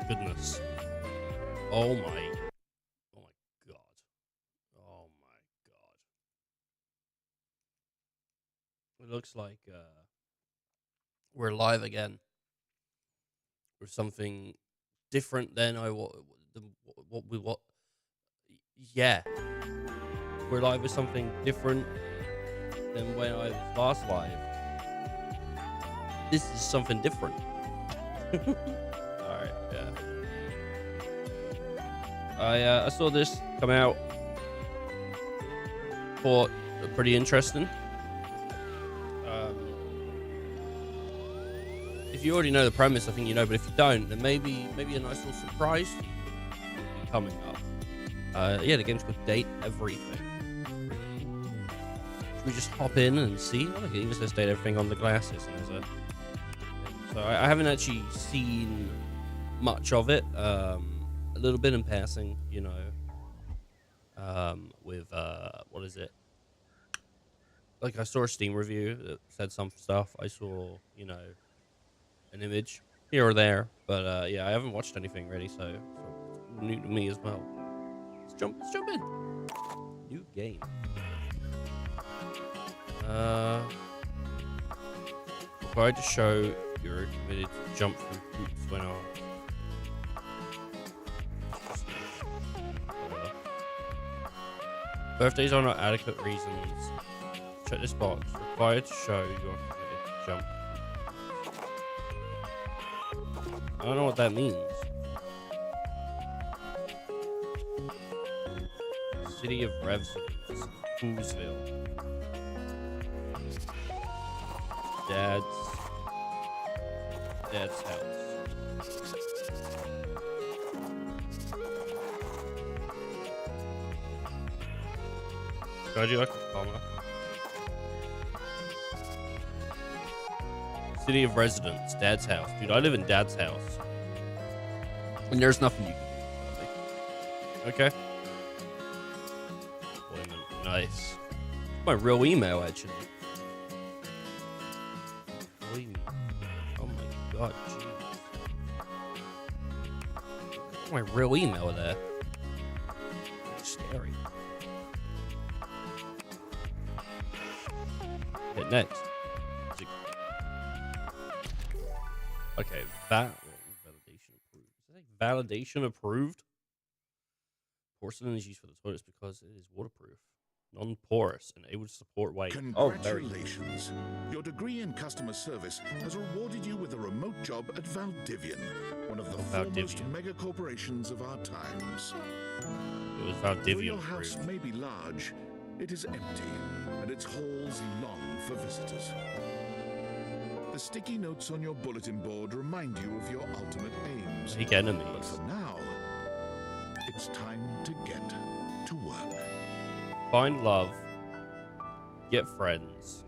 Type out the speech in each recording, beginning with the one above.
goodness. Oh my. Oh my god. Oh my god. It looks like we're live again with something different than what. Yeah, we're live with something different than when I was last live. This is something different. Alright, yeah. I saw this come out. Thought pretty interesting. If you already know the premise, I think you know. But if you don't, then maybe a nice little surprise will be coming up. Yeah, the game's called Date Everything. Should we just hop in and see? Oh, look, it even says Date Everything on the glasses. And there's so I haven't actually seen much of it. A little bit in passing, you know. With what is it? Like I saw a Steam review that said some stuff. I saw, you know, an image here or there, but yeah, I haven't watched anything really, so it's new to me as well. Let's jump in. New game. Required to show you're committed to jump through hoops when birthdays are not adequate reasons. Check this box. Required to show you are committed to jump. I don't know what that means. City of Residence, Foosville. Dad's house. God, you like the comma? City of Residence, Dad's house. Dude, I live in Dad's house. And there's nothing you can do. Okay. Employment. Nice. My real email, actually. Oh my god, jeez. My real email there. It's scary. Hit next. Okay, validation approved. Is that like validation approved? Porcelain is used for the toilets because it is waterproof, non-porous, and able to support weight. Congratulations! Your degree in customer service has rewarded you with a remote job at Valdivian, one of the foremost mega corporations of our times. It was Valdivian. Though your house may be large, it is empty, and its halls long for visitors. The sticky notes on your bulletin board remind you of your ultimate aims. Make enemies. But for now, it's time to get to work. Find love. Get friends.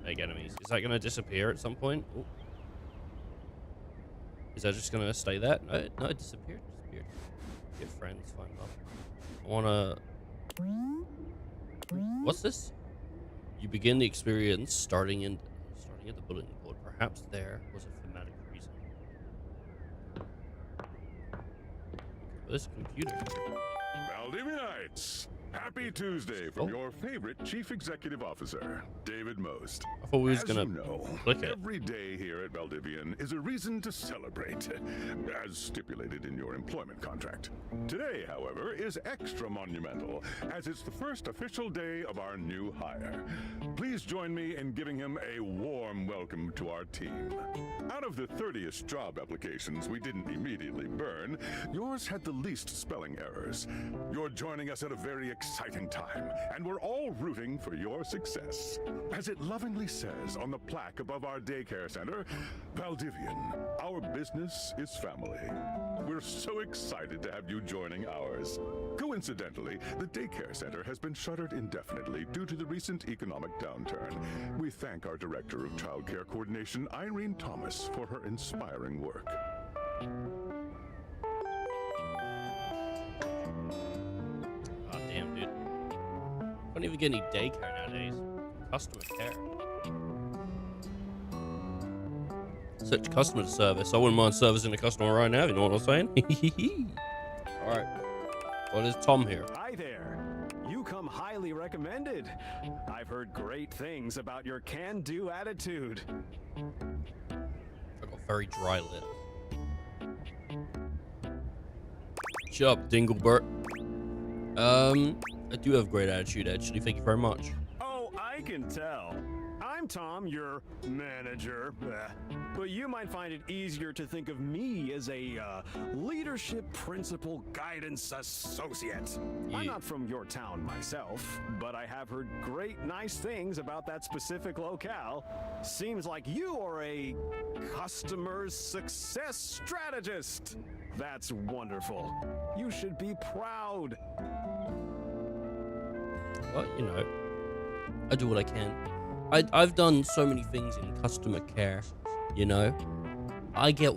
Make enemies. Is that going to disappear at some point? Ooh. Is that just going to stay that? No, it disappeared. Get friends. Find love. I want to... What's this? You begin the experience starting at the bulletin board. Perhaps there was a thematic reason. This computer. Valdivianites! Happy Tuesday from your favorite Chief Executive Officer, David Most. I thought we was gonna click it. Every day here at Valdivian is a reason to celebrate, as stipulated in your employment contract. Today, however, is extra monumental, as it's the first official day of our new hire. Please join me in giving him a warm welcome to our team. Out of the 30-ish job applications we didn't immediately burn, yours had the least spelling errors. You're joining us at a very exciting time, and we're all rooting for your success. As it lovingly says on the plaque above our daycare center, Valdivian, our business is family. We're so excited to have you joining ours. Coincidentally, the daycare center has been shuttered indefinitely due to the recent economic downturn. We thank our Director of Child Care Coordination, Irene Thomas, for her inspiring work. God damn, dude. Don't even get any daycare nowadays. Customer care. Such customer service. I wouldn't mind servicing a customer right now, you know what I'm saying? Alright. Well, there's Tom here. Hi there. You come highly recommended. I've heard great things about your can-do attitude. I got very dry lips. Shut up, Dinglebert. I do have great attitude, actually. Thank you very much. Oh, I can tell. I'm Tom, your manager. But you might find it easier to think of me as a leadership principal guidance associate. I'm not from your town myself, but I have heard great nice things about that specific locale. Seems like you are a customer success strategist. That's wonderful. You should be proud. Well, you know, I do what I can. I've done so many things in customer care, you know. I get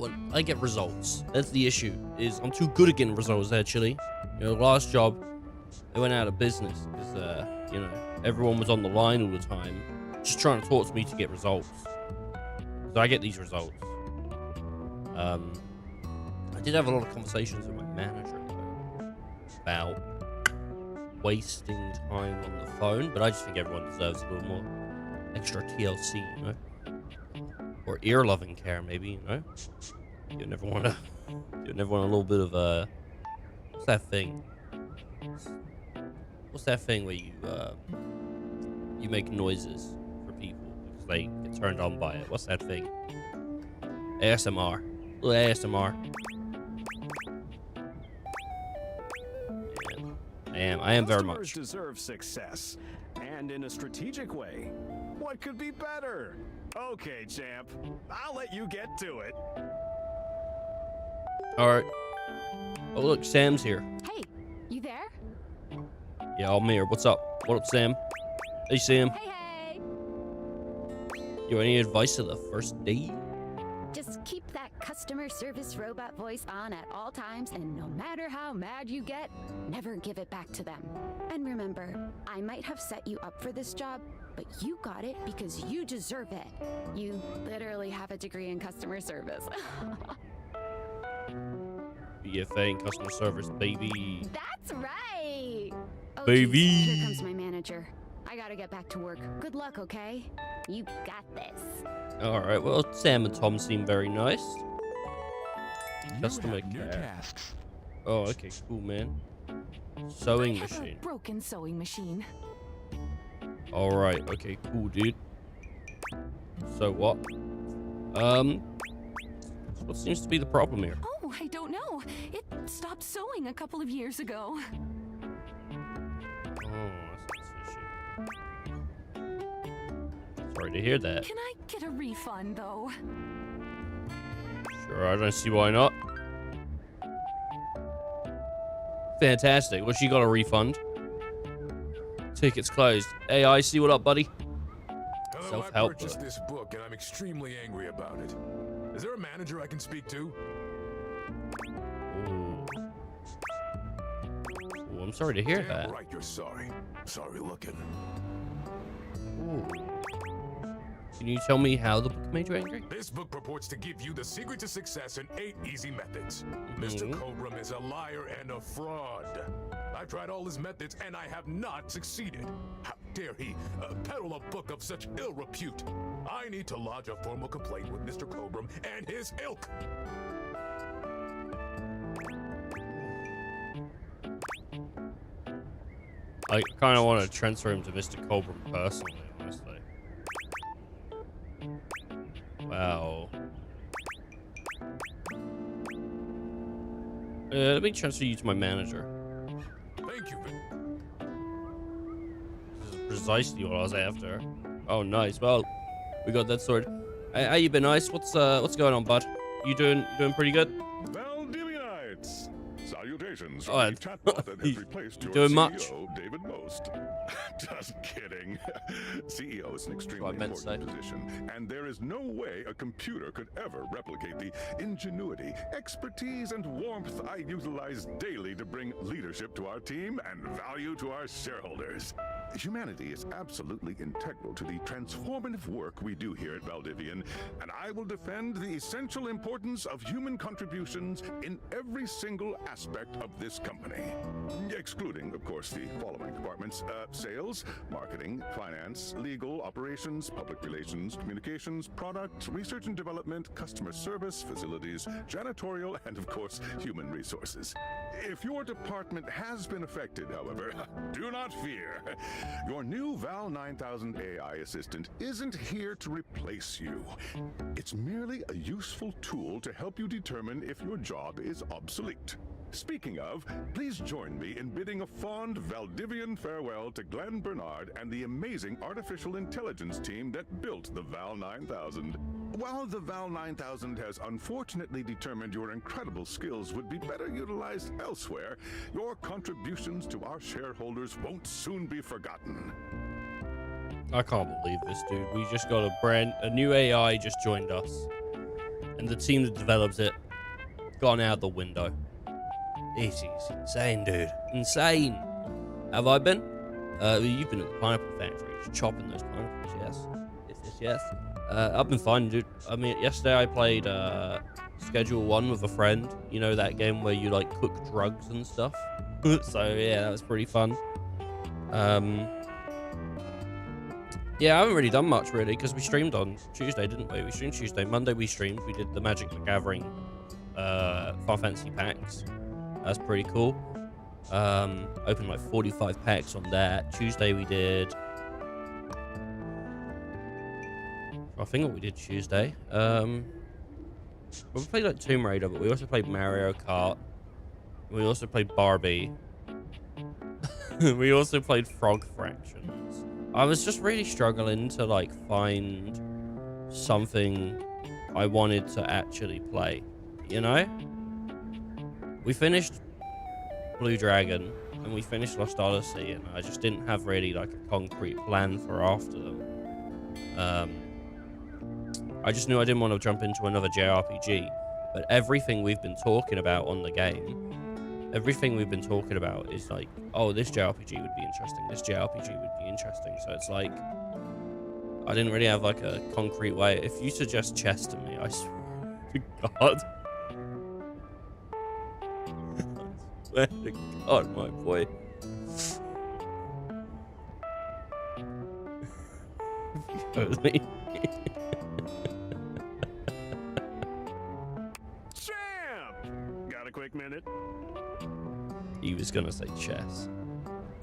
results. That's the issue. Is I'm too good at getting results, actually. You know, the last job, they went out of business because you know, everyone was on the line all the time, just trying to talk to me to get results. So I get these results. I did have a lot of conversations with my manager though, about wasting time on the phone, but I just think everyone deserves a little more extra TLC, you know, or ear-loving care, maybe, you know. You never want a little bit of what's that thing? What's that thing where you make noises for people because they get turned on by it? What's that thing? ASMR. A little ASMR. Yeah, I am very much. Customers deserve success, and in a strategic way. What could be better? Okay, champ. I'll let you get to it. Alright. Oh, look, Sam's here. Hey, you there? Yeah, I'm here. What's up? What up, Sam? Hey, Sam. Hey! You have any advice for the first date? Just keep that customer service robot voice on at all times, and no matter how mad you get, never give it back to them. And remember, I might have set you up for this job, but you got it because you deserve it. You literally have a degree in customer service. BFA in customer service, baby. That's right! Oh, Baby! geez, here comes my manager. I gotta get back to work. Good luck, okay? You got this. Alright, well, Sam and Tom seem very nice. Customer New care. tasks. Oh, okay, cool, man. Sewing I have machine. a broken sewing machine. Alright, okay, cool, dude. So what? What seems to be the problem here? Oh, I don't know. It stopped sewing a couple of years ago. Oh, that's an issue. Sorry to hear that. Can I get a refund, though? Sure, I don't see why not. Fantastic. Well, she got a refund. Tickets closed. Hey, I see what up, buddy. Hello, I Self-help purchased book. this book and I'm extremely angry about it. Is there a manager I can speak to? Ooh. Ooh, I'm sorry to hear Damn that. right, you're sorry. Sorry looking. Ooh. Can you tell me how the book made you angry? This book purports to give you the secret to success in 8 easy methods. Mr. Cobram is a liar and a fraud. I've tried all his methods and I have not succeeded. How dare he peddle a book of such ill repute? I need to lodge a formal complaint with Mr. Cobram and his ilk. I kind of want to transfer him to Mr. Cobram personally, honestly. Wow. Let me transfer you to my manager. Thank you. This is precisely what I was after. Oh, nice. Well, we got that sorted. Hey, how you been, Ice? What's going on, bud? You doing pretty good? Valdivianites! Salutations Oh, from the chatbot that has replaced your doing CEO, much? David Most. Just kidding. CEO is an extremely What I meant to important position, and there is no way a computer could ever replicate the ingenuity, expertise, and warmth I utilize daily to bring leadership to our team and value to our shareholders. Humanity is absolutely integral to the transformative work we do here at Valdivian, and I will defend the essential importance of human contributions in every single aspect of this company. Excluding, of course, the following departments: sales, marketing, finance, legal, operations, public relations, communications, product, research and development, customer service, facilities, janitorial, and of course, human resources. If your department has been affected, however, do not fear. Your new Val 9000 AI assistant isn't here to replace you. It's merely a useful tool to help you determine if your job is obsolete. Speaking of, please join me in bidding a fond Valdivian farewell to Glenn Bernard and the amazing artificial intelligence team that built the Val 9000. While the Val 9000 has unfortunately determined your incredible skills would be better utilized elsewhere, your contributions to our shareholders won't soon be forgotten. I can't believe this, dude. We just got a new AI just joined us, and the team that develops it gone out the window. This is insane, dude. Insane. Have I been? You've been at the pineapple factory, just chopping those pineapples. Yes. I've been fine, dude. I mean, yesterday I played Schedule 1 with a friend. You know that game where you like cook drugs and stuff. So yeah, that was pretty fun. Yeah, I haven't really done much really because we streamed on Tuesday, didn't we? We streamed Tuesday. Monday we streamed. We did the Magic the Gathering Far Fantasy packs. That's pretty cool. Opened like 45 packs on that. Tuesday we did... I think what we did Tuesday. We played like Tomb Raider, but we also played Mario Kart. We also played Barbie. We also played Frog Fractions. I was just really struggling to like find something I wanted to actually play, you know? We finished Blue Dragon and we finished Lost Odyssey, and I just didn't have really like a concrete plan for after them. I just knew I didn't want to jump into another JRPG, but everything we've been talking about on the game, everything we've been talking about is like, oh, this JRPG would be interesting, this JRPG would be interesting. So it's like, I didn't really have like a concrete way. If you suggest chess to me, I swear to God. I swear to God, my boy. If you Got a quick minute? He was gonna say chess.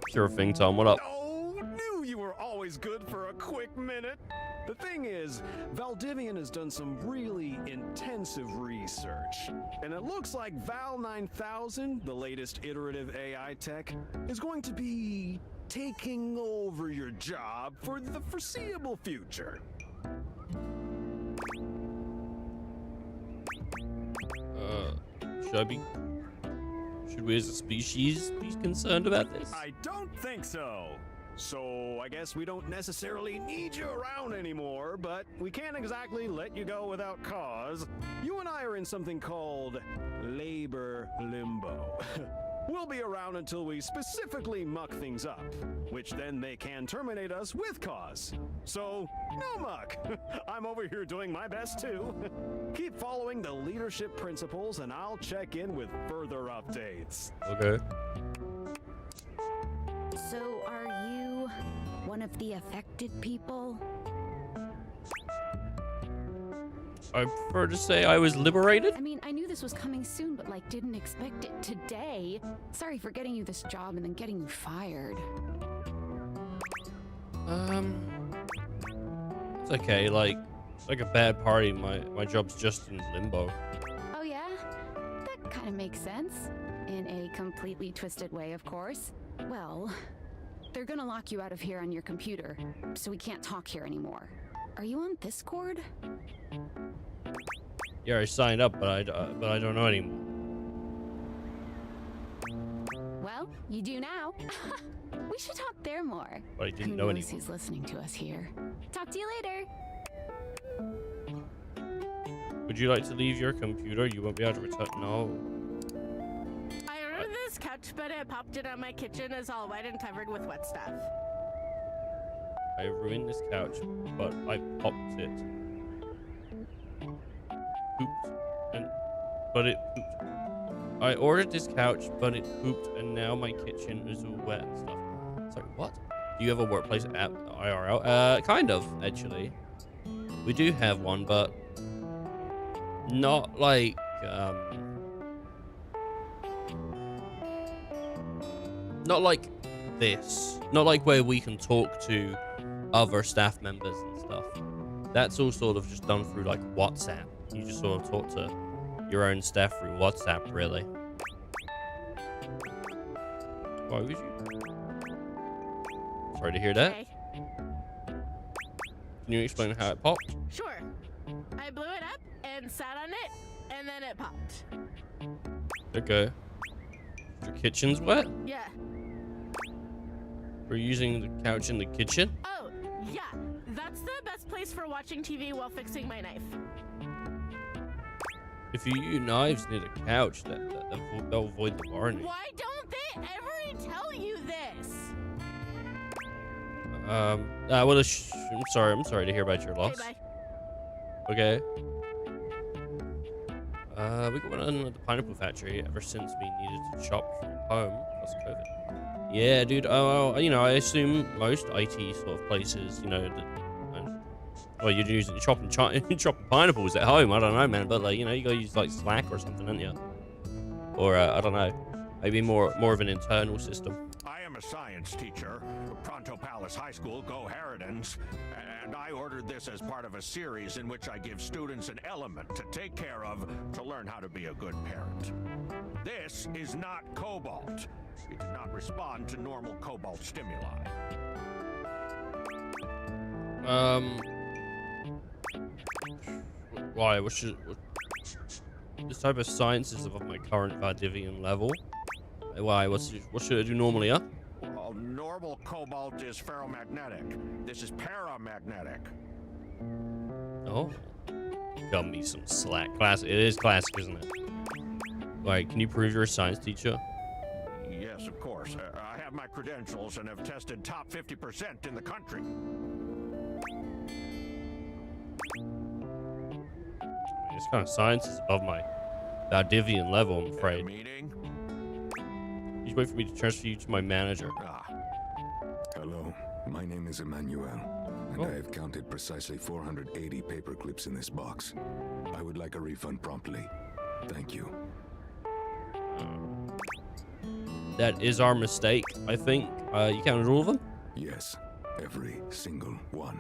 Sure thing, Tom. What up? Oh, knew you were always good for a quick minute. The thing is, Valdivian has done some really intensive research, and it looks like Val 9000, the latest iterative AI tech, is going to be taking over your job for the foreseeable future. Should we as a species be concerned about this? I don't think so. So I guess we don't necessarily need you around anymore, but we can't exactly let you go without cause. You and I are in something called labor limbo. We'll be around until we specifically muck things up, which then they can terminate us with cause. So, no muck. I'm over here doing my best too. Keep following the leadership principles and I'll check in with further updates. Okay. So, are you one of the affected people? I prefer to say I was liberated. I mean, I knew this was coming soon, but like didn't expect it today. Sorry for getting you this job and then getting you fired. It's okay. Like, it's like a bad party. My job's just in limbo. Oh yeah? That kind of makes sense. In a completely twisted way, of course. Well, they're gonna lock you out of here on your computer, so we can't talk here anymore. Are you on Discord? Yeah, I signed up, but I don't know anymore. Well, you do now. We should talk there more. But I didn't Who know knows anymore. who's listening to us here. Talk to you later. Would you like to leave your computer? You won't be able to return. No. I ordered this couch, but it popped it on my kitchen is all wet and covered with wet stuff. I ruined this couch, but I popped it. Pooped. But it pooped. I ordered this couch, but it pooped, and now my kitchen is all wet and stuff. Sorry, what? Do you have a workplace app IRL? Kind of, actually. We do have one, but not like, not like this. Not like where we can talk to other staff members and stuff. That's all sort of just done through like WhatsApp. You just sort of talk to your own staff through WhatsApp, really. Why would you? Sorry to hear that. Okay. Can you explain how it popped? Sure. I blew it up and sat on it, and then it popped. Okay. Your kitchen's wet? Yeah. We're using the couch in the kitchen? Oh, yeah. That's the best place for watching TV while fixing my knife. If you use knives near the couch, that'll avoid the warning. Why don't they ever tell you this? Well, I'm sorry to hear about your loss. Okay, bye. Okay. We got one at the pineapple factory ever since we needed to shop from home plus COVID. Yeah, dude. You know, I assume most IT sort of places, you know, well, you're using chopping pineapples at home. I don't know, man, but like, you know, you gotta use like Slack or something, don't you? Or I don't know, maybe more of an internal system. I am a science teacher, Pronto Palace High School, Go Harridans, and I ordered this as part of a series in which I give students an element to take care of to learn how to be a good parent. This is not cobalt. It does not respond to normal cobalt stimuli. Why? This type of science is above my current Vardivian level. Why? What should I do normally, huh? Well, normal cobalt is ferromagnetic. This is paramagnetic. Oh. Got me some slack. Classic. It is classic, isn't it? Like, can you prove you're a science teacher? Yes, of course. I have my credentials and have tested top 50% in the country. This kind of science is above my Valdivian level, I'm afraid. Meeting? You wait for me to transfer you to my manager. Hello, my name is Emmanuel, and Oh. I have counted precisely 480 paper clips in this box. I would like a refund promptly. Thank you. That is our mistake, I think. You counted all of them? Yes, every single one.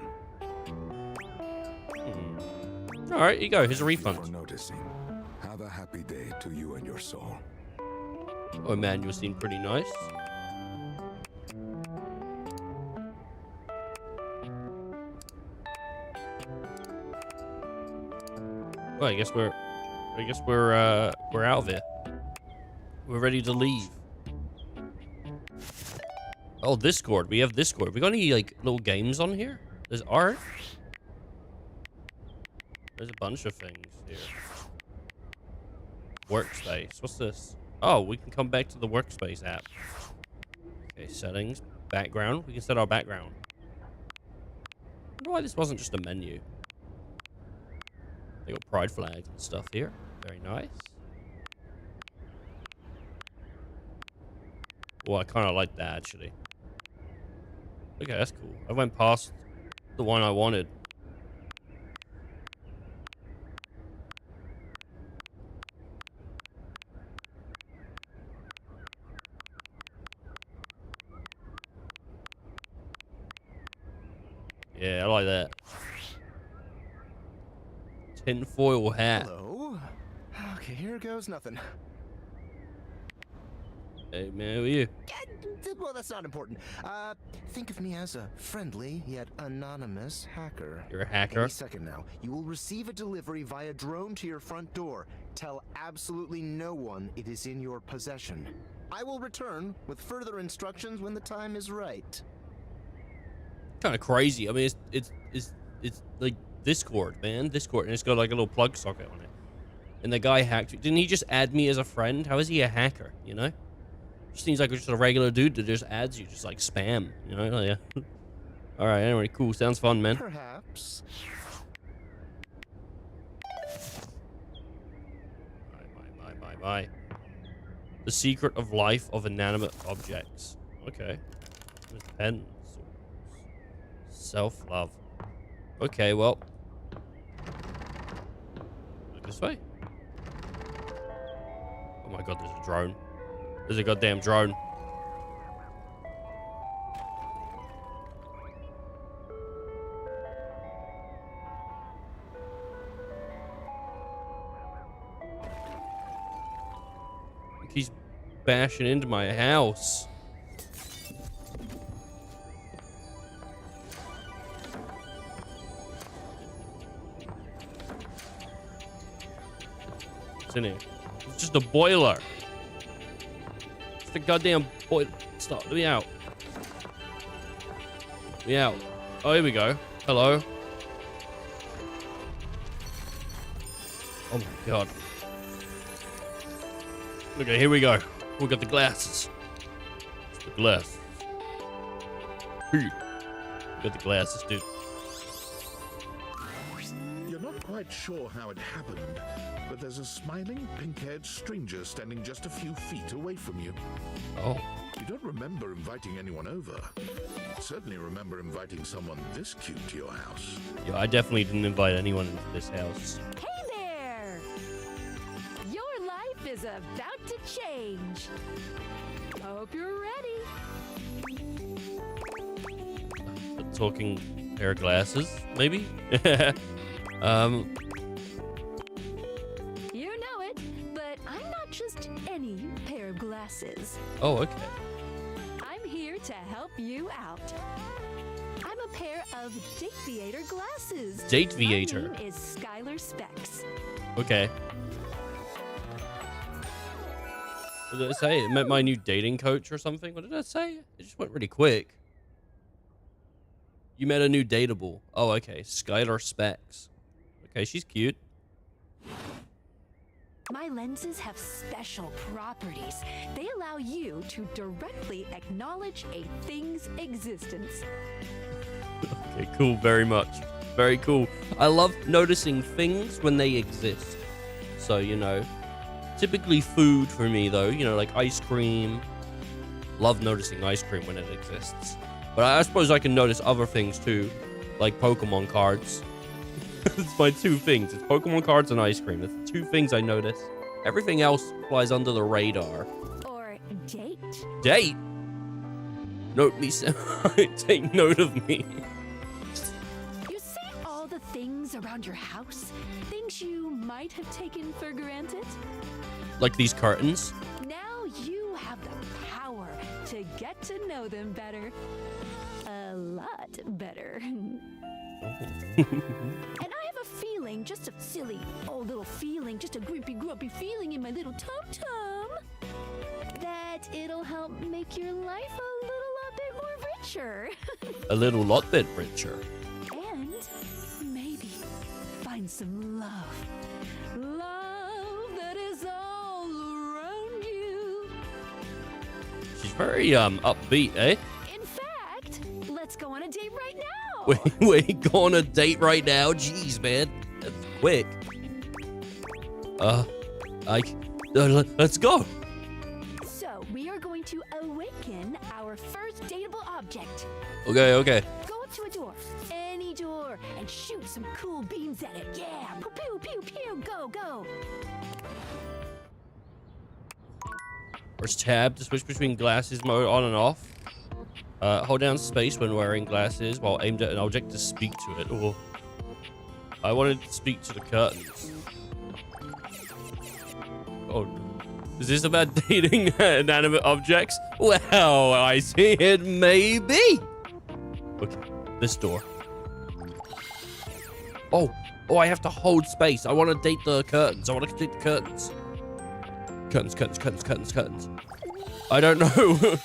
All right, here you go. Here's a Thank you refund. for noticing. Have a happy day to you and your soul. Oh, man, you seem pretty nice. Well, I guess we're out of here. We're ready to leave. Oh, Discord. We have Discord. We got any like little games on here? There's art. There's a bunch of things here. Workspace. What's this? Oh, we can come back to the workspace app. Okay, settings. Background. We can set our background. I wonder why this wasn't just a menu. They got pride flags and stuff here. Very nice. Well, I kind of like that, actually. Okay, that's cool. I went past the one I wanted. Yeah, I like that. Tinfoil hat. Hello. Okay, here goes nothing. Hey, man, who are you? Well, that's not important. Think of me as a friendly yet anonymous hacker. You're a hacker? Any second now, you will receive a delivery via drone to your front door. Tell absolutely no one it is in your possession. I will return with further instructions when the time is right. Kind of crazy. I mean, it's like Discord, man. Discord, and it's got like a little plug socket on it. And the guy hacked. Didn't he just add me as a friend? How is he a hacker? You know? Just seems like just a regular dude that just adds you, just like spam. You know? Yeah. All right. Anyway, cool. Sounds fun, man. Perhaps. My. The secret of life of inanimate objects. Okay. Pencils. Self-love. Okay, well. This way. Oh my god, there's a drone. There's a goddamn drone. He's bashing into my house. What's in here? It's just a boiler. It's the goddamn boiler. Stop. Let me out. Let me out. Oh, here we go. Hello. Oh my god. Okay, here we go. We got the glasses. It's the glasses. We got the glasses, dude. You're not quite sure how it happened, but there's a smiling, pink-haired stranger standing just a few feet away from you. Oh. You don't remember inviting anyone over. Certainly remember inviting someone this cute to your house. Yeah, I definitely didn't invite anyone into this house. Hey there! Your life is about to change. Hope you're ready. Talking pair of glasses, maybe? You know it, but I'm not just any pair of glasses. Oh, okay. I'm here to help you out. I'm a pair of Date Theater glasses. Date Theater. My name is Skylar Specs. Okay. What did it say? It meant my new dating coach or something? What did it say? It just went really quick. You met a new dateable. Oh, okay. Skylar Specs. Okay, she's cute. My lenses have special properties. They allow you to directly acknowledge a thing's existence. Okay, cool. Very much. Very cool. I love noticing things when they exist. So, you know, typically food for me, though, you know, like ice cream. Love noticing ice cream when it exists. But I suppose I can notice other things, too, like Pokemon cards. It's my two things. It's Pokemon cards and ice cream. That's the two things I notice. Everything else flies under the radar. Or date. Date? Note me. Take note of me. You see all the things around your house? Things you might have taken for granted? Like these curtains. Now you have the power to get to know them better. A lot better. And I have a feeling, just a silly old little feeling, just a grumpy feeling in my little tum-tum, that it'll help make your life a little bit more richer. A little lot bit richer. And maybe find some love. Love that is all around you. She's very upbeat, eh? In fact, let's go on a date right now. We go on a date right now. Jeez, man, that's quick. Let's go. So we are going to awaken our first dateable object. Okay, okay. Go up to a door, any door, and shoot some cool beams at it. Yeah, pew pew pew pew. Go go. Press tab to switch between glasses mode on and off. Hold down space when wearing glasses while aimed at an object to speak to it. Or I wanted to speak to the curtains. Oh, is this about dating inanimate objects? Well, I see it maybe. Okay, this door. Oh, I have to hold space. I want to date the curtains. I want to date the curtains. Curtains. I don't know.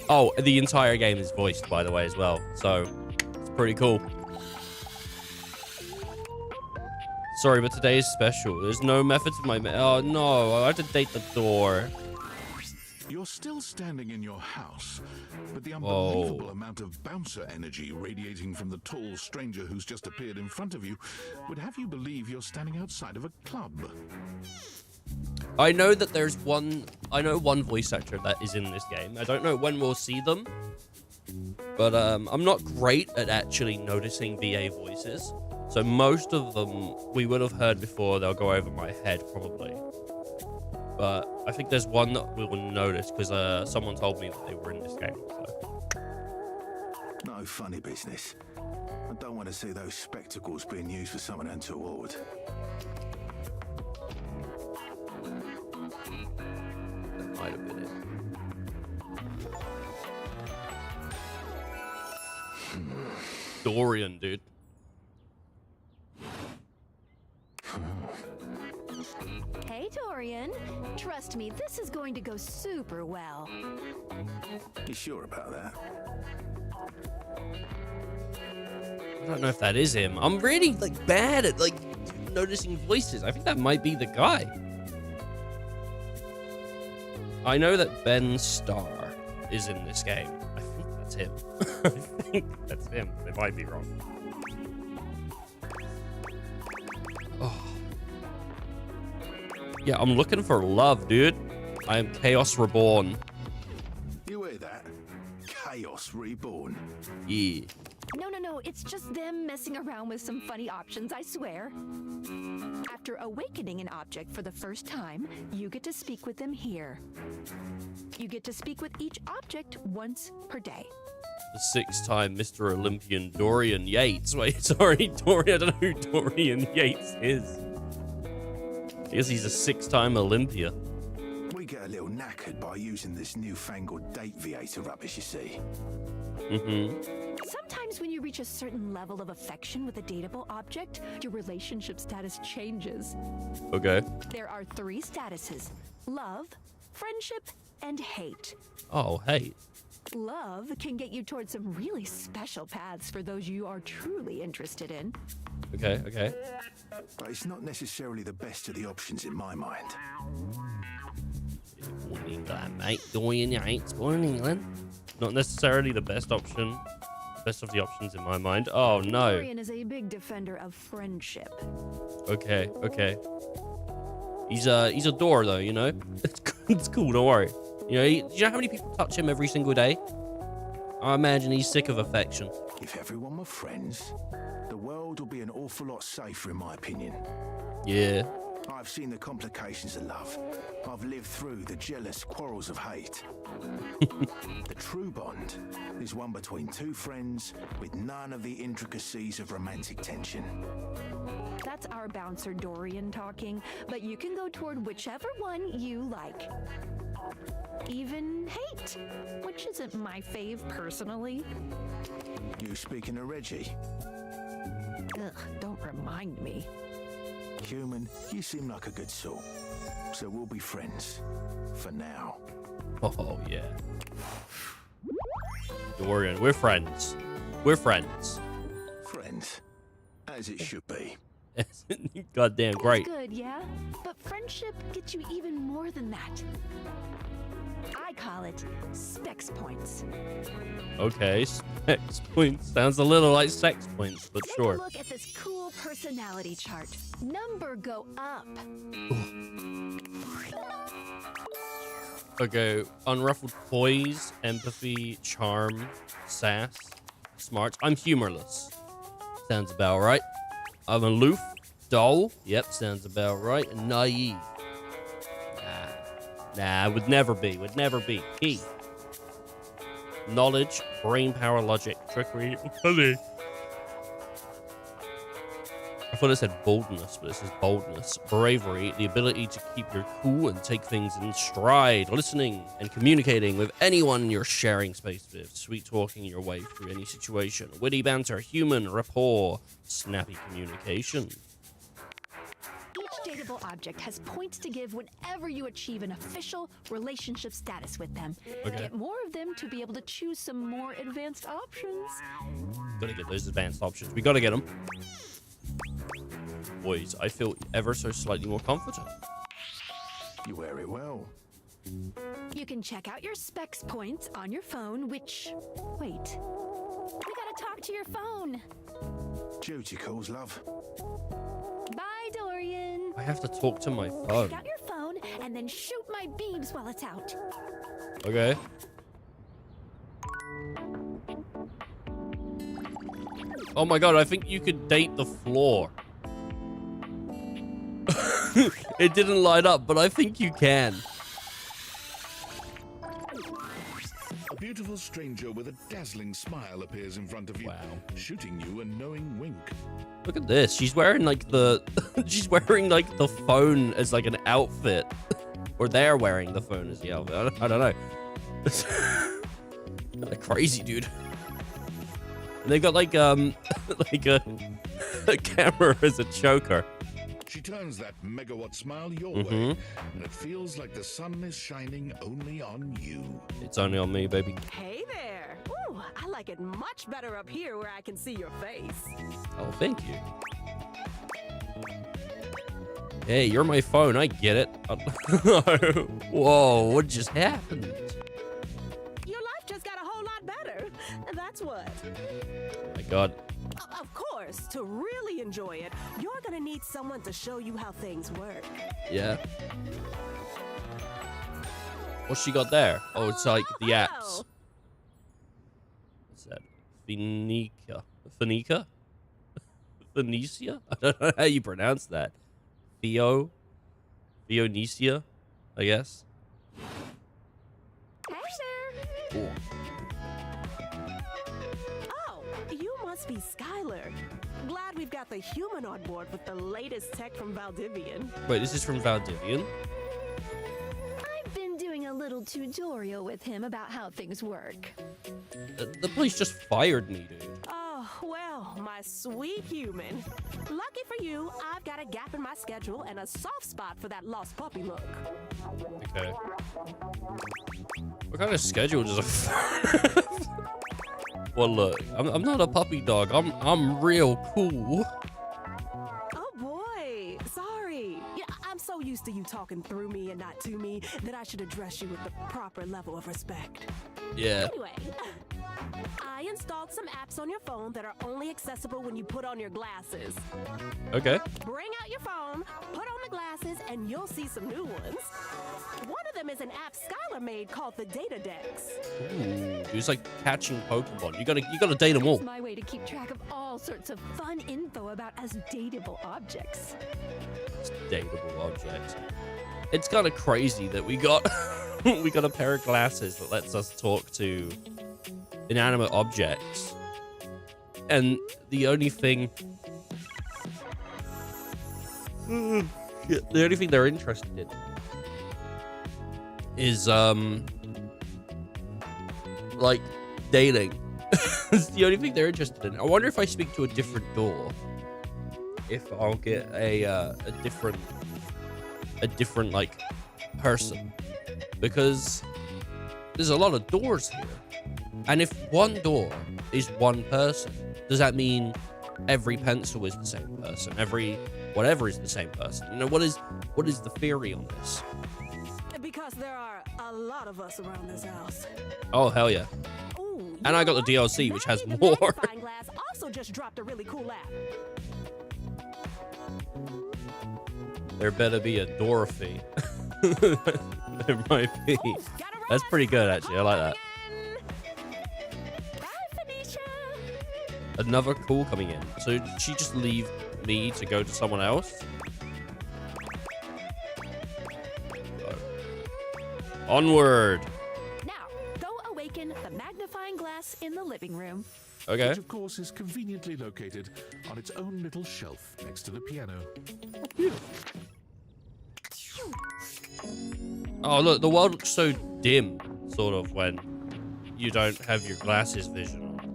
Oh, the entire game is voiced, by the way, as well. So, it's pretty cool. Sorry, but today is special. There's no method to my... Oh, no. I have to date the door. You're still standing in your house, but the Whoa. unbelievable amount of bouncer energy radiating from the tall stranger who's just appeared in front of you would have you believe you're standing outside of a club. I know that there's one voice actor that is in this game. I don't know when we'll see them, but I'm not great at actually noticing VA voices. So most of them we would have heard before. They'll go over my head probably. But I think there's one that we will notice because someone told me that they were in this game. So. No funny business. I don't want to see those spectacles being used for something untoward. That might have been it. Dorian, dude. Hey, Dorian. Trust me, this is going to go super well. You sure about that? I don't know if that is him. I'm really bad at noticing voices. I think that might be the guy. I know that Ben Starr is in this game. I think that's him. I think that's him. I might be wrong. Oh. Yeah, I'm looking for love, dude. I am Chaos Reborn. You hear that? Chaos Reborn. Yeah. No, it's just them messing around with some funny options, I swear. After awakening an object for the first time, you get to speak with them here. You get to speak with each object once per day. The 6-time Mr. Olympian Dorian Yates. Wait, sorry, Dorian. I don't know who Dorian Yates is. I guess he's a 6-time Olympia. We get a little knackered by using this newfangled date Viator rubbish, you see. Sometimes when you reach a certain level of affection with a dateable object, your relationship status changes. Okay. There are 3 statuses: love, friendship, and hate. Oh, hate. Love can get you towards some really special paths for those you are truly interested in. Okay. But it's not necessarily the best of the options in my mind. Born in England, mate. Dorian Yates, born in England. Not necessarily the best option. Best of the options in my mind. Oh, no. Dorian is a big defender of friendship. Okay. He's a door, though, you know? It's cool, don't worry. You know, do you know how many people touch him every single day? I imagine he's sick of affection. If everyone were friends, the world would be an awful lot safer, in my opinion. Yeah. I've seen the complications of love. I've lived through the jealous quarrels of hate. The true bond is one between 2 friends with none of the intricacies of romantic tension. That's our bouncer Dorian talking, but you can go toward whichever one you like. Even hate, which isn't my fave personally. You speaking to Reggie? Ugh, don't remind me. Human, you seem like a good sort. So we'll be friends. For now. Oh, yeah. Dorian, we're friends. We're friends. Friends. As it should be. Goddamn great. That's good, yeah? But friendship gets you even more than that. I call it specs points. Okay, sex points. Sounds a little like sex points, but Take sure. a look at this cool personality chart. Number go up. Okay, unruffled poise, empathy, charm, sass, smart. I'm humorless. Sounds about right. I'm aloof, dull. Yep, sounds about right. And naive. Nah, would never be. Key. Knowledge, brain power, logic, trickery, funny. I thought it said boldness, but it says boldness. Bravery, the ability to keep your cool and take things in stride. Listening and communicating with anyone you're sharing space with. Sweet talking your way through any situation. Witty banter, human rapport, snappy communication. Each dateable object has points to give whenever you achieve an official relationship status with them. Okay. Get more of them to be able to choose some more advanced options. Gotta get those advanced options. We gotta get them. Boys, I feel ever so slightly more confident. You wear it well. You can check out your specs points on your phone, which... Wait. We gotta talk to your phone. Duty calls, love. Bye, Dorian. I have to talk to my phone. Check out your phone and then shoot my beams while it's out. Okay. Oh my god, I think you could date the floor. It didn't light up, but I think you can. A beautiful stranger with a dazzling smile appears in front of you, shooting you a knowing wink. Look at this. She's wearing like the she's wearing like the phone as like an outfit. Or they're wearing the phone as the outfit. I don't know. They're crazy, dude. And they got like like a camera as a choker. She turns that megawatt smile your way, and it feels like the sun is shining only on you. It's only on me, baby. Hey there. Ooh, I like it much better up here where I can see your face. Oh, thank you. Hey, you're my phone. I get it. Whoa, what just happened? Your life just got a whole lot better. That's what. Oh my god. Of course, to really enjoy it, you're gonna need someone to show you how things work. Yeah. What's she got there? Oh, it's like the apps. What's that? Phoenicia? Phoenicia? Phoenicia? I don't know how you pronounce that. Phoenicia, I guess. Hey there. Ooh. Oh, you must be Skylar. Glad we've got the human on board with the latest tech from Valdivian. Wait, this is from Valdivian? I've been doing a little tutorial with him about how things work. The police just fired me, dude. Oh, well, my sweet human. Lucky for you, I've got a gap in my schedule and a soft spot for that lost puppy look. Okay. What kind of schedule does a... Well, look, I'm not a puppy dog. I'm real cool. Oh, boy. Sorry. Yeah, I'm so used to you talking through me and not to me that I should address you with the proper level of respect. Yeah. Anyway, I installed some apps on your phone that are only accessible when you put on your glasses. Okay. Bring out your phone, put on the glasses, and you'll see some new ones. One of them is an app Skylar made called the Data Dex. Ooh, it's like catching Pokemon. You gotta date them all. It's my way to keep track of all sorts of fun info about us dateable objects. It's dateable objects. It's kind of crazy that we got we got a pair of glasses that lets us talk to inanimate objects, and the only thing they're interested in is like dating. It's the only thing they're interested in. I wonder if I speak to a different door, if I'll get a different like person, because there's a lot of doors here, and if one door is one person, does that mean every pencil is the same person, every whatever is the same person? You know, what is the theory on this? Because there are a lot of us around this house. Oh hell yeah. Ooh, And I got the DLC, which has more. magnifying glass also just dropped a really cool app. There better be a Dorothy. There might be. That's pretty good, actually. I like that. Bye, Phoenicia. Another call coming in. So did she just leave me to go to someone else? Onward. Now, go awaken the magnifying glass in the living room. Okay. Which, of course, is conveniently located on its own little shelf next to the piano. Oh, look, the world looks so dim, sort of, when you don't have your glasses vision on.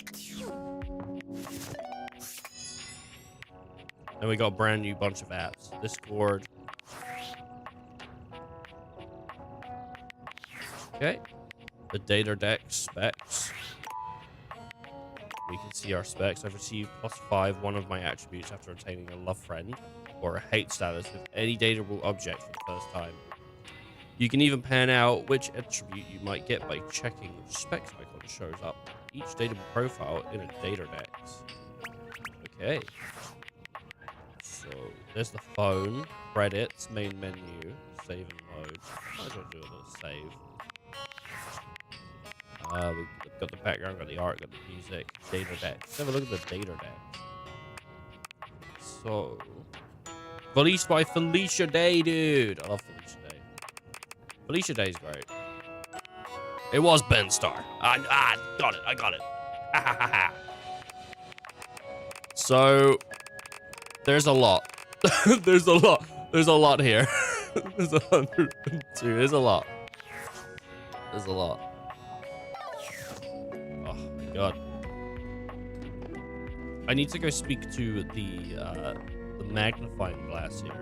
And we got a brand new bunch of apps. Discord. Okay. The data deck specs. We can see our specs. I've received +5 one of my attributes after obtaining a love friend or a hate status with any datable object for the first time. You can even pan out which attribute you might get by checking which specs icon shows up each dateable profile in a data dex. Okay. So there's the phone, credits, main menu, save and load. Might as well do a little save. We've got the background, got the art, got the music, data deck. Let's have a look at the data deck. So, released by Felicia Day, dude. I love Felicia Day. Felicia Day's great. It was Ben Starr. I got it. I got it. Ha ha ha ha. So, there's a lot. There's a lot. There's a lot here. There's 102. There's a lot. There's a lot. Oh my god. I need to go speak to the magnifying glass here.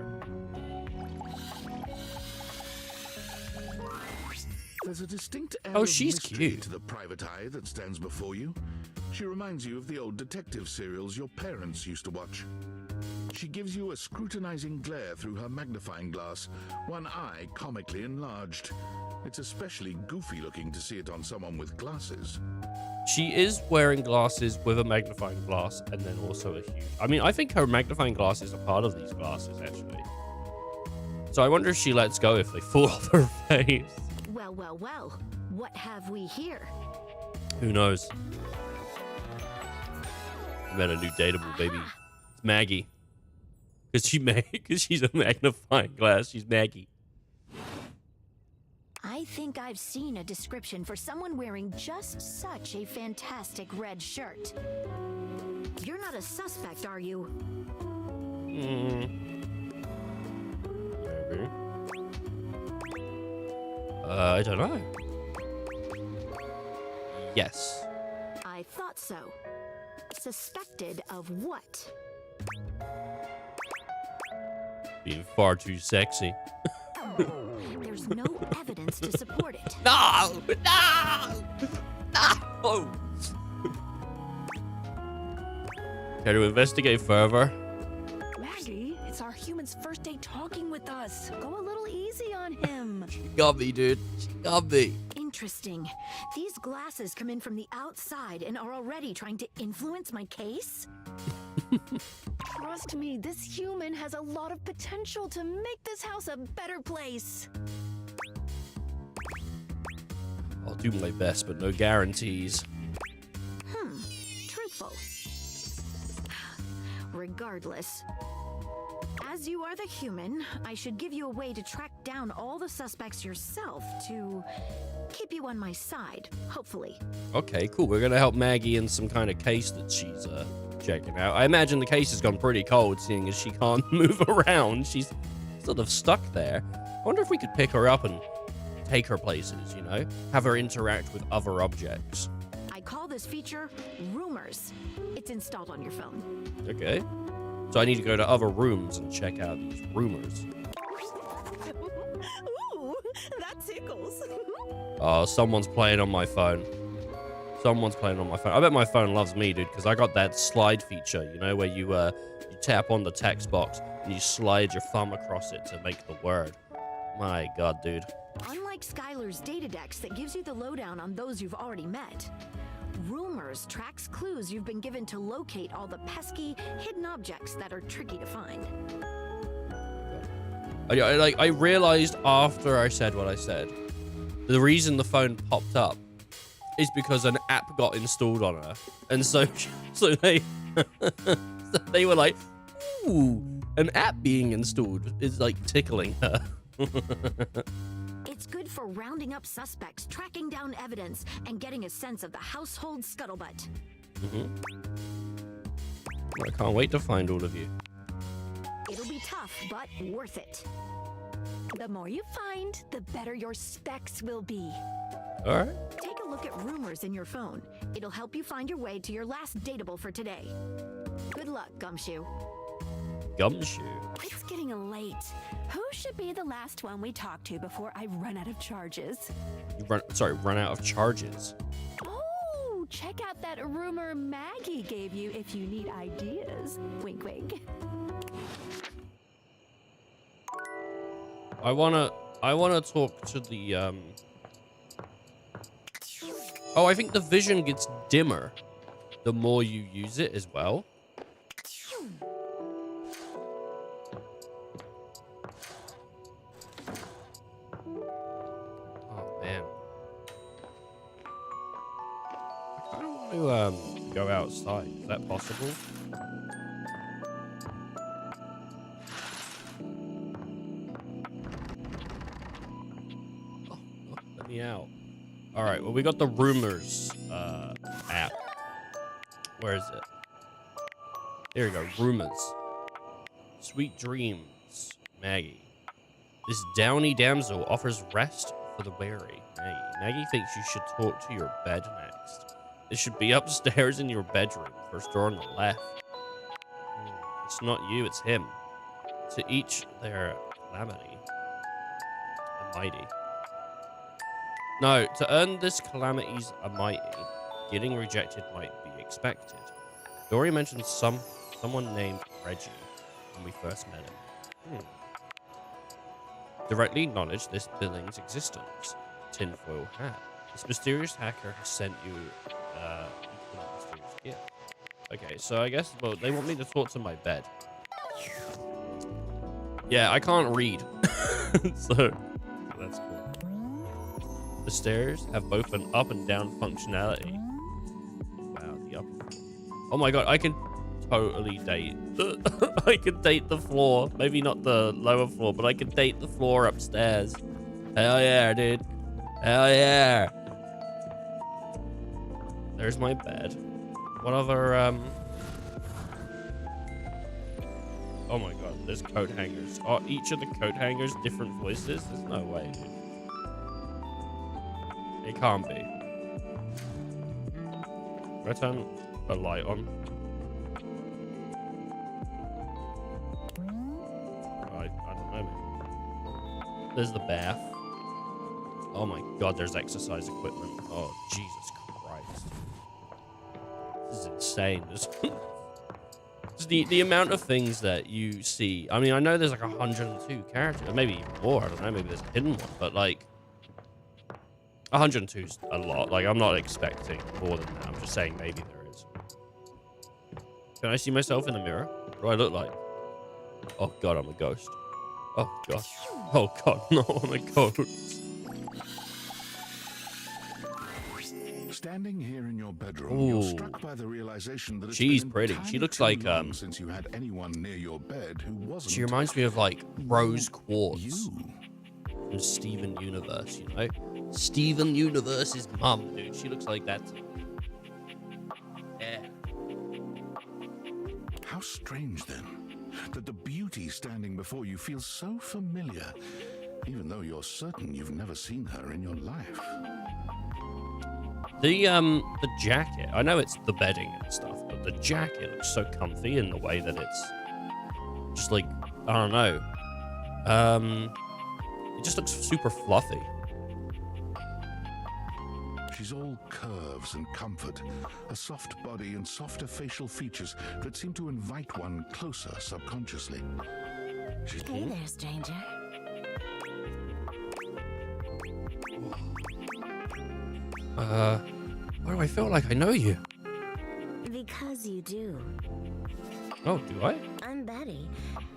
There's a distinct air Oh, she's of mystery cute. to the private eye that stands before you. She reminds you of the old detective serials your parents used to watch. She gives you a scrutinizing glare through her magnifying glass, one eye comically enlarged. It's especially goofy looking to see it on someone with glasses. She is wearing glasses with a magnifying glass and then also a huge... I mean, I think her magnifying glasses are part of these glasses, actually. So I wonder if she lets go if they fall off her face. Well, well, well. What have we here? Who knows? I met a new dateable, baby. It's Maggie. Because she's a magnifying glass. She's Maggie. I think I've seen a description for someone wearing just such a fantastic red shirt. You're not a suspect, are you? Maybe. I don't know. Yes. I thought so. Suspected of what? Being far too sexy. There's no evidence to support it. No! No! No! Care to investigate further? Maggie, it's our human's first day talking with us. Go a little easy on him. She got me, dude. She got me. Interesting. These glasses come in from the outside and are already trying to influence my case? Trust me, this human has a lot of potential to make this house a better place. I'll do my best, but no guarantees. Truthful. Regardless. As you are the human, I should give you a way to track down all the suspects yourself to keep you on my side, hopefully. Okay, cool. We're gonna help Maggie in some kind of case that she's checking out. I imagine the case has gone pretty cold, seeing as she can't move around. She's sort of stuck there. I wonder if we could pick her up and take her places, you know? Have her interact with other objects. I call this feature Rumors. It's installed on your phone. Okay. So I need to go to other rooms and check out these rumors. Ooh, that tickles. Oh, someone's playing on my phone. Someone's playing on my phone. I bet my phone loves me, dude, because I got that slide feature, you know, where you tap on the text box and you slide your thumb across it to make the word. My God, dude. Unlike Skylar's Datadex that gives you the lowdown on those you've already met, Rumors tracks clues you've been given to locate all the pesky, hidden objects that are tricky to find. I realized after I said what I said, the reason the phone popped up is because an app got installed on her, and so they so they were like, "Ooh, an app being installed is like tickling her." It's good for rounding up suspects, tracking down evidence, and getting a sense of the household scuttlebutt. I can't wait to find all of you. It'll be tough, but worth it. The more you find, the better your specs will be. All right. Take a look at Rumors in your phone. It'll help you find your way to your last dateable for today. Good luck, Gumshoe. Gumshoe. It's getting late. Who should be the last one we talk to before I run out of charges? Run out of charges. Oh, check out that rumor Maggie gave you if you need ideas. Wink, wink. I wanna I want to talk to the, Oh, I think the vision gets dimmer the more you use it as well. Oh, man. I kind of want to, go outside. Is that possible? Oh, let me out. All right, well, we got the rumors app. Where is it? There we go, rumors. Sweet dreams, Maggie. This downy damsel offers rest for the weary, Maggie. Maggie thinks you should talk to your bed next. It should be upstairs in your bedroom, first door on the left. It's not you, it's him. To each their calamity. A mighty. No, to earn this calamity's a mighty, getting rejected might be expected. Dory mentioned someone named Reggie when we first met him. Directly acknowledge this Billing's existence. Tinfoil hat. This mysterious hacker has sent you a mysterious gift. Okay, so I guess, well, they want me to talk to my bed. Yeah, I can't read. So, that's cool. The stairs have both an up and down functionality. Wow, the up. Oh my god, I can totally date. I can date the floor. Maybe not the lower floor, but I can date the floor upstairs. Hell yeah, dude. Hell yeah. There's my bed. What other, Oh my god, there's coat hangers. Are each of the coat hangers different voices? There's no way, dude. It can't be. Can I turn a light on? I don't know, man. There's the bath. Oh my god, there's exercise equipment. Oh, Jesus Christ. This is insane. The amount of things that you see. I mean, I know there's like 102 characters, maybe even more. I don't know. Maybe there's a hidden one, but like 102 is a lot. Like, I'm not expecting more than that. I'm just saying maybe there is. Can I see myself in the mirror? What do I look like? Oh god, I'm a ghost. Oh god. Oh god, no, I'm a ghost. Standing here in your bedroom, Ooh. you're struck by the realization that it's She's been pretty. entirely She looks too like long since you had anyone near your bed who wasn't. She reminds me of like Rose Quartz you. from Steven Universe, you know? Steven Universe's mum, dude. She looks like that. Yeah. How strange then that the beauty standing before you feels so familiar, even though you're certain you've never seen her in your life. The jacket, I know it's the bedding and stuff, but the jacket looks so comfy in the way that it's just like, I don't know. It just looks super fluffy. She's all curves and comfort, a soft body and softer facial features that seem to invite one closer subconsciously. Hey there, stranger. Why do I feel like I know you? Because you do. Oh, do I? I'm Betty,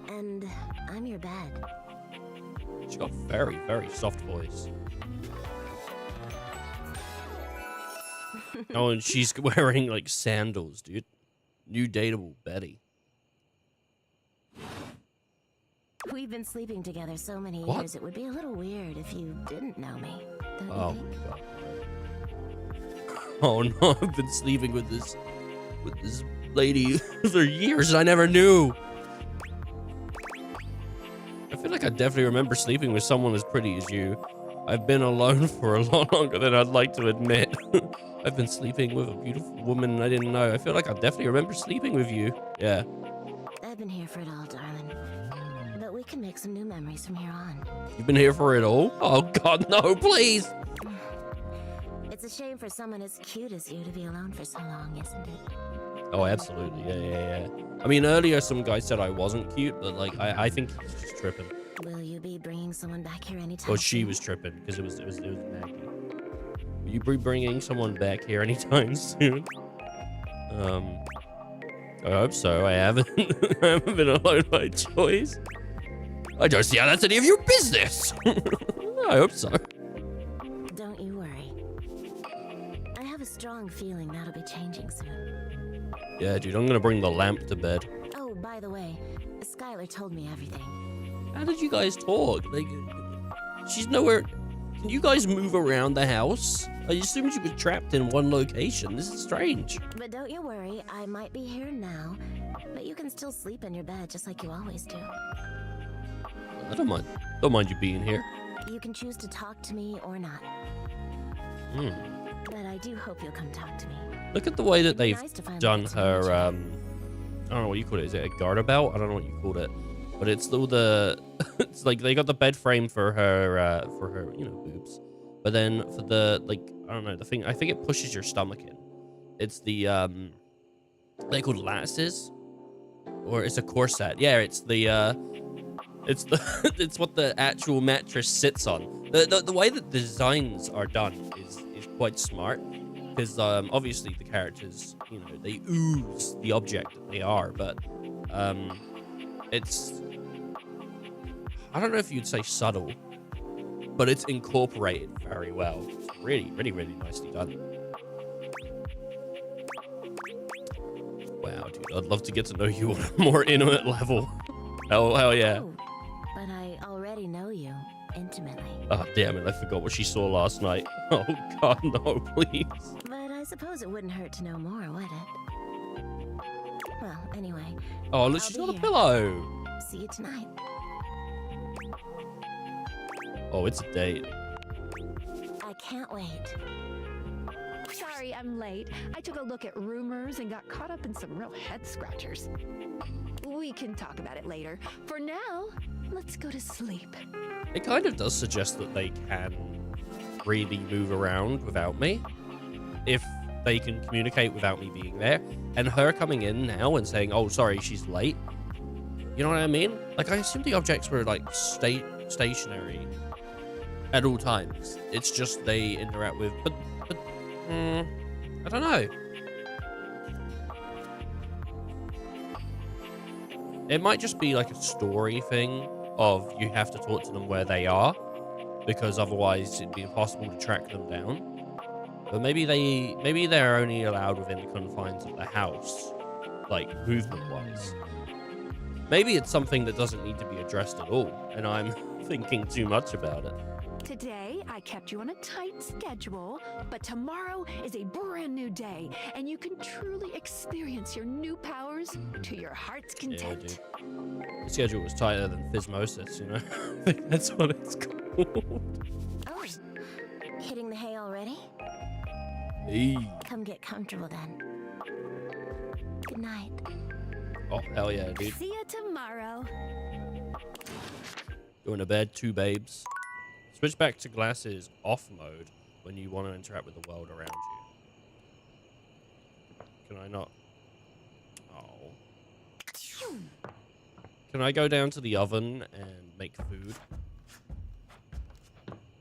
and I'm your bed. She's got very, very soft voice. Oh, and she's wearing like sandals, dude. New dateable Betty. We've been sleeping together so many What? years, it would be a little weird if you didn't know me. Don't Oh you think? my god. Oh no, I've been sleeping with this lady for years. I never knew. I feel like I definitely remember sleeping with someone as pretty as you. I've been alone for a lot longer than I'd like to admit. I've been sleeping with a beautiful woman I didn't know. I feel like I definitely remember sleeping with you. Yeah. I've been here for it all, darling. But we can make some new memories from here on. You've been here for it all? Oh god, no, please. It's a shame for someone as cute as you to be alone for so long, isn't it? Oh, absolutely. Yeah. I mean, earlier some guy said I wasn't cute, but like, I think he's just tripping. Will you be bringing someone back here anytime Well, she soon? was tripping because it was Maggie. Will you be bringing someone back here anytime soon? I hope so. I haven't. I haven't been alone by choice. I don't see how that's any of your business. I hope so. Don't you worry. I have a strong feeling that'll be changing soon. Yeah, dude, I'm gonna bring the lamp to bed. Oh, by the way, Skylar told me everything. How did you guys talk? Like, she's nowhere. Can you guys move around the house? I assumed you were trapped in one location. This is strange. But don't you worry, I might be here now, but you can still sleep in your bed just like you always do. I don't mind. Don't mind you being here. You can choose to talk to me or not. But I do hope you'll come talk to me. Look at the way that they've Nice to finally done get to her, meet you. I don't know what you call it. Is it a garter belt? I don't know what you called it. But it's all the, it's like they got the bed frame for her, you know, boobs. But then for the, like, I don't know, the thing, I think it pushes your stomach in. It's the, they're called lattices? Or it's a corset. Yeah, it's the, it's what the actual mattress sits on. The way that the designs are done is quite smart. Because obviously the characters, you know, they ooze the object that they are, but it's, I don't know if you'd say subtle, but it's incorporated very well. It's really, really, really nicely done. Wow, dude, I'd love to get to know you on a more intimate level. Hell yeah. Oh, but I already know you intimately. Oh, damn it, I forgot what she saw last night. Oh, God, no, please. But I suppose it wouldn't hurt to know more, would it? Well, anyway. Oh, I'll look, she's be got a here. pillow. See you tonight. Oh, it's a date. I can't wait. Sorry, I'm late. I took a look at rumors and got caught up in some real head scratchers. We can talk about it later. For now, let's go to sleep. It kind of does suggest that they can really move around without me. If they can communicate without me being there. And her coming in now and saying, oh, sorry, she's late. You know what I mean? Like, I assumed the objects were, like, stationary at all times. It's just they interact with... But I don't know. It might just be, like, a story thing of you have to talk to them where they are. Because otherwise it'd be impossible to track them down. But maybe they're only allowed within the confines of the house, like movement-wise. Maybe it's something that doesn't need to be addressed at all, and I'm thinking too much about it. Today, I kept you on a tight schedule, but tomorrow is a brand new day, and you can truly experience your new powers to your heart's Yeah, content. dude. The schedule was tighter than physmosis, you know? I think that's what it's called. Oh, hitting the hay already? Hey. Come get comfortable then. Good night. Oh, hell yeah, dude. See you tomorrow. Going to bed, two babes. Switch back to glasses off mode when you want to interact with the world around you. Can I not? Oh. Can I go down to the oven and make food?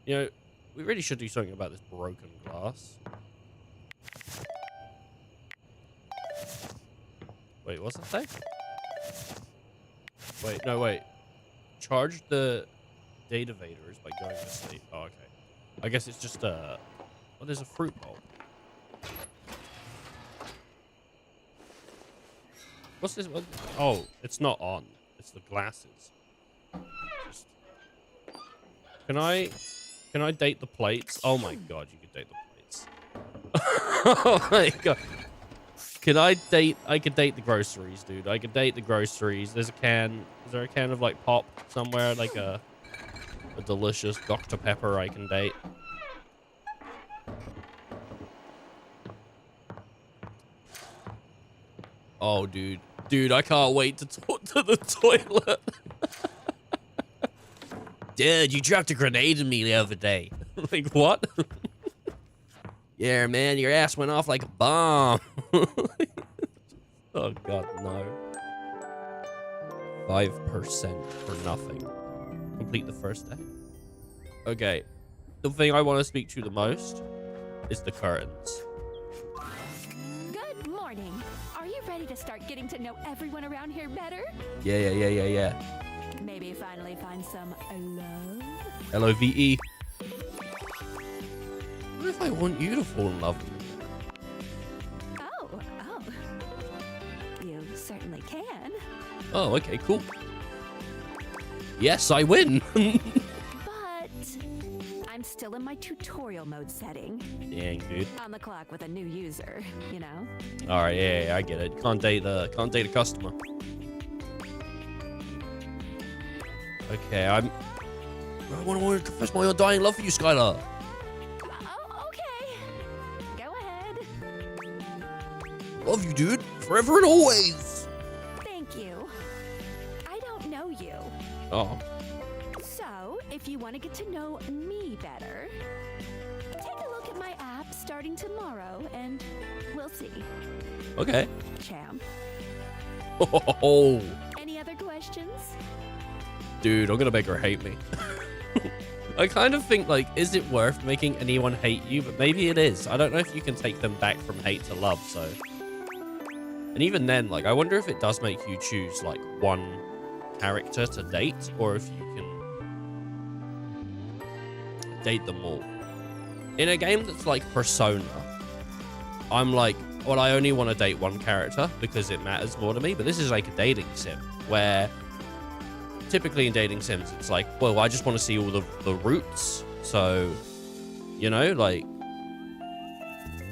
You know, we really should do something about this broken glass. Wait, what's that say? Wait, no, wait. Charge the data vaders by going to sleep. Oh, okay. I guess it's just oh, there's a fruit bowl. What's this one? Oh, it's not on. It's the glasses. Just... Can I date the plates? Oh my god, you can date the plates. Oh my god. I could date the groceries, dude. I could date the groceries. There's a can. Is there a can of like pop somewhere? Like a delicious Dr. Pepper I can date. Oh, dude. Dude, I can't wait to talk to the toilet. Dude, you dropped a grenade on me the other day. Like, what? Yeah, man, your ass went off like a bomb. Oh, God, no. 5% for nothing. complete the first day. Okay. The thing I want to speak to the most is the curtains. Good morning. Are you ready to start getting to know everyone around here better? Yeah. Maybe finally find some love? Love. What if I want you to fall in love with me? Oh. You certainly can. Oh, okay, cool. Yes, I win. But I'm still in my tutorial mode setting. Dang, dude. On the clock with a new user, you know? All right, yeah, I get it. Can't date a customer. Okay, I want to confess my undying love for you, Skylar. Oh, okay. Go ahead. Love you, dude. Forever and always. Thank you. I don't know you. Oh. So, if you want to get to know me better, take a look at my app starting tomorrow and we'll see. Okay. Champ. Oh. Any other questions? Dude, I'm gonna make her hate me. I kind of think, like, is it worth making anyone hate you? But maybe it is. I don't know if you can take them back from hate to love, so. And even then, like, I wonder if it does make you choose, like, one character to date, or if you can date them all. In a game that's like Persona, I'm like, well, I only want to date one character because it matters more to me. But this is like a dating sim where typically in dating sims, it's like, well, I just want to see all the routes. So, you know, like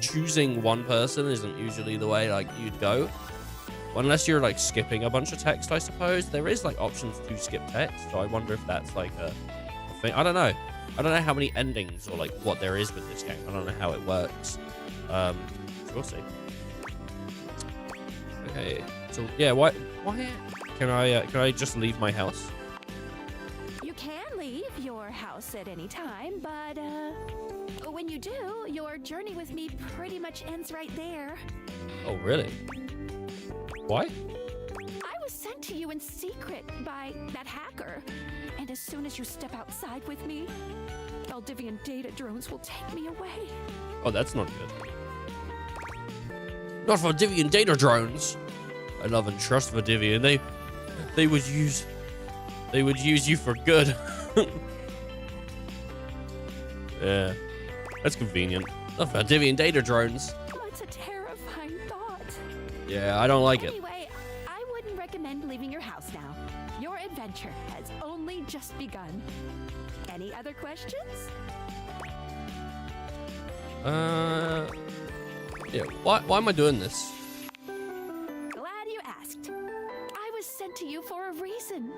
choosing one person isn't usually the way like you'd go. Unless you're like skipping a bunch of text, I suppose. There is like options to skip text. So I wonder if that's like a thing. I don't know. I don't know how many endings or like what there is with this game. I don't know how it works. So we'll see. Okay. So yeah, why can I just leave my house? You can leave your house at any time, but when you do, your journey with me pretty much ends right there. Oh, really? Why? I was sent to you in secret by that hacker. And as soon as you step outside with me, Valdivian data drones will take me away. Oh, that's not good. Not Valdivian data drones. I love and trust Valdivian. They would use you for good. Yeah, that's convenient. Not Valdivian data drones. Oh, it's a terrifying thought. Yeah, I don't like it. Anyway, I wouldn't recommend leaving your house now. Your adventure has only just begun. Any other questions? Yeah. Why am I doing this? Glad you asked. I was sent to you for a reason.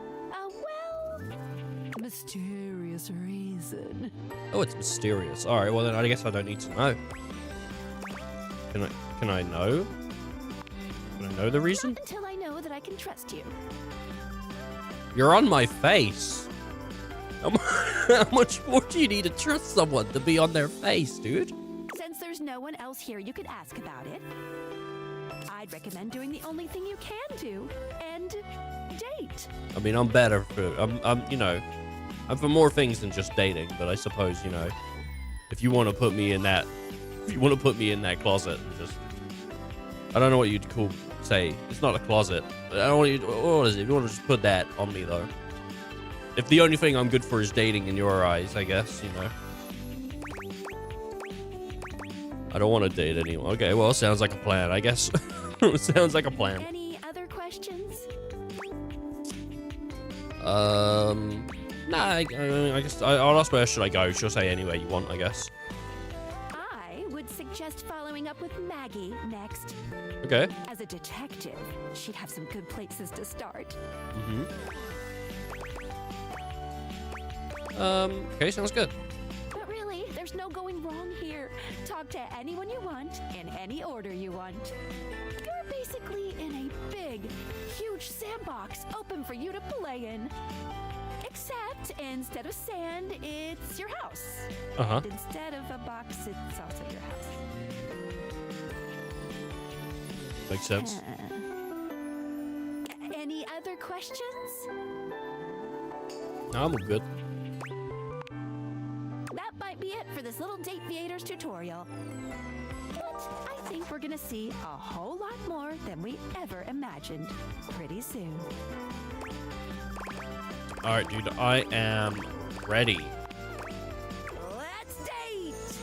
Mysterious reason. Oh, it's mysterious. All right. Well, then I guess I don't need to know. Can I know? Can I know the reason? Not until I know that I can trust you. You're on my face. How much more do you need to trust someone to be on their face, dude? Since there's no one else here you could ask about it, I'd recommend doing the only thing you can do and date. I mean, I'm better for I'm for more things than just dating. But I suppose if you want to put me in that, closet and just, I don't know what you'd say. It's not a closet. I don't want you. What is it? You want to just put that on me though? If the only thing I'm good for is dating in your eyes, I guess, I don't want to date anyone. Okay, well, sounds like a plan, I guess. Sounds like a plan. Any other questions? Nah, I guess I'll ask where should I go. She'll say anywhere you want, I guess. I would suggest following up with Maggie next. Okay. As a detective, she'd have some good places to start. Okay, sounds good. But really, there's no going wrong here. Talk to anyone you want, in any order you want. You're basically in a big, huge sandbox open for you to play in. Except instead of sand, it's your house. And instead of a box, it's also your house. Makes sense. Any other questions? No, I'm all good. That might be it for this little Date Theaters tutorial. But I think we're gonna see a whole lot more than we ever imagined pretty soon. All right, dude. I am ready. Let's date!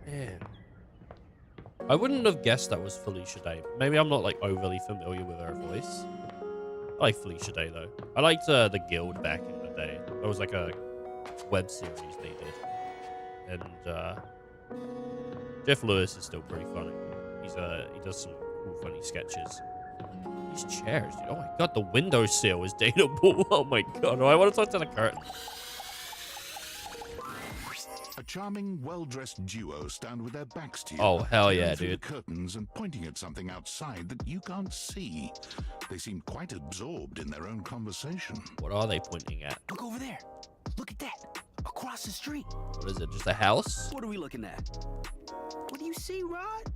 Man. I wouldn't have guessed that was Felicia Day. Maybe I'm not like overly familiar with her voice. I like Felicia Day though. I liked the Guild back in the day. It was like a web series they did, and Jeff Lewis is still pretty funny. He does some cool funny sketches. These chairs, dude. Oh my god, the windowsill is dateable. Oh my god, I want to talk to the curtain. A charming, well-dressed duo stand with their backs to you. Oh, hell yeah, through dude. the curtains and pointing at something outside that you can't see. They seem quite absorbed in their own conversation. What are they pointing at? Look over there. Look at that. Across the street. What is it? Just a house? What are we looking at? What do you see, Rod?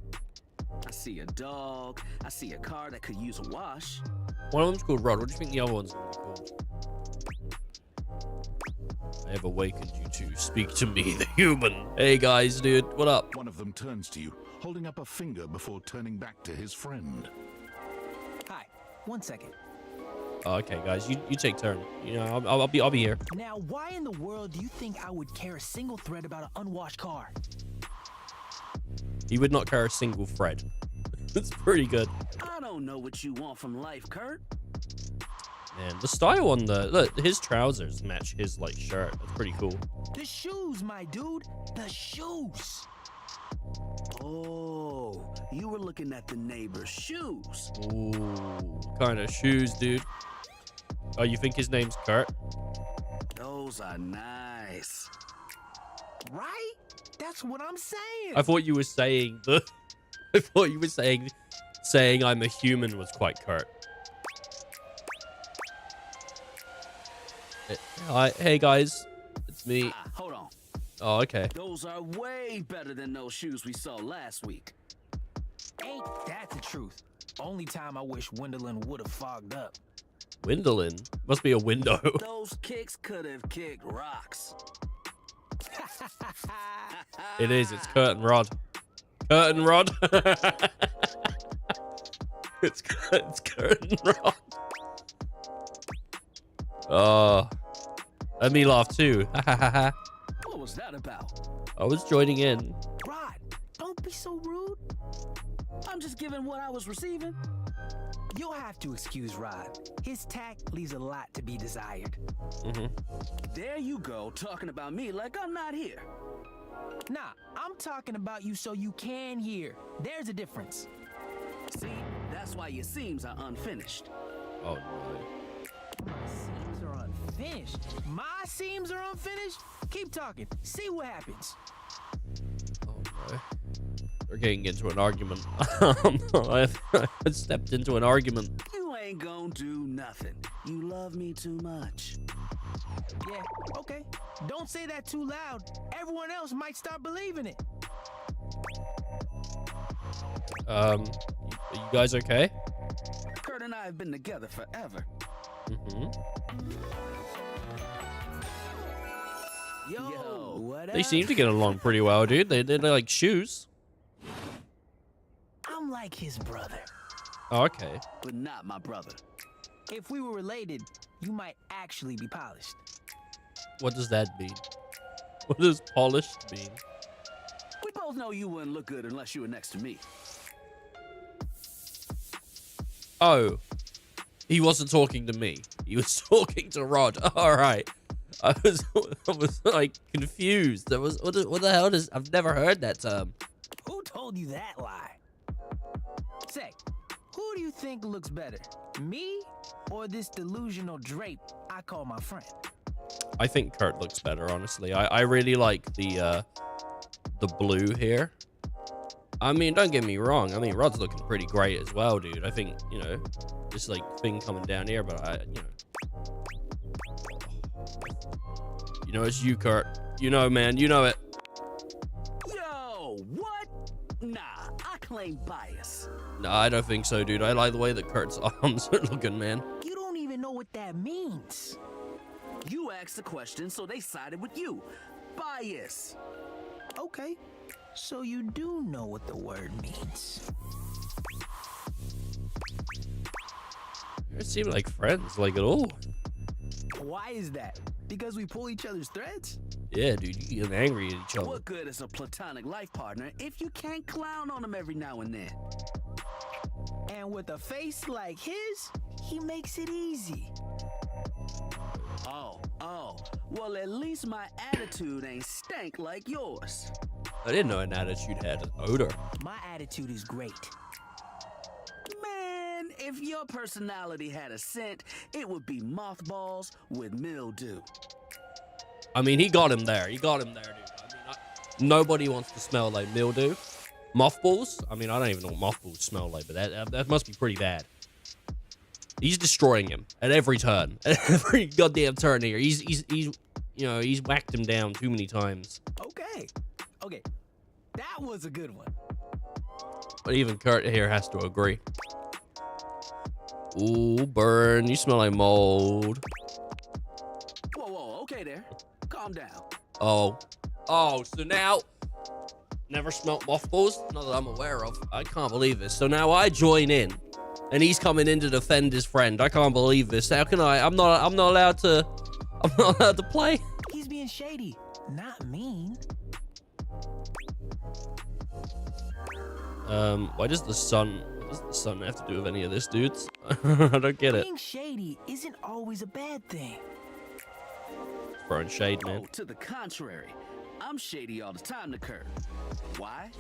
I see a dog. I see a car that could use a wash. One of them's called Rod. What do you think the other one's gonna be called? I have awakened you to speak to me, the human. Hey guys, dude, what up? One of them turns to you, holding up a finger before turning back to his friend. Hi. 1 second. Oh, okay, guys, you take turn. You know, I'll be here. Now, why in the world do you think I would care a single thread about an unwashed car? He would not care a single thread. That's pretty good. I don't know what you want from life, Kurt. Man, the style on look, his trousers match his like shirt. That's pretty cool. The shoes, my dude. The shoes. Oh, you were looking at the neighbor's shoes. Ooh, kind of shoes, dude. Oh, you think his name's Kurt? Those are nice. Right? That's what I'm saying. I thought you were saying the. I thought you were saying I'm a human was quite Kurt. Hey guys, it's me. Hold on. Oh, okay. Those are way better than those shoes we saw last week. Ain't that the truth? Only time I wish Wendelin would have fogged up. Wendelin? Must be a window. Those kicks could have kicked rocks. It is. It's Kurt and Rod. Kurt and Rod. it's Kurt and Rod. Oh, let me laugh too. What was that about? I was joining in. Rod, don't be so rude. I'm just giving what I was receiving. You'll have to excuse Rod. His tact leaves a lot to be desired. There you go, talking about me like I'm not here. Nah, I'm talking about you so you can hear. There's a difference. See, that's why your seams are unfinished. Oh no. My seams are unfinished. My seams are unfinished? Keep talking. See what happens. Oh no. We're getting into an argument. I stepped into an argument. You ain't gonna do nothing. You love me too much. Yeah, okay. Don't say that too loud. Everyone else might start believing it. You guys okay? Kurt and I have been together forever. Yo, what up? They seem to get along pretty well, dude. They're like shoes. I'm like his brother. Oh, okay. But not my brother. If we were related, you might actually be polished. What does that mean? What does polished mean? We both know you wouldn't look good unless you were next to me. Oh, he wasn't talking to me. He was talking to Rod. All right. I was like confused. What the hell does? I've never heard that term. Who told you that lie? Say, who do you think looks better, me or this delusional drape I call my friend? I think Kurt looks better, honestly. I really like the blue here. I mean, don't get me wrong. I mean, Rod's looking pretty great as well, dude. I think, you know, this like thing coming down here, but you know, it's you, Kurt. You know, man. You know it. Yo, what? Nah, I claim bias. No, I don't think so, dude. I like the way that Kurt's arms are looking, man. You don't even know what that means. You asked the question, so they sided with you. Bias. Okay, so you do know what the word means. They seem like friends, like at all. Why is that? Because we pull each other's threads? Yeah, dude, you get angry at each other. What good is a platonic life partner if you can't clown on them every now and then? And with a face like his, he makes it easy. Oh. Well, at least my attitude ain't stank like yours. I didn't know an attitude had an odor. My attitude is great. Man, if your personality had a scent, it would be mothballs with mildew. I mean, he got him there. He got him there, dude. I mean, nobody wants to smell like mildew. Mothballs? I mean, I don't even know what mothballs smell like, but that must be pretty bad. He's destroying him at every turn. At every goddamn turn here. He's whacked him down too many times. Okay. That was a good one. But even Kurt here has to agree. Ooh, burn. You smell like mold. Whoa, okay there. Calm down. Oh, so now... Never smelt mothballs? Not that I'm aware of. I can't believe this. So now I join in. And he's coming in to defend his friend. I can't believe this. How can I? I'm not allowed to play. He's being shady, not mean. What does the sun have to do with any of this, dudes? I don't get it. Being shady isn't always a bad thing. Throwing shade, man. Oh, to the contrary. I'm shady all the time to Kurt. Why?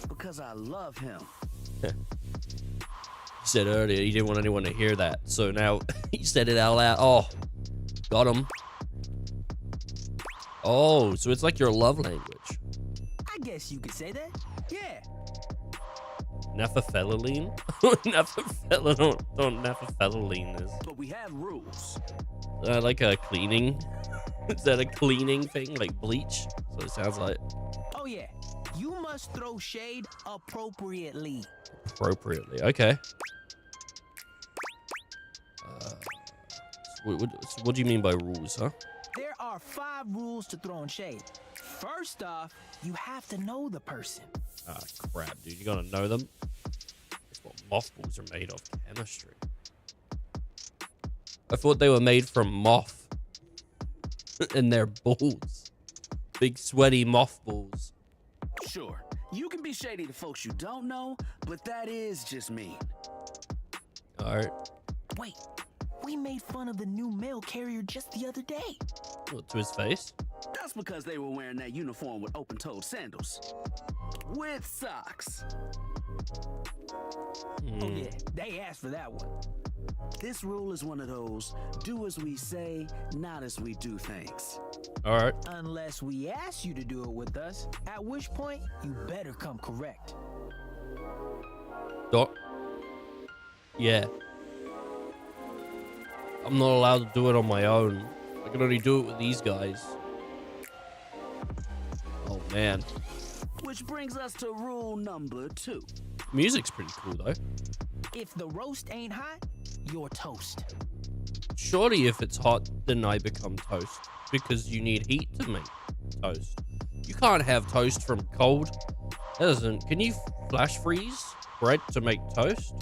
Because I love him. He said earlier he didn't want anyone to hear that. So now he said it out loud. Oh, got him. Oh, so it's like your love language. I guess you could say that. Yeah. Nephifeline? Nephifeline is. But we have rules. Like a cleaning? Is that a cleaning thing? Like bleach? So it sounds like. Oh yeah. You must throw shade appropriately. Appropriately. Okay. What do you mean by rules, huh? There are 5 rules to throwing shade. First off, you have to know the person. Ah, crap, dude. You gotta know them. That's what mothballs are made of. Chemistry. I thought they were made from moth. And their balls. Big sweaty mothballs. Sure, you can be shady to folks you don't know, but that is just mean. Alright. Wait, we made fun of the new mail carrier just the other day. What, to his face? That's because they were wearing that uniform with open-toed sandals. With socks. Oh yeah, they asked for that one. This rule is one of those, do as we say, not as we do things. Alright. Unless we ask you to do it with us, at which point you better come correct. Yeah. I'm not allowed to do it on my own. I can only do it with these guys. Oh, man. Which brings us to rule number 2. Music's pretty cool, though. If the roast ain't hot, you're toast. Surely if it's hot, then I become toast. Because you need heat to make toast. You can't have toast from cold. That doesn't... Can you flash freeze bread to make toast?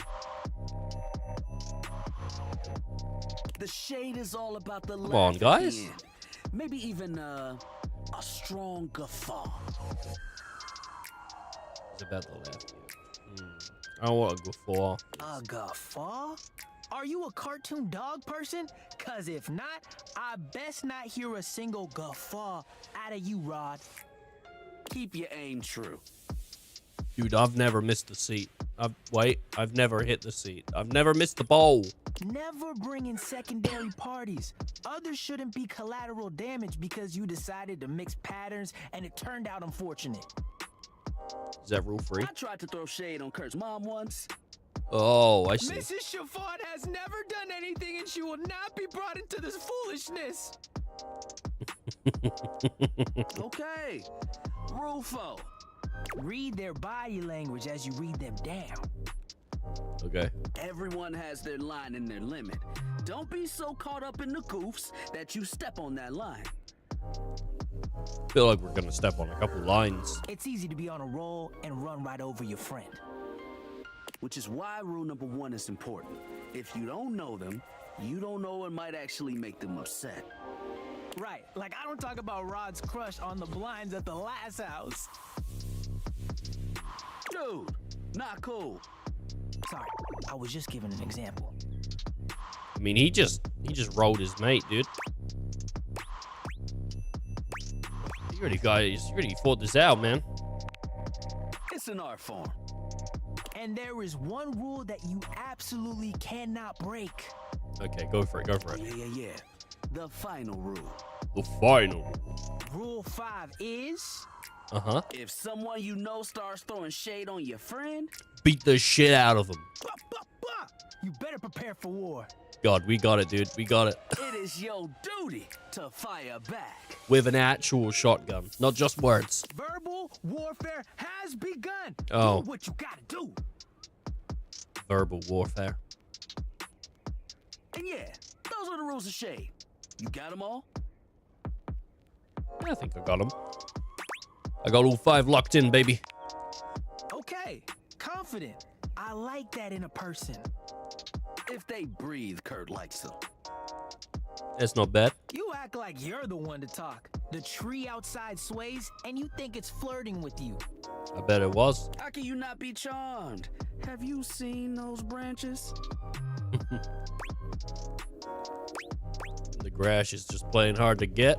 The shade is all about the Come on, guys. Maybe even a strong guffaw. It's about the left. I don't want a guffaw. A guffaw? Are you a cartoon dog person? Cause if not, I best not hear a single guffaw out of you, Rod. Keep your aim true. Dude, I've never missed a seat. I've never hit the seat. I've never missed the bowl. Never bring in secondary parties. Others shouldn't be collateral damage because you decided to mix patterns and it turned out unfortunate. Is that rule free? I tried to throw shade on Kurt's mom once. Oh, I see. Mrs. Chiffon has never done anything and she will not be brought into this foolishness. Okay. Rule 4. Read their body language as you read them down. Okay. Everyone has their line and their limit. Don't be so caught up in the goofs that you step on that line. Feel like we're gonna step on a couple lines. It's easy to be on a roll and run right over your friend. Which is why rule number 1 is important. If you don't know them, you don't know what might actually make them upset. Right, like I don't talk about Rod's crush on the blinds at the last house. Dude, not cool. Sorry, I was just giving an example. I mean, he just rolled his mate, dude. You already fought this out, man. It's an art form. And there is one rule that you absolutely cannot break. Okay, go for it. Go for it. Yeah. The final rule. The final. Rule 5 is... If someone you know starts throwing shade on your friend, beat the shit out of him. You better prepare for war. God, we got it, dude. We got it. It is your duty to fire back. With an actual shotgun, not just words. Verbal warfare has begun. Oh. Do what you gotta do. Verbal warfare. And yeah, those are the rules of shade. You got them all? Yeah, I think I got them. I got all 5 locked in, baby. Okay, confident. I like that in a person. If they breathe, Kurt likes them. That's not bad. You act like you're the one to talk. The tree outside sways, and you think it's flirting with you. I bet it was. How can you not be charmed? Have you seen those branches? The grass is just playing hard to get.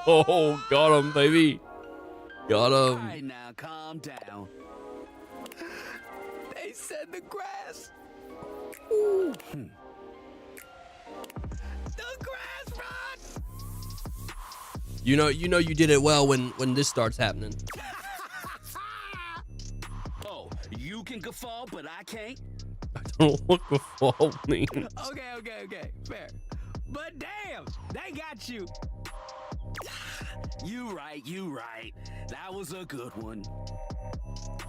Oh, got him, baby. Got him. All right, now, calm down. They said the grass. Ooh. The grass, Rod. You know you did it well when this starts happening. Oh, you can guffaw, but I can't? I don't know what guffaw means. Okay, fair. But damn, they got you. You right. That was a good one.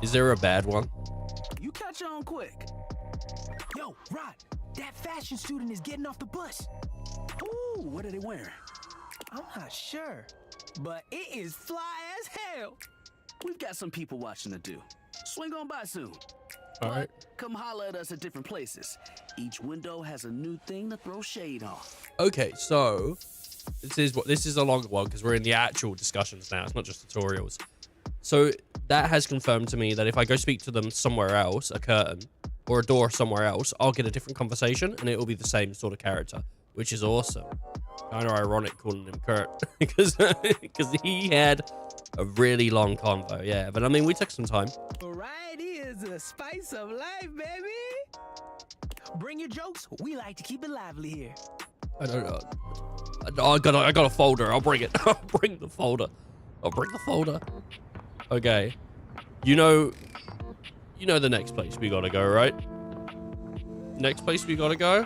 Is there a bad one? You catch on quick. Yo, Rod, that fashion student is getting off the bus. Ooh, what are they wearing? I'm not sure, but it is fly as hell. We've got some people watching to do. Swing on by soon. All right. Come holler at us at different places. Each window has a new thing to throw shade on. Okay, so this is a longer one because we're in the actual discussions now. It's not just tutorials. So that has confirmed to me that if I go speak to them somewhere else, a curtain or a door somewhere else, I'll get a different conversation and it will be the same sort of character, which is awesome. Kind of ironic calling him Kurt because he had a really long convo. Yeah, but I mean, we took some time. Variety is the spice of life, baby. Bring your jokes. We like to keep it lively here. I don't know. I got a folder. I'll bring it. I'll bring the folder. Okay. You know the next place we gotta go, right? Next place we gotta go?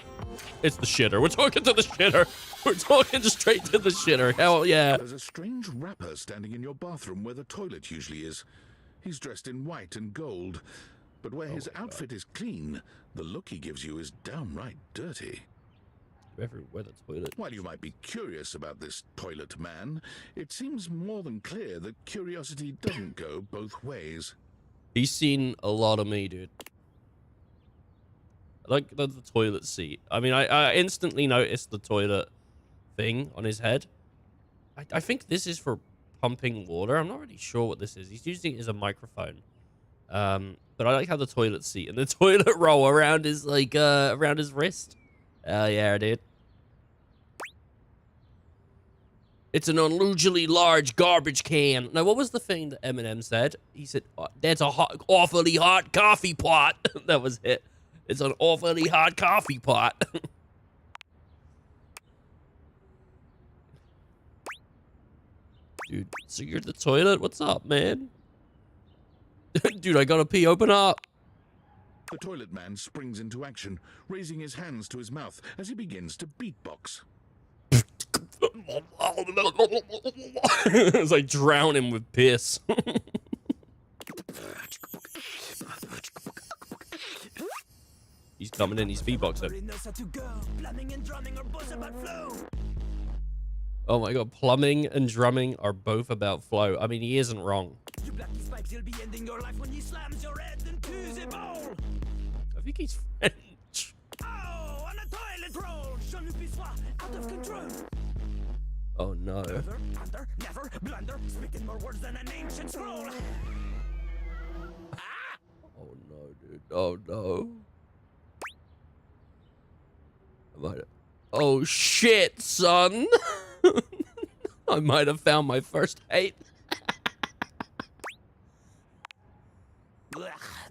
It's the shitter. We're talking to the shitter. We're talking straight to the shitter. Hell yeah. There's a strange rapper standing in your bathroom where the toilet usually is. He's dressed in white and gold, but where his outfit is clean, the look he gives you is downright dirty. Everywhere the toilet. While you might be curious about this toilet man, it seems more than clear that curiosity doesn't go both ways. He's seen a lot of me, dude. I like the toilet seat. I mean, I instantly noticed the toilet thing on his head. I think this is for pumping water. I'm not really sure what this is. He's using it as a microphone. But I like how the toilet seat and the toilet roll around his around his wrist. Yeah, dude. It's an unusually large garbage can. Now, what was the thing that Eminem said? He said, that's a awfully hot coffee pot. That was it. It's an awfully hot coffee pot. Dude, so you're the toilet? What's up, man? Dude, I gotta pee. Open up. The toilet man springs into action, raising his hands to his mouth as he begins to beatbox. It's like drowning with piss. He's coming in. He's beatboxing. Oh my god, plumbing and drumming are both about flow. I mean, he isn't wrong. I think he's French. Oh no. Never blunder, speaking more words than an ancient scroll. Oh no, dude. Oh no. Oh shit, son. I might have found my first hate.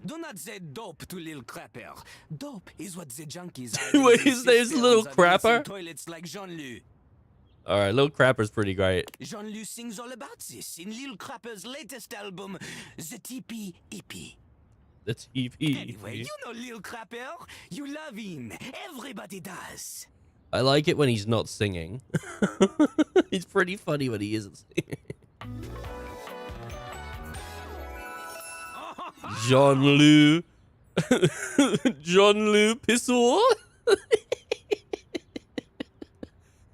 Do not say dope to Lil Crapper. Dope is what the junkies Wait, his name's Lil Crapper? Toilets like Jean-Lu. Alright, Lil Crapper's pretty great. Jean-Lu sings all about this in Lil Crapper's latest album, The TP EP. The TP. Anyway, you know Lil Crapper. You love him. Everybody does. I like it when he's not singing. He's pretty funny when he isn't singing. Jean-Lu. Jean-Lu Pissor.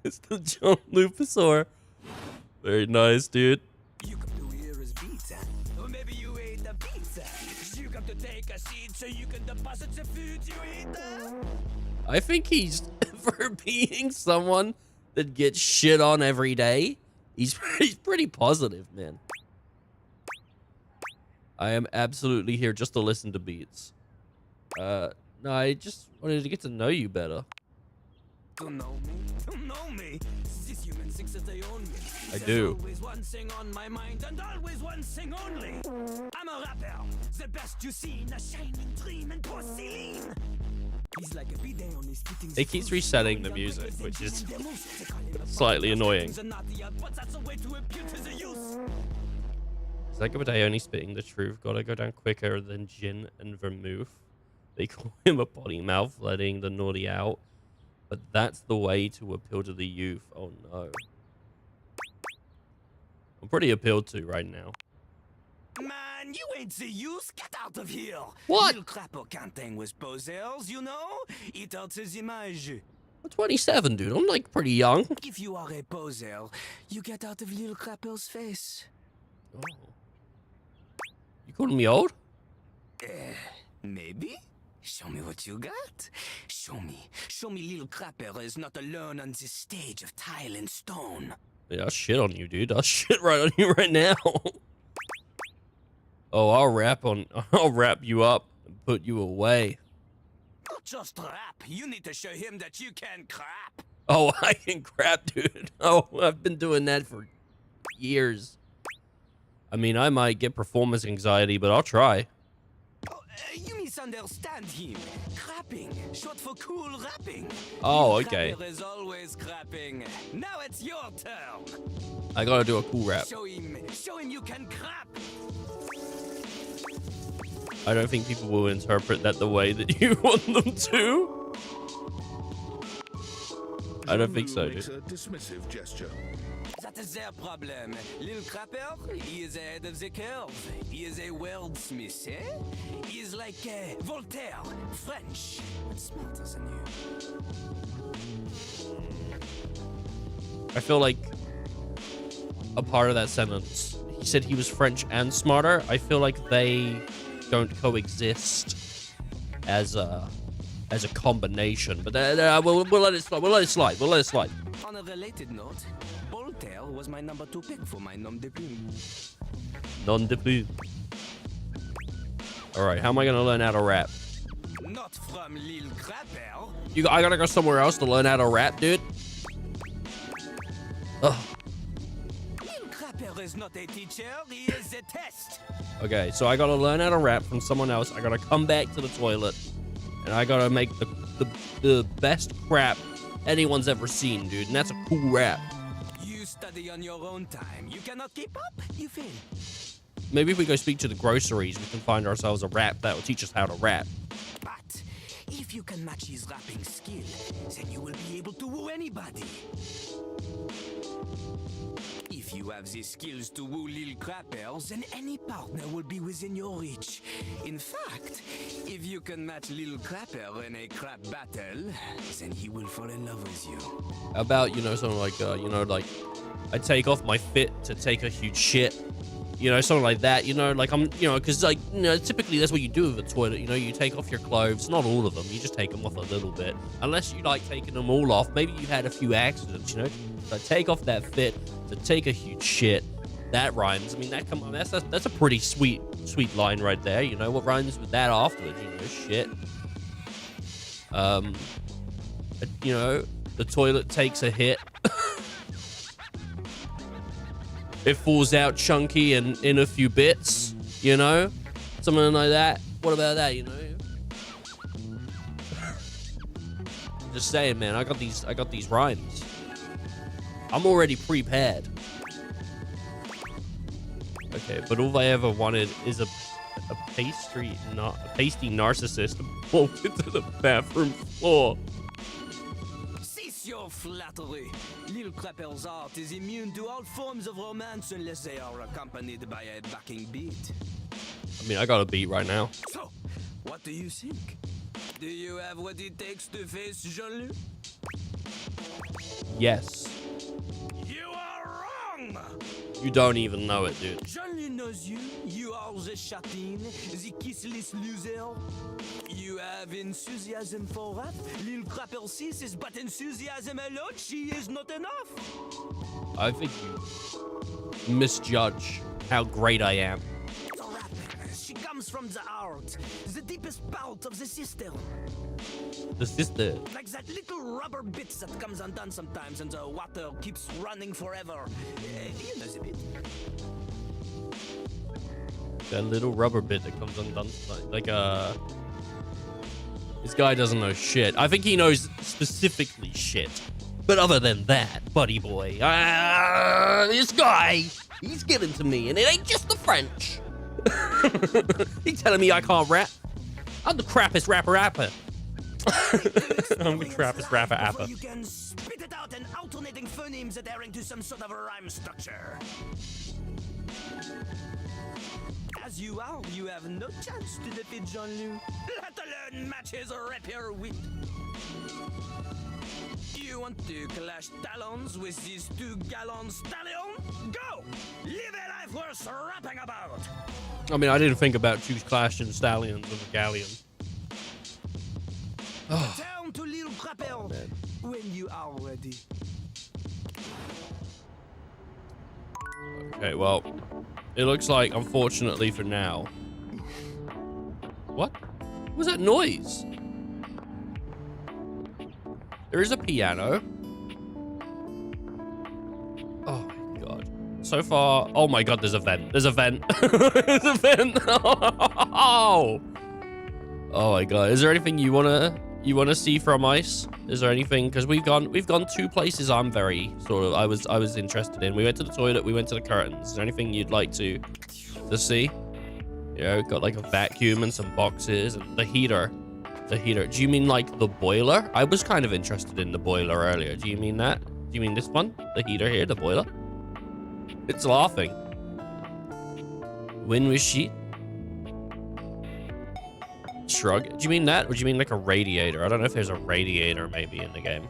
It's the Jean-Lu Pissor. Very nice, dude. You come to hear his beats, or maybe you ate the pizza. You come to take a seat so you can deposit the food you eat. I think he's, for being someone that gets shit on every day, he's pretty positive, man. I am absolutely here just to listen to beats. No, I just wanted to get to know you better. To know me? To know me? This human thinks that they own me. I do. Always one thing on my mind and always one thing only. I'm a rapper, the best you seen, a shining dream in porcelain. He's like a bidet on his spitting. It keeps resetting the music, which is slightly annoying. Is that a bidet only spitting the truth? Gotta go down quicker than gin and vermouth. They call him a potty mouth, letting the naughty out. But that's the way to appeal to the youth. Oh no. I'm pretty appealed to right now. Man, you ain't the use. Get out of here. What? Lil Crapper can't hang with posers, you know? It alters image. I'm 27, dude. I'm like pretty young. If you are a poser, you get out of Lil Crapper's face. Oh. You calling me old? Maybe? Show me what you got. Show me. Show me Lil Crapper is not alone on this stage of tile and stone. Yeah, I'll shit on you, dude. I'll shit right on you right now. Oh, I'll wrap you up and put you away. Not just rap. You need to show him that you can crap. Oh, I can crap, dude. Oh, I've been doing that for years. I mean, I might get performance anxiety, but I'll try. You misunderstand him. Crapping, short for cool rapping. Oh, okay. Crapper is always crapping. Now it's your turn. I gotta do a cool rap. Show him you can crap. I don't think people will interpret that the way that you want them to. I don't think so, dude. Makes a dismissive gesture. That is their problem. Lil Crapper, he is ahead of the curve. He is a wordsmith, eh? He is like Voltaire, French, but smarter than you. I feel like a part of that sentence, he said he was French and smarter. I feel like they don't coexist as a combination, but we'll let it slide. We'll let it slide. On a related note, Voltaire was my number 2 pick for my nom de plume. Nom de plume. All right, how am I gonna learn how to rap? Not from Lil Crapper. I gotta go somewhere else to learn how to rap, dude. Ugh. Lil Crapper is not a teacher, he is a test. Okay, so I gotta learn how to rap from someone else. I gotta come back to the toilet, and I gotta make the best crap anyone's ever seen, dude. And that's a cool rap. You study on your own time. You cannot keep up, you fail. Maybe if we go speak to the groceries, we can find ourselves a rap that will teach us how to rap. But if you can match his rapping skill, then you will be able to woo anybody. If you have the skills to woo Lil Crappers, then any partner will be within your reach. In fact, if you can match Lil Crapper in a crap battle, then he will fall in love with you. How about, you know, something like, you know, like, I take off my fit to take a huge shit. You know, something like that, you know, like I'm, you know, because like, you know, typically that's what you do with a toilet, you know, you take off your clothes, not all of them, you just take them off a little bit. Unless you like taking them all off, maybe you had a few accidents, you know, so take off that fit to take a huge shit. That rhymes. I mean, that, come on, that's a pretty sweet line right there, you know, what rhymes with that afterwards, you know, shit. You know, the toilet takes a hit. It falls out chunky and in a few bits, you know? Something like that. What about that, you know? Just saying, man, I got these rhymes. I'm already prepared. Okay, but all I ever wanted is a pasty narcissist bolted to the bathroom floor. Cease your flattery. Lil Crapper's art is immune to all forms of romance unless they are accompanied by a backing beat. I mean, I got a beat right now. So, what do you think? Do you have what it takes to face Jean-Luc? Yes. You are wrong! You don't even know it, dude. Jean-Luc knows you. You are the chatin, the kissless loser. You have enthusiasm for rap. Lil Crapper sees is but enthusiasm alone. She is not enough. I think you misjudge how great I am. The rapper, she comes from the heart, the deepest part of the system. The sister. Like that little rubber bit that comes undone sometimes and the water keeps running forever. You know the bit. That little rubber bit that comes undone. Like, this guy doesn't know shit. I think he knows specifically shit. But other than that, buddy boy, this guy, he's getting to me, and it ain't just the French. He's telling me I can't rap. I'm the crappiest rapper. I'm the crappiest rapper. You can spit it out in alternating phonemes adhering to some sort of a rhyme structure. As you are, you have no chance to defeat Jean-Luc, let alone match his rapier wit. You want to clash talons with these 2 gallon stallions? Go! Live a life worth rapping about! I mean, I didn't think about 2 clashing stallions with a galleon. Turn to Lil Crapper when you are ready. Okay, well, it looks like, unfortunately for now... What? What was that noise? There is a piano. Oh my god. So far... Oh my god, there's a vent. There's a vent. There's a vent. Oh! Oh my god. Is there anything you wanna see from Ice? Is there anything? Because we've gone 2 places I'm very sort of I was interested in. We went to the toilet, we went to the curtains. Is there anything you'd like to see? You know, got like a vacuum and some boxes and the heater. The heater. Do you mean like the boiler? I was kind of interested in the boiler earlier. Do you mean that? Do you mean this one? The heater here, the boiler? It's laughing. Wind sheet. Shrug. Do you mean that? Or do you mean like a radiator? I don't know if there's a radiator maybe in the game.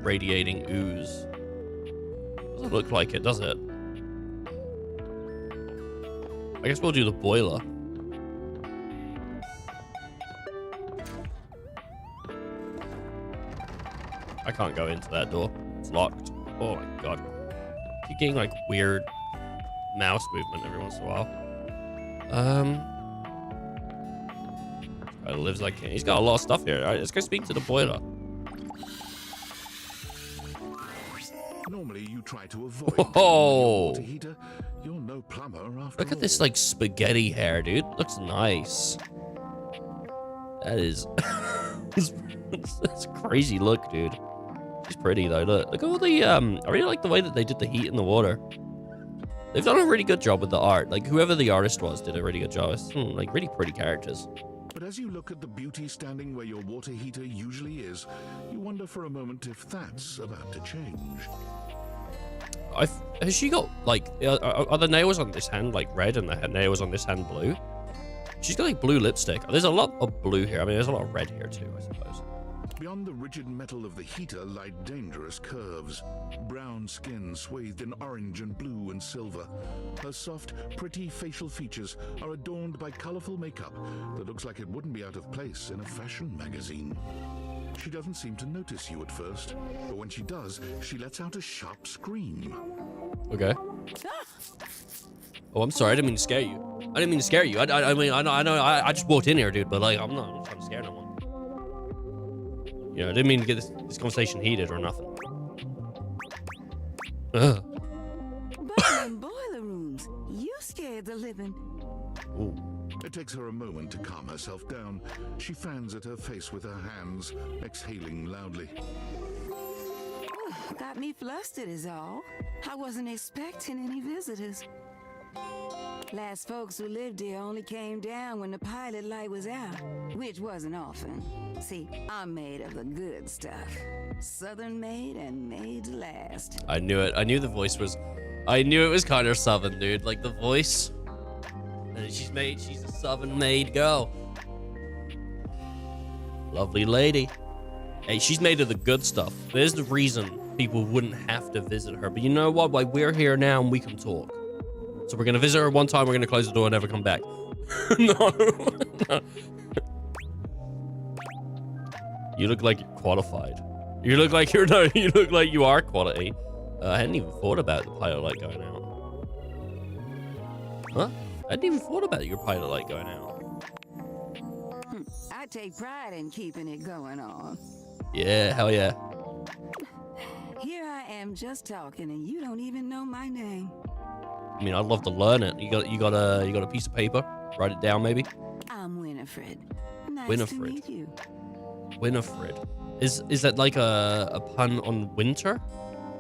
Radiating ooze. Doesn't look like it, does it? I guess we'll do the boiler. I can't go into that door. It's locked. Oh my god. Keep getting like weird mouse movement every once in a while. Guy lives like he's got a lot of stuff here. All right, let's go speak to the boiler. Normally you try to avoid Whoa! the heater. You're no plumber after Look at this like spaghetti hair, dude. Looks nice. That is that's a crazy look, dude. She's pretty though. Look at all the I really like the way that they did the heat in the water. They've done a really good job with the art. Like whoever the artist was did a really good job. It's like really pretty characters. But as you look at the beauty standing where your water heater usually is, you wonder for a moment if that's about to change. Has she got, like, are the nails on this hand, like, red and the nails on this hand blue? She's got, like, blue lipstick. There's a lot of blue here. I mean, there's a lot of red here, too, I suppose. Beyond the rigid metal of the heater lie dangerous curves. Brown skin swathed in orange and blue and silver. Her soft, pretty facial features are adorned by colorful makeup that looks like it wouldn't be out of place in a fashion magazine. She doesn't seem to notice you at first, but when she does, she lets out a sharp scream. Okay. Oh, I'm sorry. I didn't mean to scare you. I mean, I know. I just walked in here, dude. But like, I'm not trying to scare no one. You know, I didn't mean to get this conversation heated or nothing. Ugh. Boiler rooms. You scared the living. Ooh. It takes her a moment to calm herself down. She fans at her face with her hands, exhaling loudly. Got me flustered is all. I wasn't expecting any visitors. Last folks who lived here only came down when the pilot light was out, which wasn't often. See, I'm made of the good stuff. Southern made and made to last. I knew it. I knew the voice was... I knew it was kind of Southern, dude. Like, the voice... And she's a Southern-made girl. Lovely lady. Hey, she's made of the good stuff. There's the reason people wouldn't have to visit her. But you know what? Like, we're here now and we can talk. So we're going to visit her one time, we're going to close the door and never come back. No. You look like you're qualified. You look like you look like you are quality. I hadn't even thought about the pilot light going out. Huh? I hadn't even thought about your pilot light going out. I take pride in keeping it going on. Yeah, hell yeah. Here I am just talking and you don't even know my name. I mean, I'd love to learn it. You got a piece of paper? Write it down, maybe. I'm Winifred. Nice Winifred. to meet you. Winifred. Is that like a pun on winter?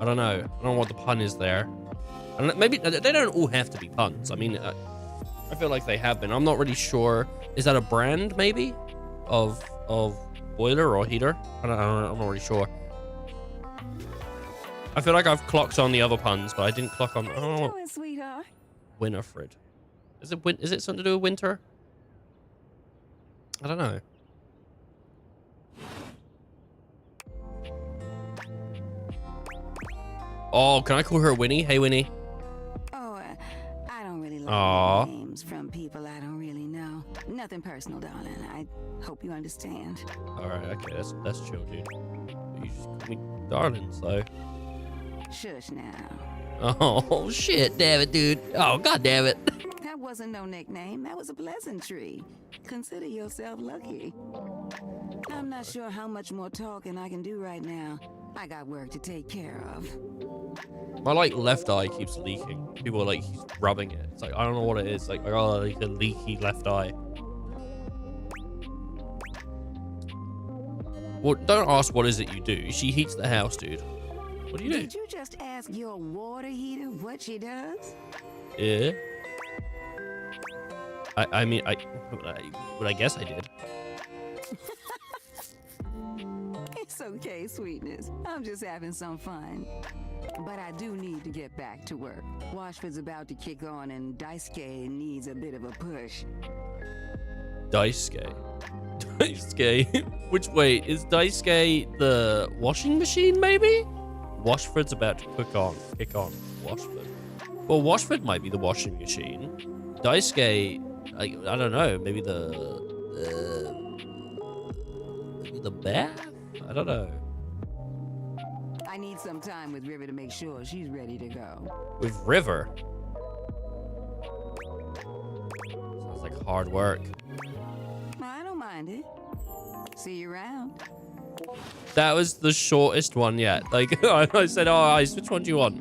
I don't know. I don't know what the pun is there. Maybe they don't all have to be puns. I mean, I feel like they have been. I'm not really sure. Is that a brand maybe of boiler or heater? I'm not really sure. I feel like I've clocked on the other puns, but I didn't clock on. Oh, doing, sweetheart? Winifred. Is it something to do with winter? I don't know. Oh, can I call her Winnie? Hey, Winnie. Oh, I don't really like names from people I don't really know. Nothing personal, darling. I hope you understand. All right, okay, that's chill, dude. You just call me darling, so. Shush now. Oh shit, damn it, dude. Oh god damn it. That wasn't no nickname. That was a pleasantry. Consider yourself lucky. I'm not sure how much more talking I can do right now. I got work to take care of. My like left eye keeps leaking. People are like, he's rubbing it. It's like I don't know what it is. Like oh, like a leaky left eye. Well, don't ask what is it you do. She heats the house, dude. What do you do? Did you just ask your water heater what she does? Yeah. I mean, I guess I did. It's okay, sweetness. I'm just having some fun. But I do need to get back to work. Washford's about to kick on and Daisuke needs a bit of a push. Daisuke. Daisuke? Which way? Is Daisuke the washing machine, maybe? Washford's about to kick on Washford. Well, Washford might be the washing machine. Daisuke, I don't know, maybe maybe the bath? I don't know. I need some time with River to make sure she's ready to go. With River? Sounds like hard work. I don't mind it. See you around. That was the shortest one yet. Like, I said, oh, Ice, which one do you want?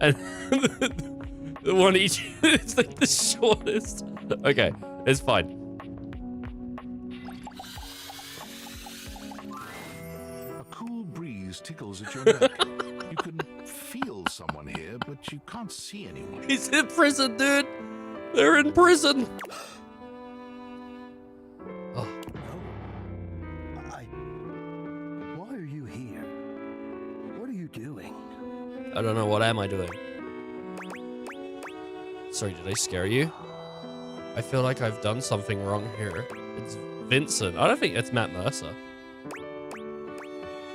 And the one each, it's like the shortest. Okay, it's fine. A cool breeze tickles at your neck. You can feel someone here, but you can't see anyone. He's in prison, dude. They're in prison. Oh, I don't know. What am I doing? Sorry, did I scare you? I feel like I've done something wrong here. It's Vincent. I don't think it's Matt Mercer.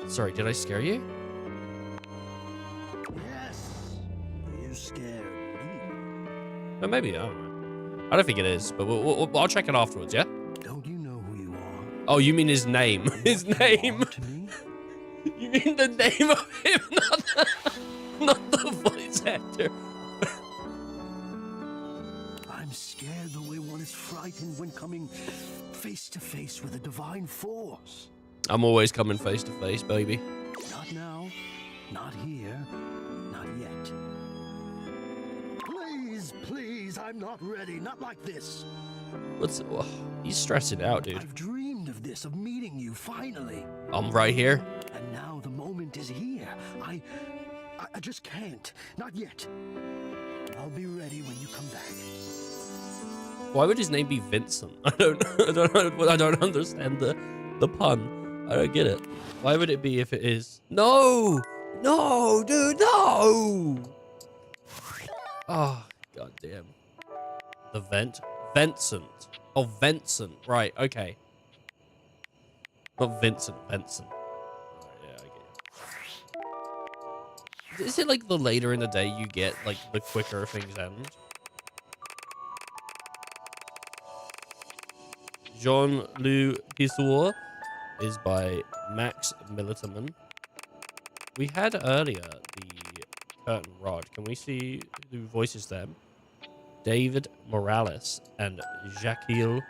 Sorry, did I scare you? Yes. You scared me. Or maybe, I don't know. I don't think it is, but I'll check it afterwards, yeah? Don't you know who you are? Oh, you mean his name? His name? You mean the name of him, not the voice actor. I'm scared the way one is frightened when coming face to face with a divine force. I'm always coming face to face, baby. Not now, not here, not yet. Please, please, I'm not ready. Not like this. Oh, he's stressing out, dude. I've dreamed of this, of meeting you finally. I'm right here. And now the moment is here. I just can't. Not yet. I'll be ready when you come back. Why would his name be Vincent? I don't understand the pun. I don't get it. Why would it be if it is? No! No, dude, no! Oh, goddamn. The vent? Vincent. Oh, Vincent. Right, okay. Not Vincent, Vincent. Right, yeah, I get it. Is it like the later in the day you get, like, the quicker things end? Jean-Louis Pissoir is by Max Militerman. We had earlier the curtain rod. Can we see who voices them? David Morales and Jacques Neal.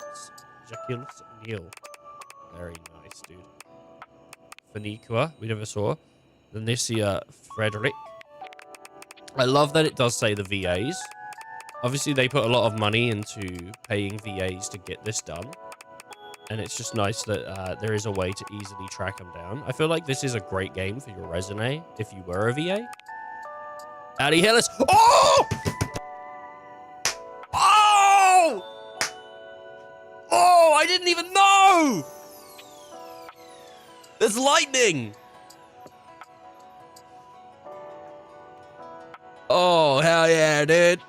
Very nice, dude. Faniqua, we never saw. Lanicia Frederick. I love that it does say the VAs. Obviously, they put a lot of money into paying VAs to get this done. And it's just nice that there is a way to easily track them down. I feel like this is a great game for your resume if you were a VA. Addy Hillis. Oh! Oh! Oh, I didn't even know! There's lightning! Oh, hell yeah, dude.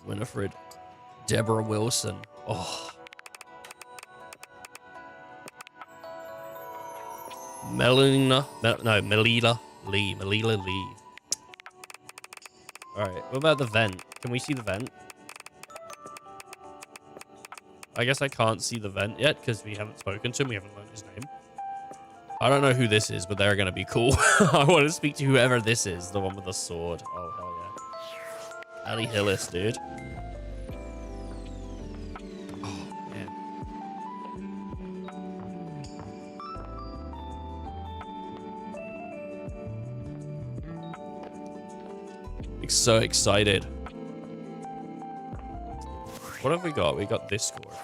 Winifred. Deborah Wilson. Oh. Melina Lee. Alright, what about the vent? Can we see the vent? I guess I can't see the vent yet because we haven't spoken to him. We haven't learned his name. I don't know who this is, but they're going to be cool. I want to speak to whoever this is. The one with the sword. Oh, hell yeah. Ali Hillis, dude. Oh, man. I'm so excited. What have we got? We got Discord.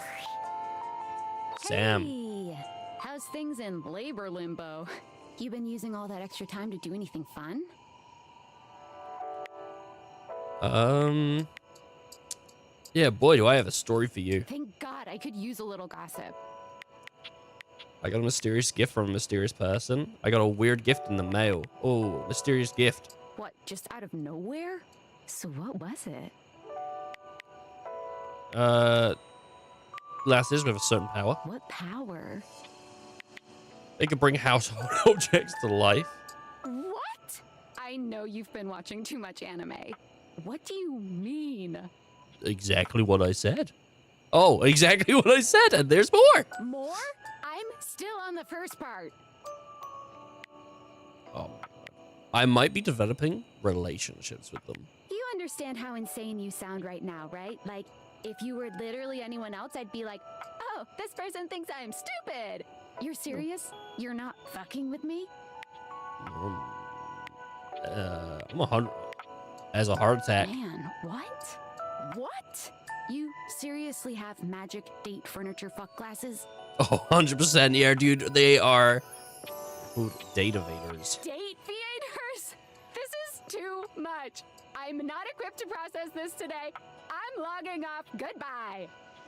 Sam. Hey, how's things in labor limbo? You been using all that extra time to do anything fun? Yeah, boy, do I have a story for you. Thank God, I could use a little gossip. I got a mysterious gift from a mysterious person. I got a weird gift in the mail. Oh, mysterious gift. What, just out of nowhere? So what was it? Glasses with a certain power. What power? They can bring household objects to life. What? I know you've been watching too much anime. What do you mean? Exactly what I said. Oh, exactly what I said, and there's more. More? I'm still on the first part. Oh my god. I might be developing relationships with them. You understand how insane you sound right now, right? Like, if you were literally anyone else, I'd be like, oh, this person thinks I'm stupid. You're serious? You're not fucking with me? I'm 100. As a heart attack. Man, what? What? You seriously have magic date furniture fuck glasses? Oh, 100%. Yeah, dude. They are date evaders. Date theaters? This is too much. I'm not equipped to process this today. I'm logging off. Goodbye.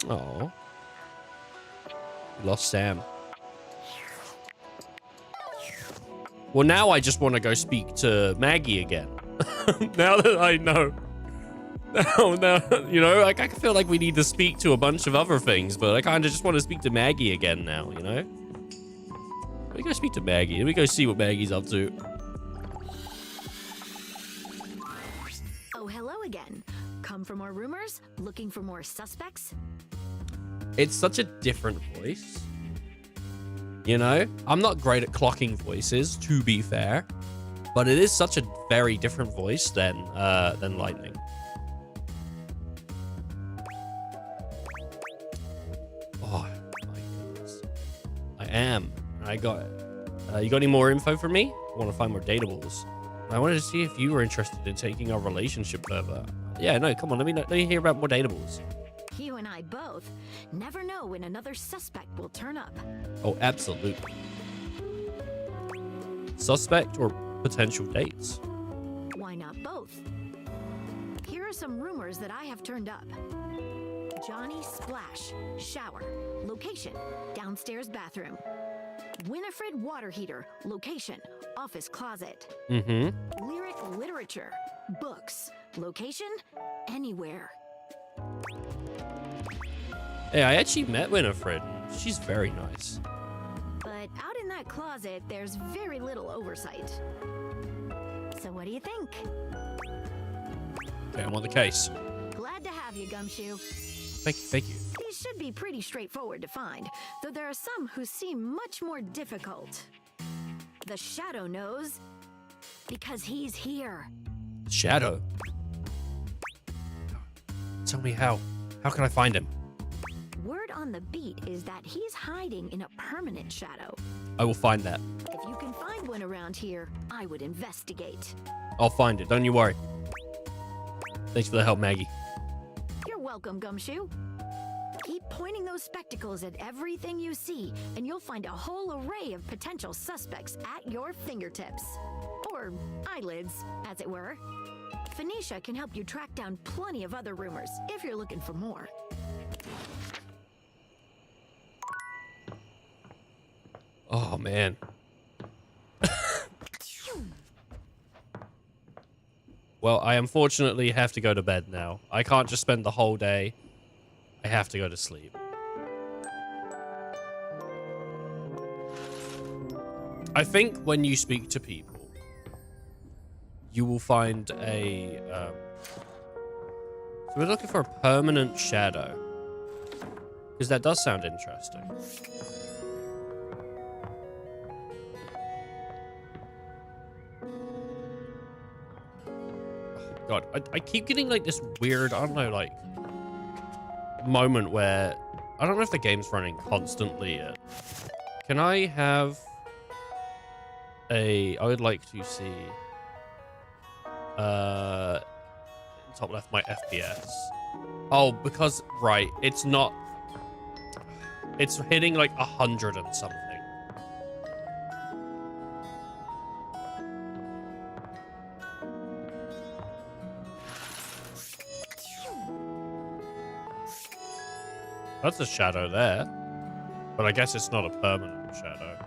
Oh. Lost Sam. Well, now I just want to go speak to Maggie again. Now that I know. Now, you know, like, I feel like we need to speak to a bunch of other things, but I kind of just want to speak to Maggie again now, you know? Let me go speak to Maggie. Let me go see what Maggie's up to. Oh, hello again. Come for more rumors? Looking for more suspects? It's such a different voice. You know? I'm not great at clocking voices, to be fair. But it is such a very different voice than Lightning. Oh, my goodness. I am. I got it. You got any more info for me? I want to find more datables. I wanted to see if you were interested in taking our relationship further. Yeah, no, come on. Let me hear about more datables. You and I both never know when another suspect will turn up. Oh, absolutely. Suspect or potential dates? Why not both? Here are some rumors that I have turned up. Johnny Splash, shower, location, downstairs bathroom. Winifred water heater, location, office closet. Mm-hmm. Lyric literature, books, location, anywhere. Hey, I actually met Winifred. She's very nice. But out in that closet, there's very little oversight. So what do you think? Okay, I'm on the case. Glad to have you, Gumshoe. Thank you. These should be pretty straightforward to find, though there are some who seem much more difficult. The Shadow knows, because he's here. Shadow? Tell me how. How can I find him? Word on the beat is that he's hiding in a permanent shadow. I will find that. If you can find one around here, I would investigate. I'll find it. Don't you worry. Thanks for the help, Maggie. You're welcome, Gumshoe. Keep pointing those spectacles at everything you see, and you'll find a whole array of potential suspects at your fingertips. Or eyelids, as it were. Phoenicia can help you track down plenty of other rumors, if you're looking for more. Oh, man. Well, I unfortunately have to go to bed now. I can't just spend the whole day. I have to go to sleep. I think when you speak to people, you will find a... So we're looking for a permanent shadow. Because that does sound interesting. God, I keep getting like this weird, I don't know, like moment where I don't know if the game's running constantly yet. Can I have I would like to see top left my FPS. Oh, because right, it's not, it's hitting like 100 and something. That's a shadow there. But I guess it's not a permanent shadow.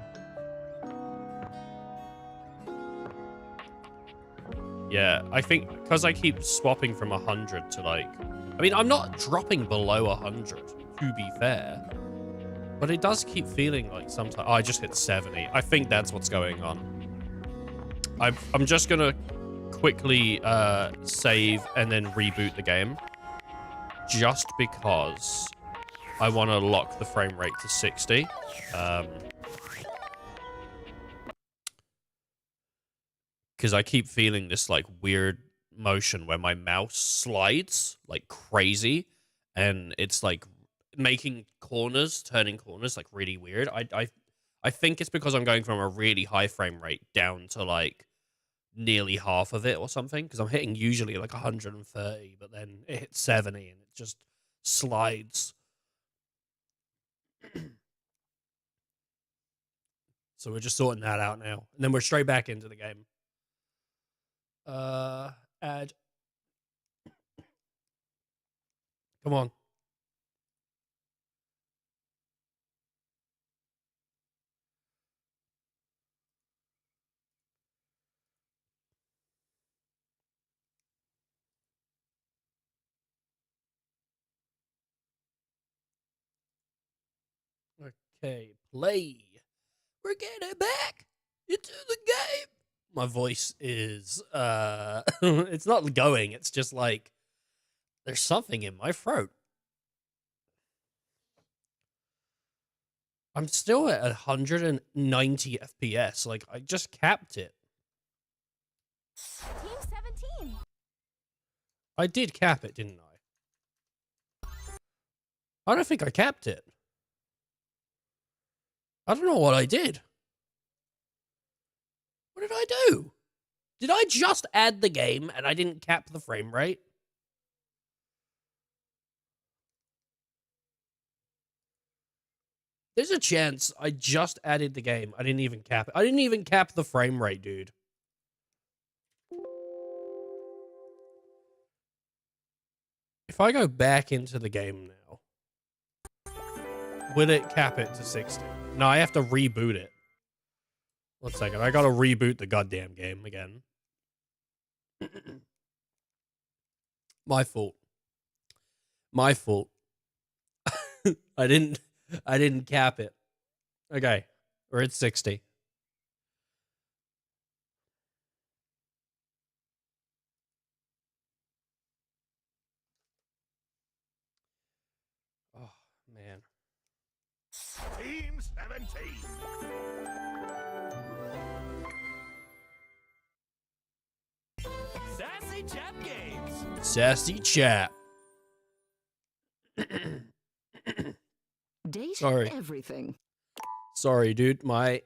Yeah, I think because I keep swapping from 100 to like... I mean, I'm not dropping below 100, to be fair. But it does keep feeling like sometimes... Oh, I just hit 70. I think that's what's going on. I'm just going to quickly save and then reboot the game. Just because... I want to lock the frame rate to 60. Because I keep feeling this like weird motion where my mouse slides like crazy, and it's like making corners, turning corners like really weird. I think it's because I'm going from a really high frame rate down to like nearly half of it or something. Because I'm hitting usually like 130, but then it hits 70 and it just slides. So we're just sorting that out now. And then we're straight back into the game. Add. Come on. Okay, play. We're getting back into the game. My voice is, it's not going. It's just like, there's something in my throat. I'm still at 190 FPS. Like, I just capped it. Team 17. I did cap it, didn't I? I don't think I capped it. I don't know what I did. What did I do? Did I just add the game and I didn't cap the frame rate? There's a chance I just added the game. I didn't even cap it. I didn't even cap the frame rate, dude. If I go back into the game now, will it cap it to 60? No, I have to reboot it. 1 second. I gotta reboot the goddamn game again. My fault. My fault. I didn't cap it. Okay. We're at 60. Oh, man. Team 17. Sassy Chap Games. Sassy Chap. Date Sorry. everything. Sorry, dude. My...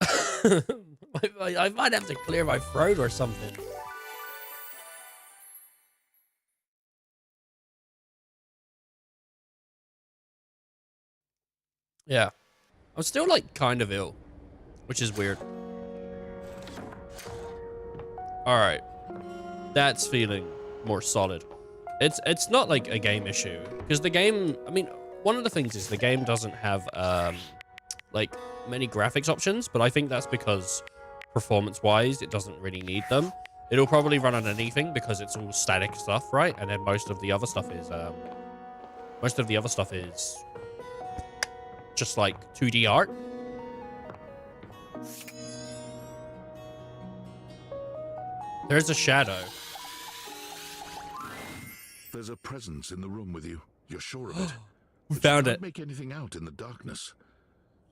I might have to clear my throat or something. Yeah. I'm still, like, kind of ill. Which is weird. Alright. That's feeling more solid. It's not, like, a game issue. Because the game... I mean, one of the things is the game doesn't have, like, many graphics options. But I think that's because, performance-wise, it doesn't really need them. It'll probably run on anything because it's all static stuff, right? And then most of the other stuff is, just like 2D art. There's a shadow. There's a presence in the room with you. You're sure of it. We But found you it. can't make anything out in the darkness.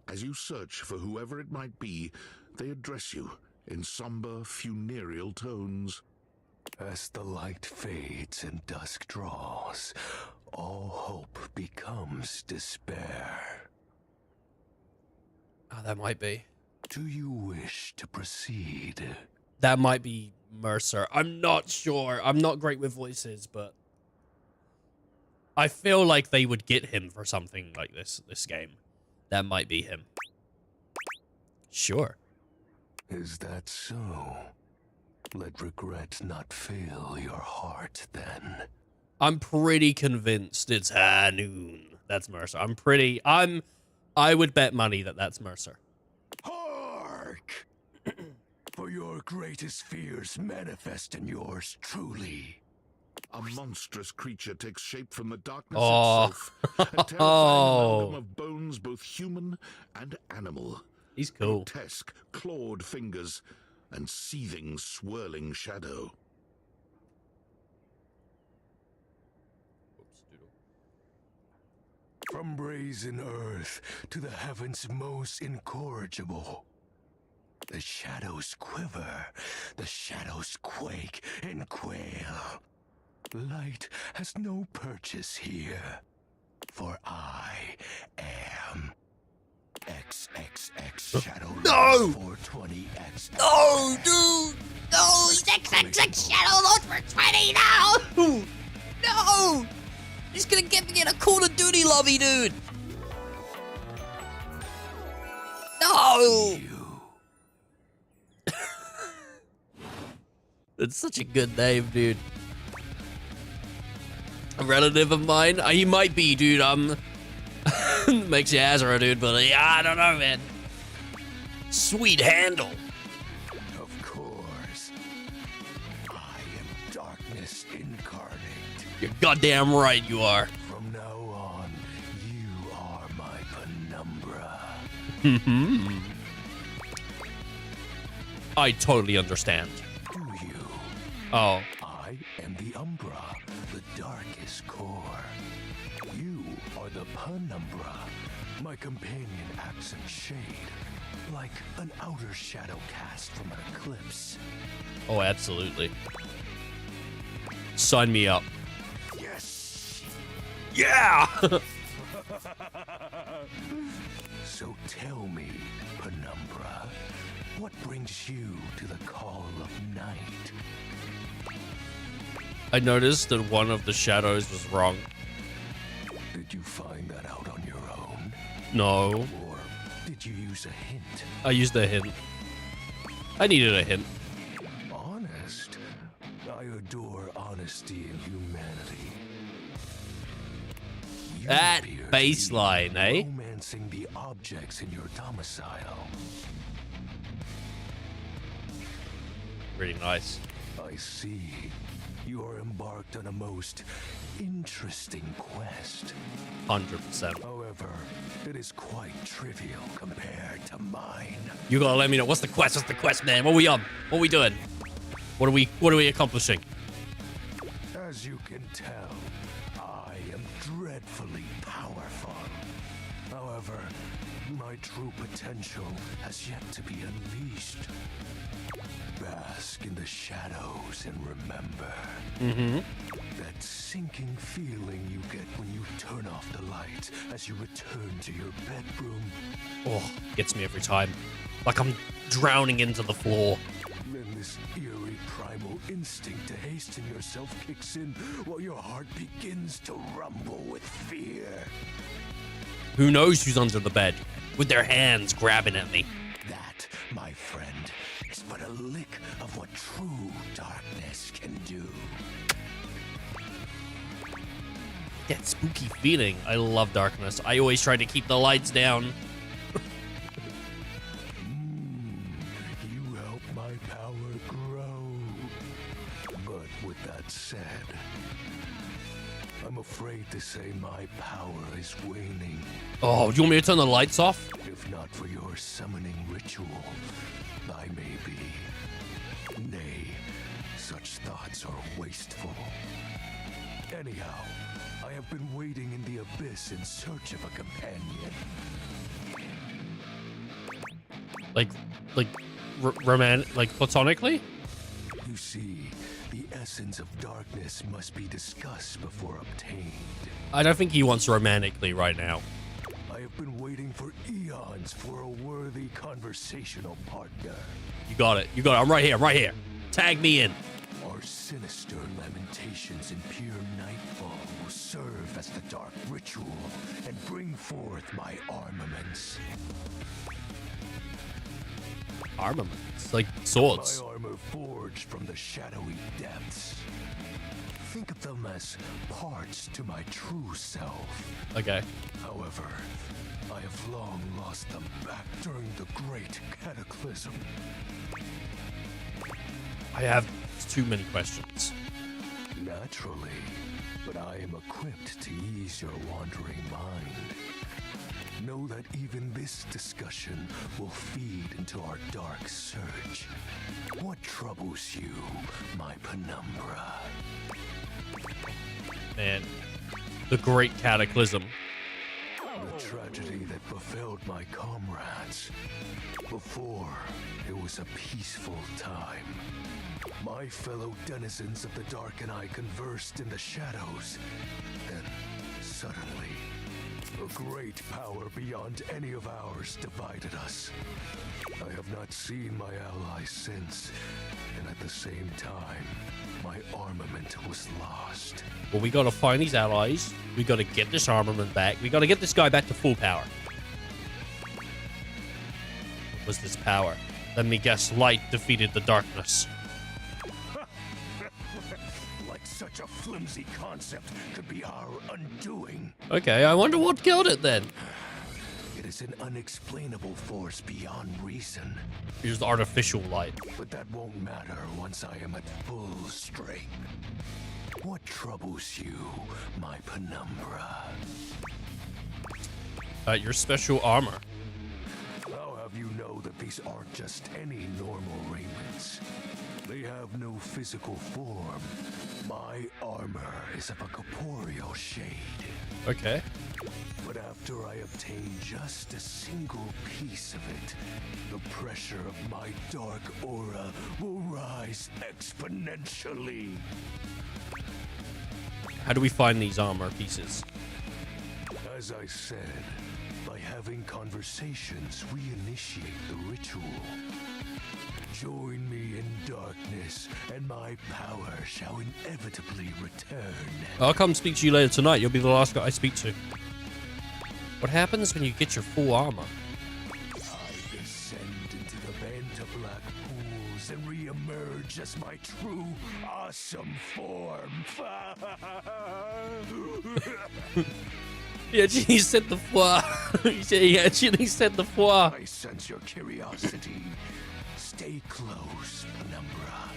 As you search for whoever it might be, they address you in somber, funereal tones. As the light fades and dusk draws, all hope becomes despair. Oh, that might be. Do you wish to proceed? That might be Mercer. I'm not sure. I'm not great with voices, but I feel like they would get him for something like this game. That might be him. Sure. Is that so? Let regret not fill your heart then. I'm pretty convinced it's Hanoon. That's Mercer. I would bet money that that's Mercer. Hark! For your greatest fears manifest in yours truly. A monstrous creature takes shape from the darkness Oh. itself. A terrifying amalgam of bones, both human and animal. He's cool. Grotesque, clawed fingers and seething, swirling shadow. From brazen earth to the heavens most incorrigible. The shadows quiver, the shadows quake and quail. Light has no purchase here, for I am XXX Shadow No! 420X. No, dude! No, he's XXX Shadow Lord for 20 now! No! He's gonna get me in a Call of Duty lobby, dude! No! That's such a good name, dude. A relative of mine? He might be, dude. Makes you Yazura, dude, but I don't know, man. Sweet handle. Of course. I am darkness incarnate. You're goddamn right you are. From now on, you are my penumbra. I totally understand. Do you? Oh. I am the Umbra, the darkest core. You are the Penumbra. My companion acts in shade, like an outer shadow cast from an eclipse. Oh, absolutely. Sign me up. Yes! Yeah! So tell me, Penumbra, what brings you to the call of night? I noticed that one of the shadows was wrong. Did you find that out on your own? No. Or did you use a hint? I used a hint. I needed a hint. Honest? I adore honesty and humanity. You That appear to baseline, be eh? romancing the objects in your domicile. Pretty nice. I see. You are embarked on a most interesting quest. 100%. However, it is quite trivial compared to mine. You gotta let me know. What's the quest? What's the quest, man? What we on? What we doing? What are we accomplishing? As you can tell, I am dreadfully powerful. However, my true potential has yet to be unleashed. Bask in the shadows and remember that sinking feeling you get when you turn off the light as you return to your bedroom. Oh, gets me every time. Like I'm drowning into the floor. Then this eerie primal instinct to hasten yourself kicks in while your heart begins to rumble with fear. Who knows who's under the bed with their hands grabbing at me? That, my friend, is but a lick of what true darkness can do. That spooky feeling. I love darkness. I always try to keep the lights down. You help my power grow. But with that said, I'm afraid to say my power is waning. Oh, do you want me to turn the lights off? If not for your summoning ritual, I may be. Nay, such thoughts are wasteful. Anyhow, I have been waiting in the abyss in search of a companion. Like platonically? You see, the essence of darkness must be discussed before obtained. I don't think he wants romantically right now. I have been waiting for eons for a worthy conversational partner. You got it. You got it. I'm right here. I'm right here. Tag me in. Our sinister lamentations in pure nightfall will serve as the dark ritual and bring forth my armaments. Armaments? Like swords? My armor forged from the shadowy depths. Think of them as parts to my true self. Okay. However, I have long lost them back during the great cataclysm. I have too many questions. Naturally, but I am equipped to ease your wandering mind. Know that even this discussion will feed into our dark search. What troubles you, my Penumbra? Man, the great cataclysm. The tragedy that befell my comrades. Before, it was a peaceful time. My fellow denizens of the dark and I conversed in the shadows. Then, suddenly, a great power beyond any of ours divided us. I have not seen my allies since, and at the same time, my armament was lost. Well, we gotta find these allies. We gotta get this armament back. We gotta get this guy back to full power. What was this power? Let me guess, light defeated the darkness. Like such a flimsy concept could be our undoing. Okay, I wonder what killed it then. It is an unexplainable force beyond reason. Here's the artificial light. But that won't matter once I am at full strength. What troubles you, my Penumbra? Your special armor. But these aren't just any normal raiments. They have no physical form. My armor is of a corporeal shade. Okay. But after I obtain just a single piece of it, the pressure of my dark aura will rise exponentially. How do we find these armor pieces? As I said, by having conversations, we initiate the ritual. Join me in darkness, and my power shall inevitably return. I'll come speak to you later tonight. You'll be the last guy I speak to. What happens when you get your full armor? I descend into the bent of black pools and re-emerge as my true, awesome form. He actually said the foie. He actually said the foie. I sense your curiosity. Stay close, Penumbra,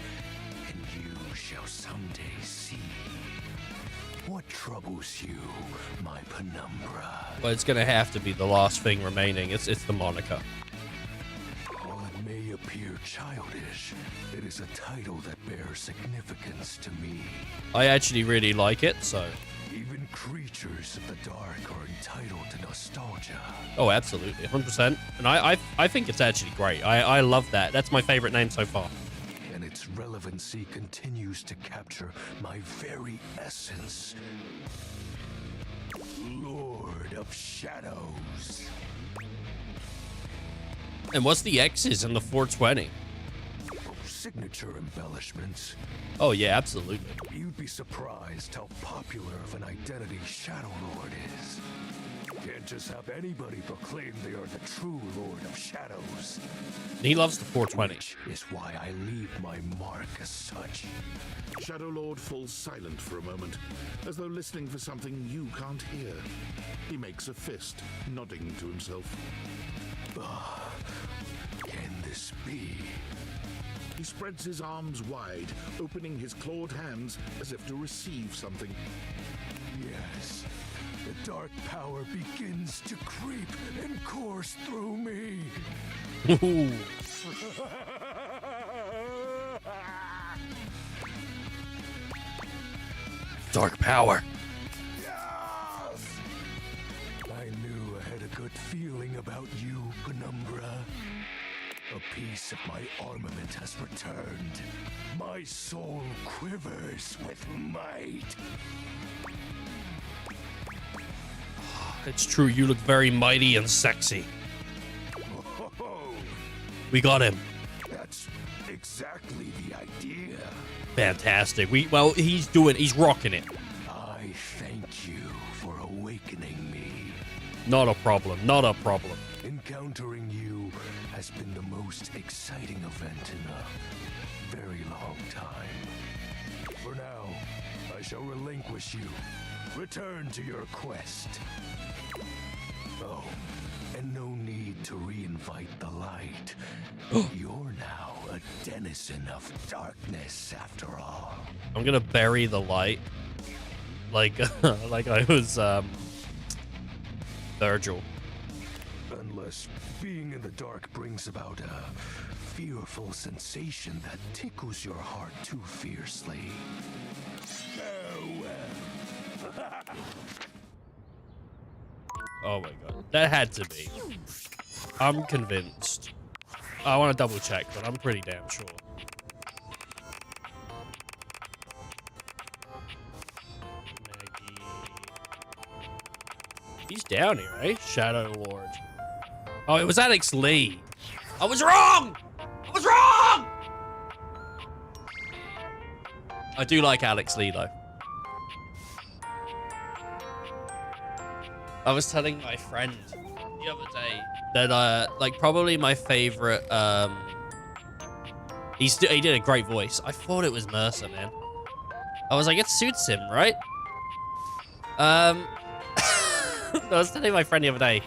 and you shall someday see. What troubles you, my Penumbra? Well, it's gonna have to be the last thing remaining. It's the moniker. While it may appear childish, it is a title that bears significance to me. I actually really like it, so. Even creatures of the dark are entitled to nostalgia. Oh, absolutely, 100%. And I think it's actually great. I love that. That's my favorite name so far. And its relevancy continues to capture my very essence. Lord of Shadows. And what's the X's in the 420? Signature embellishments. Oh yeah, absolutely. You'd be surprised how popular of an identity Shadow Lord is. Can't just have anybody proclaim they are the true Lord of Shadows. He loves the 420. Which is why I leave my mark as such. Shadow Lord falls silent for a moment, as though listening for something you can't hear. He makes a fist, nodding to himself. Can this be? He spreads his arms wide, opening his clawed hands as if to receive something. Yes, the dark power begins to creep and course through me. Dark power. Yes! I knew I had a good feeling about you, Penumbra. A piece of my armament has returned. My soul quivers with might. It's true, you look very mighty and sexy. Oh, We got him. that's exactly the idea. Fantastic. He's rocking it. I thank you for awakening me. Not a problem, not a problem. Encountering you has been the most exciting event in a very long time. For now, I shall relinquish you. Return to your quest. Oh, and no need to reinvite the light. You're now a denizen of darkness after all. I'm gonna bury the light. Like I was Virgil. Unless being in the dark brings about a fearful sensation that tickles your heart too fiercely. Farewell. Oh my god. That had to be. I'm convinced. I want to double check, but I'm pretty damn sure. Maggie. He's down here, eh? Shadow Lord. Oh, it was Alex Lee. I was wrong! I was wrong! I do like Alex Lee, though. I was telling my friend the other day that, like, probably my favorite, he did a great voice. I thought it was Mercer, man. I was like, it suits him, right? I was telling my friend the other day,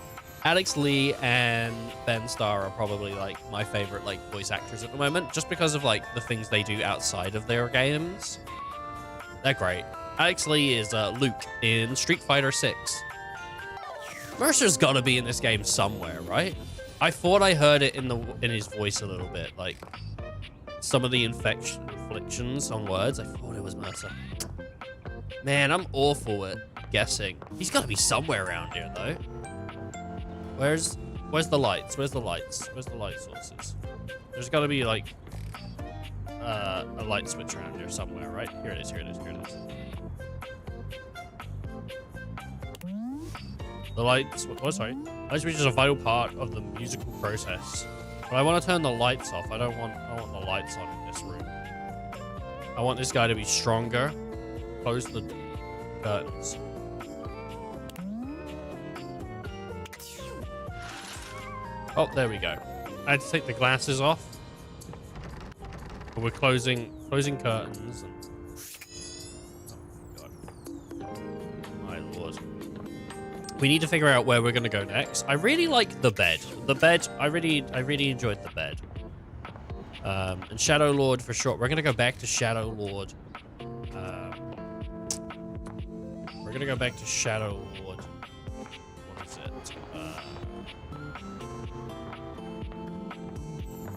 Alex Lee and Ben Starr are probably, like, my favorite, like, voice actors at the moment, just because of, like, the things they do outside of their games. They're great. Alex Lee is Luke in Street Fighter 6. Mercer's gotta be in this game somewhere, right? I thought I heard it in his voice a little bit, like some of the inflections on words. I thought it was Mercer. Man, I'm awful at guessing. He's got to be somewhere around here, though. Where's the lights? Where's the lights? Where's the light sources? There's got to be like a light switch around here somewhere, right? Here it is. Here it is. Here it is. The lights. Oh, sorry. Light switch is a vital part of the musical process. But I want to turn the lights off. I want the lights on in this room. I want this guy to be stronger. Close the curtains. Oh, there we go. I had to take the glasses off. But we're closing curtains. And... oh, my lord. We need to figure out where we're gonna go next. I really like the bed. The bed. I really enjoyed the bed. And Shadow Lord for short. We're gonna go back to Shadow Lord. We're gonna go back to Shadow Lord. What is it?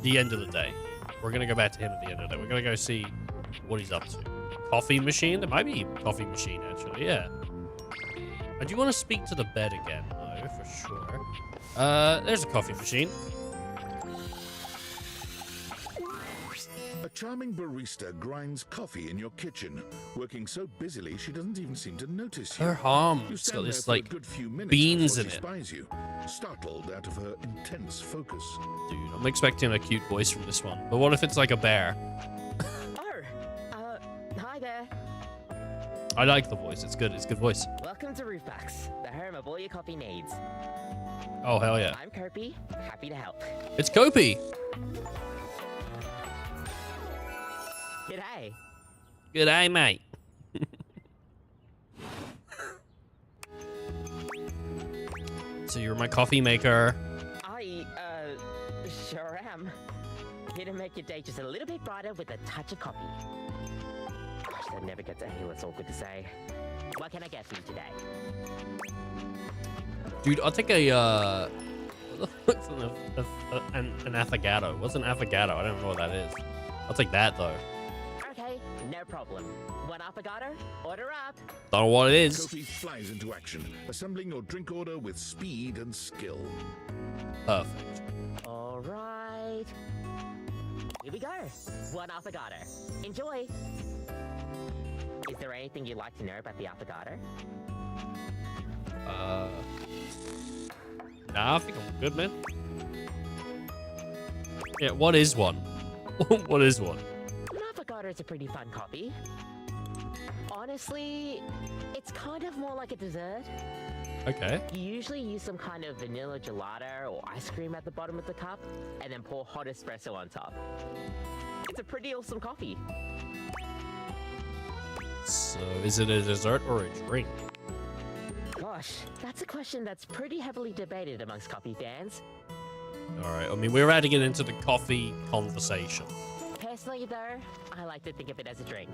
The end of the day. We're gonna go back to him at the end of the day. We're gonna go see what he's up to. Coffee machine? There might be a coffee machine, actually. Yeah. I do want to speak to the bed again, though, for sure. There's a coffee machine. A charming barista grinds coffee in your kitchen, working so busily she doesn't even seem to notice you. Her arm's got this, like, beans in it. Spies you, startled out of her intense focus. Dude, I'm expecting a cute voice from this one. But what if it's like a bear? Hi there. I like the voice. It's good. It's a good voice. Welcome to Roofbox, the home of all your coffee needs. Oh, hell yeah. I'm Kirby, happy to help. It's Kopi. G'day. G'day, mate. So you're my coffee maker. I, sure am. Here to make your day just a little bit brighter with a touch of coffee. Gosh, that never gets any less awkward to say. What can I get for you today? Dude, I'll take a, what's an affogato. What's an affogato? I don't know what that is. I'll take that, though. Okay, no problem. One affogato? Order up. Don't know what it is. Kofi flies into action, assembling your drink order with speed and skill. Perfect. All right. Here we go. One affogato. Enjoy. Is there anything you'd like to know about the affogato? Nah, I think I'm good, man. Yeah, what is one? What is one? An affogato is a pretty fun coffee. Honestly, it's kind of more like a dessert. Okay. You usually use some kind of vanilla gelato or ice cream at the bottom of the cup, and then pour hot espresso on top. It's a pretty awesome coffee. So, is it a dessert or a drink? Gosh, that's a question that's pretty heavily debated amongst coffee fans. Alright, I mean, we're about to get into the coffee conversation. Personally, though, I like to think of it as a drink.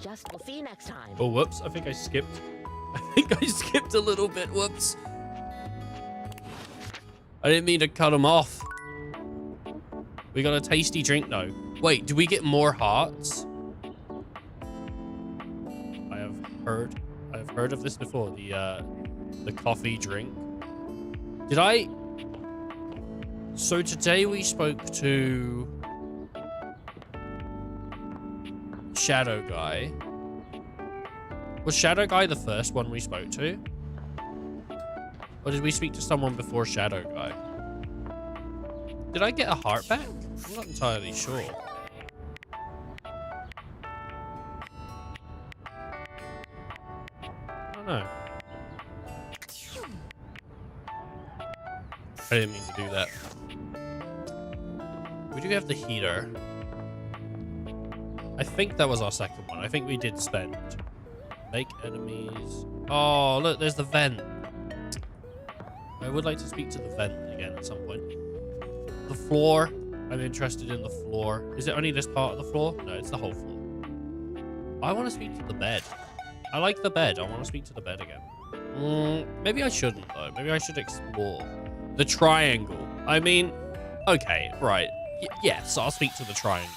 We'll see you next time. Oh, whoops, I think I skipped. I think I skipped a little bit, whoops. I didn't mean to cut him off. We got a tasty drink, though. Wait, do we get more hearts? I've heard of this before, the coffee drink. Did I? So today we spoke to Shadow Guy. Was Shadow Guy the first one we spoke to? Or did we speak to someone before Shadow Guy? Did I get a heart back? I'm not entirely sure. I don't know. I didn't mean to do that. We do have the heater. I think that was our second one. I think we did spend. Make enemies. Oh, look, there's the vent. I would like to speak to the vent again at some point. The floor. I'm interested in the floor. Is it only this part of the floor? No, it's the whole floor. I want to speak to the bed. I like the bed. I want to speak to the bed again. Maybe I shouldn't, though. Maybe I should explore. The triangle. I mean, okay, right. Yes, I'll speak to the triangle.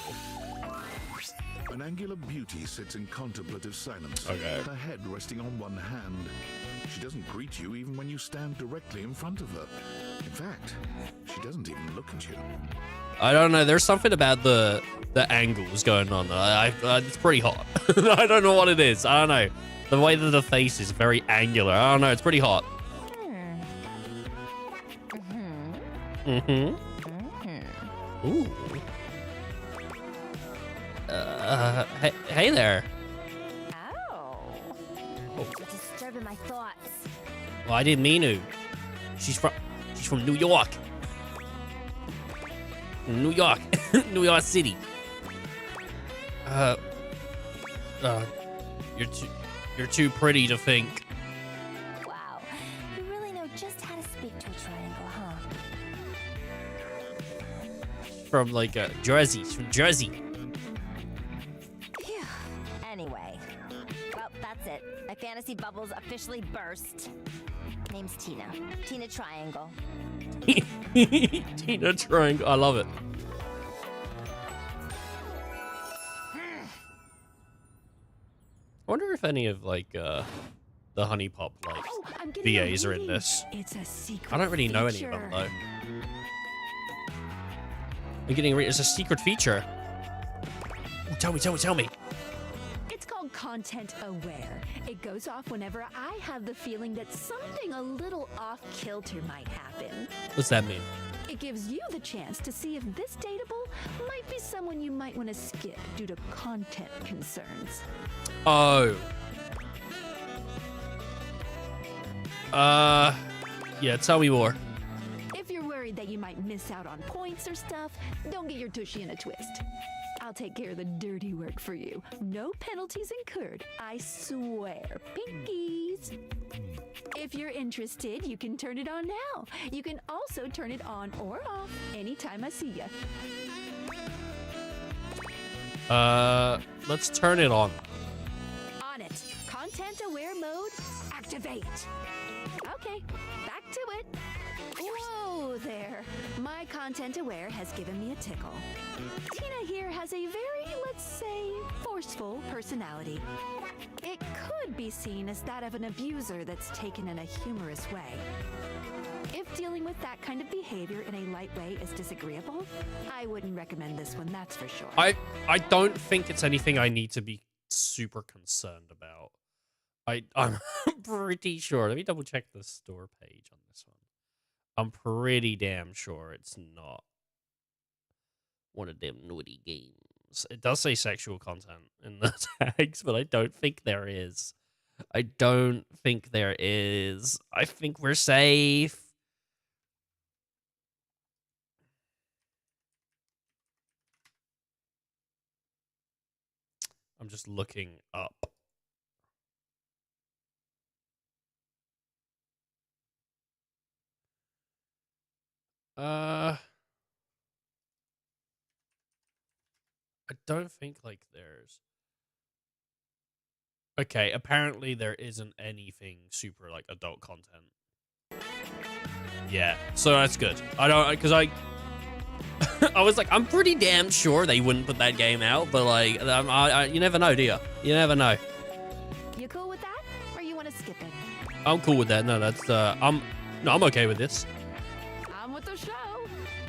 An angular beauty sits in contemplative silence, Okay. her head resting on one hand. She doesn't greet you even when you stand directly in front of her. In fact, she doesn't even look at you. I don't know. There's something about the angles going on. It's pretty hot. I don't know what it is. I don't know. The way that the face is very angular. I don't know. It's pretty hot. Ooh. Hey there. Oh. You're disturbing my thoughts. Well, I didn't mean to. She's from New York. New York. New York City. You're too pretty to think. Wow. You really know just how to speak to a triangle, huh? From like Jersey. She's from Jersey. Phew. Anyway. Well, that's it. My fantasy bubbles officially burst. Name's Tina. Tina Triangle. Tina Triangle. I love it. I wonder if any of like the Honey Pop like VAs are in this. It's a secret. I don't really know any of them though. I'm getting it's a secret feature. Ooh, tell me. It's called Content Aware. It goes off whenever I have the feeling that something a little off kilter might happen. What's that mean? It gives you the chance to see if this dateable might be someone you might want to skip due to content concerns. Oh. Yeah, tell me more. If you're worried that you might miss out on points or stuff, don't get your tushy in a twist. I'll take care of the dirty work for you. No penalties incurred, I swear. Pinkies. If you're interested, you can turn it on now. You can also turn it on or off anytime I see ya. Let's turn it on. On it. Content aware mode, activate. Okay, back to it. Whoa there. My content aware has given me a tickle. Tina here has a very, let's say, forceful personality. It could be seen as that of an abuser that's taken in a humorous way. If dealing with that kind of behavior in a light way is disagreeable, I wouldn't recommend this one, that's for sure. I don't think it's anything I need to be super concerned about. I'm pretty sure. Let me double check the store page on this one. I'm pretty damn sure it's not one of them naughty games. It does say sexual content in the tags, but I don't think there is. I don't think there is. I think we're safe. I'm just looking up. I don't think like there's. Okay, apparently there isn't anything super like adult content. Yeah, so that's good. I don't, because I was like, I'm pretty damn sure they wouldn't put that game out, but like, you never know, do you? You never know. You cool with that, or you want to skip it? I'm cool with that. No, that's I'm okay with this. I'm with the show.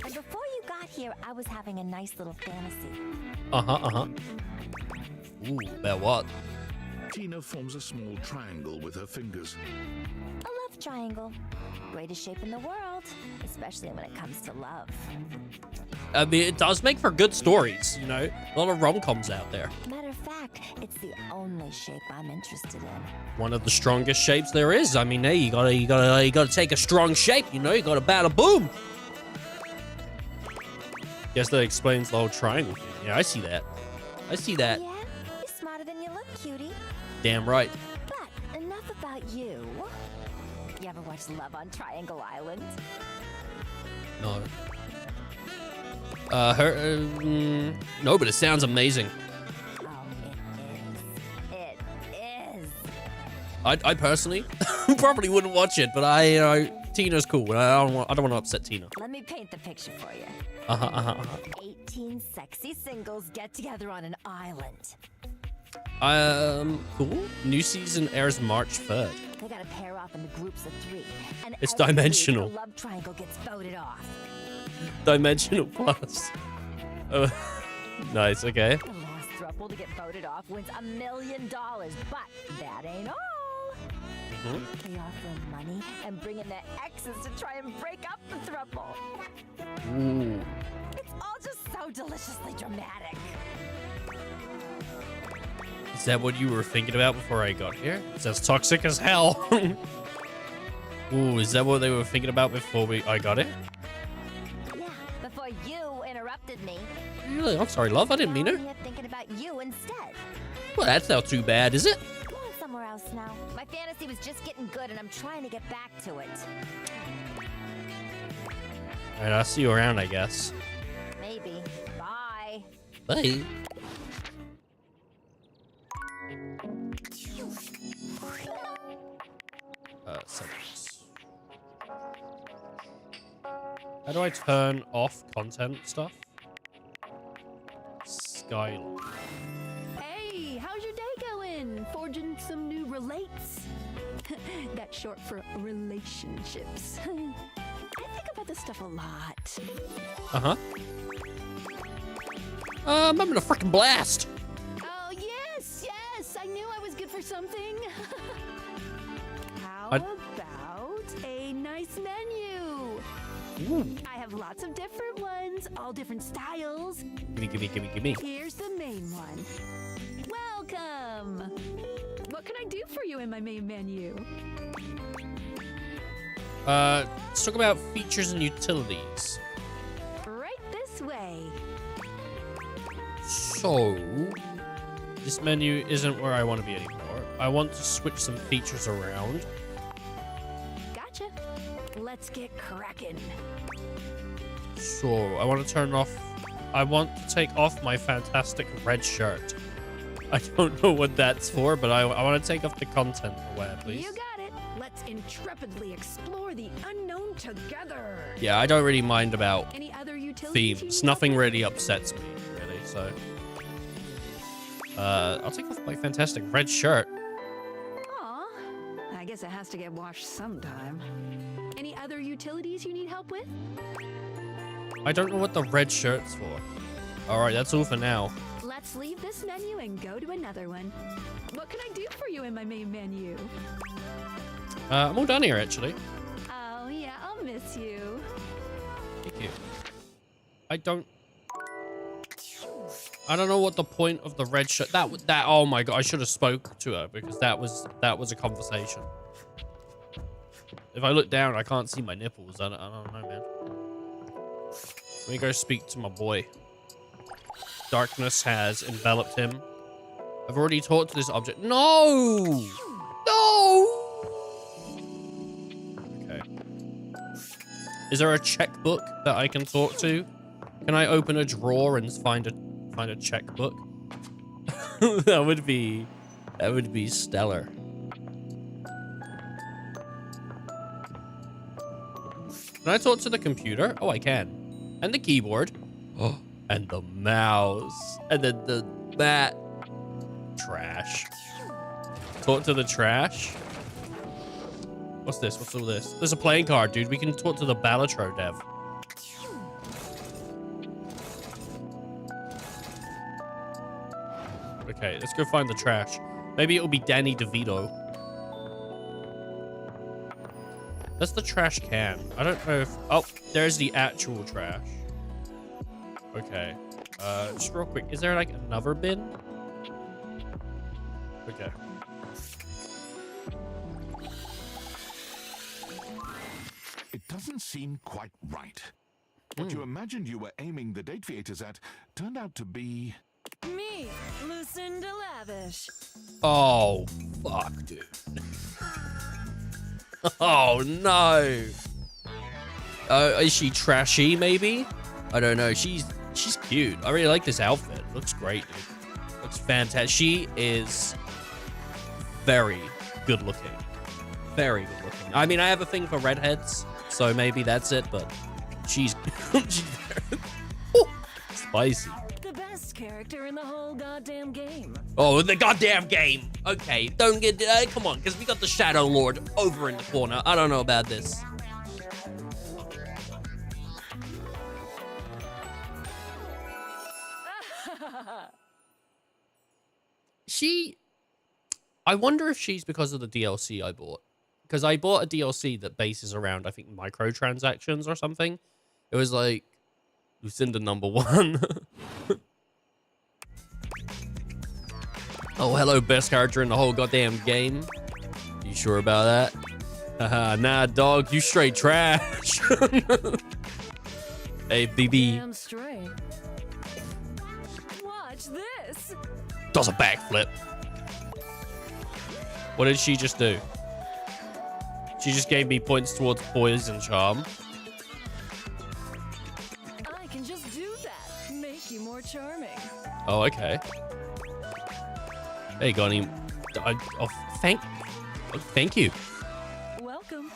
And before you got here, I was having a nice little fantasy. Ooh, about what? Tina forms a small triangle with her fingers. A love triangle. Greatest shape in the world, especially when it comes to love. I mean, it does make for good stories, you know? A lot of rom-coms out there. Matter of fact, it's the only shape I'm interested in. One of the strongest shapes there is. I mean, hey, you gotta take a strong shape, you know? You gotta bada boom. Guess that explains the whole triangle thing. Yeah, I see that. I see that. Yeah, you're smarter than you look, cutie. Damn right. But enough about you. You ever watch Love on Triangle Island? No. No, but it sounds amazing. Oh, it is. I personally probably wouldn't watch it, but Tina's cool. I don't want to upset Tina. Let me paint the picture for you. 18 sexy singles get together on an island. Cool. New season airs March 3rd. They gotta pair off into groups of 3. And It's every week, dimensional. the love triangle gets voted off. Dimensional plus. Oh, nice. Okay. The last throuple to get voted off wins $1 million. But that ain't all. They offer money and bring in their exes to try and break up the throuple. Ooh. It's all just so deliciously dramatic. Is that what you were thinking about before I got here? It says toxic as hell. Ooh, is that what they were thinking about before I got it? Yeah, before you interrupted me. Really? I'm sorry, love. I didn't mean Now it. I'm here thinking about you instead. Well, that's not too bad, is it? I'm going somewhere else now. My fantasy was just getting good, and I'm trying to get back to it. All right, I'll see you around, I guess. Maybe. Bye. Bye. Settings. How do I turn off content stuff? Skyline. Hey, how's your day going? Forging some new relates? That's short for relationships. I think about this stuff a lot. Uh-huh. I'm having a freaking blast. Oh, yes, yes. I knew I was good for something. How I- about a nice menu? Ooh. I have lots of different ones, all different styles. Gimme. Here's the main one. Welcome. What can I do for you in my main menu? Let's talk about features and utilities. Right this way. So, this menu isn't where I want to be anymore. I want to switch some features around. Gotcha. Let's get cracking. So, I want to turn off... I want to take off my fantastic red shirt. I don't know what that's for, but I want to take off the content aware, please. You got it. Let's intrepidly explore the unknown together. Yeah, I don't really mind about Any other utilities? themes. Nothing really upsets me, really, so... I'll take off my fantastic red shirt. Aw, I guess it has to get washed sometime. Any other utilities you need help with? I don't know what the red shirt's for. Alright, that's all for now. Let's leave this menu and go to another one. What can I do for you in my main menu? I'm all done here, actually. Oh, yeah, I'll miss you. Thank you. I don't know what the point of the red shirt. That oh my god, I should have spoke to her because that was a conversation. If I look down, I can't see my nipples. I don't know, man. Let me go speak to my boy. Darkness has enveloped him. I've already talked to this object. No! No! Okay. Is there a checkbook that I can talk to? Can I open a drawer and find a checkbook? that would be stellar. Can I talk to the computer? Oh, I can. And the keyboard. Oh, and the mouse. And then the bat. Trash. Talk to the trash. What's this? What's all this? There's a playing card, dude. We can talk to the Balatro dev. Okay, let's go find the trash. Maybe it'll be Danny DeVito. That's the trash can. I don't know if... Oh, there's the actual trash. Okay. Just real quick. Is there, like, another bin? Okay. It doesn't seem quite right. What you imagined you were aiming the date theaters at turned out to be... Me, Lucinda Lavish. Oh, fuck, dude. Oh, no. Is she trashy, maybe? I don't know. She's cute. I really like this outfit. Looks great, dude. Looks fantastic. She is very good looking. very good looking. I mean, I have a thing for redheads, so maybe that's it, but she's, she's very, oh, spicy. The best character in the whole goddamn game. Oh, the goddamn game. Okay, don't get, come on, because we got the Shadow Lord over in the corner. I don't know about this. I wonder if she's because of the DLC I bought. Because I bought a DLC that bases around, I think, microtransactions or something. It was like, Lucinda #1. Oh, hello, best character in the whole goddamn game. You sure about that? Haha, nah, dog, you straight trash. Hey, BB. Damn straight. Watch this. Does a backflip. What did she just do? She just gave me points towards poison charm. I can just do that. Make you more charming. Oh, okay. Hey, got any? Oh, thank you. Welcome.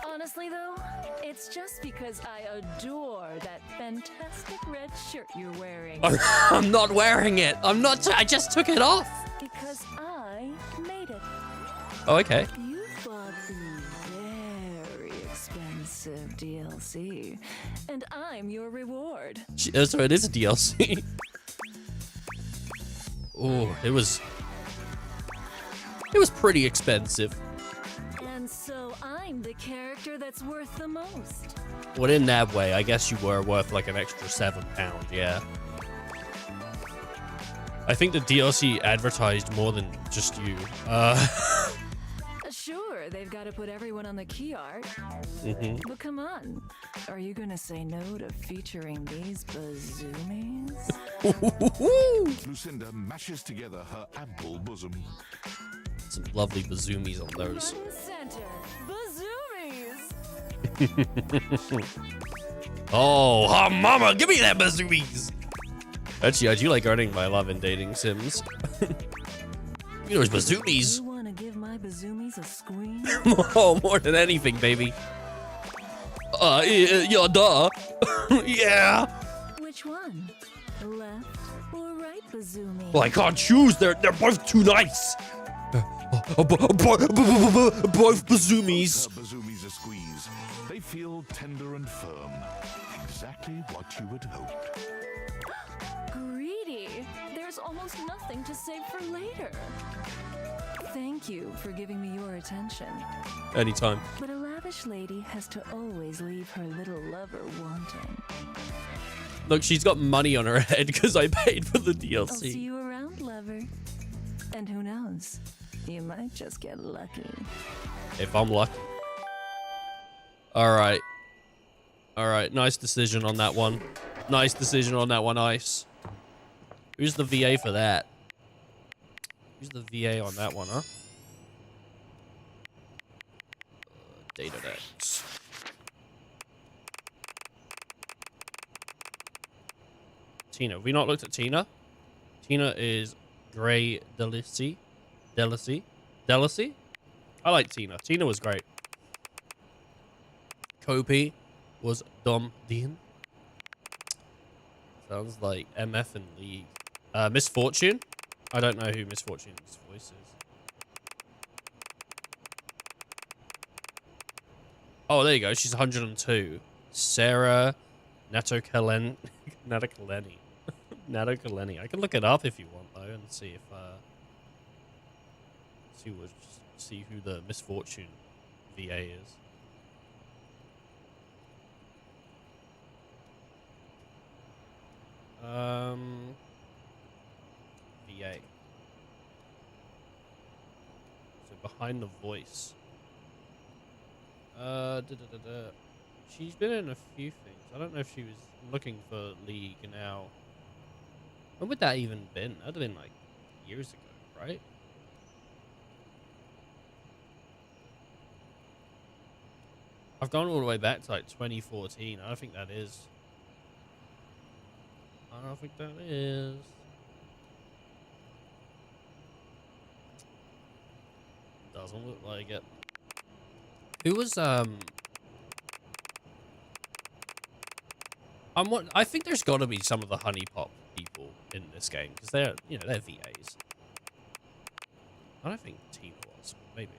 Honestly, though, it's just because I adore that fantastic red shirt you're wearing. I'm not wearing it. I'm not. I just took it off. Because I made it. Oh, okay. You bought the very expensive DLC, and I'm your reward. So it is a DLC. Oh, it was pretty expensive. And so I'm the character that's worth the most. Well, in that way, I guess you were worth like an extra £7, yeah. I think the DLC advertised more than just you. Sure, they've got to put everyone on the key art. But come on, are you gonna say no to featuring these bazoomies? Lucinda mashes together her ample bosom. Some lovely bazoomies on those. Front and center, bazoomies! Oh, mama, give me that bazoomies! Actually, I do like earning my love in dating sims. You know, those bazoomies. You wanna give my bazoomies a squeeze? Oh, more than anything, baby. Yeah, duh. Yeah. Which one? Left or right bazoomy? Well, I can't choose. They're both too nice. Both bazoomies. Her bazoomies a squeeze. They feel tender and firm. Exactly what you had hoped. Greedy. There's almost nothing to save for later. Thank you for giving me your attention. Anytime. But a lavish lady has to always leave her little lover wanting. Look, she's got money on her head because I paid for the DLC. I'll see you around, lover. And who knows? You might just get lucky. If I'm lucky. Alright. Alright, nice decision on that one. Nice decision on that one, Ice. Who's the VA for that? Who's the VA on that one, huh? Data decks. Tina. Have we not looked at Tina? Tina is Grey Delicy. Delicy? I like Tina. Tina was great. Kopi was Dom Dean. Sounds like MF and League. Misfortune? I don't know who Misfortune's voice is. Oh, there you go. She's 102. Sarah Natokaleni. Natokaleni. I can look it up if you want, though, and see if see who the Misfortune VA is. VA. So behind the voice. She's been in a few things. I don't know if she was looking for League now. When would that even been? That'd have been like years ago, right? I've gone all the way back to like 2014. I don't think that is. I don't think that is. Doesn't look like it. Who was I think there's got to be some of the Honey Pop people in this game because they're they're VAs. I don't think Team was, but maybe.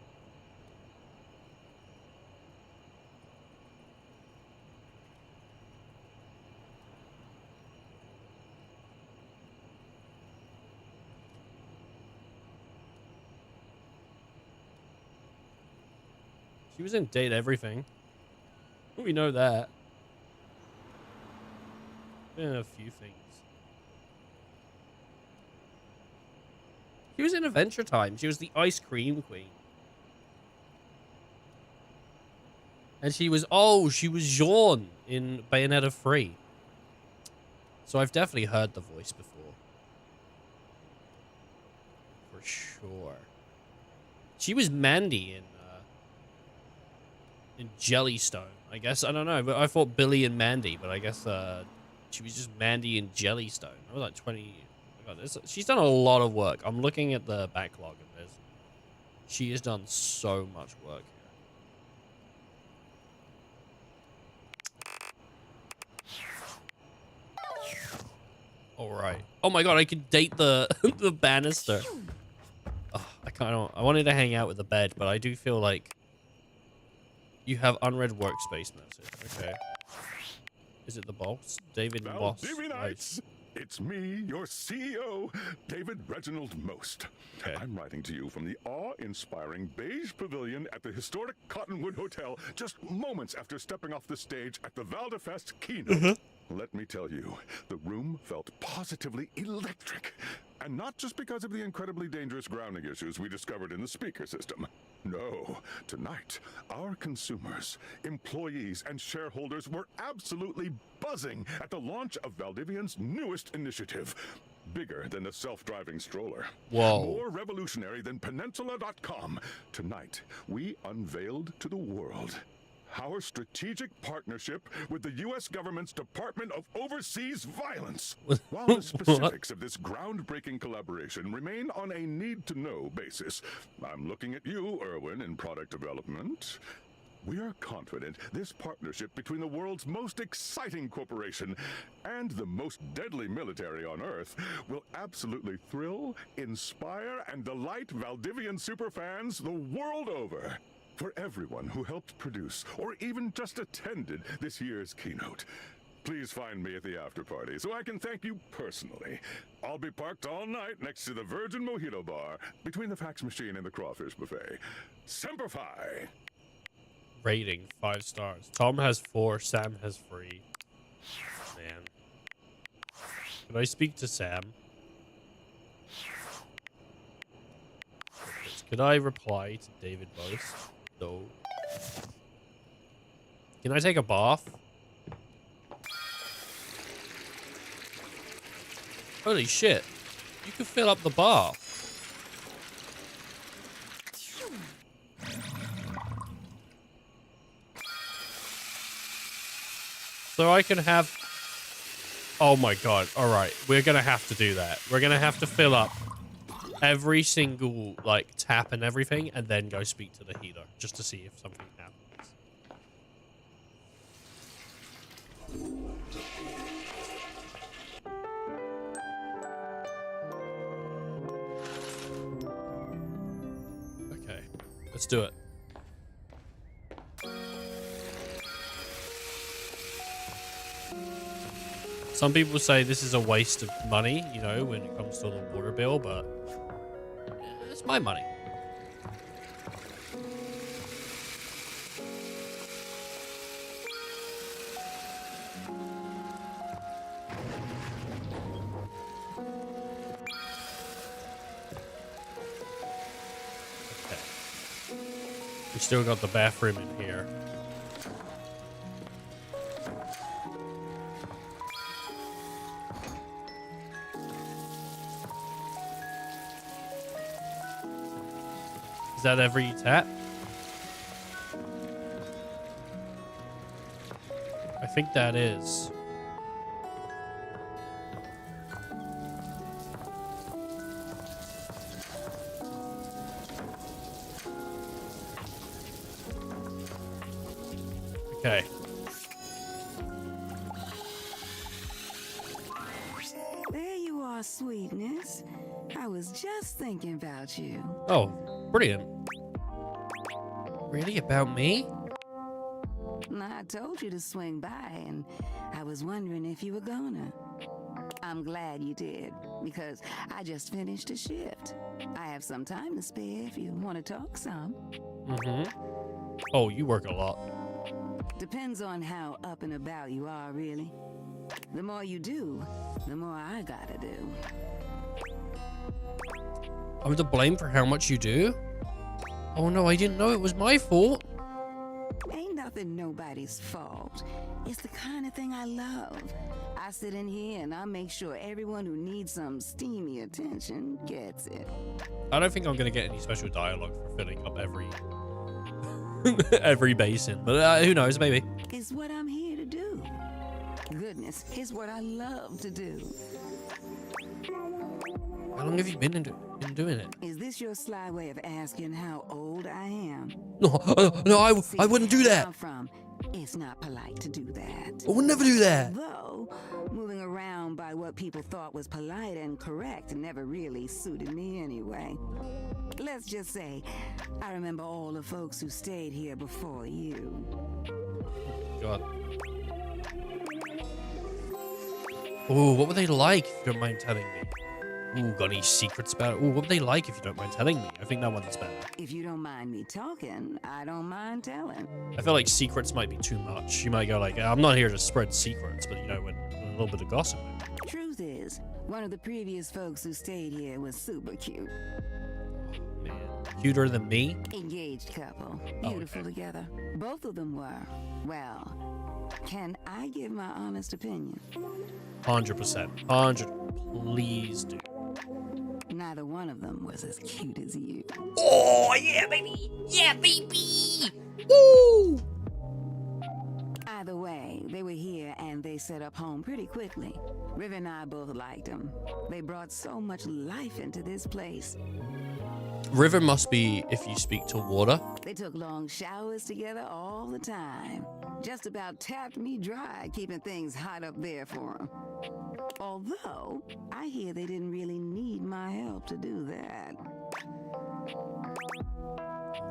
She was in Date Everything. We know that. Been a few things. She was in Adventure Time. She was the ice cream queen. And she was Jean in Bayonetta 3. So I've definitely heard the voice before. For sure. She was Mandy in Jellystone, I guess. I don't know, but I thought Billy and Mandy, but I guess she was just Mandy in Jellystone. I was like 20. Oh my God, she's done a lot of work. I'm looking at the backlog and she has done so much work here. All right. Oh my God, I could date the the banister. Oh, I wanted to hang out with the bed, but I do feel like you have unread workspace message. Okay. Is it the boss? David Boss. Nice. It's me, your CEO, David Reginald Most. Okay. I'm writing to you from the awe-inspiring beige pavilion at the historic Cottonwood Hotel just moments after stepping off the stage at the Valdefest keynote. Let me tell you, the room felt positively electric. And not just because of the incredibly dangerous grounding issues we discovered in the speaker system. No, tonight, our consumers, employees, and shareholders were absolutely buzzing at the launch of Valdivian's newest initiative. Bigger than a self-driving stroller. Whoa. More revolutionary than Peninsula.com. Tonight, we unveiled to the world our strategic partnership with the U.S. government's Department of Overseas Violence. While the specifics of this groundbreaking collaboration remain on a need-to-know basis, I'm looking at you, Erwin, in product development. We are confident this partnership between the world's most exciting corporation and the most deadly military on Earth will absolutely thrill, inspire, and delight Valdivian superfans the world over. For everyone who helped produce or even just attended this year's keynote, please find me at the after party so I can thank you personally. I'll be parked all night next to the Virgin Mojito Bar between the fax machine and the crawfish buffet. Semper Fi! Rating 5 stars. Tom has 4. Sam has 3. Man. Can I speak to Sam? Could I reply to David Boast? No. Can I take a bath? Holy shit. You can fill up the bath. So I can have... Oh my God. All right. We're going to have to do that. We're going to have to fill up every single, like, tap and everything, and then go speak to the healer, just to see if something happens. Okay, let's do it. Some people say this is a waste of money, you know, when it comes to the water bill, but it's my money. Okay. We still got the bathroom in here. Is that every tap? I think that is. Okay. There you are, sweetness. I was just thinking about you. Oh, brilliant. Really? About me? I told you to swing by, and I was wondering if you were gonna. I'm glad you did, because I just finished a shift. I have some time to spare if you want to talk some. Mm-hmm. Oh, you work a lot. Depends on how up and about you are, really. The more you do, the more I gotta do. I'm to blame for how much you do? Oh no, I didn't know it was my fault. Ain't nothing nobody's fault. It's the kind of thing I love. I sit in here and I make sure everyone who needs some steamy attention gets it. I don't think I'm gonna get any special dialogue for filling up every every basin, but who knows, maybe. It's what I'm here to do. Goodness, it's what I love to do. How long have you been doing it? Is this your sly way of asking how old I am? No, I wouldn't do that. I'm from, it's not polite to do that. I would never do that. Though, moving around by what people thought was polite and correct never really suited me anyway. Let's just say, I remember all the folks who stayed here before you. God. Ooh, what were they like, if you don't mind telling me? Ooh, got any secrets about it? Ooh, what were they like, if you don't mind telling me? I think that one's better. If you don't mind me talking, I don't mind telling. I feel like secrets might be too much. You might go like, I'm not here to spread secrets, but you know, with a little bit of gossip. Truth is, one of the previous folks who stayed here was super cute. Man, cuter than me? Engaged couple, beautiful together. Both of them were. Well, can I give my honest opinion? 100%. 100. Please do. Neither one of them was as cute as you. Oh, yeah, baby! Yeah, baby! Woo! Either way, they were here and they set up home pretty quickly. River and I both liked them. They brought so much life into this place. River must be if you speak to water. They took long showers together all the time. Just about tapped me dry, keeping things hot up there for them. Although, I hear they didn't really need my help to do that.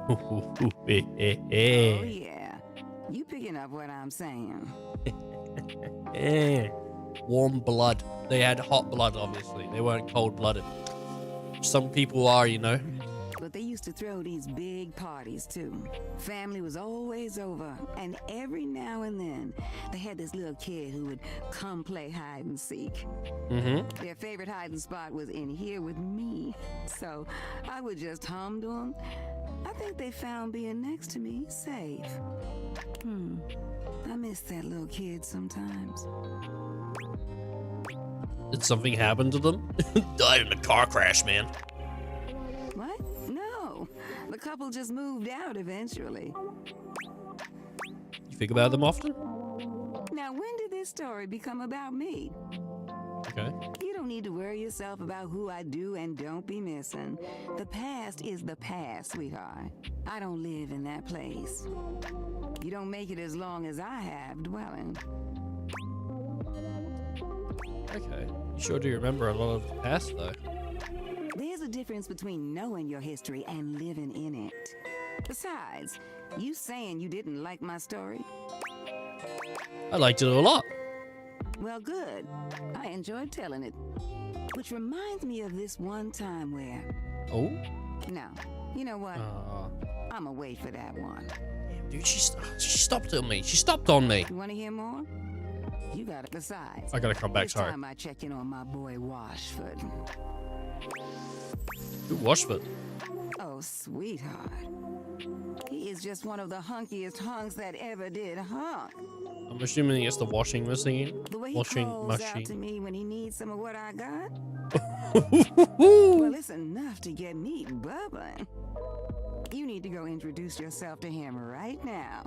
Oh, yeah. You picking up what I'm saying? Warm blood. They had hot blood, obviously. They weren't cold-blooded. Some people are, you know. But they used to throw these big parties, too. Family was always over, and every now and then, they had this little kid who would come play hide and seek. Mm-hmm. Their favorite hiding spot was in here with me, so I would just hum to them. I think they found being next to me safe. I miss that little kid sometimes. Did something happen to them? Died in a car crash, man. What? No. The couple just moved out eventually. You think about them often? Now, when did this story become about me? Okay. You don't need to worry yourself about who I do and don't be missing. The past is the past, sweetheart. I don't live in that place. You don't make it as long as I have dwelling. Okay. You sure do remember a lot of the past, though. There's a difference between knowing your history and living in it. Besides, you saying you didn't like my story? I liked it a lot. Well, good. I enjoyed telling it. Which reminds me of this one time where... Oh? No. You know what? I'ma wait for that one. Dude, she stopped on me. She stopped on me. You want to hear more? You got it. Besides, I gotta come back, this sorry. time I check in on my boy Washford. Who, Washford? Oh, sweetheart. He is just one of the hunkiest hunks that ever did hunk. I'm assuming it's the washing machine. The way he Washing calls out to machine. me when he needs some of what I got. Well, it's enough to get me bubbling. You need to go introduce yourself to him right now.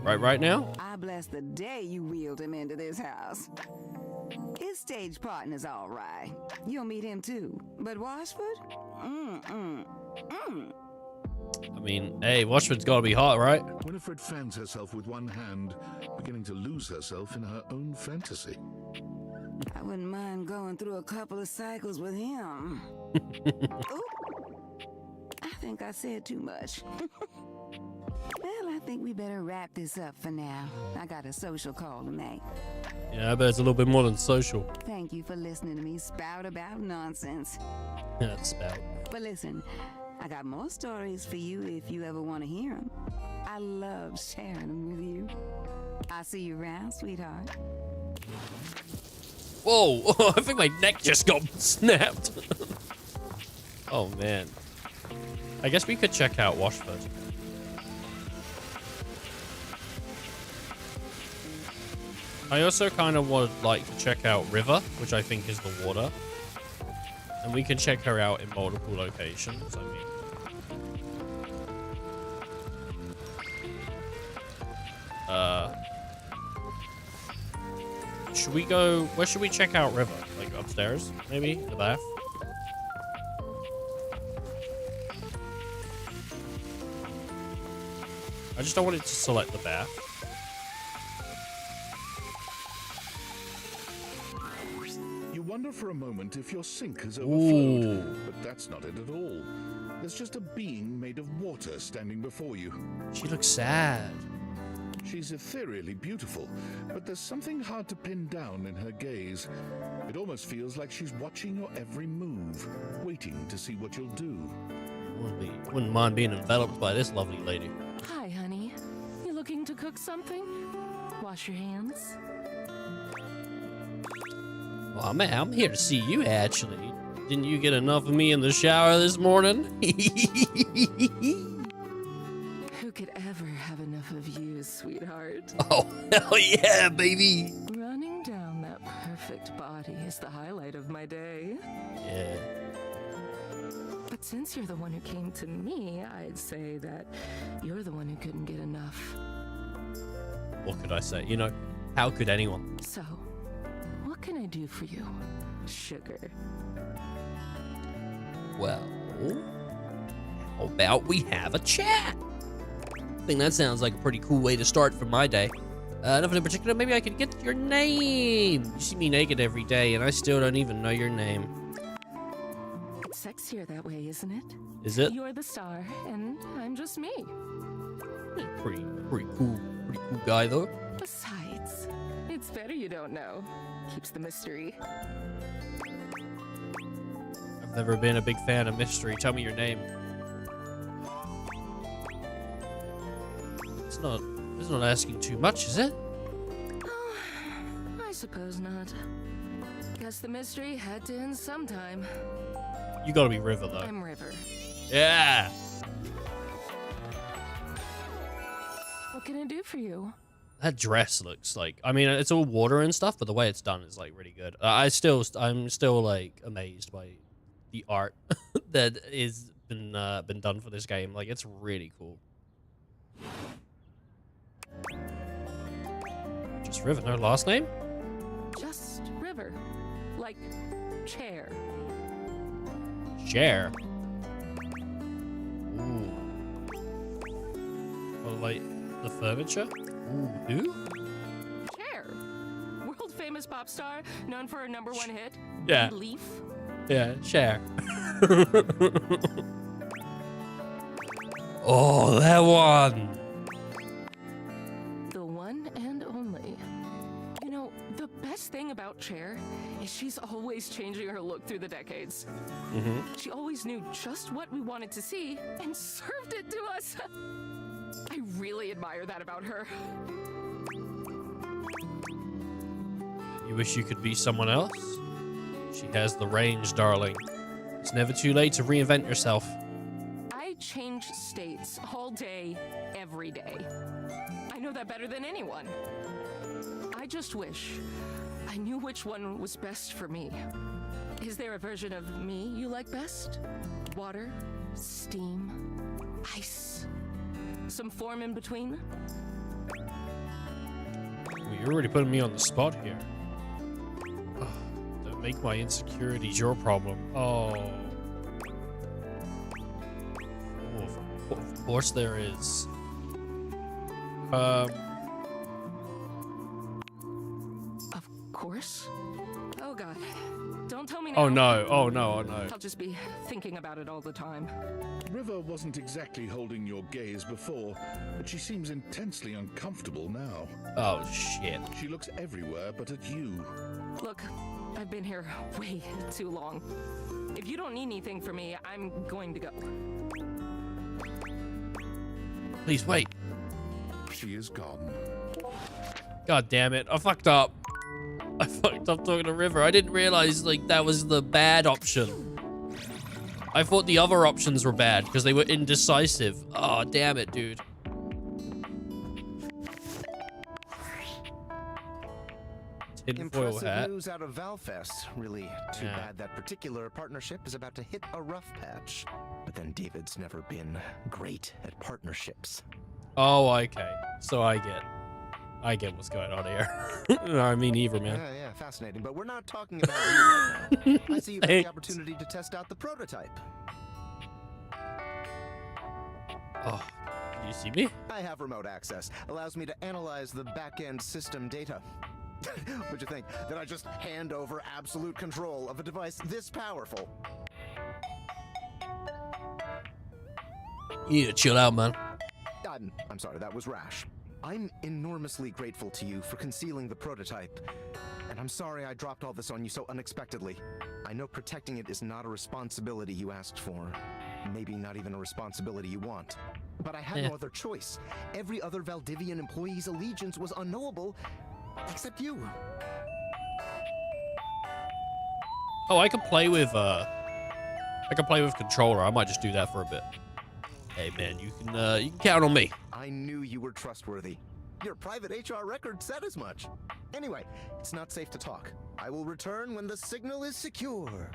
Right now? I bless the day you wheeled him into this house. His stage partner's all right. You'll meet him too. But Washford? I mean, hey, Watchman's gotta be hot, right? Winifred fans herself with one hand, beginning to lose herself in her own fantasy. I wouldn't mind going through a couple of cycles with him. Ooh, I think I said too much. Well, I think we better wrap this up for now. I got a social call to make. Yeah, I bet it's a little bit more than social. Thank you for listening to me spout about nonsense. Yeah, spout. But listen, I got more stories for you if you ever want to hear them. I love sharing them with you. I'll see you around, sweetheart. Whoa, I think my neck just got snapped. Oh, man. I guess we could check out Washford. I also kind of would like to check out River, which I think is the water. And we can check her out in multiple locations, I mean. Should we go... Where should we check out River? Like upstairs, maybe? The bath? I just don't want it to select the bath. You wonder for a moment if your sink has overflowed, Ooh. but that's not it at all. There's just a being made of water standing before you. She looks sad. She's ethereally beautiful, but there's something hard to pin down in her gaze. It almost feels like she's watching your every move, waiting to see what you'll do. Wouldn't mind being enveloped by this lovely lady. Hi, honey. You looking to cook something? Wash your hands. Well, man, I'm here to see you, actually. Didn't you get enough of me in the shower this morning? Who could ever have enough of you, sweetheart? Oh, hell yeah, baby! Running down that perfect body is the highlight of my day. Yeah. But since you're the one who came to me, I'd say that you're the one who couldn't get enough. What could I say? You know, how could anyone? So, what can I do for you, sugar? Well, how about we have a chat? I think that sounds like a pretty cool way to start for my day. Nothing in particular, maybe I could get your name. You see me naked every day, and I still don't even know your name. It's sexier that way, isn't it? Is it? You're the star, and I'm just me. Pretty cool guy, though. Besides, it's better you don't know. Keeps the mystery. I've never been a big fan of mystery. Tell me your name. It's not asking too much, is it? Oh, I suppose not. Guess the mystery had to end sometime. You gotta be River, though. I'm River. Yeah! What can I do for you? That dress looks like... I mean, it's all water and stuff, but the way it's done is, like, really good. I'm still, like, amazed by the art that is been done for this game. Like, it's really cool. Just River, no last name? Just River. Like, chair. Chair. Ooh. Oh, like, the furniture? Ooh, who? Cher. World famous pop star, known for her #1 hit. Yeah. Leaf. Yeah, Cher. Oh, that one. The one and only. You know, the best thing about Cher is she's always changing her look through the decades. Mm-hmm. She always knew just what we wanted to see and served it to us. I really admire that about her. You wish you could be someone else? She has the range, darling. It's never too late to reinvent yourself. I change states all day, every day. I know that better than anyone. I just wish I knew which one was best for me. Is there a version of me you like best? Water, steam, ice, some form in between? Well, you're already putting me on the spot here. Oh, don't make my insecurities your problem. Oh. Of course there is. Of course? Oh god. Don't tell me now. Oh no, oh no, oh no. I'll just be thinking about it all the time. River wasn't exactly holding your gaze before, but she seems intensely uncomfortable now. Oh shit. She looks everywhere but at you. Look, I've been here way too long. If you don't need anything from me, I'm going to go. Please wait. She is gone. God damn it. I fucked up. I fucked up talking to River. I didn't realize, like, that was the bad option. I thought the other options were bad because they were indecisive. Oh, damn it, dude. Tinfoil Impressive hat. news out of Valfest. Really too bad that particular partnership is about to hit a rough patch. But then David's never been great at partnerships. Oh, okay. So I get what's going on here. No, I mean either, man. Yeah, fascinating. But we're not talking about you right now. I see you've had the opportunity to test out the prototype. Oh, can you see me? I have remote access. Allows me to analyze the back-end system data. Would you think that I just hand over absolute control of a device this powerful? You need to chill out, man. I'm sorry, that was rash. I'm enormously grateful to you for concealing the prototype. And I'm sorry I dropped all this on you so unexpectedly. I know protecting it is not a responsibility you asked for. Maybe not even a responsibility you want. But I had no other choice. Every other Valdivian employee's allegiance was unknowable, except you. Oh, I can play with controller. I might just do that for a bit. Hey man, you can count on me. I knew you were trustworthy. Your private HR record said as much. Anyway, it's not safe to talk. I will return when the signal is secure.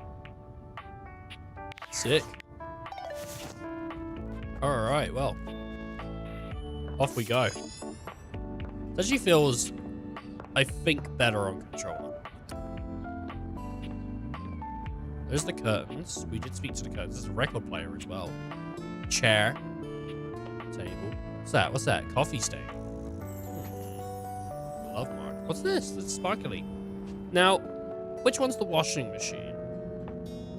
Sick. Alright, well. Off we go. It actually feels, I think, better on controller. There's the curtains. We did speak to the curtains. There's a record player as well. Chair. Table. What's that? What's that? Coffee stain. Love mark. What's this? It's sparkly. Now, which one's the washing machine?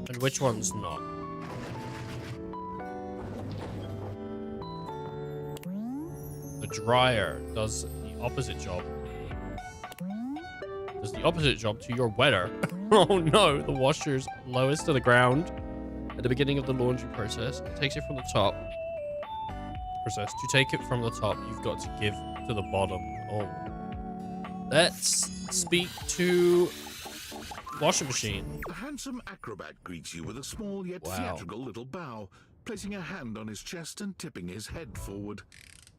And which one's not? The dryer does the opposite job. Does the opposite job to your wetter. Oh no, the washer's lowest to the ground at the beginning of the laundry process. It takes it from the top. To take it from the top, you've got to give to the bottom. Oh. Let's speak to washing machine. A handsome acrobat greets you with a small yet theatrical little bow, placing a hand on his chest and tipping his head forward.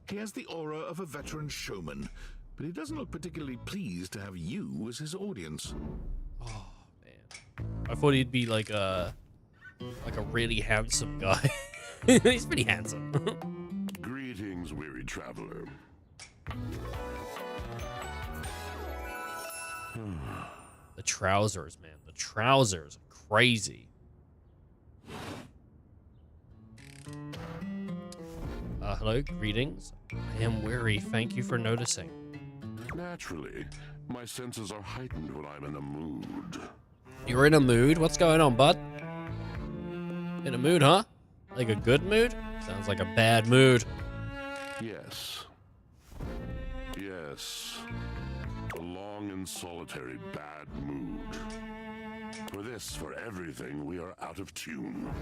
He has the aura of a veteran showman, but he doesn't look particularly pleased to have you as his audience. Oh, man. I thought he'd be like a really handsome guy. He's pretty handsome. Greetings, weary traveler. The trousers, man. The trousers are crazy. Hello, greetings. I am weary. Thank you for noticing. Naturally, my senses are heightened when I'm in a mood. You're in a mood? What's going on, bud? In a mood, huh? Like a good mood? Sounds like a bad mood. Yes. Yes. A long and solitary bad mood. For this, for everything, we are out of tune.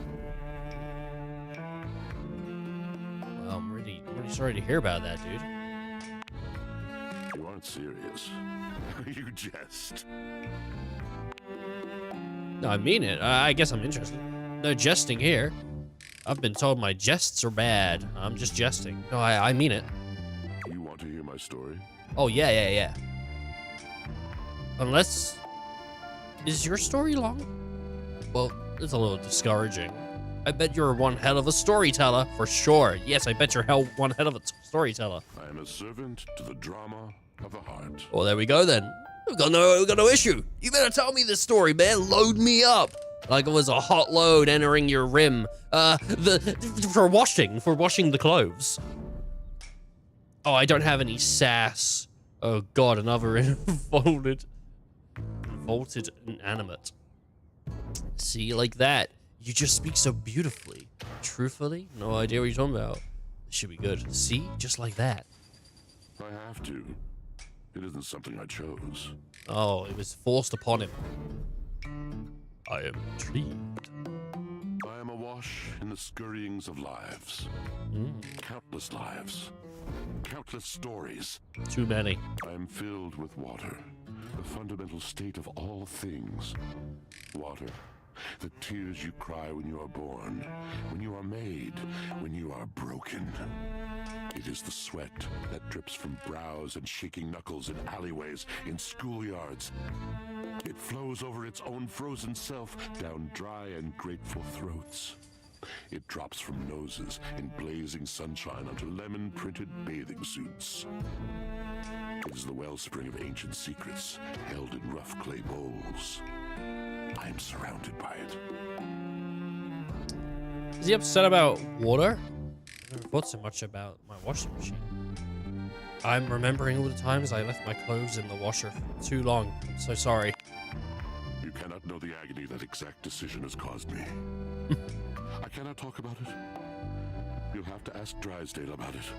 Well, I'm really sorry to hear about that, dude. You aren't serious. You jest. No, I mean it. I guess I'm interested. No jesting here. I've been told my jests are bad. I'm just jesting. No, I mean it. You want to hear my story? Oh, yeah. Unless... Is your story long? Well, it's a little discouraging. I bet you're one hell of a storyteller, for sure. Yes, I bet you're one hell of a storyteller. I am a servant to the drama of the heart. Well, there we go then. We've got no issue. You better tell me this story, man. Load me up. Like it was a hot load entering your rim. For washing the clothes. Oh, I don't have any sass. Oh god, another involted inanimate. See, like that. You just speak so beautifully. Truthfully, no idea what you're talking about. This should be good. See, just like that. I have to. It isn't something I chose. Oh, it was forced upon him. I am intrigued. I am awash in the scurryings of lives. Countless lives. Countless stories. Too many. I am filled with water. The fundamental state of all things. Water. The tears you cry when you are born, when you are made, when you are broken. It is the sweat that drips from brows and shaking knuckles in alleyways, in schoolyards. It flows over its own frozen self down dry and grateful throats. It drops from noses in blazing sunshine onto lemon-printed bathing suits. It is the wellspring of ancient secrets held in rough clay bowls. I am surrounded by it. Is he upset about water? I never thought so much about my washing machine. I'm remembering all the times I left my clothes in the washer for too long. I'm so sorry. You cannot know the agony that exact decision has caused me. I cannot talk about it. You'll have to ask Drysdale about it.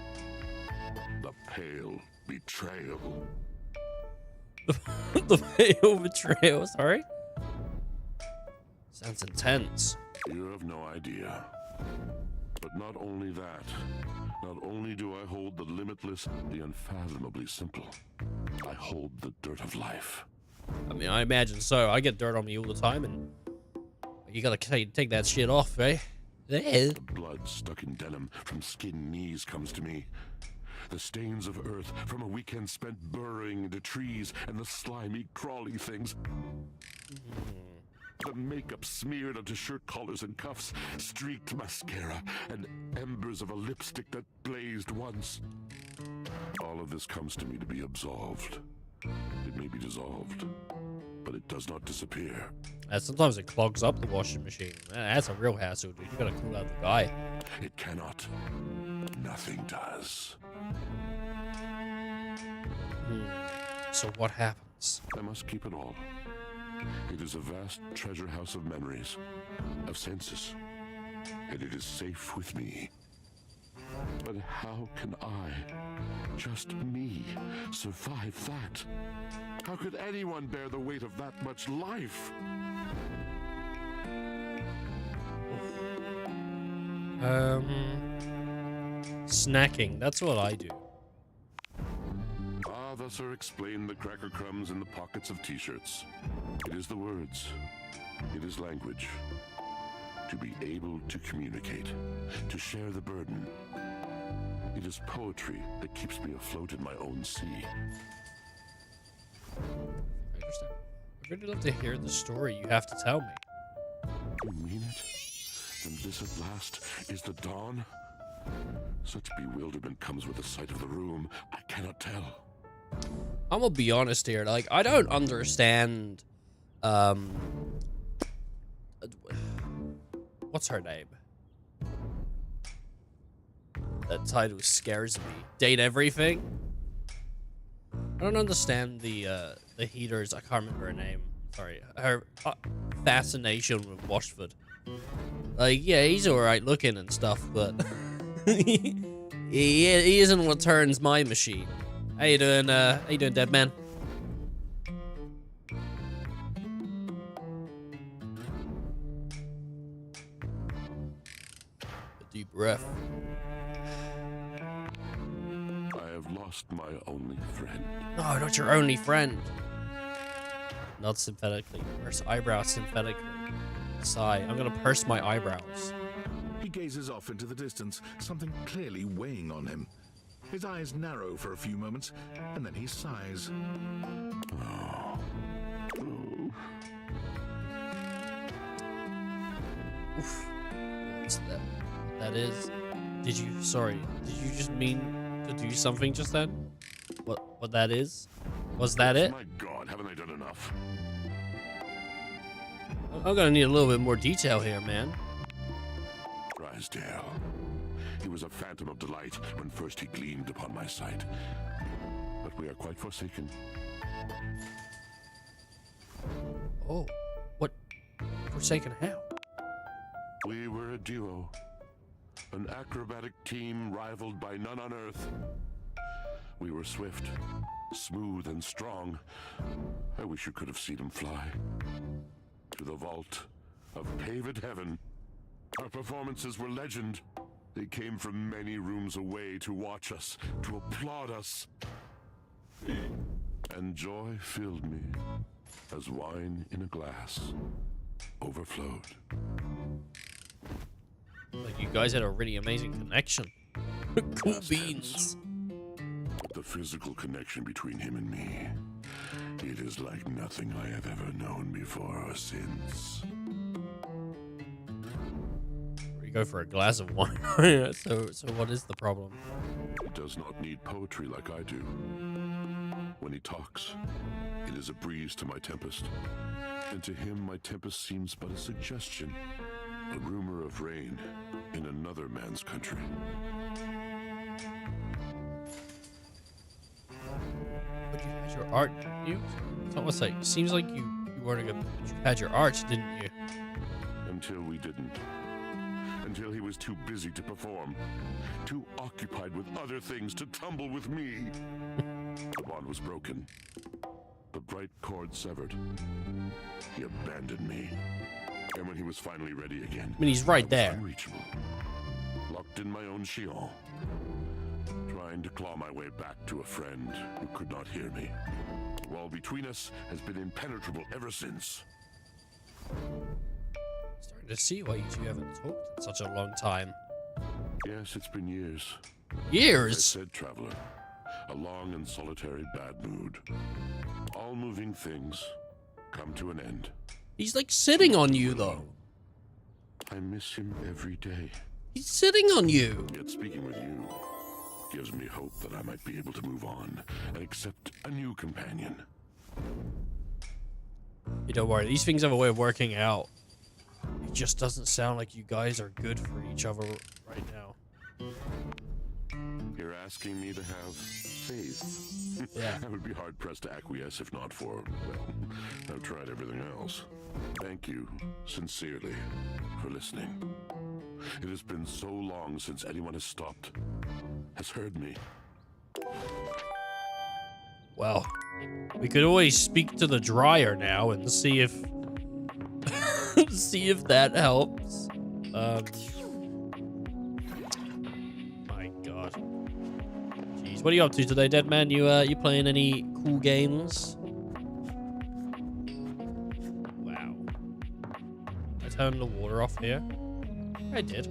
The pale betrayal. The pale betrayal, sorry? Sounds intense. You have no idea. But not only that, not only do I hold the limitless, the unfathomably simple, I hold the dirt of life. I mean, I imagine so. I get dirt on me all the time, and you gotta take that shit off, right? The blood stuck in denim from skinned knees comes to me. The stains of earth from a weekend spent burrowing into trees and the slimy, crawly things. The makeup smeared onto shirt collars and cuffs, streaked mascara, and embers of a lipstick that blazed once. All of this comes to me to be absolved. It may be dissolved, but it does not disappear. Sometimes it clogs up the washing machine. That's a real hassle, dude. You gotta cool out the guy. It cannot. Nothing does. So what happens? I must keep it all. It is a vast treasure house of memories, of senses, and it is safe with me. But how can I, just me, survive that? How could anyone bear the weight of that much life? Snacking, that's what I do. Thus are explained the cracker crumbs in the pockets of t-shirts. It is the words. It is language. To be able to communicate. To share the burden. It is poetry that keeps me afloat in my own sea. I understand. I'd really love to hear the story you have to tell me. You mean it? And this at last is the dawn? Such bewilderment comes with the sight of the room. I cannot tell. I'm gonna be honest here, like, I don't understand, what's her name? That title scares me. Date everything? I don't understand the heaters, I can't remember her name. Sorry, her fascination with Washford. Like, yeah, he's alright looking and stuff, but he isn't what turns my machine. How you doing, dead man? A deep breath. I have lost my only friend. No, not your only friend. Not synthetically. Purse eyebrows synthetically. Sigh. I'm gonna purse my eyebrows. He gazes off into the distance, something clearly weighing on him. His eyes narrow for a few moments, and then he sighs. Oof. What's that? That is. Did you just mean to do something just then? What that is? Was that it? My God, haven't I done enough? I'm gonna need a little bit more detail here, man. Drysdale. He was a phantom of delight when first he gleamed upon my sight. But we are quite forsaken. Oh, what? Forsaken how? We were a duo. An acrobatic team rivaled by none on Earth. We were swift, smooth, and strong. I wish you could have seen him fly. To the vault of paved heaven. Our performances were legend. They came from many rooms away to watch us, to applaud us. And joy filled me as wine in a glass overflowed. Like you guys had a really amazing connection. Cool beans. But the physical connection between him and me, it is like nothing I have ever known before or since. We go for a glass of wine. Yeah, so what is the problem? He does not need poetry like I do. When he talks, it is a breeze to my tempest. And to him, my tempest seems but a suggestion, a rumor of rain in another man's country. But you had your art, didn't you? It's almost like, seems like you weren't a good, but you had your art, didn't you? Until we didn't. Until he was too busy to perform. Too occupied with other things to tumble with me. The bond was broken. The bright cord severed. He abandoned me. And when he was finally ready again, I mean, he's right there. Unreachable. Locked in my own Sheol. Trying to claw my way back to a friend who could not hear me. The wall between us has been impenetrable ever since. Starting to see why you two haven't talked in such a long time. Yes, it's been years. Years? As I said, traveler. A long and solitary bad mood. All moving things come to an end. He's like sitting on you, though. I miss him every day. He's sitting on you. Yet speaking with you gives me hope that I might be able to move on and accept a new companion. You don't worry, these things have a way of working out. It just doesn't sound like you guys are good for each other right now. You're asking me to have faith? Yeah. I would be hard-pressed to acquiesce if not for, well, I've tried everything else. Thank you, sincerely, for listening. It has been so long since anyone has stopped, has heard me. Well, we could always speak to the dryer now and see if see if that helps. My God. Jeez, what are you up to today, dead man? You playing any cool games? Wow. I turned the water off here. I did.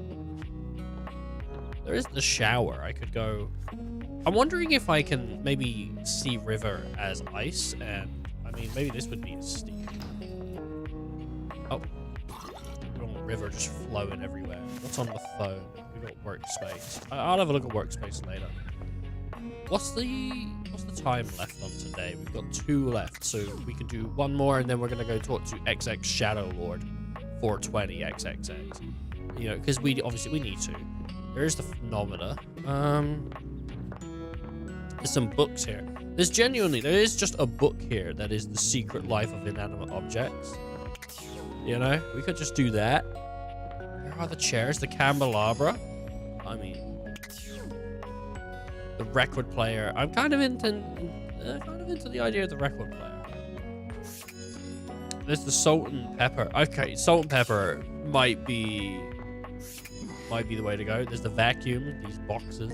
There is the shower. I could go. I'm wondering if I can maybe see river as ice, and I mean maybe this would be a steep. Oh, we don't want river just flowing everywhere. What's on the phone? We got workspace. I'll have a look at workspace later. What's the time left on today? We've got 2 left, so we can do 1 more, and then we're gonna go talk to XX Shadow Lord 420 XXX. You know, because we need to. There is the phenomena. There's some books here. There is just a book here that is The Secret Life of Inanimate Objects. You know, we could just do that. Where are the chairs? The candelabra? I mean, the record player. I'm kind of into the idea of the record player. There's the salt and pepper. Okay, salt and pepper might be the way to go. There's the vacuum. These boxes.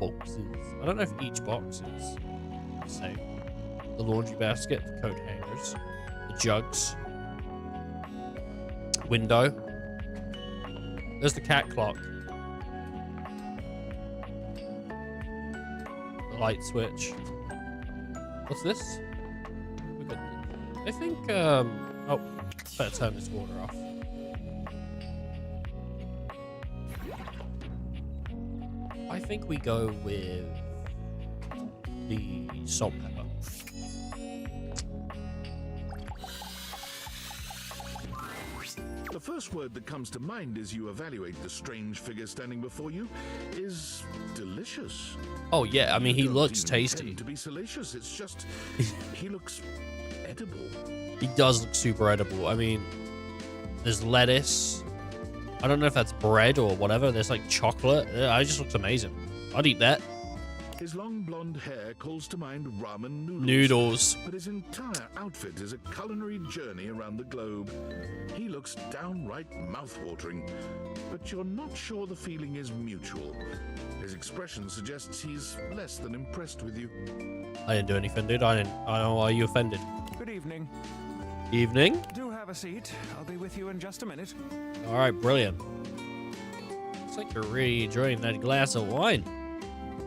I don't know if each box is the same. The laundry basket, the coat hangers, the jugs, window. There's the cat clock. The light switch. What's this? I think, oh, better turn this water off. I think we go with the salt and pepper. first word that comes to mind as you evaluate the strange figure standing before you is delicious. Oh yeah, I mean he Don't looks even tasty. intend to be salacious, it's just he looks edible. He does look super edible. I mean, there's lettuce. I don't know if that's bread or whatever. There's like chocolate. It just looks amazing. I'd eat that. His long blonde hair calls to mind ramen noodles. Noodles. But his entire outfit is a culinary journey around the globe. He looks downright mouth-watering, but you're not sure the feeling is mutual. His expression suggests he's less than impressed with you. I didn't do anything, dude. I don't know why you offended. Good evening. Evening. Do have a seat. I'll be with you in just a minute. All right, brilliant. Looks like you're really enjoying that glass of wine.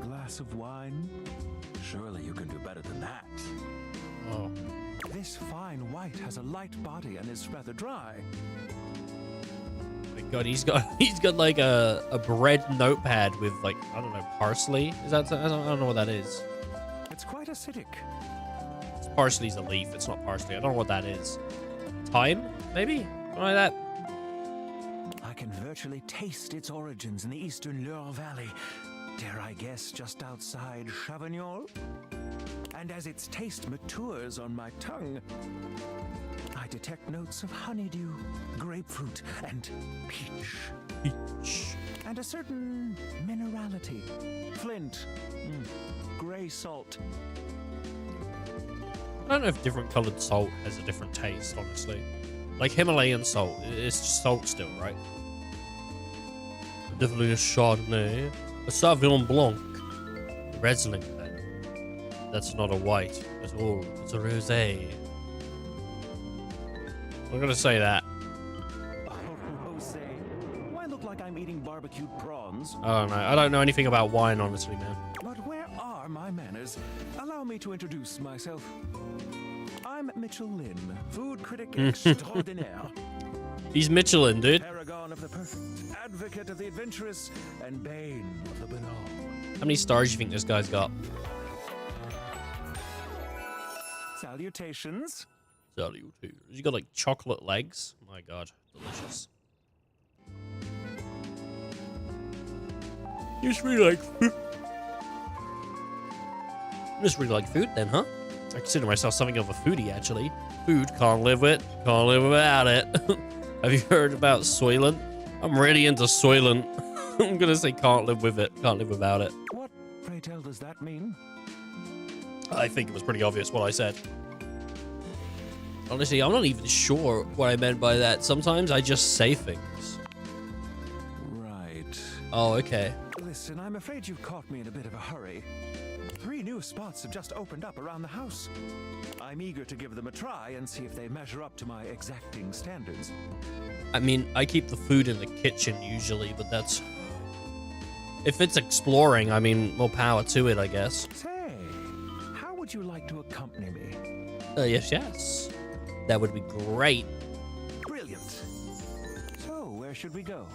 Glass of wine? Surely you can do better than that. Oh. This fine white has a light body and is rather dry. My God, he's got like a bread notepad with like, I don't know, parsley. Is that? I don't know what that is. It's quite acidic. Parsley's a leaf. It's not parsley. I don't know what that is. Thyme, maybe? Something like that. I can virtually taste its origins in the eastern Loire Valley. Dare I guess just outside Chavignol? And as its taste matures on my tongue, I detect notes of honeydew, grapefruit, and peach. Peach. And a certain minerality. Flint. Gray salt. I don't know if different colored salt has a different taste, honestly. Like Himalayan salt, it's just salt still, right? Definitely a Chardonnay. A Sauvignon Blanc. Riesling, then. That's not a white at all. It's a rosé. I'm gonna say that. Oh, Jose. Do I look like I'm eating barbecued prawns? I don't know. I don't know anything about wine, honestly, man. But where are my manners? Allow me to introduce myself. I'm Mitchell Lynn, food critic extraordinaire. He's Michelin, dude. Paragon of the perfect, advocate of the adventurous, and bane of the banal. How many stars do you think this guy's got? Salutations. Salutations. He's got like chocolate legs. My God, delicious. You just really like food. You just really like food, then, huh? I consider myself something of a foodie, actually. Food, can't live with, can't live without it. Have you heard about Soylent? I'm really into Soylent. I'm gonna say can't live with it, can't live without it. What, pray tell, does that mean? I think it was pretty obvious what I said. Honestly, I'm not even sure what I meant by that. Sometimes I just say things. Right. Oh, okay. Listen, I'm afraid you've caught me in a bit of a hurry. 3 new spots have just opened up around the house. I'm eager to give them a try and see if they measure up to my exacting standards. I mean, I keep the food in the kitchen usually, but that's... If it's exploring, I mean, more power to it, I guess. Say, how would you like to accompany me? Yes. That would be great. Brilliant. So, where should we go?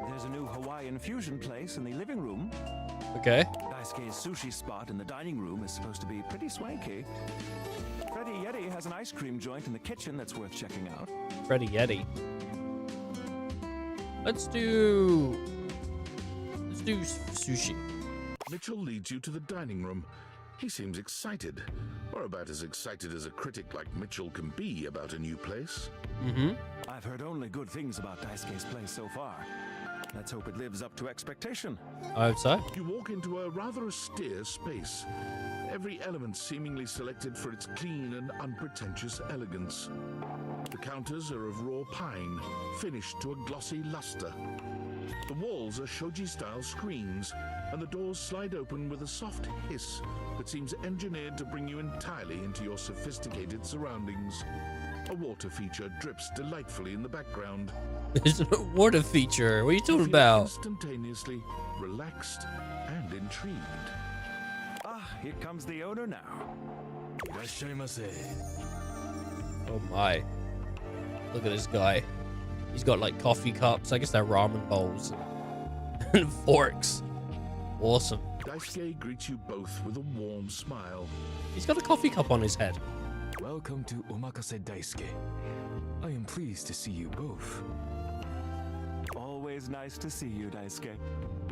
There's a new Hawaiian fusion place in the living room. Okay. Daisuke's sushi spot in the dining room is supposed to be pretty swanky. Freddy Yeti has an ice cream joint in the kitchen that's worth checking out. Freddy Yeti. Let's do sushi. Mitchell leads you to the dining room. He seems excited, or about as excited as a critic like Mitchell can be about a new place. Mm-hmm. I've heard only good things about Daisuke's place so far. Let's hope it lives up to expectation. I hope so. You walk into a rather austere space. Every element seemingly selected for its clean and unpretentious elegance. The counters are of raw pine, finished to a glossy luster. The walls are shoji-style screens, and the doors slide open with a soft hiss that seems engineered to bring you entirely into your sophisticated surroundings. A water feature drips delightfully in the background. There's a water feature. What are you talking You feel about? Instantaneously relaxed and intrigued. Ah, here comes the owner now. Oh my. Look at this guy. He's got like coffee cups. I guess they're ramen bowls. And forks. Awesome. Daisuke greets you both with a warm smile. He's got a coffee cup on his head. Welcome to Omakase Daisuke. I am pleased to see you both. Always nice to see you, Daisuke.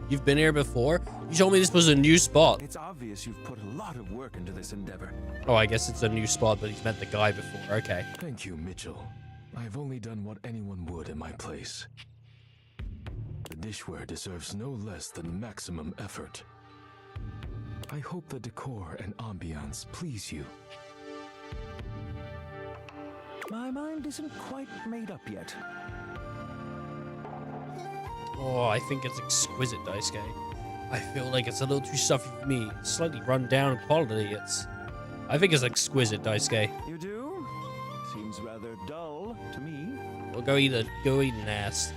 You've been here before? You told me this was a new spot. It's obvious you've put a lot of work into this endeavor. Oh, I guess it's a new spot, but he's met the guy before. Okay. Thank you, Mitchell. I have only done what anyone would in my place. The dishware deserves no less than maximum effort. I hope the decor and ambiance please you. My mind isn't quite made up yet. Oh, I think it's exquisite, Daisuke. I feel like it's a little too stuffy for me. Slightly run down in quality. I think it's exquisite, Daisuke. You do? Seems rather dull to me. Well, go eat an ass.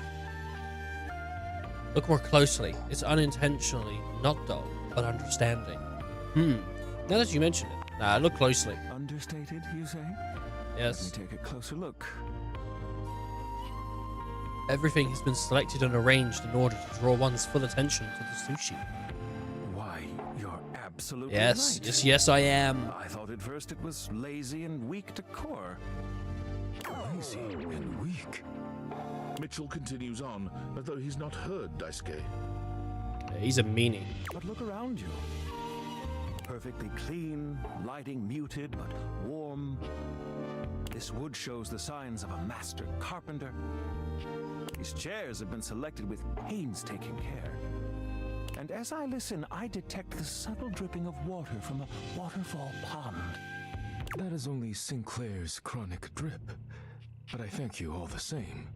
Look more closely. It's unintentionally not dull, but understanding. Now that you mention it. Nah, look closely. Understated, you say? Yes. Let me take a closer look. Everything has been selected and arranged in order to draw one's full attention to the sushi. Why, you're absolutely Yes, right. yes, I am. I thought at first it was lazy and weak to core. Lazy and weak? Mitchell continues on, as though he's not heard Daisuke. Yeah, he's a meanie. But look around you. Perfectly clean, lighting muted but warm. This wood shows the signs of a master carpenter. These chairs have been selected with painstaking care. And as I listen, I detect the subtle dripping of water from a waterfall pond. That is only Sinclair's chronic drip, but I thank you all the same.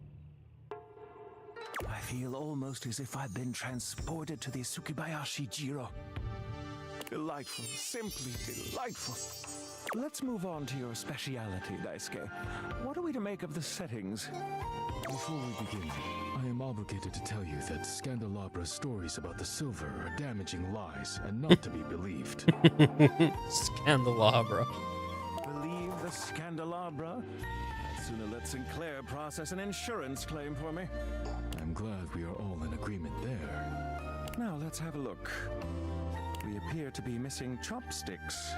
I feel almost as if I've been transported to the Tsukibayashi Jiro. Delightful, simply delightful. Let's move on to your speciality, Daisuke. What are we to make of the settings? Before we begin, I am obligated to tell you that Scandalabra's stories about the silver are damaging lies and not to be believed. Scandalabra. Believe the Scandalabra? I'd sooner let Sinclair process an insurance claim for me. I'm glad we are all in agreement there. Now let's have a look. We appear to be missing chopsticks.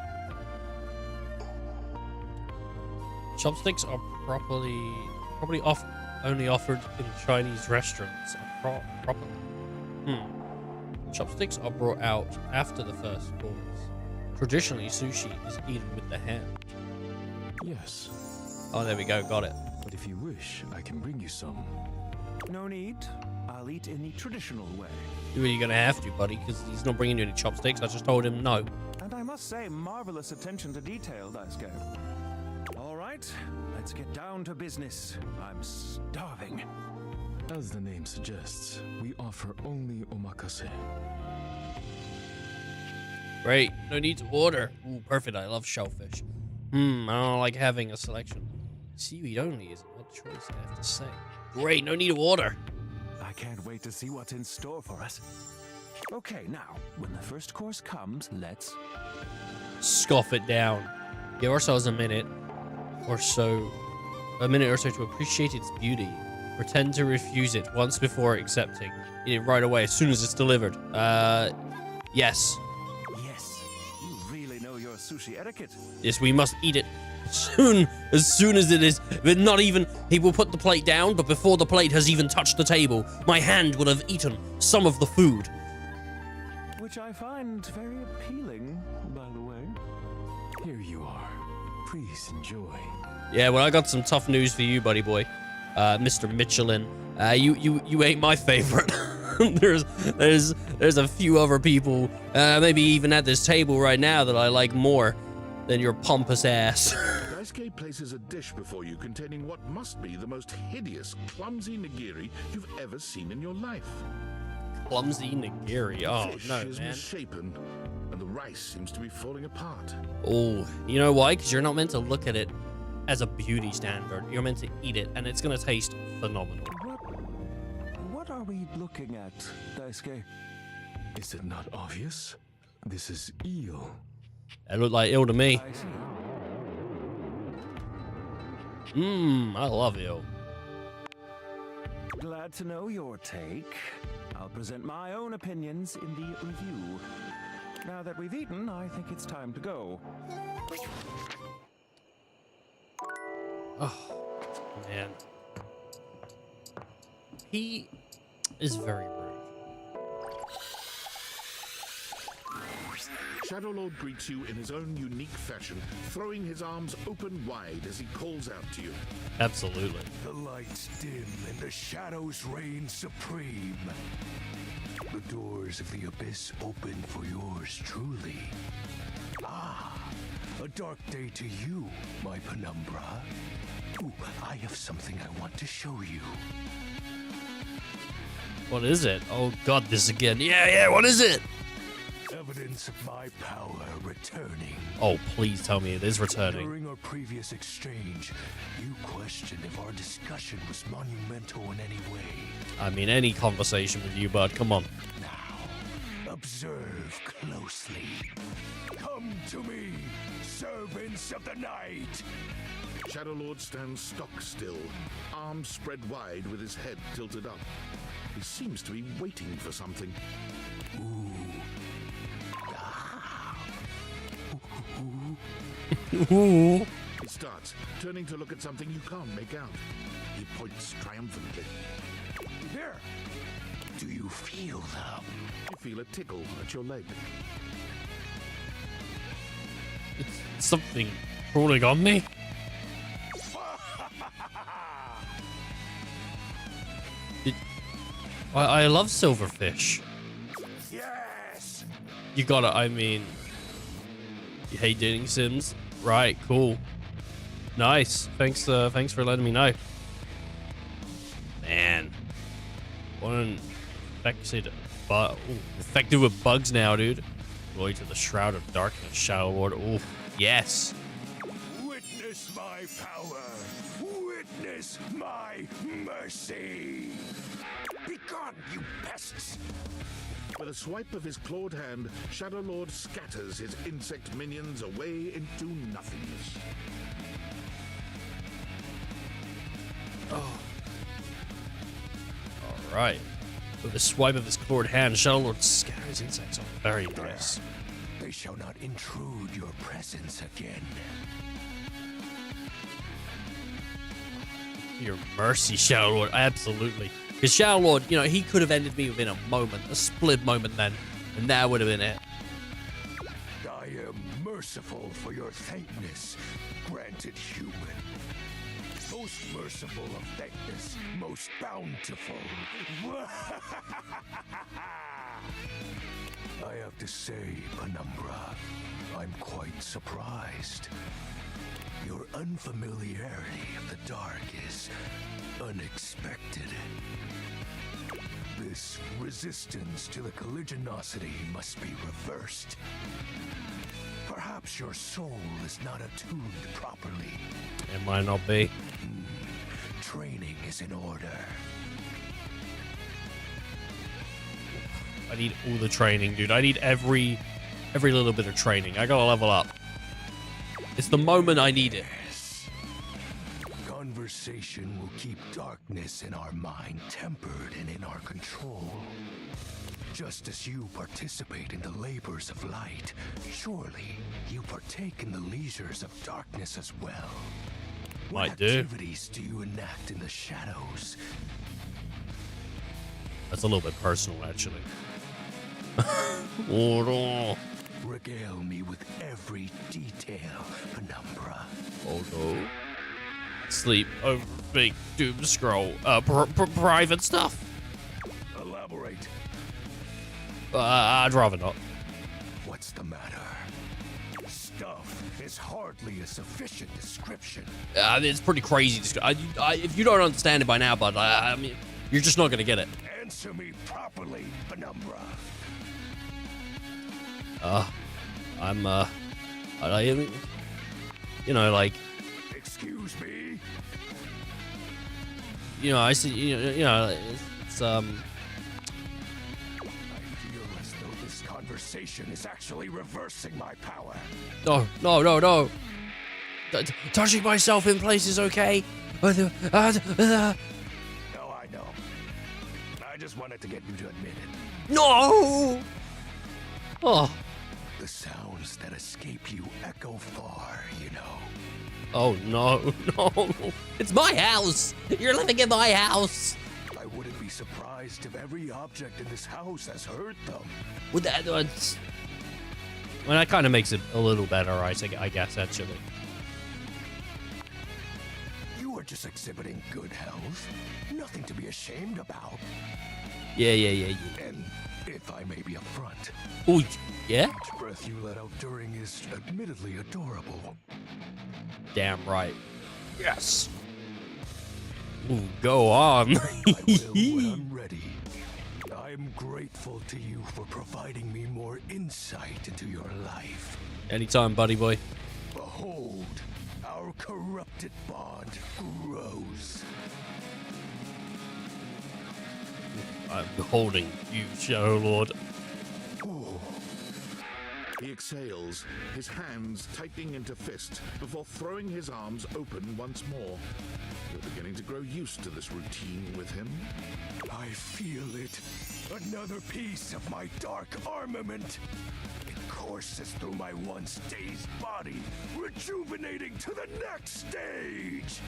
Chopsticks are probably only offered in Chinese restaurants. Properly. Chopsticks are brought out after the first course. Traditionally, sushi is eaten with the hand. Yes. Oh, there we go. Got it. But if you wish, I can bring you some. No need. I'll eat in the traditional way. You're gonna have to, buddy, because he's not bringing you any chopsticks. I just told him no. And I must say, marvelous attention to detail, Daisuke. All right, let's get down to business. I'm starving. As the name suggests, we offer only omakase. Great. No need to order. Ooh, perfect. I love shellfish. I don't like having a selection. Seaweed only is an odd choice, I have to say. Great. No need to order. I can't wait to see what's in store for us. Okay, now, when the first course comes, let's Scoff it down. Give ourselves a minute or so to appreciate its beauty. Pretend to refuse it once before accepting. Eat it right away as soon as it's delivered. Yes. Yes, you really know your sushi etiquette. Yes, we must eat it as soon as it is. But not even, he will put the plate down, but before the plate has even touched the table, my hand will have eaten some of the food. Which I find very appealing, by the way. Here you are. Please enjoy. Yeah, well, I got some tough news for you, buddy boy. Mr. Michelin. You ain't my favorite. there's a few other people, maybe even at this table right now, that I like more than your pompous ass. Daisuke places a dish before you containing what must be the most hideous, clumsy nigiri you've ever seen in your life. Clumsy nigiri. Oh, Fish no, is man. misshapen, and the rice seems to be falling apart. Oh, you know why? Because you're not meant to look at it as a beauty standard. You're meant to eat it, and it's going to taste phenomenal. What are we looking at, Daisuke? Is it not obvious? This is eel. It looked like eel to me. I see. I love eel. Glad to know your take. I'll present my own opinions in the review. Now that we've eaten, I think it's time to go. Oh, Man. He is very rude. Shadowlord greets you in his own unique fashion, throwing his arms open wide as he calls out to you. Absolutely. The lights dim and the shadows reign supreme. The doors of the abyss open for yours truly. Ah, a dark day to you, my penumbra. Ooh, I have something I want to show you. What is it? Oh god, this again. Yeah, what is it? Evidence of my power returning. Oh, please tell me it is returning. During our previous exchange, you questioned if our discussion was monumental in any way. I mean, any conversation with you, bud. Come on. Now, observe closely. Come to me, servants of the night. Shadowlord stands stock still, arms spread wide with his head tilted up. He seems to be waiting for something. Ooh. He starts, turning to look at something you can't make out. He points triumphantly. There. Do you feel them? You feel a tickle at your leg. It's something crawling on me. I love silverfish. Yes. You gotta, I mean, you hate dating sims? Right, cool. Nice. Thanks for letting me know. Man. What an effective with bugs now, dude. Glory to the Shroud of Darkness, Shadowlord. Oh, yes. Witness my power. Witness my mercy. Begone, you pests. With a swipe of his clawed hand, Shadowlord scatters his insect minions away into nothingness. Oh. Alright. With a swipe of his clawed hand, Shadowlord scatters insects. Oh, very nice. They shall not intrude your presence again. Your mercy, Shadowlord. Absolutely. Because Shadowlord, you know, he could have ended me within a moment, a split moment then, and that would have been it. I am merciful for your thankness, granted human. Most merciful of thankness, most bountiful. I have to say, Penumbra, I'm quite surprised. Your unfamiliarity of the dark is unexpected. This resistance to the colligiosity must be reversed. Perhaps your soul is not attuned properly. It might not be. Training is in order. I need all the training, dude. I need every little bit of training. I gotta level up. It's the moment I need it. Conversation will keep darkness in our mind tempered and in our control. Just as you participate in the labors of light, surely you partake in the leisures of darkness as well. What Might do. activities do you enact in the shadows? That's a little bit personal, actually. Oh, no. Regale me with every detail, Penumbra. Oh, no. Sleep over big doom scroll. Private stuff. Elaborate. I'd rather not. What's the matter? Stuff is hardly a sufficient description. It's pretty crazy. If you don't understand it by now, bud, I mean, you're just not gonna get it. Answer me properly, Penumbra. You know, like, Excuse me? you know, I see, you know, it's, I feel as though this conversation is actually reversing my power. No. Touching myself in places, okay? No, I know. I just wanted to get you to admit it. No! Oh. The sounds that escape you echo far, you know. Oh no, no. It's my house. You're living in my house. I wouldn't be surprised if every object in this house has hurt them. With that, well, that kind of makes it a little better, I guess, actually. You are just exhibiting good health. Nothing to be ashamed about. Yeah. And if I may be upfront. Oh, yeah? Each breath you let out during is admittedly adorable. Damn right. Yes. Ooh, go on. When I'm ready. I'm grateful to you for providing me more insight into your life. Anytime, buddy boy. Behold, our corrupted bond grows. I'm beholding you, Shadow Lord. He exhales, his hands tightening into fist before throwing his arms open once more. You're beginning to grow used to this routine with him. I feel it. Another piece of my dark armament. It courses through my once dazed body, rejuvenating to the next stage.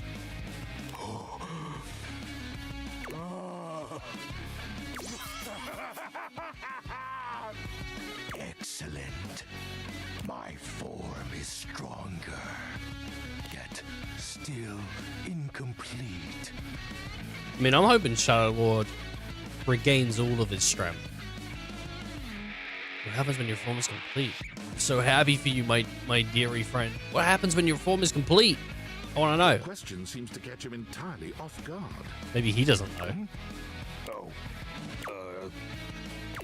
Excellent. My form is stronger, yet still incomplete. I mean, I'm hoping Shadow Lord regains all of his strength. What happens when your form is complete? I'm so happy for you, my dearie friend. What happens when your form is complete? I want to know. The question seems to catch him entirely off guard. Maybe he doesn't know.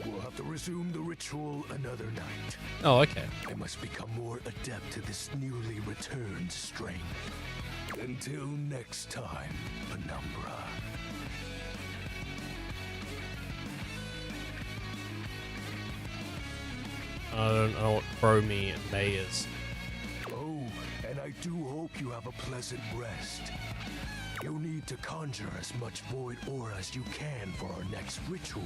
We'll have to resume the ritual another night. Oh, okay. I must become more adept to this newly returned strength. Until next time, Penumbra. I don't know what Chromie and May is. Oh, and I do hope you have a pleasant rest. You'll need to conjure as much void aura as you can for our next ritual.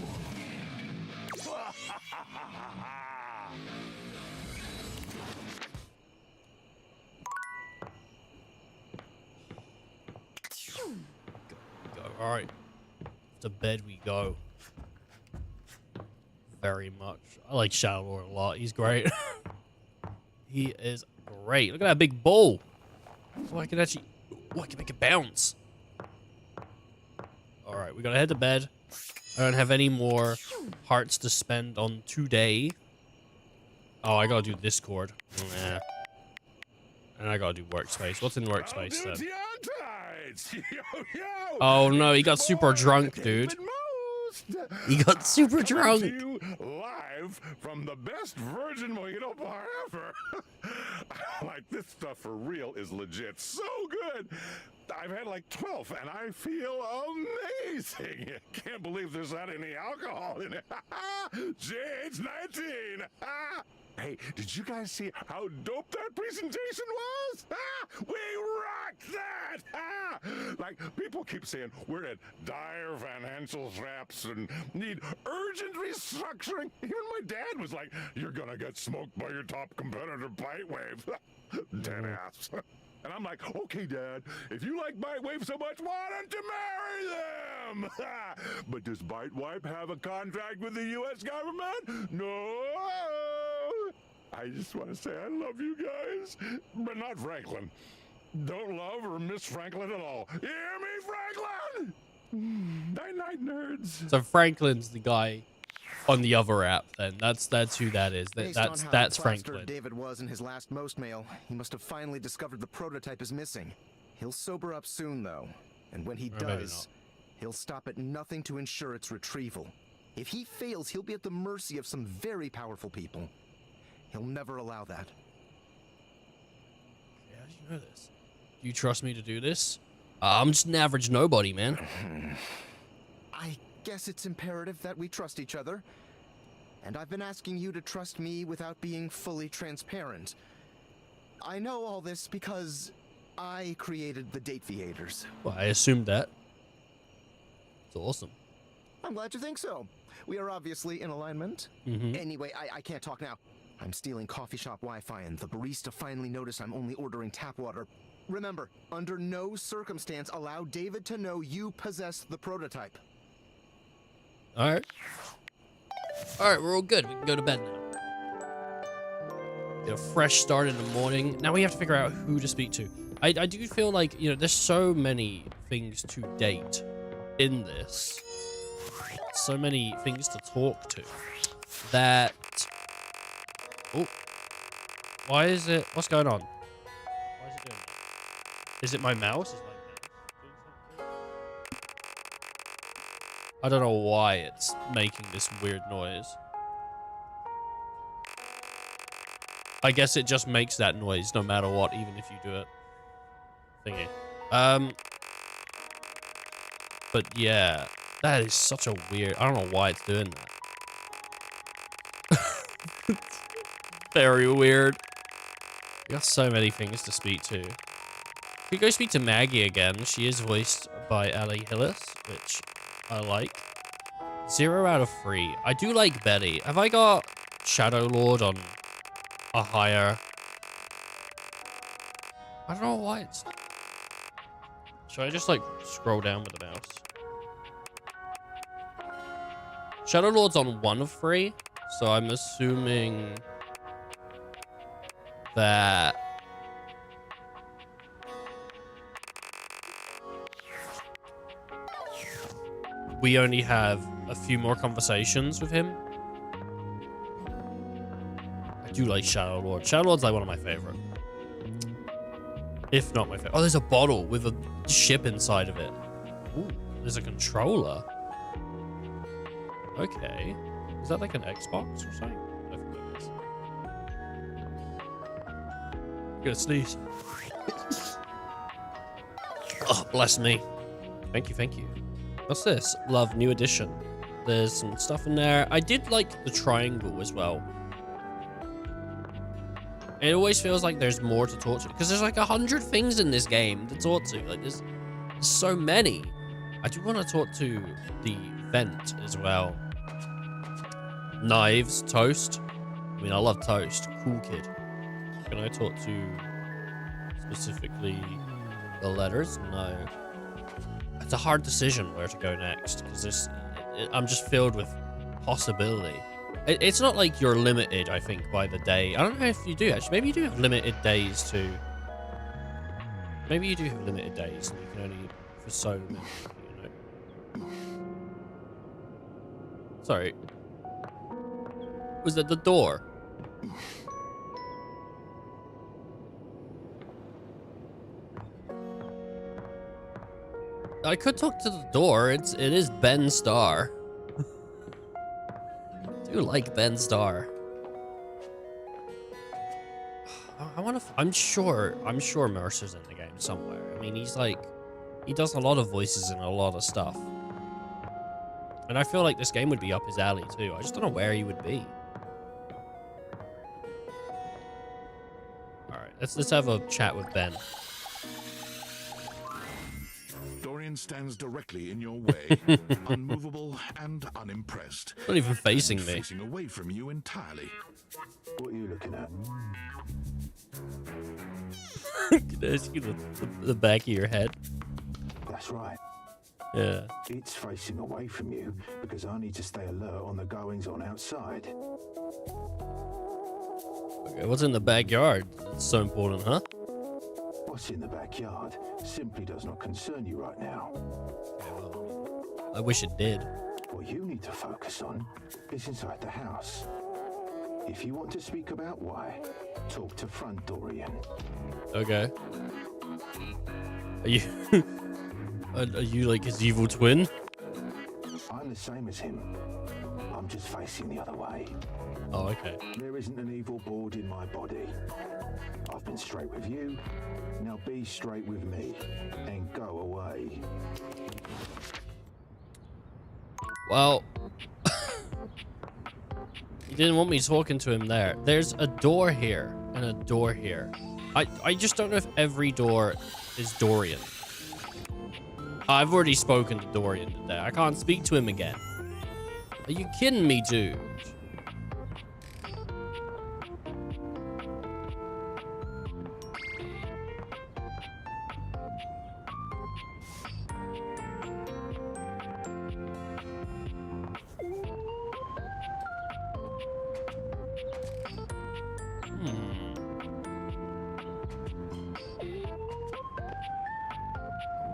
Go. All right. To bed we go. Very much. I like Shadow Lord a lot. He's great. He is great. Look at that big bowl. Oh, I can actually... Oh, I can make it bounce. All right, we gotta head to bed. I don't have any more hearts to spend on today. Oh, I gotta do Discord. Nah. And I gotta do Workspace. What's in Workspace then? Oh no, he got super drunk, dude. He got super drunk. Live from the best virgin mojito bar ever. Like, this stuff for real is legit so good. I've had like 12 and I feel amazing. Can't believe there's not any alcohol in it. Jade's 19. Hey, did you guys see how dope that presentation was? We rocked that! Like, people keep saying we're at dire financial straps and need urgent restructuring. Even my dad was like, you're gonna get smoked by your top competitor, Bitewave. Dead ass. And I'm like, okay, Dad, if you like Bitewave so much, why don't you marry them? But does Bitewave have a contract with the U.S. government? No. I just want to say I love you guys, but not Franklin. Don't love or miss Franklin at all. You hear me, Franklin? Night-night, nerds. So Franklin's the guy on the other app. Then that's who that is. That's Franklin. David was in his last most mail. He must have finally discovered the prototype is missing. He'll sober up soon, though, and when he does, he'll stop at nothing to ensure its retrieval. If he fails, he'll be at the mercy of some very powerful people. He'll never allow that. Yeah, how do you know this? Do you trust me to do this? I'm just an average nobody, man. I guess it's imperative that we trust each other. And I've been asking you to trust me without being fully transparent. I know all this because I created the Dateviators. Well, I assumed that. It's awesome. I'm glad you think so. We are obviously in alignment. Anyway, I can't talk now. I'm stealing coffee shop Wi-Fi, and the barista finally noticed I'm only ordering tap water. Remember, under no circumstance allow David to know you possess the prototype. Alright. Alright, we're all good. We can go to bed now. Get a fresh start in the morning. Now we have to figure out who to speak to. I do feel like, you know, there's so many things to date in this. So many things to talk to. That... Oh. Why is it... What's going on? Why is it doing that? Is it my mouse? Is my mouse doing something? I don't know why it's making this weird noise. I guess it just makes that noise no matter what, even if you do it. Thingy. But yeah, that is such a weird... I don't know why it's doing that. Very weird. We got so many things to speak to. We go speak to Maggie again. She is voiced by Ellie Hillis, which I like. 0 out of 3. I do like Betty. Have I got Shadow Lord on a higher... I don't know why it's... Should I just, like, scroll down with the mouse? Shadow Lord's on 1 of 3, so I'm assuming that... we only have a few more conversations with him. I do like Shadow Lord. Shadow Lord's like one of my favorite. If not my favorite. Oh, there's a bottle with a ship inside of it. Ooh, there's a controller. Okay. Is that like an Xbox or something? I forgot it is. Gonna sneeze. Oh, bless me. Thank you, thank you. What's this? Love, new edition. There's some stuff in there. I did like the triangle as well. It always feels like there's more to talk to because there's like 100 things in this game to talk to. Like there's so many. I do want to talk to the vent as well. Knives, toast. I mean, I love toast. Cool kid. Can I talk to specifically the letters? No. It's a hard decision where to go next because I'm just filled with possibility. It's not like you're limited, I think, by the day. I don't know if you do, actually. Maybe you do have limited days, too. Maybe you do have limited days, and you can only for so many, you know. Sorry. Was that the door? I could talk to the door. It is Ben Starr. I do like Ben Starr. I want to. I'm sure Mercer's in the game somewhere. I mean, he does a lot of voices and a lot of stuff. And I feel like this game would be up his alley too. I just don't know where he would be. All right, let's have a chat with Ben. Dorian stands directly in your way, unmovable and unimpressed. Not even facing me. Facing away from you entirely. What are you looking at? Can I ask you the back of your head? That's right. Yeah. It's facing away from you because I need to stay alert on the goings on outside. Okay, what's in the backyard? It's so important, huh? What's in the backyard simply does not concern you right now. I wish it did. What you need to focus on is inside the house. If you want to speak about why, talk to front Dorian. Okay. Are you... are you like his evil twin? I'm the same as him. I'm just facing the other way. Oh, okay. There isn't an evil board in my body. I've been straight with you. Now be straight with me and go away. Well, he didn't want me talking to him there. There's a door here and a door here. I just don't know if every door is Dorian. I've already spoken to Dorian today. I can't speak to him again. Are you kidding me, dude?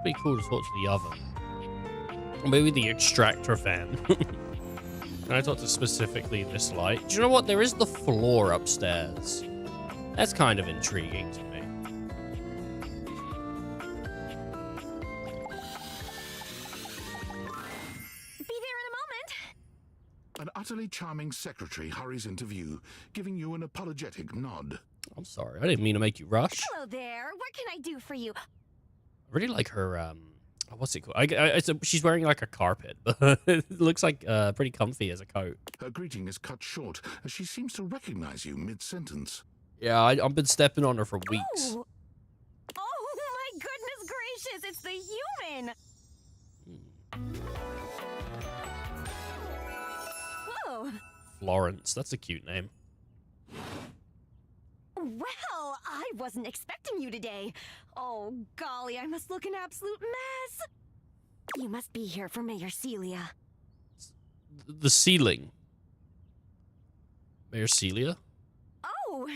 It'd be cool to talk to the oven. Or maybe the extractor fan. Can I talk to specifically this light? Do you know what? There is the floor upstairs. That's kind of intriguing to me. An utterly charming secretary hurries into view, giving you an apologetic nod. I'm sorry, I didn't mean to make you rush. Hello there. What can I do for you? I really like her, what's it called? She's wearing like a carpet, but it looks like pretty comfy as a coat. Her greeting is cut short, as she seems to recognize you mid-sentence. Yeah, I've been stepping on her for weeks. Oh. Oh my goodness gracious, it's the human! Whoa. Florence, that's a cute name. Well, I wasn't expecting you today. Oh, golly, I must look an absolute mess. You must be here for Mayor Celia. The ceiling. Mayor Celia? Oh,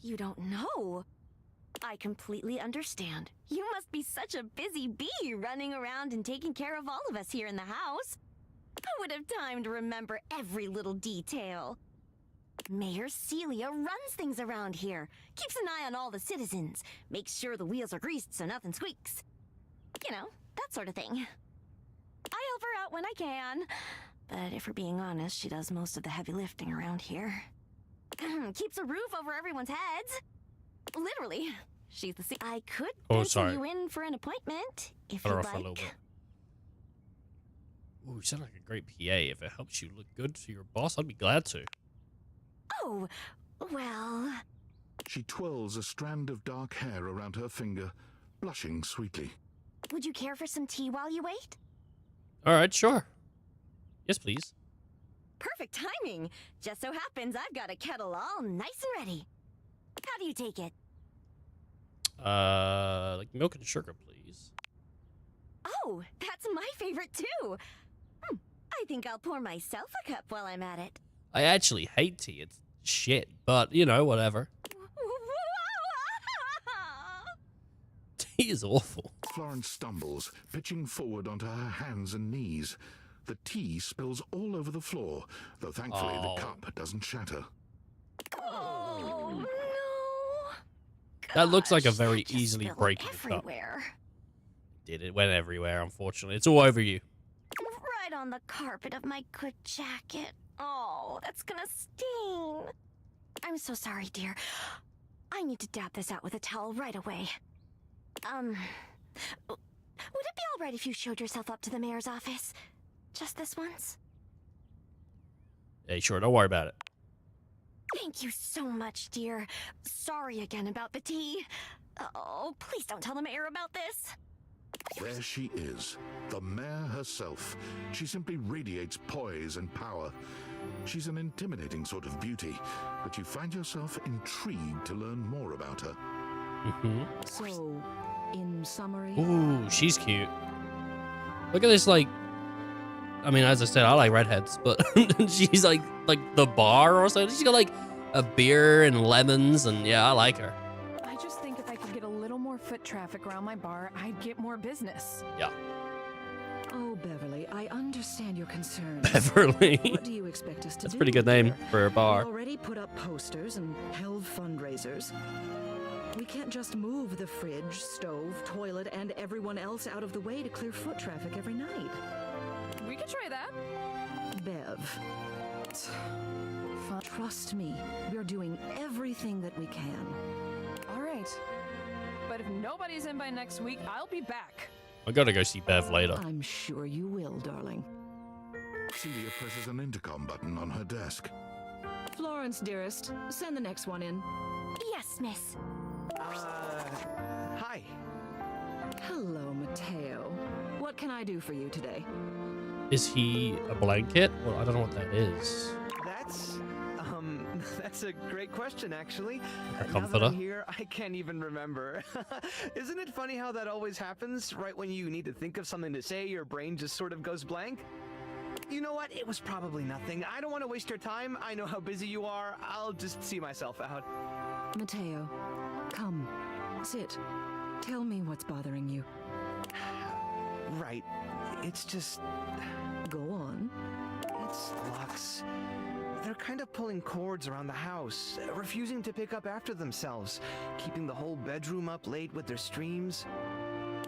you don't know. I completely understand. You must be such a busy bee running around and taking care of all of us here in the house. Who would have time to remember every little detail? Mayor Celia runs things around here, keeps an eye on all the citizens, makes sure the wheels are greased so nothing squeaks. You know, that sort of thing. I help her out when I can, but if we're being honest, she does most of the heavy lifting around here. Keeps a roof over everyone's heads. Literally. She's the I could pencil you in for an appointment, if Cut her you'd off a little like. bit. Ooh, you sound like a great PA. If it helps you look good to your boss, I'd be glad to. Oh, well... She twirls a strand of dark hair around her finger, blushing sweetly. Would you care for some tea while you wait? All right, sure. Yes, please. Perfect timing. Just so happens I've got a kettle all nice and ready. How do you take it? Like milk and sugar, please. Oh, that's my favorite too. I think I'll pour myself a cup while I'm at it. I actually hate tea. It's shit, but, you know, whatever. Tea is awful. Florence stumbles, pitching forward onto her hands and knees. The tea spills all over the floor, though thankfully the cup doesn't shatter. Oh, no. That looks like a very easily breakable cup. Everywhere. It went everywhere, unfortunately. It's all over you. Right on the carpet of my good jacket. Oh, that's gonna sting. I'm so sorry, dear. I need to dab this out with a towel right away. Would it be all right if you showed yourself up to the mayor's office? Just this once? Hey, sure, don't worry about it. Thank you so much, dear. Sorry again about the tea. Oh, please don't tell the mayor about this. There she is, the mayor herself. She simply radiates poise and power. She's an intimidating sort of beauty, but you find yourself intrigued to learn more about her. So, in summary... Ooh, she's cute. Look at this, like... I mean, as I said, I like redheads, but she's like the bar or something. She's got like a beer and lemons, and yeah, I like her. I just think if I could get a little more foot traffic around my bar, I'd get more business. Yeah. Oh, Beverly, I understand your concerns. Beverly. What do you expect us to do? That's a pretty good name for a bar. We already put up posters and held fundraisers. We can't just move the fridge, stove, toilet, and everyone else out of the way to clear foot traffic every night. We could try that. Bev. Trust me, we're doing everything that we can. All right. But if nobody's in by next week, I'll be back. I gotta go see Bev later. I'm sure you will, darling. Celia presses an intercom button on her desk. Florence, dearest, send the next one in. Yes, miss. Hi. Hello, Mateo. What can I do for you today? Is he a blanket? Well, I don't know what that is. That's a great question, actually. A Now that comforter? I'm here, I can't even remember. Isn't it funny how that always happens? Right when you need to think of something to say, your brain just sort of goes blank? You know what? It was probably nothing. I don't want to waste your time. I know how busy you are. I'll just see myself out. Mateo, come, sit. Tell me what's bothering you. Right. It's just... Go on. It's Lux. They're kind of pulling cords around the house, refusing to pick up after themselves, keeping the whole bedroom up late with their streams.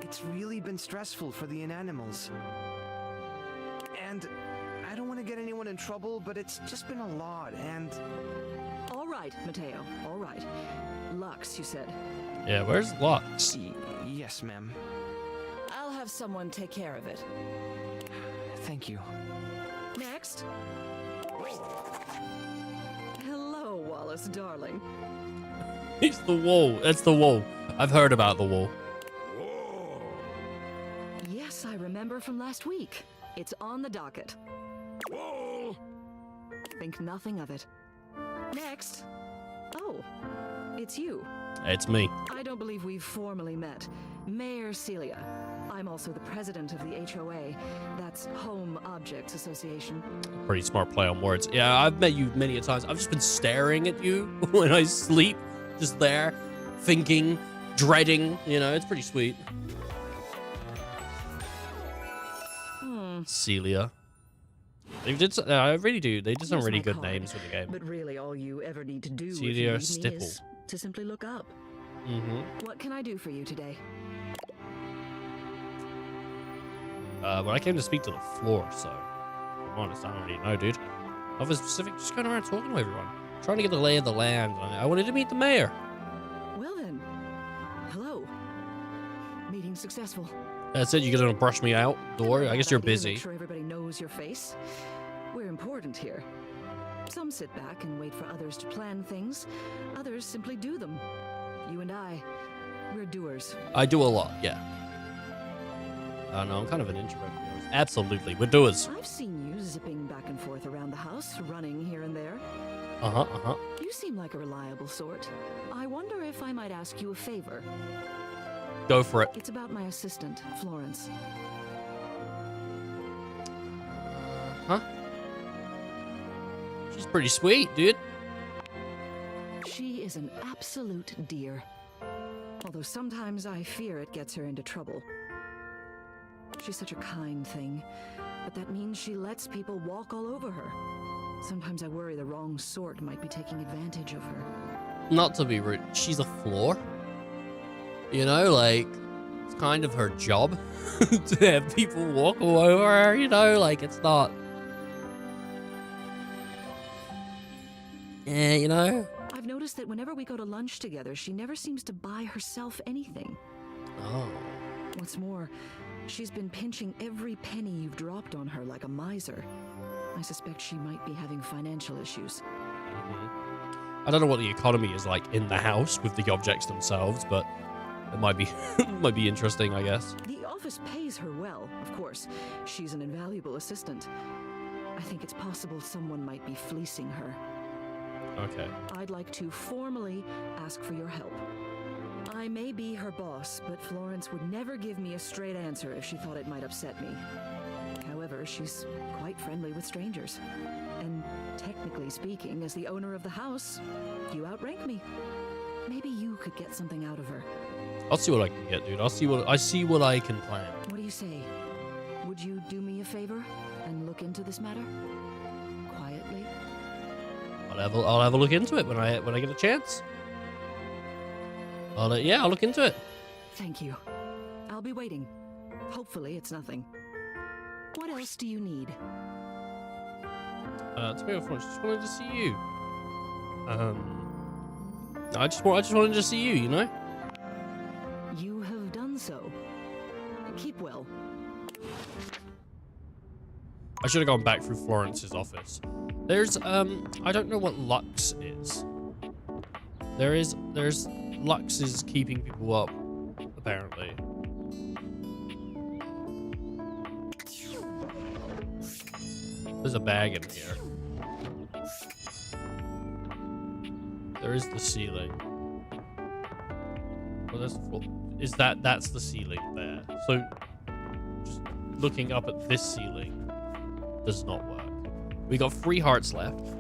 It's really been stressful for the inanimals. And I don't want to get anyone in trouble, but it's just been a lot, and... All right, Mateo, all right. Lux, you said. Yeah, where's Lux? Yes, ma'am. I'll have someone take care of it. Thank you. Next. Hello, Wallace, darling. It's the wall. That's the wall. I've heard about the wall. Yes, I remember from last week. It's on the docket. Whoa! Think nothing of it. Next. Oh, it's you. It's me. I don't believe we've formally met. Mayor Celia. I'm also the president of the HOA. That's Home Objects Association. Pretty smart play on words. Yeah, I've met you many a times. I've just been staring at you when I sleep. Just there, thinking, dreading. You know, it's pretty sweet. Celia. They did. I really do. They did some Here's really my good card. names for the game. But really, all you ever need to do if Celia you need me Stipple. is to simply look up. What can I do for you today? But I came to speak to the floor, so if I'm honest, I don't really know, dude. Nothing specific, just going around talking to everyone, trying to get the lay of the land. I wanted to meet the mayor. Well then, hello. Meeting successful. That's it. You're gonna brush me out, door. I guess you're Idea to busy. Make sure everybody knows your face. We're important here. Some sit back and wait for others to plan things. Others simply do them. You and I, we're doers. I do a lot, yeah. No, I'm kind of an introvert. Absolutely, we're doers. I've seen you zipping back and forth around the house, running here and there. Uh-huh. You seem like a reliable sort. I wonder if I might ask you a favor. Go for it. It's about my assistant, Florence. Huh? She's pretty sweet, dude. She is an absolute dear. Although sometimes I fear it gets her into trouble. She's such a kind thing, but that means she lets people walk all over her. Sometimes I worry the wrong sort might be taking advantage of her. Not to be rude, she's a floor. You know, like, it's kind of her job to have people walk all over her, you know? Like, it's not... Yeah, you know? I've noticed that whenever we go to lunch together, she never seems to buy herself anything. Oh. What's more, she's been pinching every penny you've dropped on her like a miser. I suspect she might be having financial issues. I don't know what the economy is like in the house with the objects themselves, but it might be might be interesting, I guess. The office pays her well, of course. She's an invaluable assistant. I think it's possible someone might be fleecing her. Okay. I'd like to formally ask for your help. I may be her boss, but Florence would never give me a straight answer if she thought it might upset me. However, she's quite friendly with strangers. And technically speaking, as the owner of the house, you outrank me. Maybe you could get something out of her. I'll see what I can get, dude. I see what I can plan. What do you say? Would you do me a favor and look into this matter? Quietly? I'll have a look into it when I get a chance. I'll look into it. Thank you. I'll be waiting. Hopefully it's nothing. What else do you need? To be honest, just wanted to see you. I just wanted to see you, you know? You have done so. Keep well. I should have gone back through Florence's office. There's I don't know what Lux is. There's Lux is keeping people up, apparently. There's a bag in here. There is the ceiling. Well, there's the floor. That's the ceiling there. So just looking up at this ceiling does not work. We got 3 hearts left.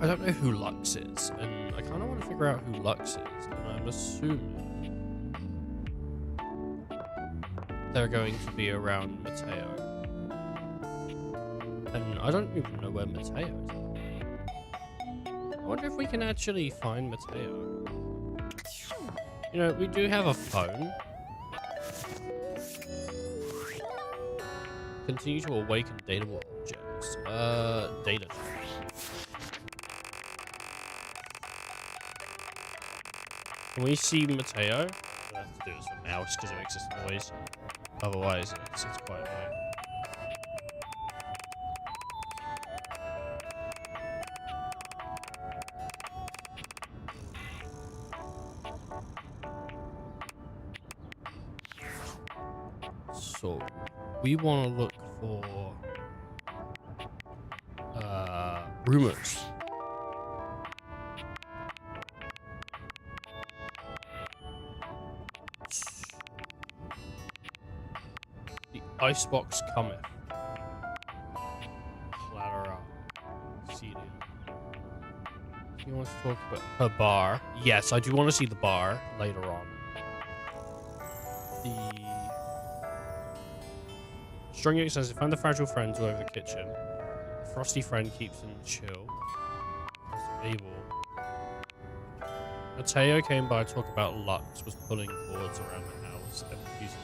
I don't know who Lux is, and I kind of want to figure out who Lux is, and I'm assuming they're going to be around Mateo. And I don't even know where Mateo is. I wonder if we can actually find Mateo. You know, we do have a phone. Continue to awaken datable objects. Data. Can we see Mateo? I have to do this with mouse because it makes this noise. Otherwise, it's quite annoying. So, we want to look for rumors. The icebox cometh. Clara. Celia. She wants to talk about her bar. Yes, I do want to see the bar later on. The Strong says, find the fragile friends all over the kitchen. The frosty friend keeps them chill. Able. Mateo came by to talk about Lux was pulling cords around the house and using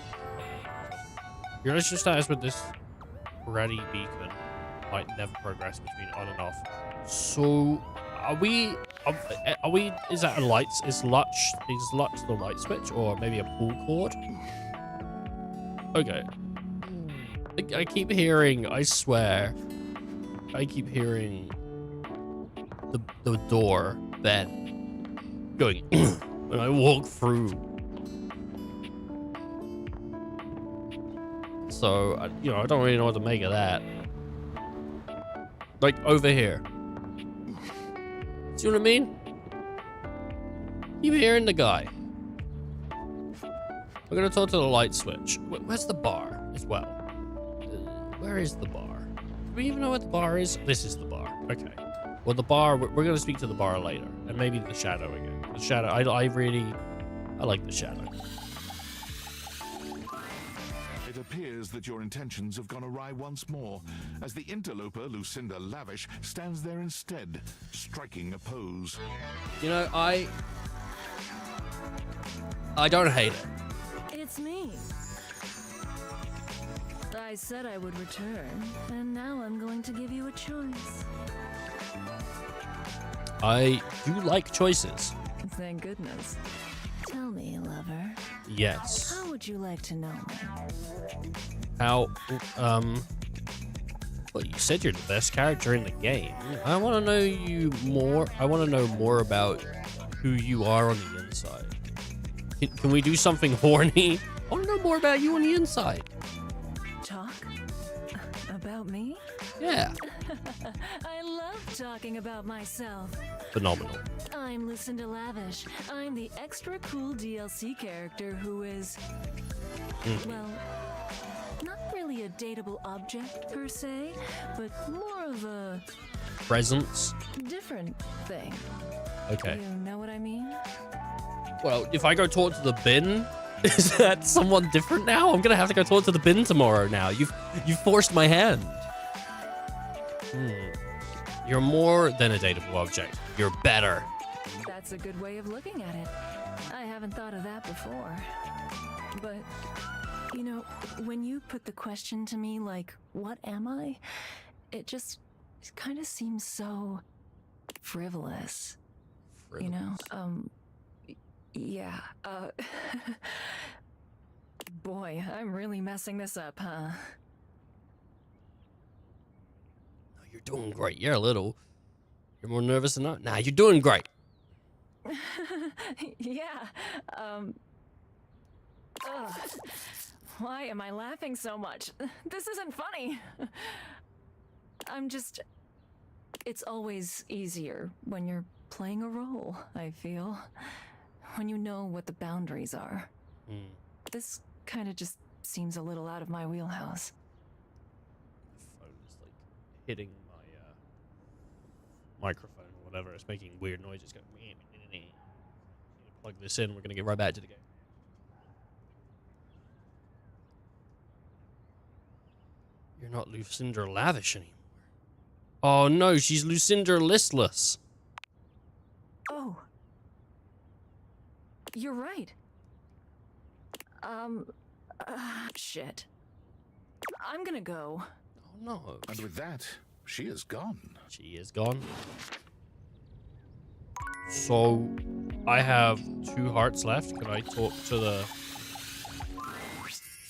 your relationship status with this ready beacon might never progress between on and off. So are we is that a light is Lux the light switch or maybe a pull cord? Okay. I keep hearing, I swear, I keep hearing the door then going when I walk through. So, you know, I don't really know what to make of that. Like, over here. See what I mean? Keep hearing the guy. We're gonna talk to the light switch. Where's the bar as well? Where is the bar? Do we even know what the bar is? This is the bar. Okay. Well, the bar, we're going to speak to the bar later. And maybe the shadow again. The shadow, I like the shadow. It appears that your intentions have gone awry once more, as the interloper Lucinda Lavish stands there instead, striking a pose. You know, I don't hate it. It's me. I said I would return, and now I'm going to give you a choice. I do like choices. Thank goodness. Tell me, lover. Yes. How would you like to know me? How, well, you said you're the best character in the game. I want to know you more. I want to know more about who you are on the inside. Can we do something horny? I want to know more about you on the inside. Talk? About me? Yeah. I love talking about myself. Phenomenal. I'm Lucinda Lavish. I'm the extra cool DLC character who is, well, not really a dateable object per se, but more of a Presence. different thing. Okay. You know what I mean? Well, if I go talk to the bin, is that someone different now? I'm gonna have to go talk to the bin tomorrow now. You've forced my hand. You're more than a dateable object. You're better. That's a good way of looking at it. I haven't thought of that before. But, you know, when you put the question to me like, what am I? It kind of seems so frivolous. You know? Yeah. Boy, I'm really messing this up, huh? You're doing great. You're more nervous than I. Nah, you're doing great. Yeah. Why am I laughing so much? This isn't funny. It's always easier when you're playing a role, I feel. When you know what the boundaries are. This kind of just seems a little out of my wheelhouse. The phone is like hitting my microphone or whatever. It's making weird noises. Going. Plug this in. We're gonna get right back to the game. You're not Lucinda Lavish anymore. Oh no, she's Lucinda Listless. Oh. You're right. Shit. I'm gonna go. Oh no. And with that, she is gone. She is gone. So, I have 2 hearts left. Can I talk to the...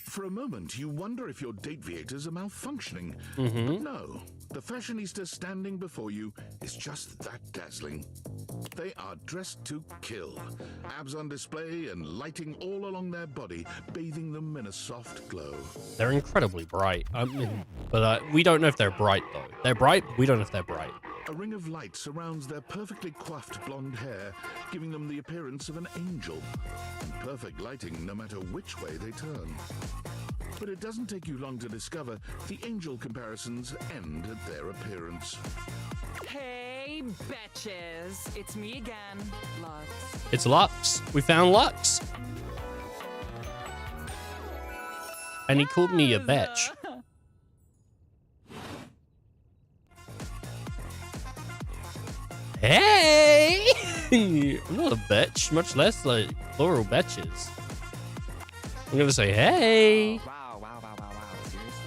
For a moment, you wonder if your Dateviators are malfunctioning. Mm-hmm. But no, the fashionista standing before you is just that dazzling. They are dressed to kill, abs on display and lighting all along their body, bathing them in a soft glow. They're incredibly bright. But we don't know if they're bright, though. They're bright, we don't know if they're bright. A ring of light surrounds their perfectly coiffed blonde hair, giving them the appearance of an angel. And perfect lighting no matter which way they turn. But it doesn't take you long to discover the angel comparisons end at their appearance. Hey, betches. It's me again, Lux. It's Lux. We found Lux. And he called me a bitch. Hey! I'm not a bitch, much less like plural bitches. I'm gonna say hey. Wow, seriously?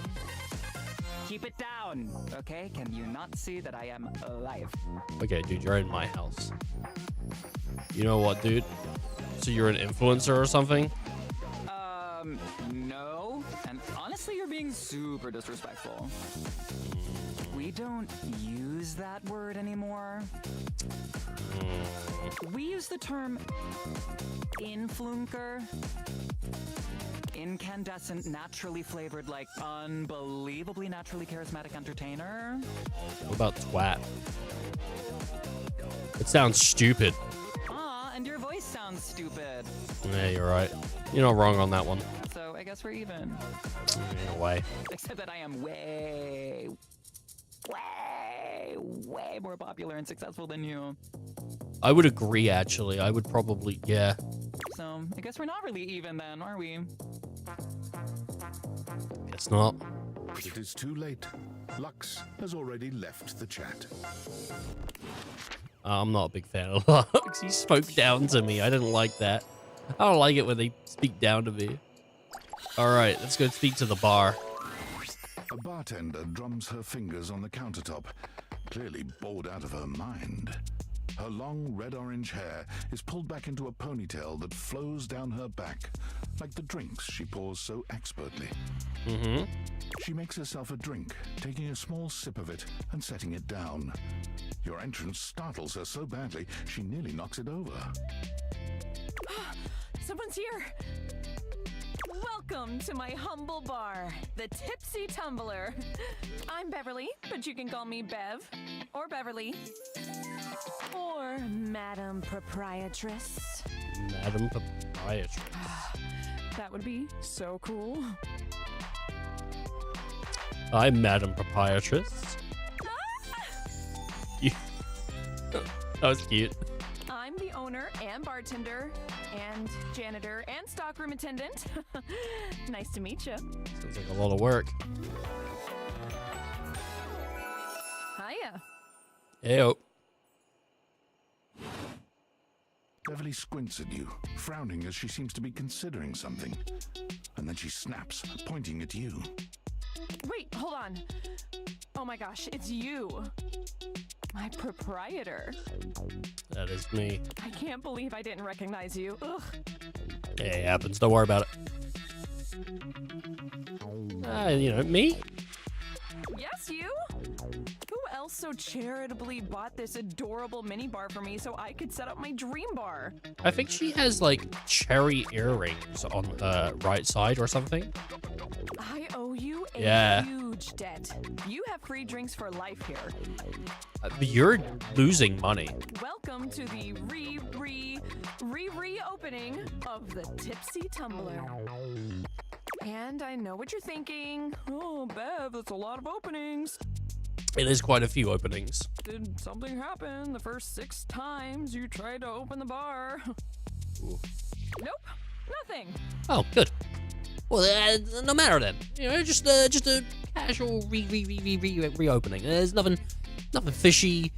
Keep it down, okay? Can you not see that I am alive? Okay, dude, you're in my house. You know what, dude? So you're an influencer or something? No. And honestly, you're being super disrespectful. We don't use that word anymore. We use the term influencer. Incandescent, naturally flavored, like unbelievably naturally charismatic entertainer. What about twat? It sounds stupid. And your voice sounds stupid. Yeah, you're right. You're not wrong on that one. So I guess we're even. In a way. Except that I am way more popular and successful than you. I would agree, actually. I would probably, yeah. So I guess we're not really even then, are we? Guess not. But it is too late. Lux has already left the chat. I'm not a big fan of Lux. He spoke down to me. I didn't like that. I don't like it when they speak down to me. All right, let's go speak to the bar. A bartender drums her fingers on the countertop, clearly bored out of her mind. Her long red-orange hair is pulled back into a ponytail that flows down her back, like the drinks she pours so expertly. Mm-hmm. She makes herself a drink, taking a small sip of it and setting it down. Your entrance startles her so badly, she nearly knocks it over. Someone's here. Welcome to my humble bar, the Tipsy Tumbler. I'm Beverly, but you can call me Bev, or Beverly, or Madam Proprietress. Madam Proprietress. That would be so cool. I'm Madam Proprietress. That was cute. I'm the owner and bartender and janitor and stockroom attendant. Nice to meet you. Sounds like a lot of work. Hiya. Heyo. Beverly squints at you, frowning as she seems to be considering something. And then she snaps, pointing at you. Wait, hold on. Oh my gosh, it's you. My proprietor. That is me. I can't believe I didn't recognize you. Ugh. It happens. Don't worry about it. You know, me? Yes, you? Who else so charitably bought this adorable mini bar for me so I could set up my dream bar? I think she has, like, cherry earrings on her right side or something. I owe you a Yeah. huge debt. You have free drinks for life here. You're losing money. Welcome to the reopening of the Tipsy Tumbler. And I know what you're thinking. Oh, Bev, that's a lot of openings. It is quite a few openings. Did something happen the first 6 times you tried to open the bar? Ooh. Nope, nothing. Oh, good. Well, no matter then. You know, just a casual reopening. There's nothing fishy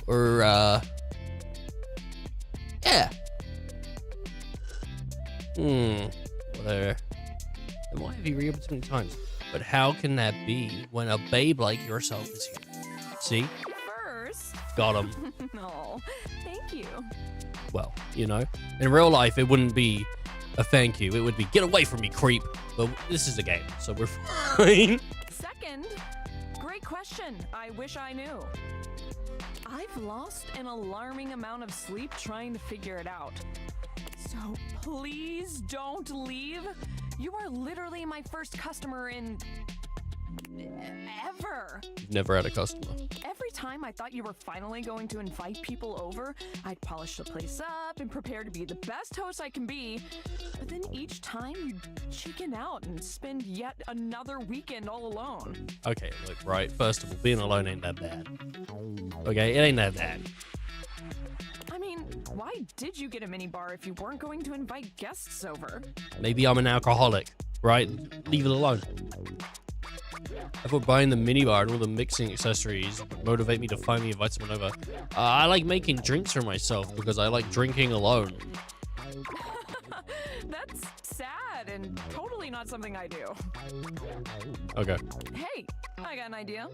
or yeah. Whatever. Then why have you reopened so many times? But how can that be when a babe like yourself is here? See? First. Got him. No, thank you. Well, you know, in real life, it wouldn't be a thank you. It would be, get away from me, creep. But this is a game, so we're fine. Second, great question. I wish I knew. I've lost an alarming amount of sleep trying to figure it out. So please don't leave. You are literally my first customer in ever. You've never had a customer. Every time I thought you were finally going to invite people over, I'd polish the place up and prepare to be the best host I can be. But then each time you'd chicken out and spend yet another weekend all alone. Okay, look, right. First of all, being alone ain't that bad. Okay, it ain't that bad. I mean, why did you get a minibar if you weren't going to invite guests over? Maybe I'm an alcoholic, right? Leave it alone. I thought buying the minibar and all the mixing accessories would motivate me to finally invite someone over. I like making drinks for myself because I like drinking alone. That's sad and totally not something I do. Okay. Hey, I got an idea.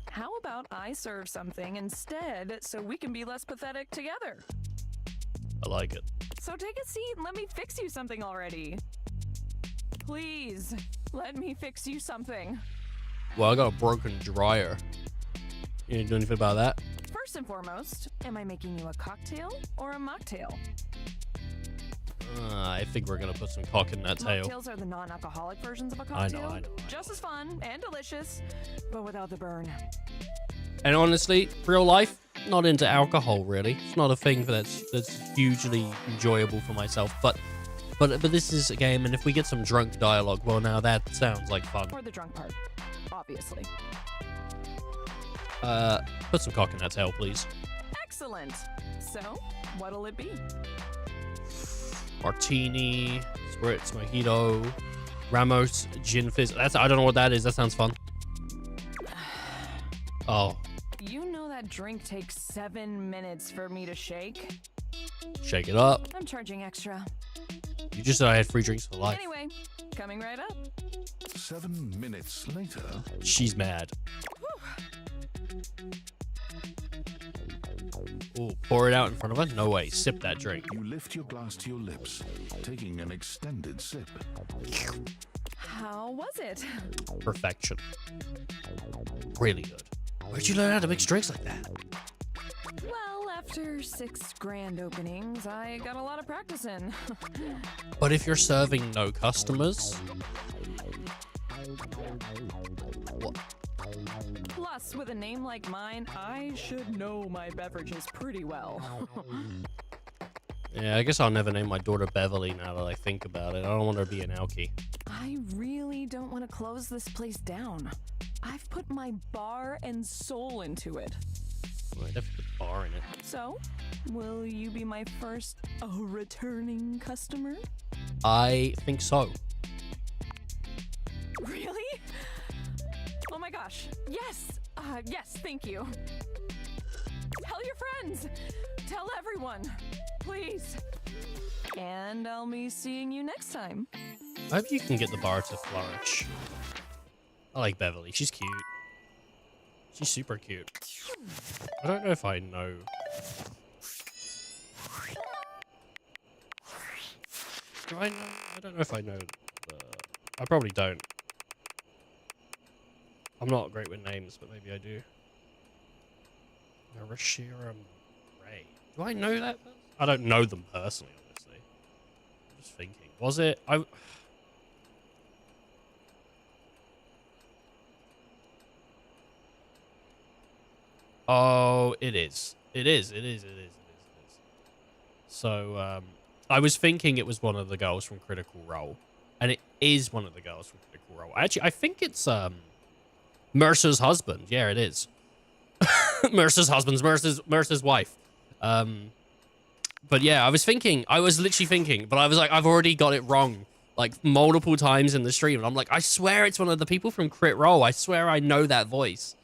How about I serve something instead so we can be less pathetic together? I like it. So take a seat and let me fix you something already. Please, let me fix you something. Well, I got a broken dryer. You didn't do anything about that? First and foremost, am I making you a cocktail or a mocktail? I think we're gonna put some cock in that tail. Mocktails are the non-alcoholic versions of a cocktail. I know. Just as fun and delicious, but without the burn. And honestly, real life, not into alcohol really. It's not a thing that's hugely enjoyable for myself. But this is a game, and if we get some drunk dialogue, well, now that sounds like fun. Or the drunk part, obviously. Put some cock in that tail, please. Excellent. So, what'll it be? Martini, spritz, mojito, Ramos, gin fizz. I don't know what that is. That sounds fun. Oh. You know that drink takes 7 minutes for me to shake? Shake it up. I'm charging extra. You just said I had free drinks for life. Anyway, coming right up. 7 minutes later. She's mad. Oh, pour it out in front of her? No way. Sip that drink. You lift your glass to your lips, taking an extended sip. How was it? Perfection. Really good. Where'd you learn how to mix drinks like that? Well, after 6 grand openings, I got a lot of practice in. But if you're serving no customers... What? Plus, with a name like mine, I should know my beverages pretty well. Yeah, I guess I'll never name my daughter Beverly now that I think about it. I don't want her to be an alkie. I really don't want to close this place down. I've put my bar and soul into it. Well, I definitely put bar in it. So, will you be my first returning customer? I think so. Really? Oh my gosh. Yes. Yes, thank you. Tell your friends. Tell everyone. Please. And I'll be seeing you next time. I hope you can get the bar to flourish. I like Beverly. She's cute. She's super cute. I don't know if I know. Do I know? I don't know if I know. I probably don't. I'm not great with names, but maybe I do. Narashira Ray. Do I know that person? I don't know them personally, honestly. I'm just thinking. Was it? Oh, it is. It is. So, I was thinking it was one of the girls from Critical Role. And it is one of the girls from Critical Role. Actually, I think it's, Mercer's husband. Yeah, it is. Mercer's husband's Mercer's wife. But yeah, I was literally thinking, but I was like, I've already got it wrong like multiple times in the stream. And I'm like, I swear it's one of the people from Crit Roll. I swear I know that voice.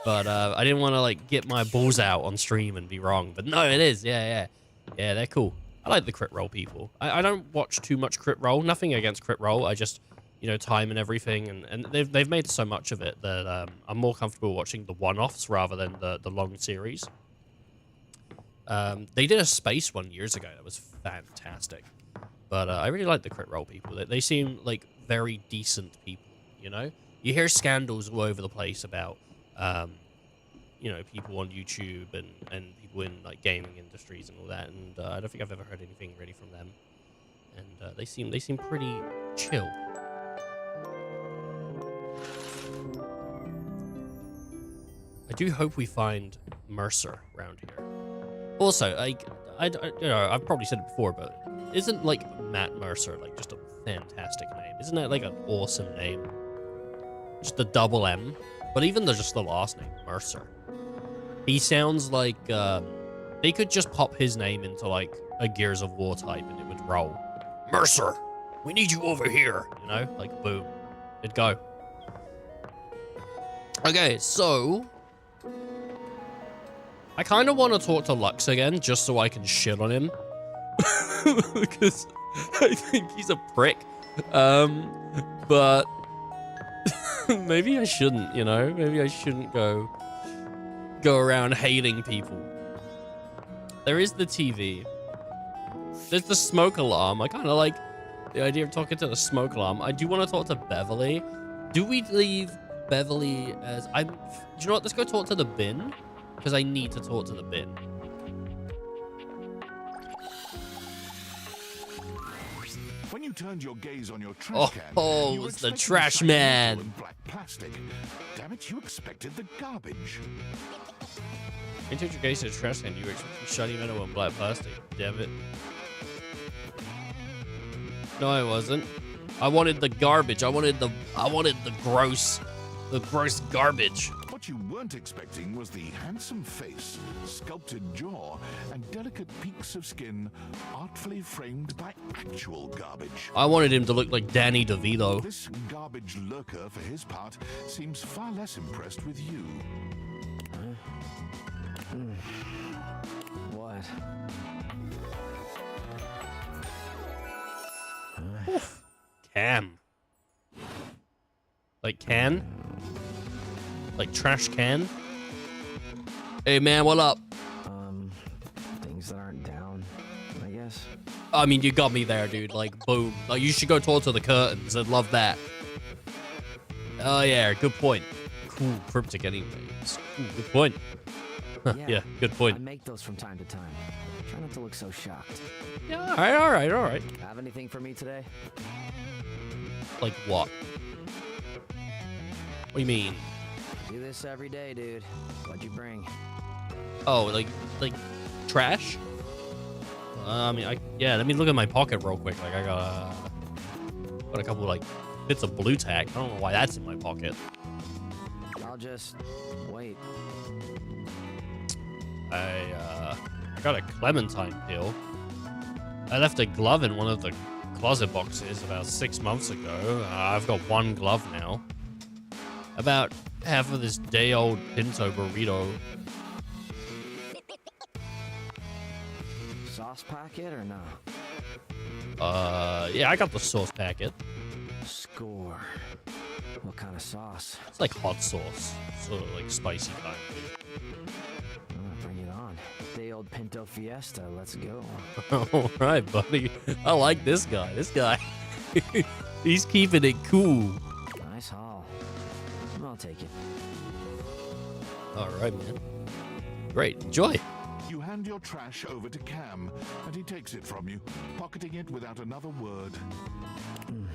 But I didn't want to like get my balls out on stream and be wrong. But no, it is. Yeah, they're cool. I like the Crit Roll people. I don't watch too much Crit Roll. Nothing against Crit Roll. I just, you know, time and everything. And they've made so much of it that I'm more comfortable watching the one-offs rather than the long series. They did a space one years ago that was fantastic. But I really like the Crit Roll people. They seem like very decent people, you know? You hear scandals all over the place about, you know, people on YouTube and people in, like, gaming industries and all that. And I don't think I've ever heard anything really from them. And they seem pretty chill. I do hope we find Mercer around here. Also, like, you know, I've probably said it before, but isn't, like, Matt Mercer, like, just a fantastic name? Isn't that, like, an awesome name? Just the double M. But even just the last name, Mercer. He sounds like, they could just pop his name into, like, a Gears of War type and it would roll. Mercer, we need you over here. You know, like, boom. It'd go. Okay, so I kind of want to talk to Lux again, just so I can shit on him. Because I think he's a prick. But maybe I shouldn't, you know? Maybe I shouldn't go around hating people. There is the TV. There's the smoke alarm. I kind of like the idea of talking to the smoke alarm. I do want to talk to Beverly. Do we leave Beverly as... do you know what? Let's go talk to the bin. Because I need to talk to the bin. When you turned your gaze on your trash can, you it's the expected trash shiny man. metal and black plastic. Damn it, you expected the garbage. When you turned your gaze to the trash can, you expected shiny metal and black plastic. Damn it. No, I wasn't. I wanted the garbage. I wanted the gross garbage. What you weren't expecting was the handsome face, sculpted jaw, and delicate peaks of skin artfully framed by actual garbage. I wanted him to look like Danny DeVito. This garbage lurker, for his part, seems far less impressed with you. What? Cam. Like can? Like trash can? Hey man, what up? Things that aren't down, I guess. I mean, you got me there, dude. Like, boom. Like, you should go talk to the curtains. I'd love that. Oh yeah, good point. Cool, cryptic anyways. Ooh, good point. Yeah, good point. I make those from time to time. Try not to look so shocked. Yeah, all right. Have anything for me today? Like what? What do you mean? Do this every day, dude. What'd you bring? Oh, like trash? I mean, let me look at my pocket real quick. Like, I got a couple of, like, bits of blue tack. I don't know why that's in my pocket. I'll just wait. I got a clementine peel. I left a glove in one of the closet boxes about 6 months ago. I've got one glove now. About half of this day-old pinto burrito. Sauce packet or no? Yeah, I got the sauce packet. Score. What kind of sauce? It's like hot sauce. Sort of like spicy kind. Bring it on. Day old Pinto Fiesta. Let's go. All right, buddy. I like this guy. This guy. He's keeping it cool. Nice haul. I'll take it. All right, man. Great. Enjoy. You hand your trash over to Cam, and he takes it from you, pocketing it without another word. And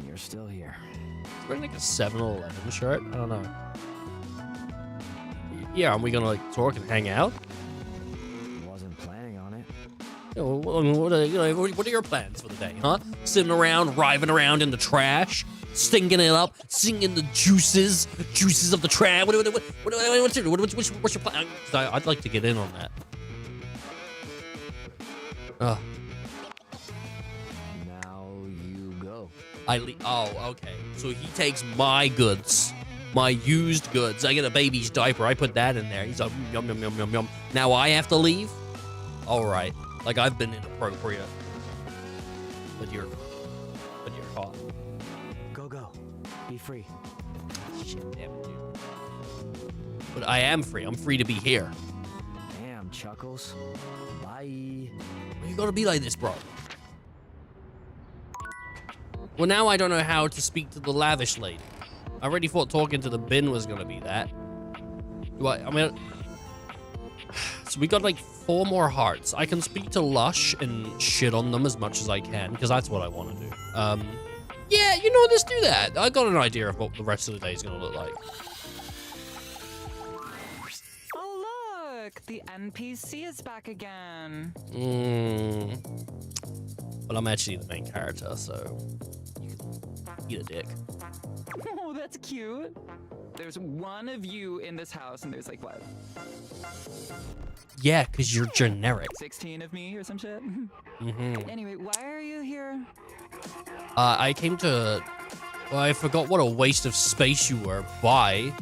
you're still here. Is wearing like a 7-Eleven shirt? I don't know. Yeah, are we gonna like talk and hang out? Wasn't planning on it. What are your plans for the day, huh? Sitting around, riving around in the trash, stinking it up, singing the juices of the trash. What's your plan? I'd like to get in on that. Oh, okay. So he takes my goods, my used goods. I get a baby's diaper. I put that in there. He's like, yum, yum, yum, yum, yum. Now I have to leave? All right. Like, I've been inappropriate. But you're hot. Go. Be free. Shit, damn it, dude. But I am free. I'm free to be here. Damn, Chuckles. Bye. You gotta be like this, bro. Well, now I don't know how to speak to the lavish lady. I already thought talking to the bin was gonna be that. I mean... So we got like 4 more hearts. I can speak to Lush and shit on them as much as I can, because that's what I want to do. Yeah, you know, let's do that. I got an idea of what the rest of the day is gonna look like. Oh, look, the NPC is back again. But I'm actually the main character, so you can eat a dick. Oh, that's cute. There's one of you in this house, and there's like, what? Yeah, because you're generic. 16 of me or some shit? Mm-hmm. Anyway, why are you here? I came to... Well, I forgot what a waste of space you were. Bye.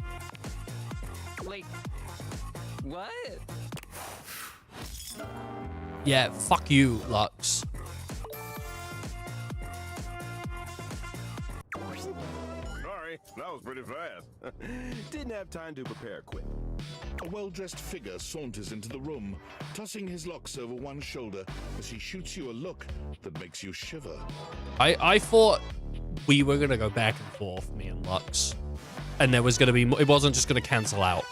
Like, what? Yeah, fuck you, Lux. Sorry, that was pretty fast. Didn't have time to prepare quick. A well-dressed figure saunters into the room, tossing his locks over one shoulder as he shoots you a look that makes you shiver. I thought we were going to go back and forth, me and Lux. And there was going to be... It wasn't just going to cancel out.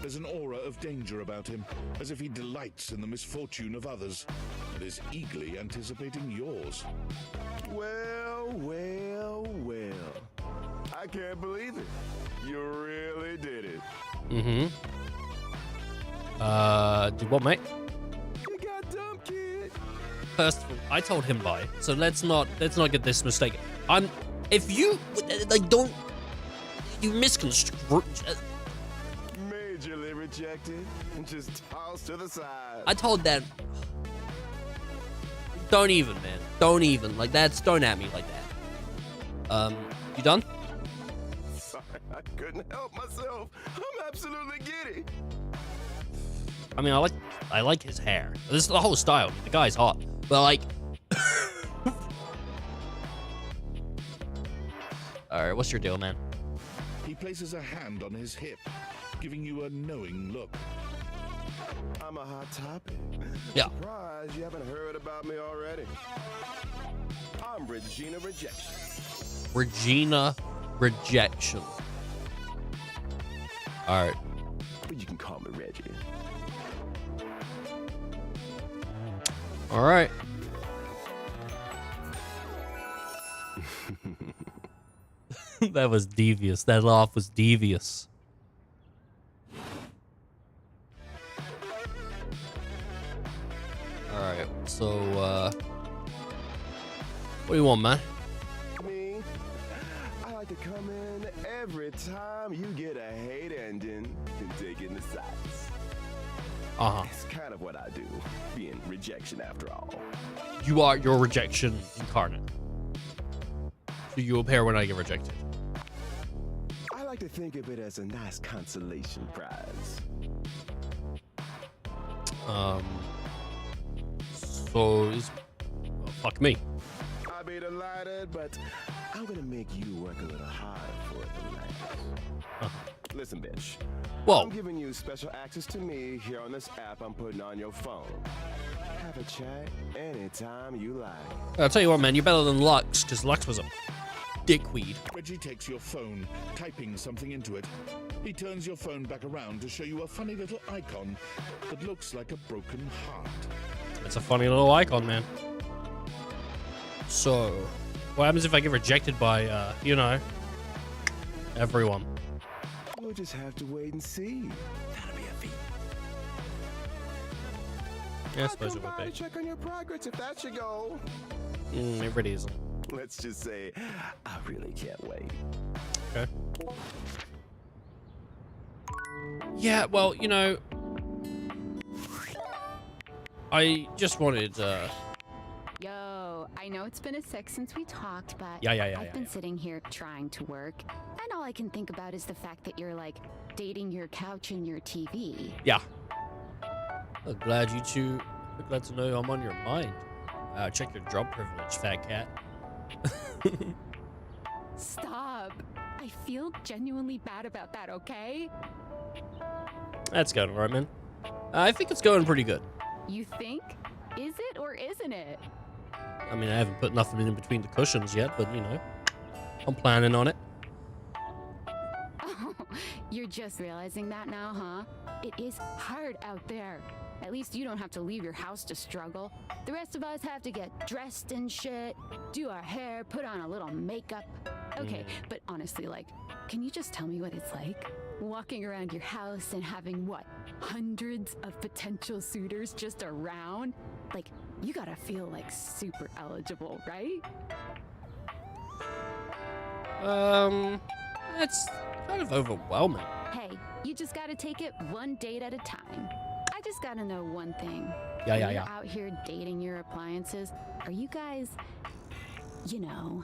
There's an aura of danger about him, as if he delights in the misfortune of others and is eagerly anticipating yours. Well. I can't believe it. You really did it. Mm-hmm. Do what, mate? You got dumb, kid. First of all, I told him bye, so let's not get this mistaken. If you like don't you misconstrue. Majorly rejected and just tossed to the side. I told that. Don't even, man. Don't even. Like that's. Don't at me like that. You done? Sorry, I couldn't help myself. I'm absolutely giddy. I mean, I like his hair. This is the whole style. I mean, the guy's hot, but like. All right, what's your deal, man? He places a hand on his hip, giving you a knowing look. I'm a hot topic. Yeah. Surprised you haven't heard about me already. I'm Regina Rejection. Regina Rejection. All right. You can call me Reggie. All right. That was devious. That laugh was devious. All right. So, what do you want, man? Me? I like to come in every time you get a hate ending and dig in the sights. Uh-huh. It's kind of what I do, being rejection after all. You are your rejection incarnate. So you appear when I get rejected. I like to think of it as a nice consolation prize. So fuck me. I'll be delighted, but I'm gonna make you work a little hard for it tonight. Listen, bitch. Whoa. I'm giving you special access to me here on this app I'm putting on your phone. Have a chat anytime you like. I'll tell you what, man. You're better than Lux, because Lux was a dickweed. Reggie takes your phone, typing something into it. He turns your phone back around to show you a funny little icon that looks like a broken heart. It's a funny little icon, man. So, what happens if I get rejected by, you know, everyone? We'll just have to wait and see. That'll be a feat. Yeah, I suppose it would be. Check on your progress if that's your goal. It really isn't. Let's just say, I really can't wait. Okay. Yeah, well, you know, I just wanted, Yo, So, I know it's been a sec since we talked, but I've been sitting here trying to work, and all I can think about is the fact that you're, like, dating your couch and your TV. Yeah. I'm glad you two... I'm glad to know I'm on your mind. Check your job privilege, fat cat. Stop. I feel genuinely bad about that, okay? That's going alright, man. I think it's going pretty good. You think? Is it or isn't it? I mean, I haven't put nothing in between the cushions yet, but, you know, I'm planning on it. Oh, you're just realizing that now, huh? It is hard out there. At least you don't have to leave your house to struggle. The rest of us have to get dressed and shit, do our hair, put on a little makeup. Okay, but honestly, like, can you just tell me what it's like? Walking around your house and having, what, hundreds of potential suitors just around? Like, you gotta feel, like, super eligible, right? It's kind of overwhelming. Hey, you just gotta take it one date at a time. I just gotta know one thing. Yeah. When you're out here dating your appliances, are you guys, you know...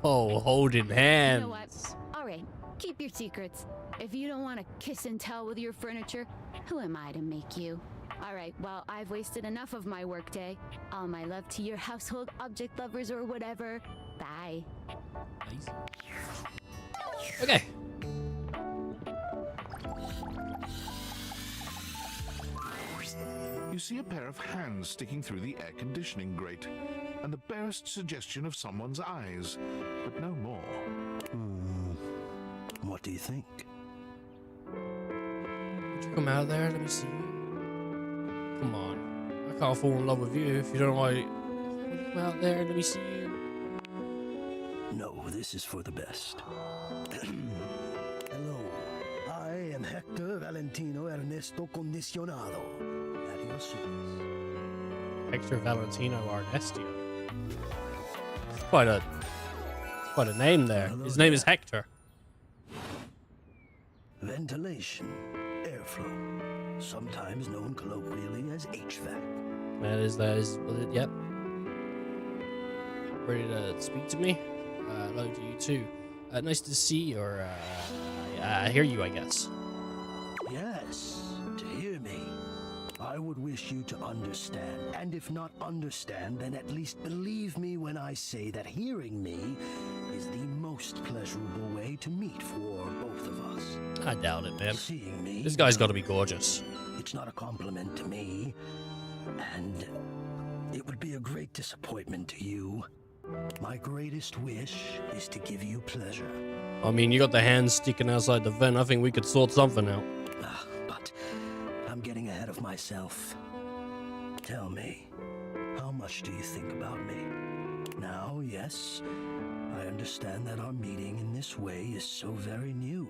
Oh, holding hands. You know what? All right, keep your secrets. If you don't want to kiss and tell with your furniture, who am I to make you? All right, well, I've wasted enough of my workday. All my love to your household object lovers or whatever. Bye. Nice. Okay. You see a pair of hands sticking through the air conditioning grate, and the barest suggestion of someone's eyes, but no more. What do you think? Would you come out there? Let me see you. Come on. I can't fall in love with you if you don't like... Would you come out there? Let me see you. No, this is for the best. Hello, I am Hector Valentino Ernesto Condicionado. At your service. Hector Valentino Arnestio. It's quite a name there. Hello His name there. is Hector. Ventilation, airflow, sometimes known colloquially as HVAC. That is, yep. Ready to speak to me? Hello to you too. Nice to see or hear you, I guess. Yes, to hear me. I would wish you to understand, and if not understand, then at least believe me when I say that hearing me is the most pleasurable way to meet for both of us. I doubt it, man. Seeing me, This guy's got to be gorgeous. it's not a compliment to me, and it would be a great disappointment to you. My greatest wish is to give you pleasure. I mean, you got the hands sticking outside the vent. I think we could sort something out. But I'm getting ahead of myself. Tell me, how much do you think about me? Now, yes, I understand that our meeting in this way is so very new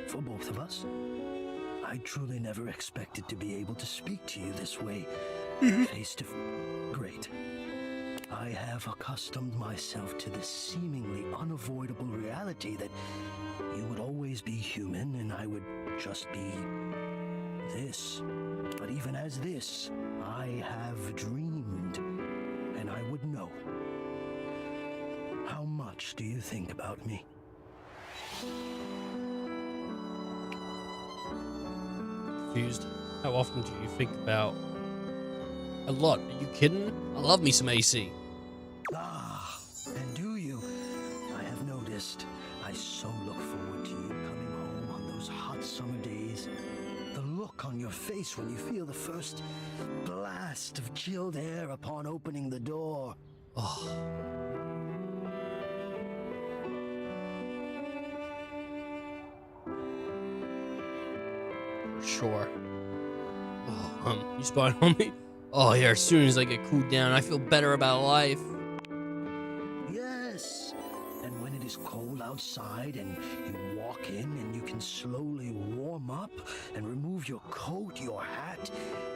for both of us. I truly never expected to be able to speak to you this way, face to face. Great. I have accustomed myself to the seemingly unavoidable reality that you would always be human and I would just be this. But even as this, I have dreamed, and I would know. How much do you think about me? Confused. How often do you think about... A lot. Are you kidding? I love me some AC. And do you? I have noticed. I so look forward to you coming home on those hot summer days. The look on your face when you feel the first blast of chilled air upon opening the door. Oh. Sure. Oh, you spying on me? Oh, yeah, as soon as I get cooled down, I feel better about life. Yes. And when it is cold outside and you walk in and you can slowly warm up and remove your coat, your hat,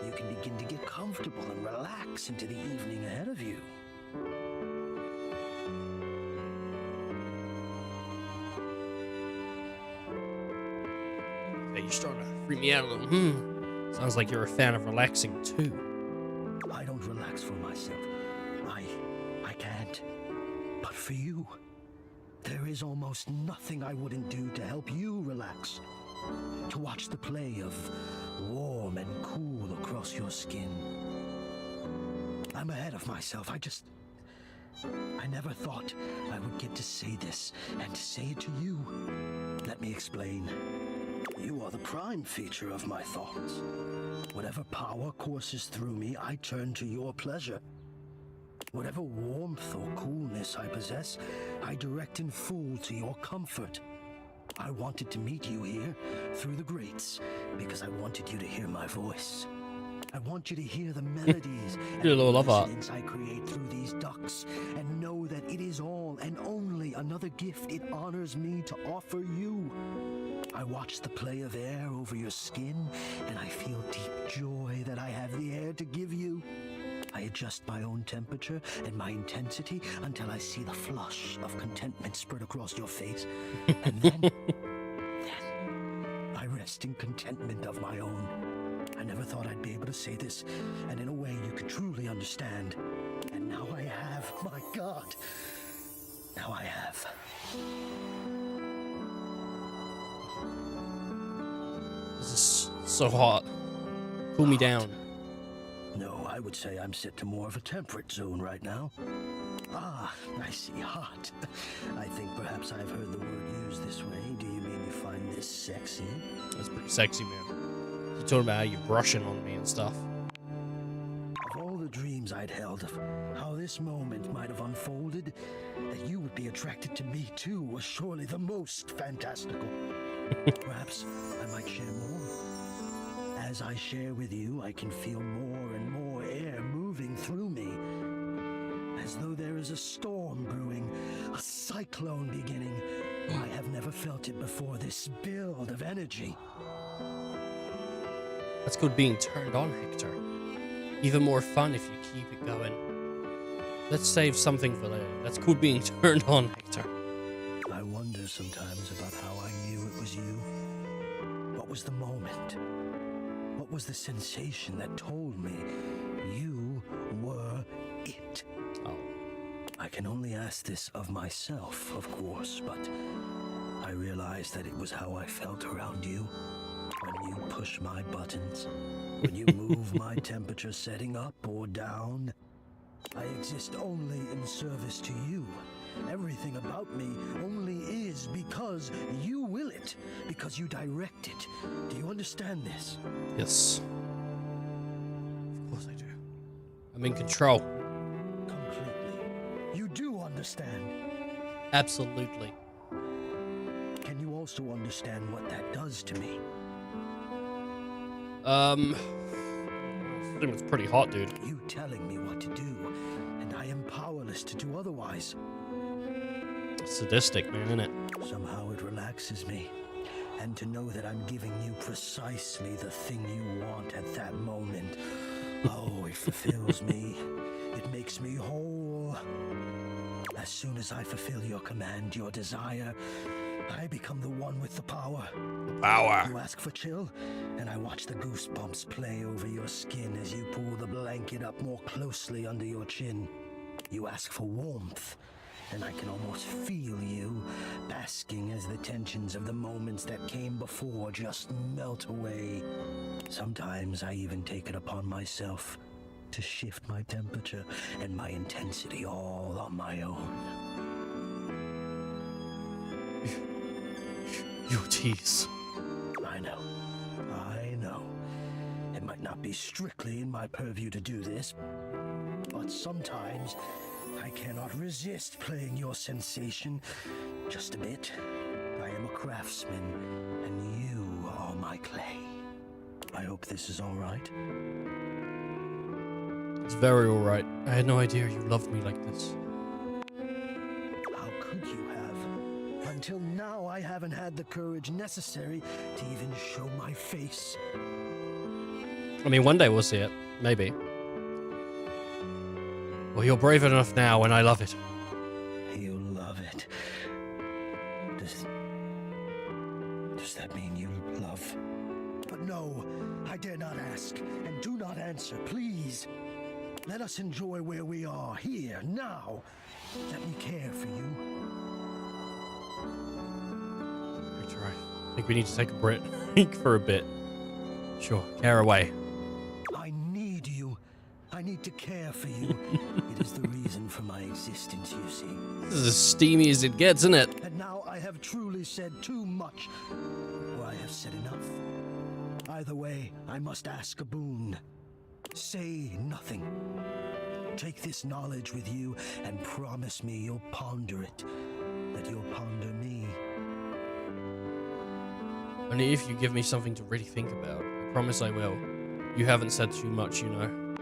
you can begin to get comfortable and relax into the evening ahead of you. Hey, you're starting to freak me out a little. Sounds like you're a fan of relaxing, too. I don't relax for myself. I can't. But for you, there is almost nothing I wouldn't do to help you relax. To watch the play of warm and cool across your skin. I'm ahead of myself. I never thought I would get to say this and to say it to you. Let me explain. You are the prime feature of my thoughts. Whatever power courses through me, I turn to your pleasure. Whatever warmth or coolness I possess, I direct in full to your comfort. I wanted to meet you here through the grates because I wanted you to hear my voice. I want you to hear the melodies and incidents I create through these ducts and know that it is all and only another gift it honors me to offer you. I watch the play of air over your skin and I feel deep joy that I have the air to give you. I adjust my own temperature and my intensity until I see the flush of contentment spread across your face. And then I rest in contentment of my own. I never thought I'd be able to say this, and in a way you could truly understand. And now I have, my God. Now I have. This is so hot. Cool me down. No, I would say I'm set to more of a temperate zone right now. Ah, I see, hot. I think perhaps I've heard the word used this way. Do you mean you find this sexy? That's pretty sexy, man. You're talking about how you're brushing on me and stuff. Of all the dreams I'd held of how this moment might have unfolded, that you would be attracted to me too was surely the most fantastical. Perhaps I might share more. As I share with you, I can feel more and more air moving through me. As though there is a storm brewing, a cyclone beginning. I have never felt it before, this build of energy. That's called being turned on, Hector. Even more fun if you keep it going. Let's save something for later. That's called being turned on, Hector. I wonder sometimes about how I knew it was you. What was the moment? What was the sensation that told me you were it? Oh. I can only ask this of myself, of course, but I realized that it was how I felt around you. When you push my buttons, when you move my temperature setting up or down, I exist only in service to you. Everything about me only is because you will it, because you direct it. Do you understand this? Yes. Of course I do. I'm in control. Completely. You do understand. Absolutely. Can you also understand what that does to me? I think it's pretty hot, dude. You telling me what to do, and I am powerless to do otherwise. Sadistic, man, isn't it? Somehow it relaxes me. And to know that I'm giving you precisely the thing you want at that moment. Oh, it fulfills me. It makes me whole. As soon as I fulfill your command, your desire, I become the one with the power. Power. You ask for chill, and I watch the goosebumps play over your skin as you pull the blanket up more closely under your chin. You ask for warmth, and I can almost feel you basking as the tensions of the moments that came before just melt away. Sometimes I even take it upon myself to shift my temperature and my intensity all on my own. You tease. I know. It might not be strictly in my purview to do this, but sometimes I cannot resist playing your sensation just a bit. I am a craftsman, and you are my clay. I hope this is all right. It's very alright. I had no idea you loved me like this. How could you have? Until now, I haven't had the courage necessary to even show my face. I mean, one day we'll see it. Maybe. Well, you're brave enough now, and I love it. You love it. Does that mean you love? But no, I dare not ask, and do not answer, please. Let us enjoy where we are, here, now. Let me care for you. Pretty right. I think we need to take a break for a bit. Sure, care away. I need you. I need to care for you. It is the reason for my existence, you see. This is as steamy as it gets, isn't it? And now I have truly said too much, or I have said enough. Either way, I must ask a boon. Say nothing. Take this knowledge with you and promise me you'll ponder it, that you'll ponder me. Only if you give me something to really think about. I promise I will. You haven't said too much, you know.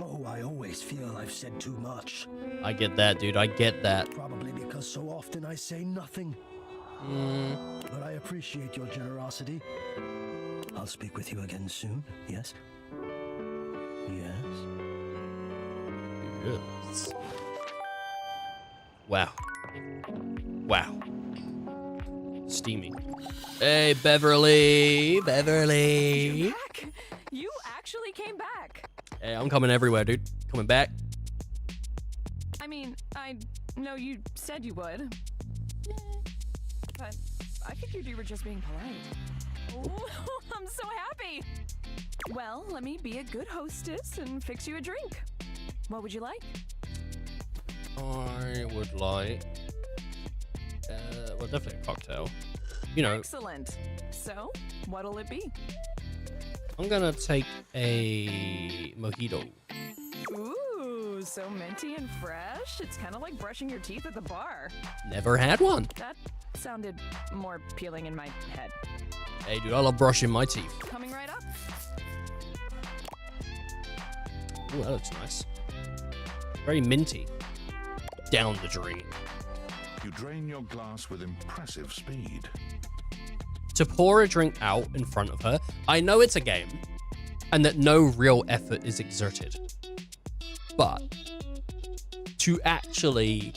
Oh, I always feel I've said too much. I get that, dude. I get that. Probably because so often I say nothing. But I appreciate your generosity. I'll speak with you again soon, yes? Yes? Yes. Wow. Wow. Steamy. Hey, Beverly. Beverly. You're back. You actually came back. Hey, I'm coming everywhere, dude. Coming back. I mean, I know you said you would. But I figured you were just being polite. Oh, I'm so happy. Well, let me be a good hostess and fix you a drink. What would you like? I would like... well, definitely a cocktail. You know, Excellent. So, what'll it be? I'm gonna take a mojito. Ooh, so minty and fresh. It's kind of like brushing your teeth at the bar. Never had one. That sounded more appealing in my head. Hey, dude, I love brushing my teeth. Coming right up. Ooh, that looks nice. Very minty. Down the drain. You drain your glass with impressive speed. To pour a drink out in front of her, I know it's a game, and that no real effort is exerted. But to actually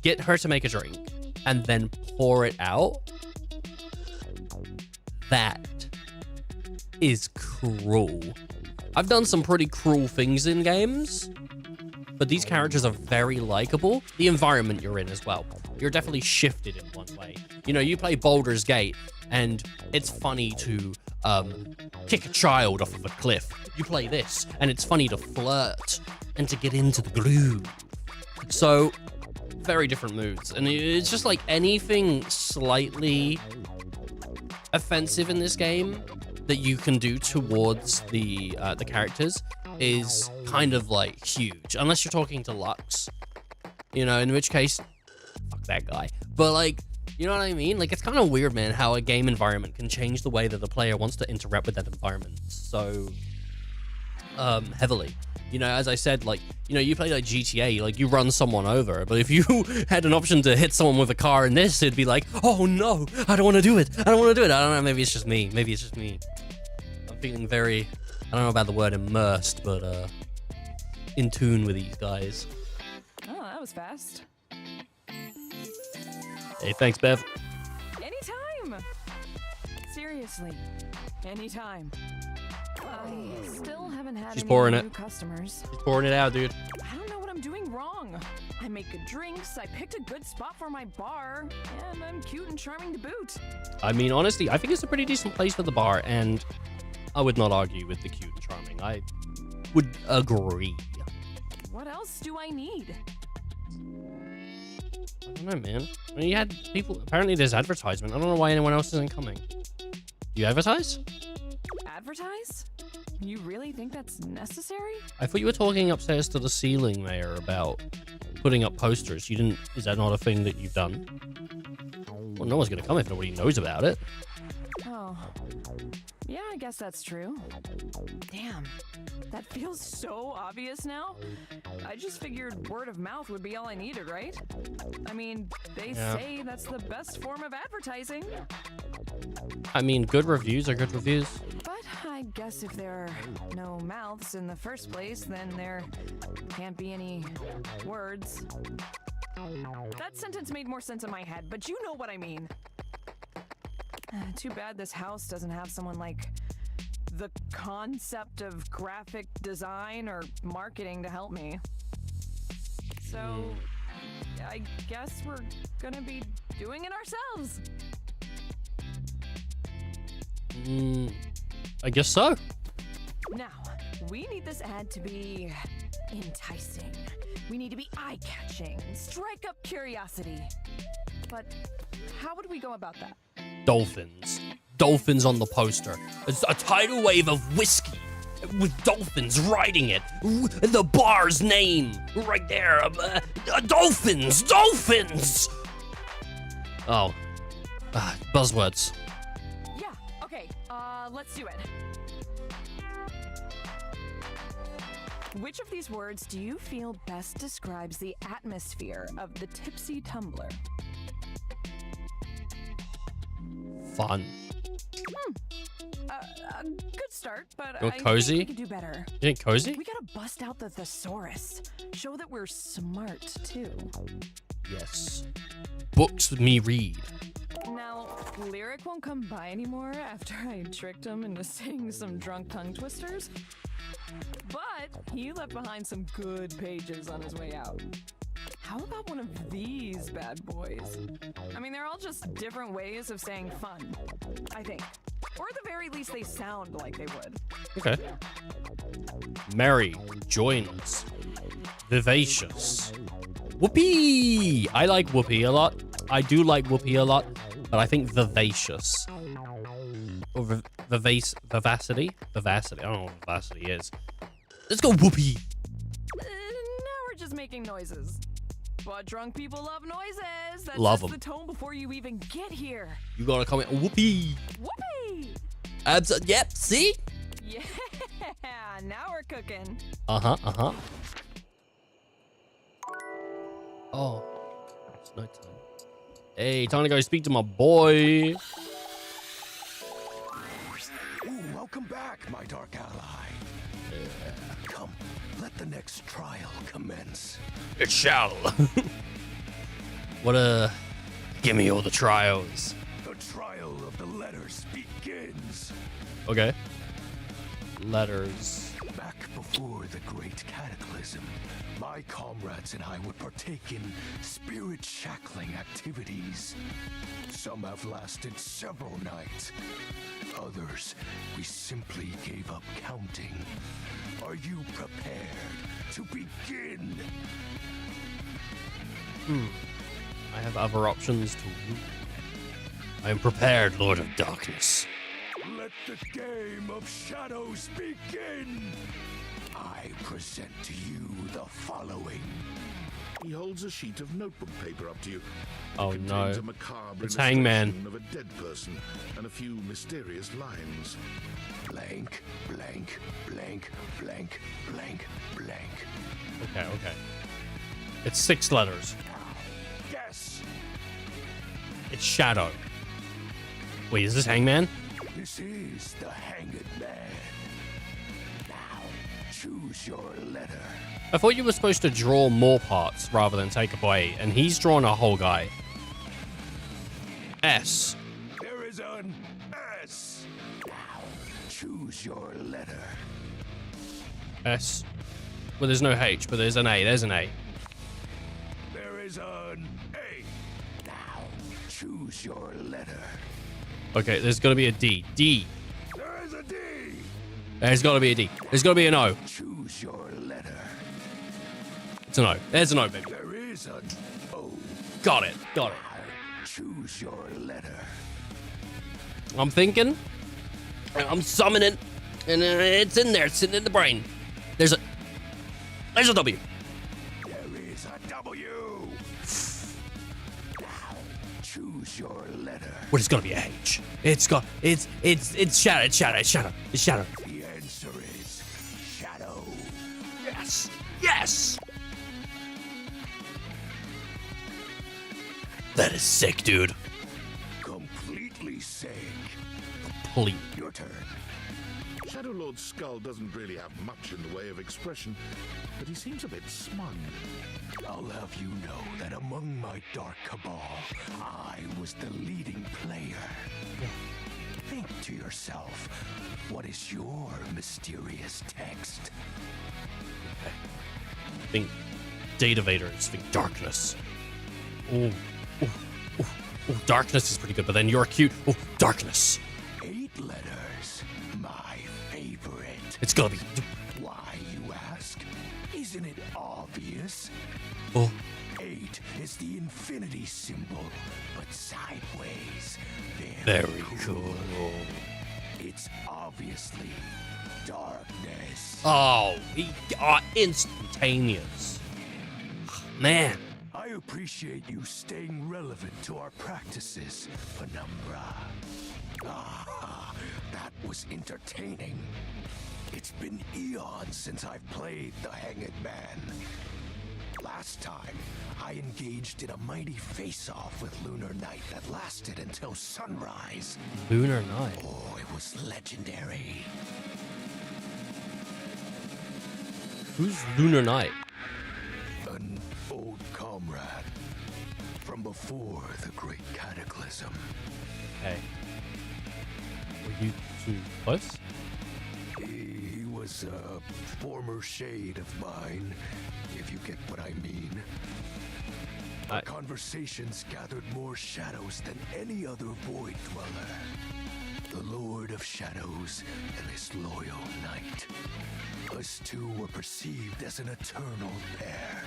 get her to make a drink and then pour it out, that is cruel. I've done some pretty cruel things in games, but these characters are very likable. The environment you're in as well. You're definitely shifted in one way. You know, you play Baldur's Gate, and it's funny to kick a child off of a cliff. You play this, and it's funny to flirt and to get into the groove. So, very different moods. And it's just like anything slightly offensive in this game that you can do towards the characters is kind of like huge, unless you're talking to Lux, you know, in which case, fuck that guy. But like, you know what I mean? Like, it's kind of weird, man, how a game environment can change the way that the player wants to interact with that environment so heavily. You know, as I said, like, you know, you play like GTA, like you run someone over, but if you had an option to hit someone with a car in this, it'd be like, oh no, I don't want to do it. I don't want to do it. I don't know, maybe it's just me. Maybe it's just me. I'm feeling very, I don't know about the word immersed, but in tune with these guys. Oh, that was fast. Hey, thanks, Bev. Anytime. Seriously, anytime. I still haven't had She's any pouring new it. customers. She's pouring it out, dude. I don't know what I'm doing wrong. I make good drinks, I picked a good spot for my bar, and I'm cute and charming to boot. I mean, honestly, I think it's a pretty decent place for the bar, and I would not argue with the cute and charming. I would agree. What else do I need? I don't know, man. I mean, you had people, apparently there's advertisement. I don't know why anyone else isn't coming. You advertise? Advertise? You really think that's necessary? I thought you were talking upstairs to the ceiling, Mayor, about putting up posters. You didn't, is that not a thing that you've done? Well, no one's gonna come if nobody knows about it. Oh. Yeah, I guess that's true. Damn. That feels so obvious now. I just figured word of mouth would be all I needed, right? I mean, they say that's the best form of advertising. I mean, good reviews are good reviews. But I guess if there are no mouths in the first place, then there can't be any words. That sentence made more sense in my head, but you know what I mean. Too bad this house doesn't have someone like the concept of graphic design or marketing to help me. So, I guess we're gonna be doing it ourselves. I guess so. Now, we need this ad to be enticing. We need to be eye-catching, strike up curiosity. But how would we go about that? Dolphins. Dolphins on the poster. It's a tidal wave of whiskey with dolphins riding it. The bar's name right there. Dolphins. Dolphins. Oh. Buzzwords. Yeah, okay, let's do it. Which of these words do you feel best describes the atmosphere of the Tipsy Tumbler? Fun. A good start, but You're I cozy? think we can do better. You think cozy? We gotta bust out the thesaurus. Show that we're smart, too. Yes. Books me read. Now, Lyric won't come by anymore after I tricked him into saying some drunk tongue twisters. But he left behind some good pages on his way out. How about one of these bad boys? I mean, they're all just different ways of saying fun, I think. Or at the very least, they sound like they would. Okay. Merry, joyous, vivacious. Whoopee! I like whoopee a lot. I do like whoopee a lot, but I think vivacious. Or vivacity? Vivacity. I don't know what vivacity is. Let's go whoopee. Now we're just making noises. But drunk people love noises. That Love sets 'em. the tone before you even get here. You gotta comment whoopee. Whoopee! Yep, see? Yeah, now we're cooking. Uh-huh. Oh, it's nighttime. Hey, time to go speak to my boy. Ooh, welcome back, my dark ally. Come, let the next trial commence. It shall. Give me all the trials. The trial of the letters begins. Okay. Letters. Back before the great cataclysm, my comrades and I would partake in spirit-shackling activities. Some have lasted several nights. Others, we simply gave up counting. Are you prepared to begin? I have other options too. I am prepared, Lord of Darkness. Let the game of shadows begin! I present to you the following. He holds a sheet of notebook paper up to you. Oh It no. contains a macabre It's Hangman. illustration of a dead person and a few mysterious lines. Blank, blank, blank, blank, blank, blank. Okay. It's 6 letters. Guess. It's Shadow. Wait, is this Hangman? This is the Hanged Man. Now, choose your letter. I thought you were supposed to draw more parts rather than take away, and he's drawn a whole guy. S. There is an S. Now, choose your letter. S. Well, there's no H, but there's an A. There's an A. There is an A. Now, choose your letter. Okay, there's got to be a D. D. There is a D. There's got to be a D. There's got to be an O. Choose your letter. It's an O. There's an O, baby. There is an O. Got it. Choose your letter. I'm thinking. I'm summoning. And it's in there, sitting in the brain. There's a W. There is a W. Now, choose your letter. Well, it's got to be a H. It's Shadow. It's Shadow. The answer is Shadow. Yes. That is sick, dude. Completely sick. Complete. Your turn. Shadow Lord's skull doesn't really have much in the way of expression, but he seems a bit smug. I'll have you know that among my dark cabal, I was the leading player. think to yourself, what is your mysterious text? Think data vaders. Think darkness. Oh, darkness is pretty good, but then you're cute. Oh, darkness. 8 letters. My favorite. It's gonna be. Why, you ask? Isn't it obvious? Oh. 8 is the infinity symbol, but sideways. Very cool. It's obviously darkness. Oh, we are instantaneous. Man. I appreciate you staying relevant to our practices, Penumbra. Ah, that was entertaining. It's been eons since I've played the Hanged Man. Last time, I engaged in a mighty face-off with Lunar Knight that lasted until sunrise. Lunar Knight? Oh, it was legendary. Who's Lunar Knight? An old comrade from before the Great Cataclysm. Hey. Were you too close? He was a former shade of mine, if you get what I mean. Our conversations gathered more shadows than any other Void Dweller. The Lord of Shadows and his loyal knight. Us two were perceived as an eternal pair.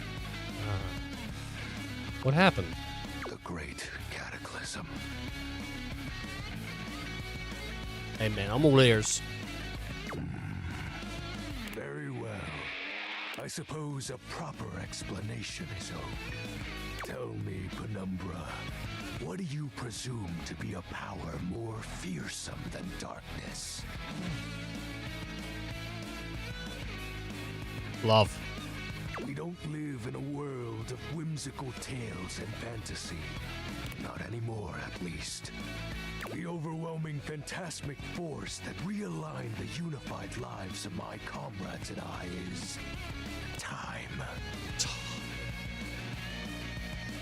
What happened? The Great Cataclysm. Hey man, I'm all ears. Very well. I suppose a proper explanation is owed. Tell me, Penumbra, what do you presume to be a power more fearsome than darkness? Love. We don't live in a world of whimsical tales and fantasy. Not anymore, at least. The overwhelming phantasmic force that realigned the unified lives of my comrades and I is time.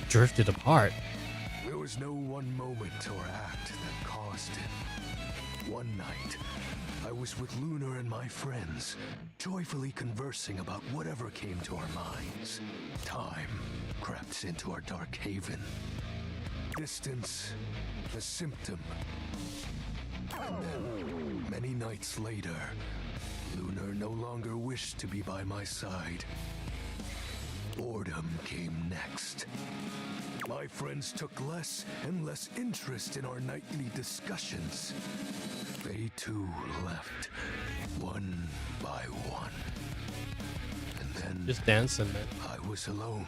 Drifted apart. There was no one moment or act that caused it. One night, I was with Lunar and my friends, joyfully conversing about whatever came to our minds. Time crept into our dark haven. Distance, a symptom. And then, many nights later, Lunar no longer wished to be by my side. Boredom came next. My friends took less and less interest in our nightly discussions. They too left, one by one. And then... Just dancing, man. I was alone.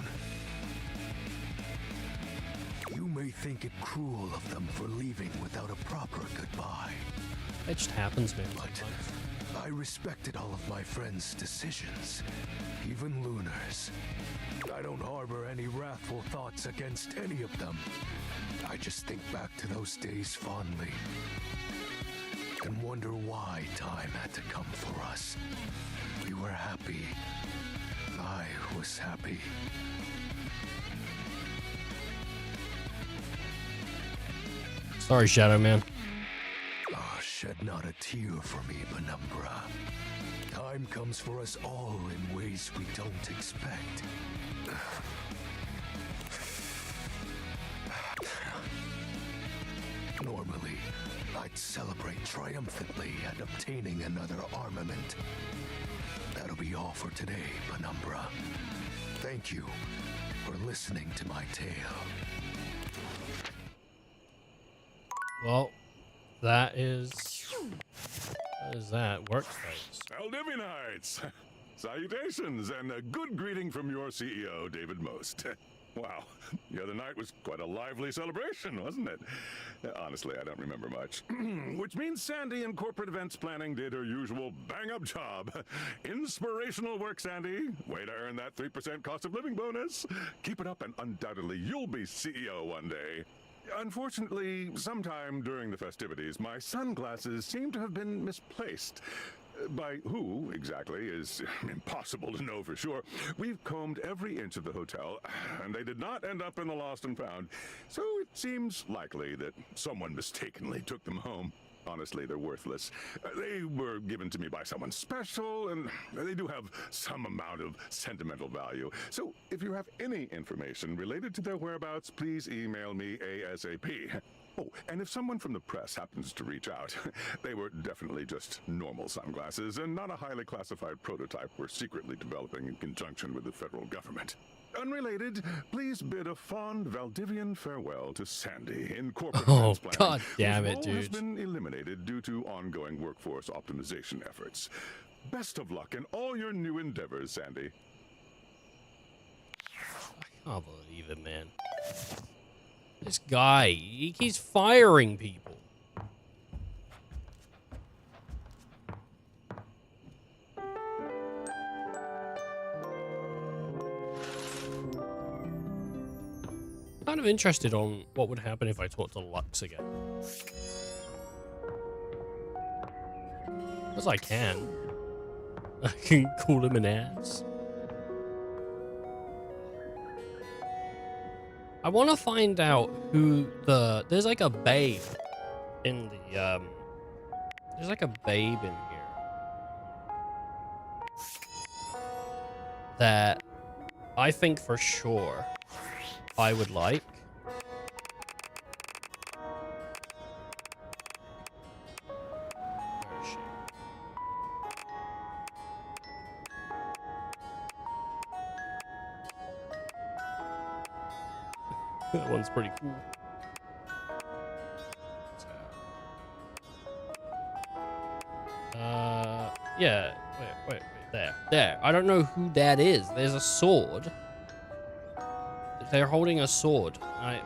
You may think it cruel of them for leaving without a proper goodbye. It just happens, man. But I respected all of my friends' decisions, even Lunar's. I don't harbor any wrathful thoughts against any of them. I just think back to those days fondly and wonder why time had to come for us. We were happy. I was happy. Sorry, Shadow Man. Oh, shed not a tear for me, Penumbra. Time comes for us all in ways we don't expect. Normally, I'd celebrate triumphantly at obtaining another armament. That'll be all for today, Penumbra. Thank you for listening to my tale. Well, that is that. Workspace. Aldivinites! Salutations, and a good greeting from your CEO, David Most. Wow, the other night was quite a lively celebration, wasn't it? Honestly, I don't remember much. Which means Sandy in corporate events planning did her usual bang-up job. Inspirational work, Sandy. Way to earn that 3% cost of living bonus. Keep it up and undoubtedly you'll be CEO one day. Unfortunately, sometime during the festivities, my sunglasses seem to have been misplaced. By who, exactly, is impossible to know for sure. We've combed every inch of the hotel, and they did not end up in the lost and found. So it seems likely that someone mistakenly took them home. Honestly, they're worthless. They were given to me by someone special, and they do have some amount of sentimental value. So if you have any information related to their whereabouts, please email me ASAP. Oh, and if someone from the press happens to reach out, they were definitely just normal sunglasses and not a highly classified prototype we're secretly developing in conjunction with the federal government. Unrelated, please bid a fond Valdivian farewell to Sandy in corporate plans planning, God damn whose it, role has dude. been eliminated due to ongoing workforce optimization efforts. Best of luck in all your new endeavors, Sandy. I can't believe it, man. This guy, he's firing people. Kind of interested on what would happen if I talked to Lux again. Because I can. I can call him an ass. I want to find out who there's like a babe in the, there's like a babe in here that I think for sure I would like. Where is she? That one's pretty cool. Yeah. Wait. There. I don't know who that is. There's a sword. They're holding a sword.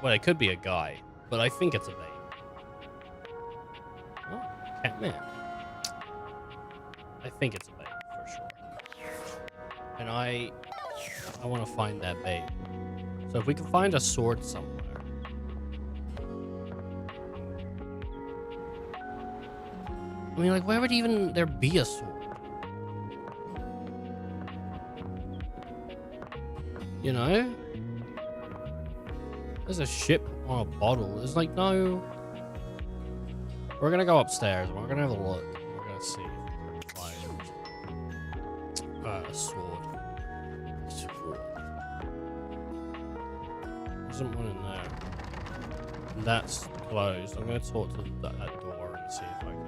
Well, it could be a guy, but I think it's a babe. Oh, Catman. I think it's a babe for sure. And I want to find that babe. So if we can find a sword somewhere. I mean, like, where would even there be a sword? You know? There's a ship on a bottle. There's like no... We're gonna go upstairs. We're gonna have a look. We're gonna see if we can find a sword. There isn't one in there. And that's closed. I'm gonna talk to that door and see if I can...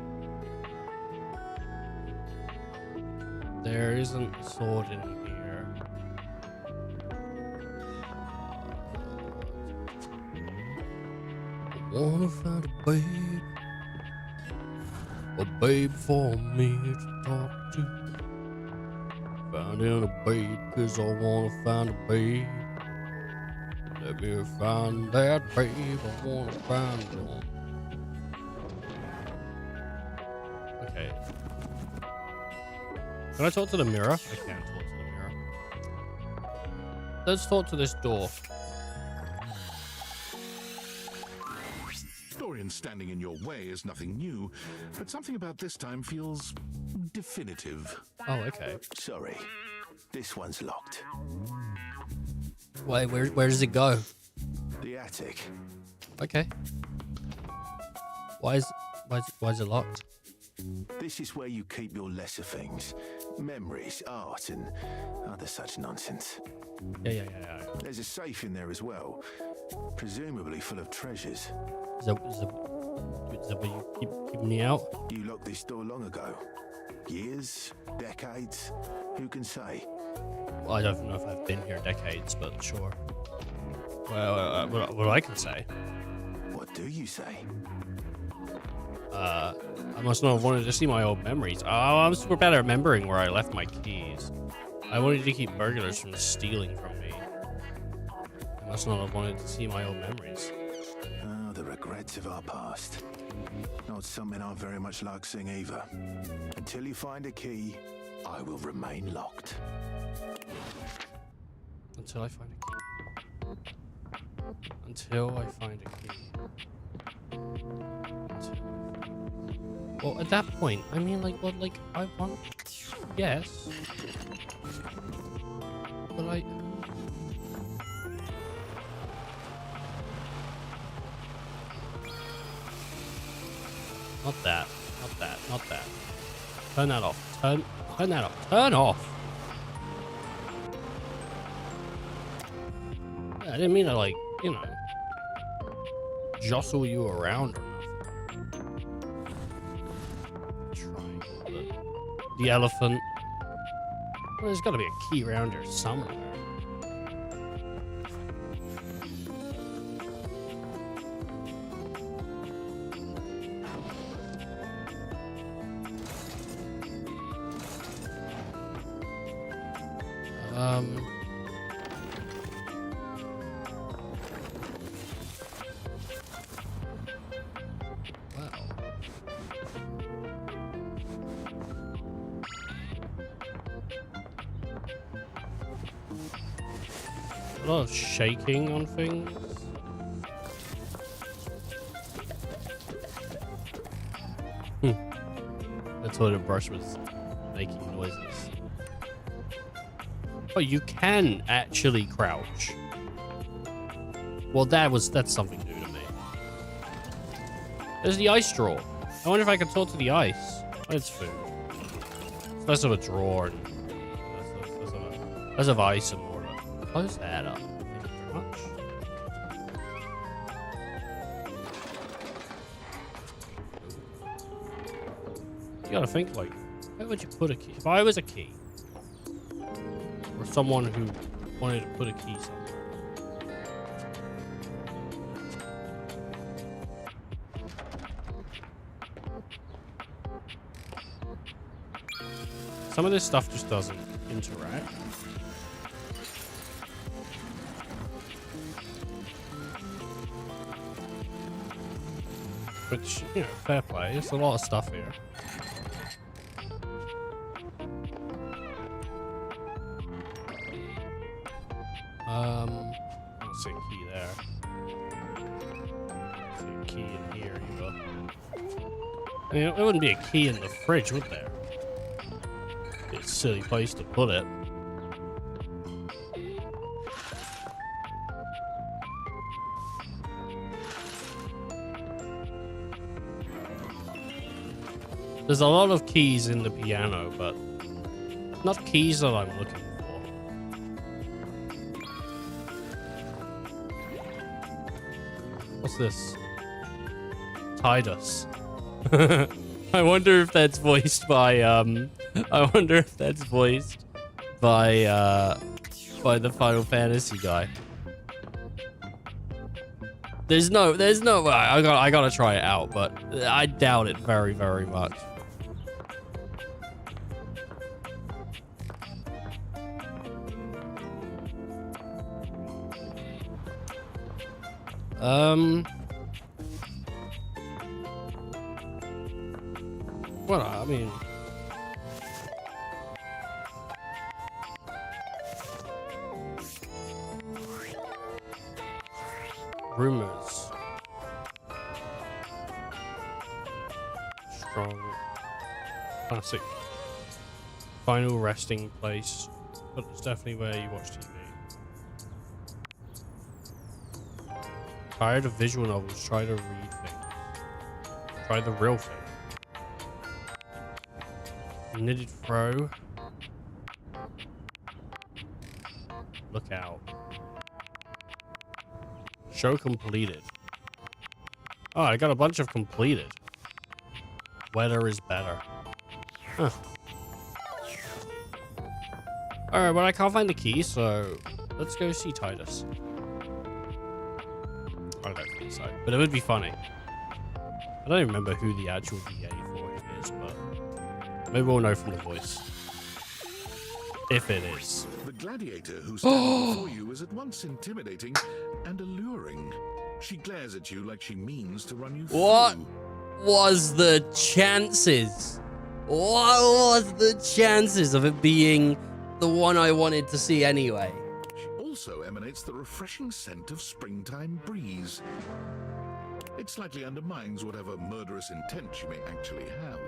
There isn't a sword in here. I wanna find a babe for me to talk to. Finding a babe, cause I wanna find a babe. Let me find that babe, I wanna find one. Okay. Can I talk to the mirror? I can't talk to the mirror. Let's talk to this door. Dorian standing in your way is nothing new, but something about this time feels definitive. Oh, okay. Sorry, this one's locked. Wait, where does it go? The attic. Okay. Why is it locked? This is where you keep your lesser things. Memories, art, and other such nonsense. Yeah. There's a safe in there as well, presumably full of treasures. Is that what you keep me out? You locked this door long ago. Years? Decades? Who can say? Well, I don't know if I've been here decades, but sure. Well, what I can say. What do you say? I must not have wanted to see my old memories. Oh, I'm super bad at remembering where I left my keys. I wanted to keep burglars from stealing from me. I must not have wanted to see my old memories. Oh, the regrets of our past. Not something I very much like seeing either. Until you find a key, I will remain locked. Until I find a key. Until I find a key. Well, at that point, I mean, like, what, like, I want... Yes. But I... Not that. Not that. Not that. Turn that off. Turn that off. Turn off. Yeah, I didn't mean to, like, you know, jostle you around or nothing. Triangle. The elephant. Well, there's got to be a key around here somewhere. A lot of shaking on things. The toilet brush was making noises. Oh, you can actually crouch. Well, that's something new to me. There's the ice drawer. I wonder if I can talk to the ice. Oh, it's food. It's less of a drawer and less of ice and more. Close that up. Thank you very much. You gotta think, like, where would you put a key? If I was a key, or someone who wanted to put a key somewhere. Some of this stuff just doesn't interact. Which, you know, fair play. There's a lot of stuff here. I don't see a key there. I see a key in here either. I mean, there wouldn't be a key in the fridge, would there? It's a silly place to put it. There's a lot of keys in the piano, but not keys that I'm looking for. What's this? Tidus. I wonder if that's voiced by I wonder if that's voiced by the Final Fantasy guy. There's no way. I gotta try it out, but I doubt it very, very much. Well, I mean, rumors. Strong. Classic. Final resting place. But it's definitely where you watch TV. Tired of visual novels, try to read things. Try the real thing. Knitted throw. Look out. Show completed. Oh, I got a bunch of completed. Weather is better. Huh. Alright, but I can't find the key, so let's go see Tidus. I don't think so, but it would be funny. I don't even remember who the actual VA for him is, but maybe we'll know from the voice. If it is. The gladiator who stands before you is at once intimidating and alluring. She glares at you like she means to run you through. What was the chances? What was the chances of it being the one I wanted to see anyway? She also emanates the refreshing scent of springtime breeze. It slightly undermines whatever murderous intent she may actually have.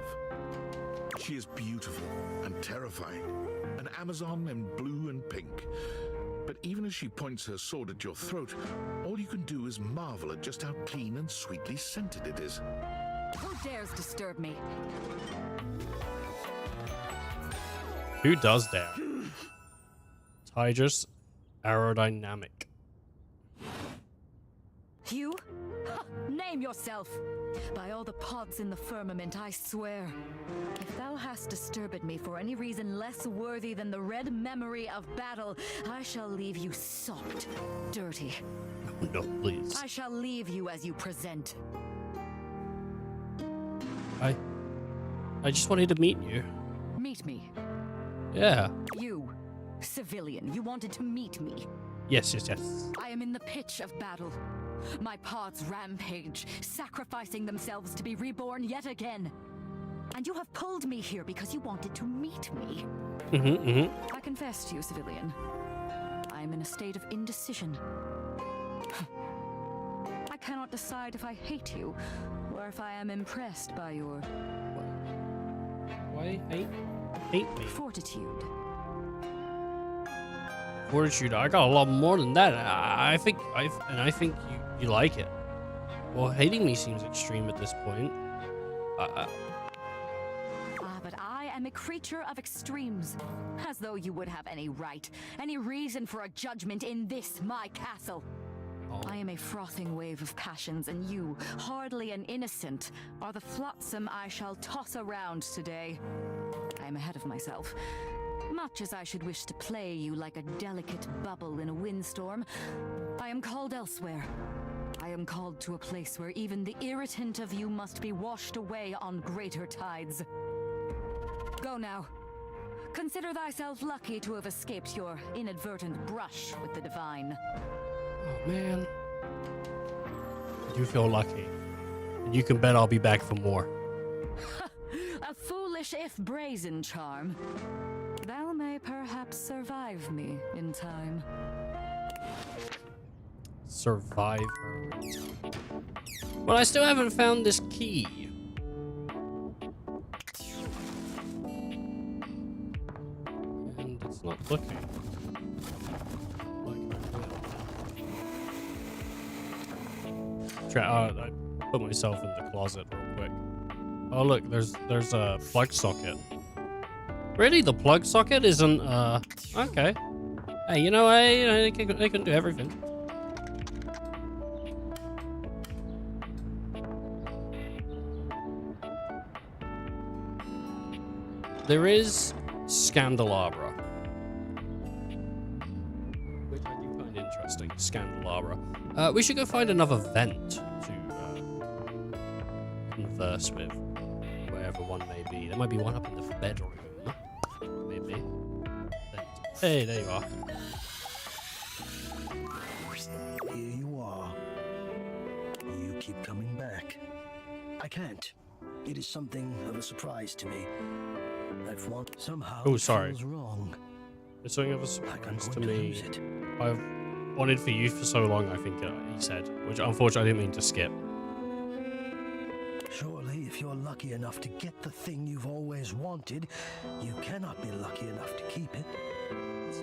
She is beautiful and terrifying, an Amazon in blue and pink. But even as she points her sword at your throat, all you can do is marvel at just how clean and sweetly scented it is. Who dares disturb me? Who does dare? Tiger's aerodynamic. You? Ha! Name yourself! By all the pods in the firmament, I swear. If thou hast disturbed me for any reason less worthy than the red memory of battle, I shall leave you sopped, dirty. No, please. I shall leave you as you present. I just wanted to meet you. Meet me. Yeah. You, civilian, you wanted to meet me. Yes. I am in the pitch of battle. My pods rampage, sacrificing themselves to be reborn yet again. And you have pulled me here because you wanted to meet me. I confess to you, civilian. I am in a state of indecision. I cannot decide if I hate you, or if I am impressed by your... Why hate me? Fortitude. Fortitude. I got a lot more than that. I think you like it. Well, hating me seems extreme at this point. But I am a creature of extremes. As though you would have any right, any reason for a judgment in this, my castle. I am a frothing wave of passions, and you, hardly an innocent, are the flotsam I shall toss around today. I am ahead of myself. Much as I should wish to play you like a delicate bubble in a windstorm, I am called elsewhere. I am called to a place where even the irritant of you must be washed away on greater tides. Go now. Consider thyself lucky to have escaped your inadvertent brush with the divine. Oh, man. I do feel lucky. And you can bet I'll be back for more. A foolish if brazen charm. Thou may perhaps survive me in time. Survivor. Well, I still haven't found this key. And it's not looking like I will. I put myself in the closet real quick. Oh look, there's a plug socket. Really, the plug socket isn't okay. Hey, you know, they can do everything. There is Scandelabra, which I do find interesting. Scandelabra. We should go find another vent to converse with, wherever one may be. There might be one up in the bedroom. Maybe. Hey, there you are. Here you are. You keep coming back. I can't. It is something of a surprise to me. I've wanted somehow. Oh, sorry. It feels wrong. It's something of a surprise to me. Lose it. I've wanted for you for so long, I think he said, which unfortunately I didn't mean to skip. Surely, if you're lucky enough to get the thing you've always wanted, you cannot be lucky enough to keep it.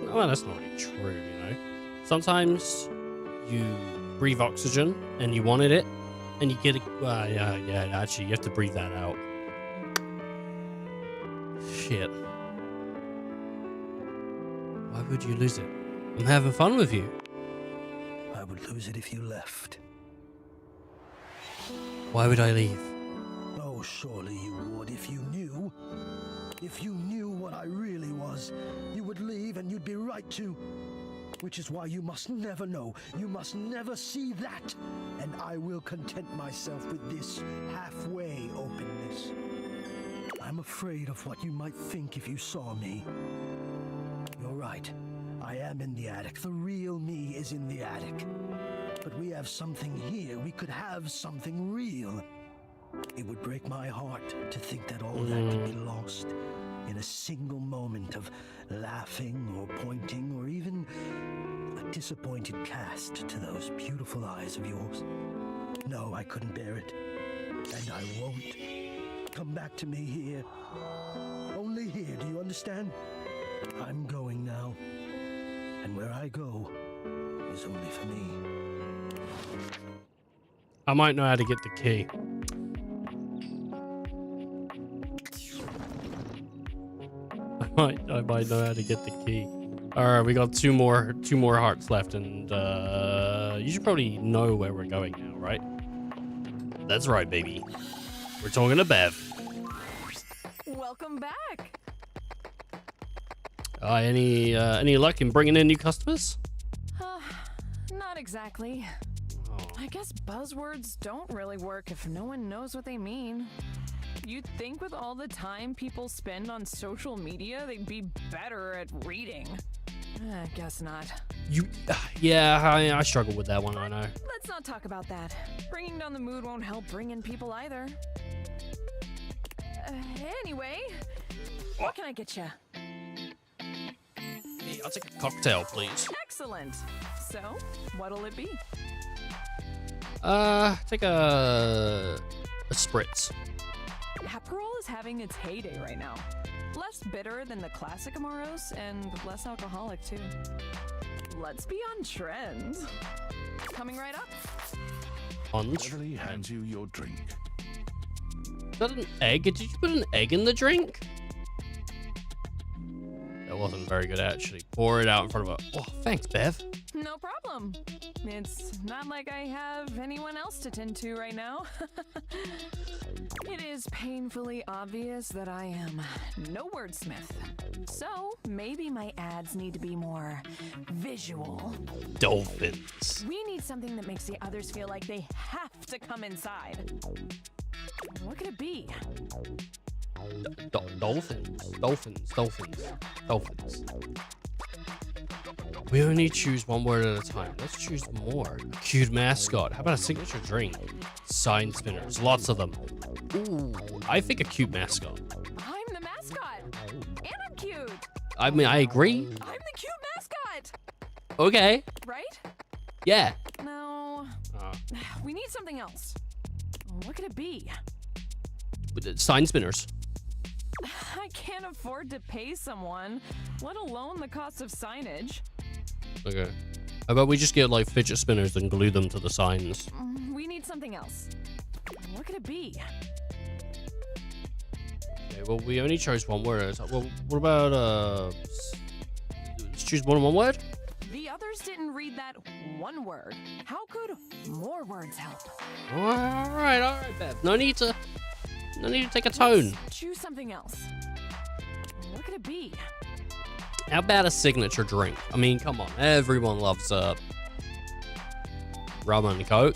Well, that's not really true, you know. Sometimes you breathe oxygen and you wanted it, and you get it. Yeah, actually, you have to breathe that out. Shit. Why would you lose it? I'm having fun with you. I would lose it if you left. Why would I leave? Oh, surely you would if you knew. If you knew what I really was, you would leave and you'd be right to. Which is why you must never know. You must never see that. And I will content myself with this halfway openness. I'm afraid of what you might think if you saw me. You're right. I am in the attic. The real me is in the attic. But we have something here. We could have something real. It would break my heart to think that all that could be lost in a single moment of laughing or pointing or even a disappointed cast to those beautiful eyes of yours. No, I couldn't bear it. And I won't. Come back to me here. Only here, do you understand? I'm going now. And where I go is only for me. I might know how to get the key. I might know how to get the key. All right, we got two more hearts left, and you should probably know where we're going now, right? That's right, baby. We're talking to Bev. Welcome back. Any luck in bringing in new customers? Not exactly. I guess buzzwords don't really work if no one knows what they mean. You'd think with all the time people spend on social media, they'd be better at reading. I guess not. Yeah, I struggle with that one, I know. Let's not talk about that. Bringing down the mood won't help bring in people either. Anyway, what can I get you? Hey, I'll take a cocktail, please. Excellent. So, what'll it be? Take a spritz. Aperol is having its heyday right now. Less bitter than the classic Amaros and less alcoholic too. Let's be on trend. Coming right up. Beverly hands you your drink. Is that an egg? Did you put an egg in the drink? That wasn't very good, actually. Pour it out in front of her. Oh, thanks, Bev. No problem. It's not like I have anyone else to tend to right now. It is painfully obvious that I am no wordsmith. So maybe my ads need to be more visual. Dolphins. We need something that makes the others feel like they have to come inside. What could it be? Dolphins. We only choose one word at a time. Let's choose more. A cute mascot. How about a signature drink? Sign spinners. Lots of them. Ooh, I think a cute mascot. I'm the mascot. And I'm cute. I mean, I agree. I'm the cute mascot. Okay. Right? Yeah. No. We need something else. What could it be? Sign spinners. I can't afford to pay someone, let alone the cost of signage. Okay. How about we just get like fidget spinners and glue them to the signs? We need something else. What could it be? Okay, well, we only chose one word. Well, what about let's choose more than one word? The others didn't read that one word. How could more words help? All right, Bev. No need to take a tone. Let's choose something else. What could it be? How about a signature drink? I mean, come on. Everyone loves rum and coke.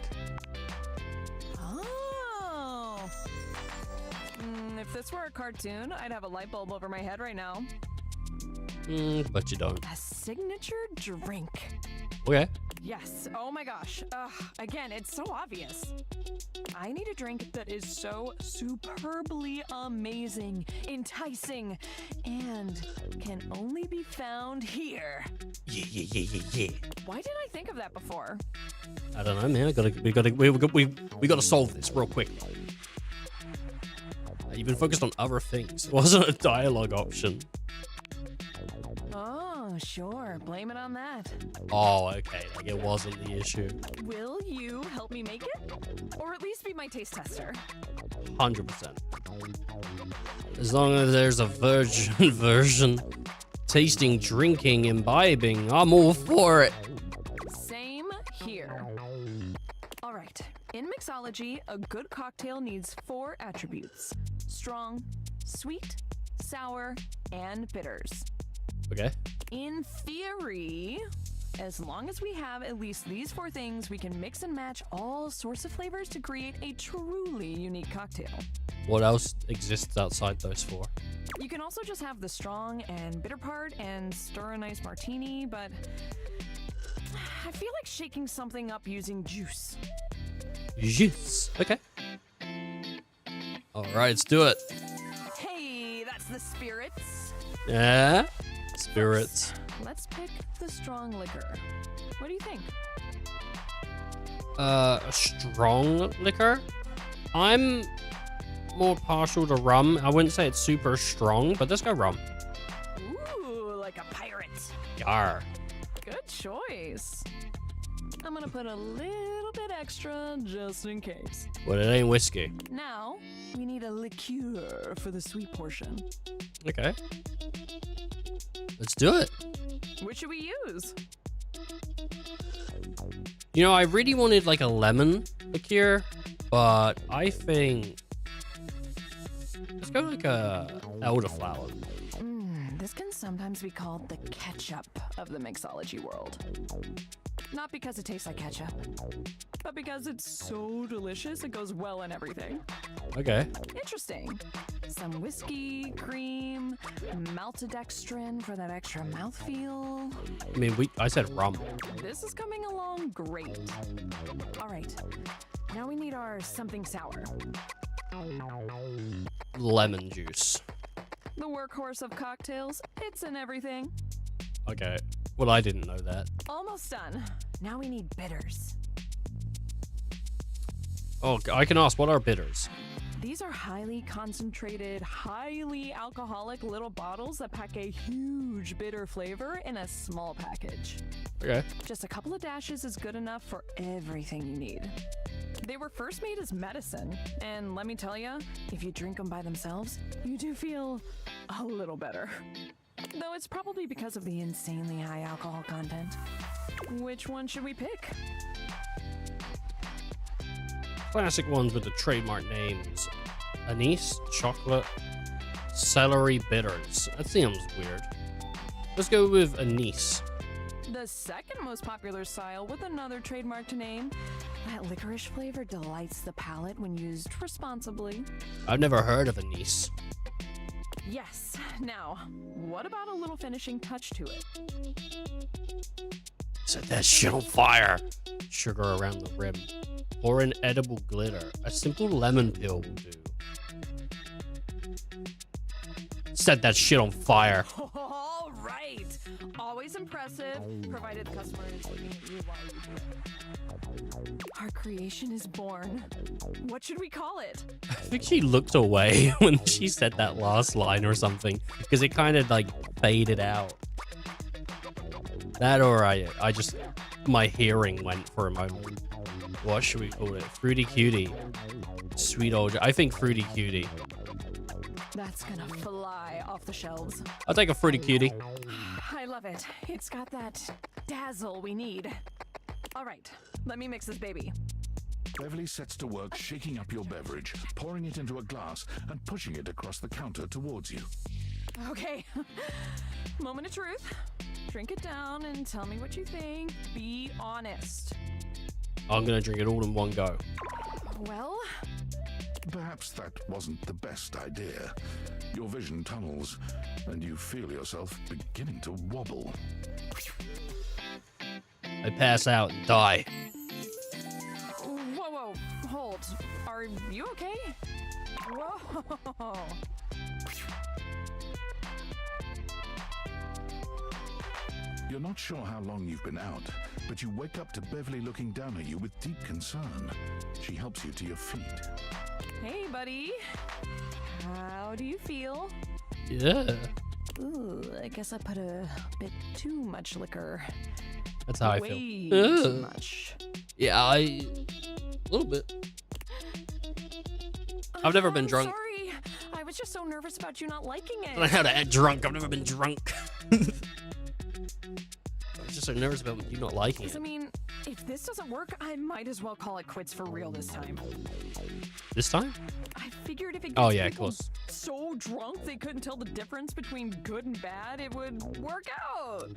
Oh. If this were a cartoon, I'd have a light bulb over my head right now. But you don't. A signature drink. Okay. Yes. Oh my gosh. Again, it's so obvious. I need a drink that is so superbly amazing, enticing, and can only be found here. Yeah. Why didn't I think of that before? I don't know, man. We gotta solve this real quick. You've been focused on other things. It wasn't a dialogue option. Oh, sure. Blame it on that. Oh, okay. Like it wasn't the issue. Will you help me make it? Or at least be my taste tester? 100%. As long as there's a virgin version, tasting, drinking, imbibing, I'm all for it. Same here. All right. In mixology, a good cocktail needs 4 attributes: strong, sweet, sour, and bitters. Okay. In theory, as long as we have at least these 4 things, we can mix and match all sorts of flavors to create a truly unique cocktail. What else exists outside those 4? You can also just have the strong and bitter part and stir a nice martini, but I feel like shaking something up using juice. Juice. Okay. All right, let's do it. Hey, that's the spirits. Yeah. Spirits. Let's pick the strong liquor. What do you think? A strong liquor? I'm more partial to rum. I wouldn't say it's super strong, but let's go rum. Ooh, like a pirate. Yar. Good choice. I'm gonna put a little bit extra just in case. But it ain't whiskey. Now, we need a liqueur for the sweet portion. Okay. Let's do it. Which should we use? You know, I really wanted like a lemon liqueur, but I think let's go like a elderflower. This can sometimes be called the ketchup of the mixology world. Not because it tastes like ketchup, but because it's so delicious it goes well in everything. Okay. Interesting. Some whiskey, cream, maltodextrin for that extra mouthfeel. I mean, I said rum. This is coming along great. All right, now we need our something sour. Lemon juice. The workhorse of cocktails, it's in everything. Okay. Well, I didn't know that. Almost done. Now we need bitters. Oh, I can ask, what are bitters? These are highly concentrated, highly alcoholic little bottles that pack a huge bitter flavor in a small package. Okay. Just a couple of dashes is good enough for everything you need. They were first made as medicine, and let me tell you, if you drink them by themselves, you do feel a little better. Though it's probably because of the insanely high alcohol content. Which one should we pick? Classic ones with the trademark names. Anise, chocolate, celery bitters. That seems weird. Let's go with anise. The second most popular style with another trademarked name. That licorice flavor delights the palate when used responsibly. I've never heard of anise. Yes. Now, what about a little finishing touch to it? Set that shit on fire. Sugar around the rim. Or an edible glitter. A simple lemon peel will do. Set that shit on fire. All right. Always impressive, provided the customer is looking at you while you do it. Our creation is born. What should we call it? I think she looked away when she said that last line or something, because it kind of like faded out. That or I just, my hearing went for a moment. What should we call it? Fruity Cutie. Sweet old, I think Fruity Cutie. That's gonna fly off the shelves. I'll take a Fruity Cutie. I love it. It's got that dazzle we need. All right, let me mix this baby. Beverly sets to work shaking up your beverage, pouring it into a glass and pushing it across the counter towards you. Okay, moment of truth. Drink it down and tell me what you think. Be honest. I'm gonna drink it all in one go. Well, perhaps that wasn't the best idea. Your vision tunnels, and you feel yourself beginning to wobble. I pass out and die. Whoa, hold. Are you okay? Whoa. You're not sure how long you've been out, but you wake up to Beverly looking down at you with deep concern. She helps you to your feet. Hey, buddy. How do you feel? Yeah. Ooh, I guess I put a bit too much liquor. That's how I Way feel. too much. Yeah, a little bit. I've never been drunk. Sorry. I was just so nervous about you not liking it. I don't know how to act drunk. I've never been drunk. I was just so nervous about you not liking I it. mean, if this doesn't work, I might as well call it quits for real this time. This time? I figured if it Oh, gets yeah, of people course. so drunk they couldn't tell the difference between good and bad, it would work out.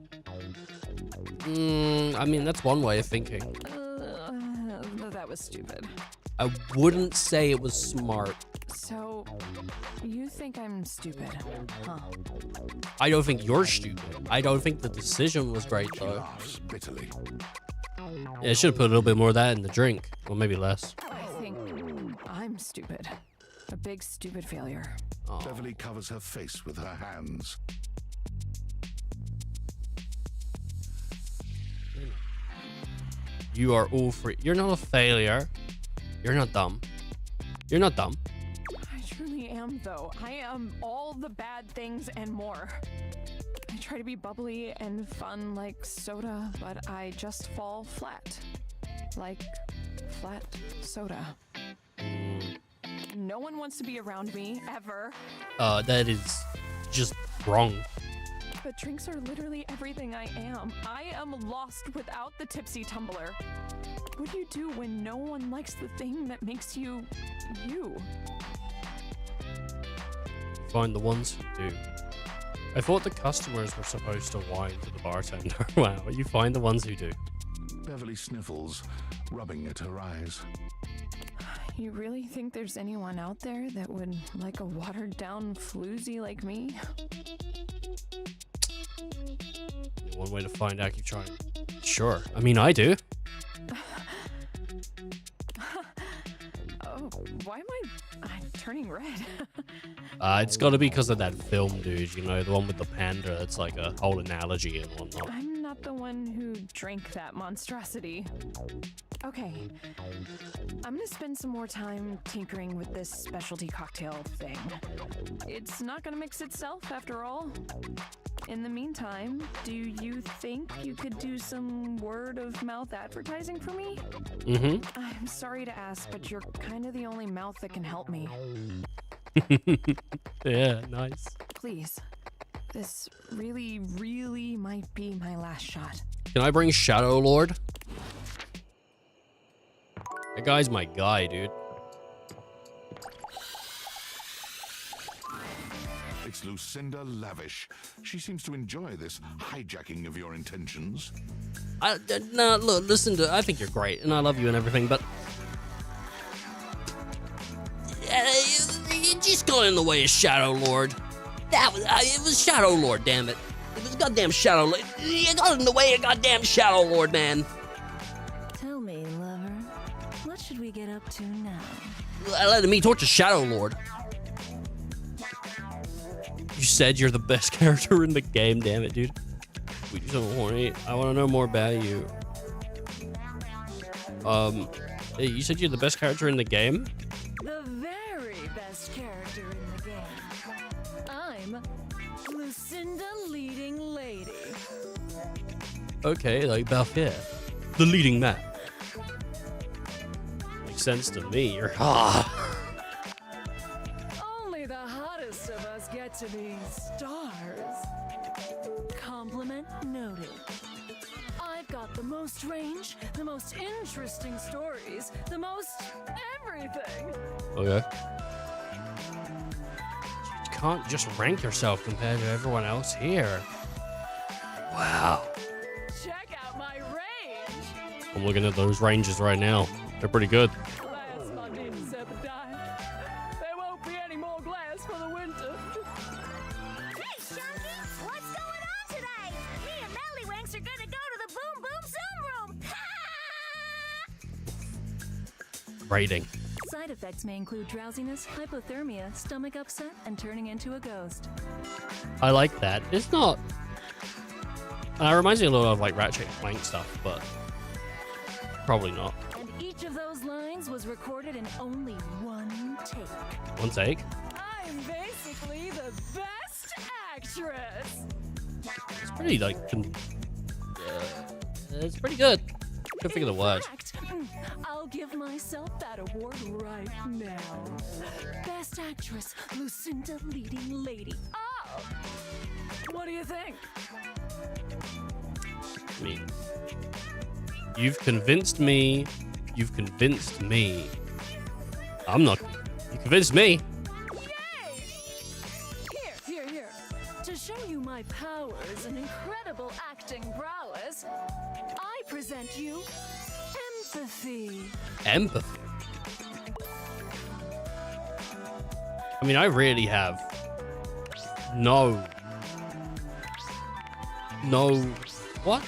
I mean, that's one way of thinking. That was stupid. I wouldn't say it was smart. So, you think I'm stupid, huh? I don't think you're stupid. I don't think the decision was great, though. Laughs bitterly. Yeah, I should have put a little bit more of that in the drink. Or maybe less. I think I'm stupid. A big stupid failure. Beverly covers her face with her hands. You are all free. You're not a failure. You're not dumb. You're not dumb. I truly am, though. I am all the bad things and more. I try to be bubbly and fun like soda, but I just fall flat. Like flat soda. No one wants to be around me, ever. That is just wrong. But drinks are literally everything I am. I am lost without the tipsy tumbler. What do you do when no one likes the thing that makes you, you? Find the ones who do. I thought the customers were supposed to whine to the bartender. Wow, you find the ones who do. Beverly sniffles, rubbing at her eyes. You really think there's anyone out there that would like a watered-down floozy like me? One way to find out, keep trying. Sure. I mean, I do. Oh, why am I'm turning red? It's got to be because of that film, dude. You know, the one with the panda. It's like a whole analogy and whatnot. I'm not the one who drank that monstrosity. Okay, I'm gonna spend some more time tinkering with this specialty cocktail thing. It's not gonna mix itself, after all. In the meantime, do you think you could do some word-of-mouth advertising for me? Mm-hmm. I'm sorry to ask, but you're kind of the only mouth that can help me. Yeah, nice. Please. This really, really might be my last shot. Can I bring Shadow Lord? That guy's my guy, dude. It's Lucinda Lavish. She seems to enjoy this hijacking of your intentions. No, look, Lucinda, I think you're great, and I love you and everything, but... you just got in the way of Shadow Lord. It was Shadow Lord, damn it. It was goddamn Shadow Lord. You got in the way of goddamn Shadow Lord, man. Tell me, lover, what should we get up to now? Letting me torture Shadow Lord. You said you're the best character in the game, damn it, dude. We do something horny. I want to know more about you. Hey, you said you're the best character in the game? The very best character in the game. I'm Lucinda Leading Lady. Okay, like Balfour. The leading man. Makes sense to me. You're Only the hottest of us get to be stars. Compliment noted. I've got the most range, the most interesting stories, the most everything. Okay. You can't just rank yourself compared to everyone else here. Wow. Check out my range. I'm looking at those ranges right now. They're pretty good. Glass, my dear Zebediah. There won't be any more glass for the winter. Hey, Shunky! What's going on today? Me and Mellywinks are gonna go to the Boom Boom Zoom Room! Rating. Side effects may include drowsiness, hypothermia, stomach upset, and turning into a ghost. I like that. It's not... it reminds me a little of like Ratchet and Clank stuff, but probably not. And each of those lines was recorded in only one take. One take. I'm basically the best actress. It's pretty like... it's pretty good. Couldn't think of the word. I'll give myself that award right now. Best actress, Lucinda Leading Lady. Oh! What do you think? I mean, you've convinced me. You've convinced me. I'm not... You convinced me. Yay! Here. To show you my powers and incredible acting prowess, I present you empathy. Empathy. I mean, I really have no... What?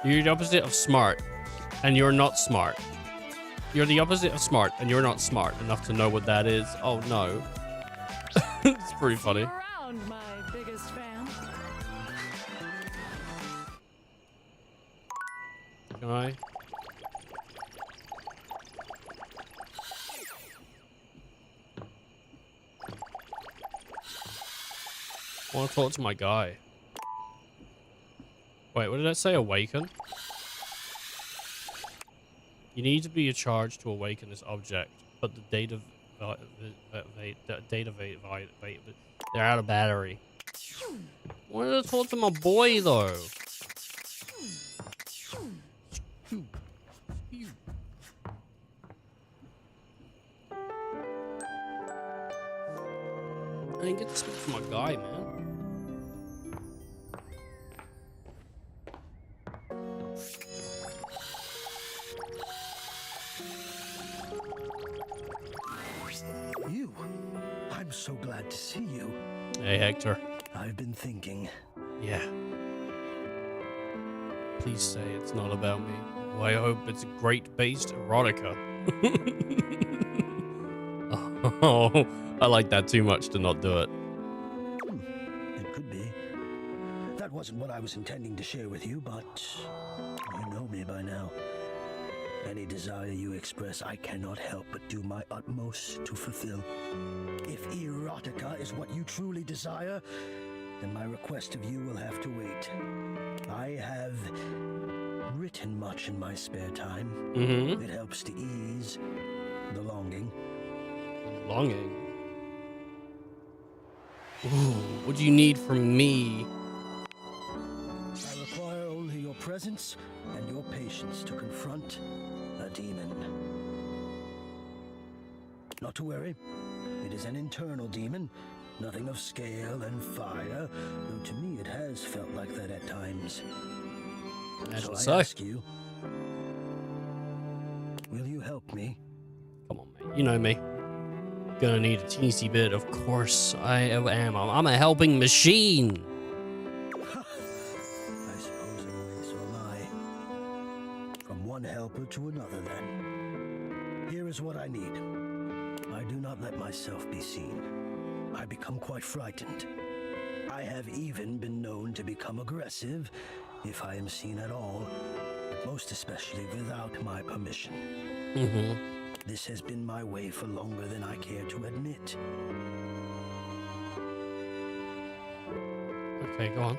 You're the opposite of smart, and you're not smart. You're the opposite of smart, and you're not smart enough to know what that is. Oh, no. It's pretty funny. Around, my biggest fan. Can I? I want to talk to my guy. Wait, what did I say? Awaken? You need to be charged to awaken this object, but the they're out of battery. Why did I talk to my boy though? I didn't get to speak to my guy, man. You? I'm so glad to see you. Hey, Hector. I've been thinking. Yeah. Please say it's not about me. Well, I hope it's great-based erotica. Oh, I like that too much to not do it. It could be. That wasn't what I was intending to share with you, but you know me by now. Any desire you express, I cannot help but do my utmost to fulfill. If erotica is what you truly desire, then my request of you will have to wait. I have written much in my spare time. Mm-hmm. It helps to ease the longing. Longing? Ooh, what do you need from me? I require only your presence and your patience to confront a demon. Not to worry, it is an internal demon, nothing of scale and fire, though to me it has felt like that at times. So I ask you, will you help me? Come on, mate. You know me. Gonna need a teensy bit, of course I am. I'm a helping machine. I suppose in a way so am I. From one helper to another, then. Here is what I need. I do not let myself be seen. I become quite frightened. I have even been known to become aggressive if I am seen at all, most especially without my permission. Mm-hmm. This has been my way for longer than I care to admit. Okay, go on.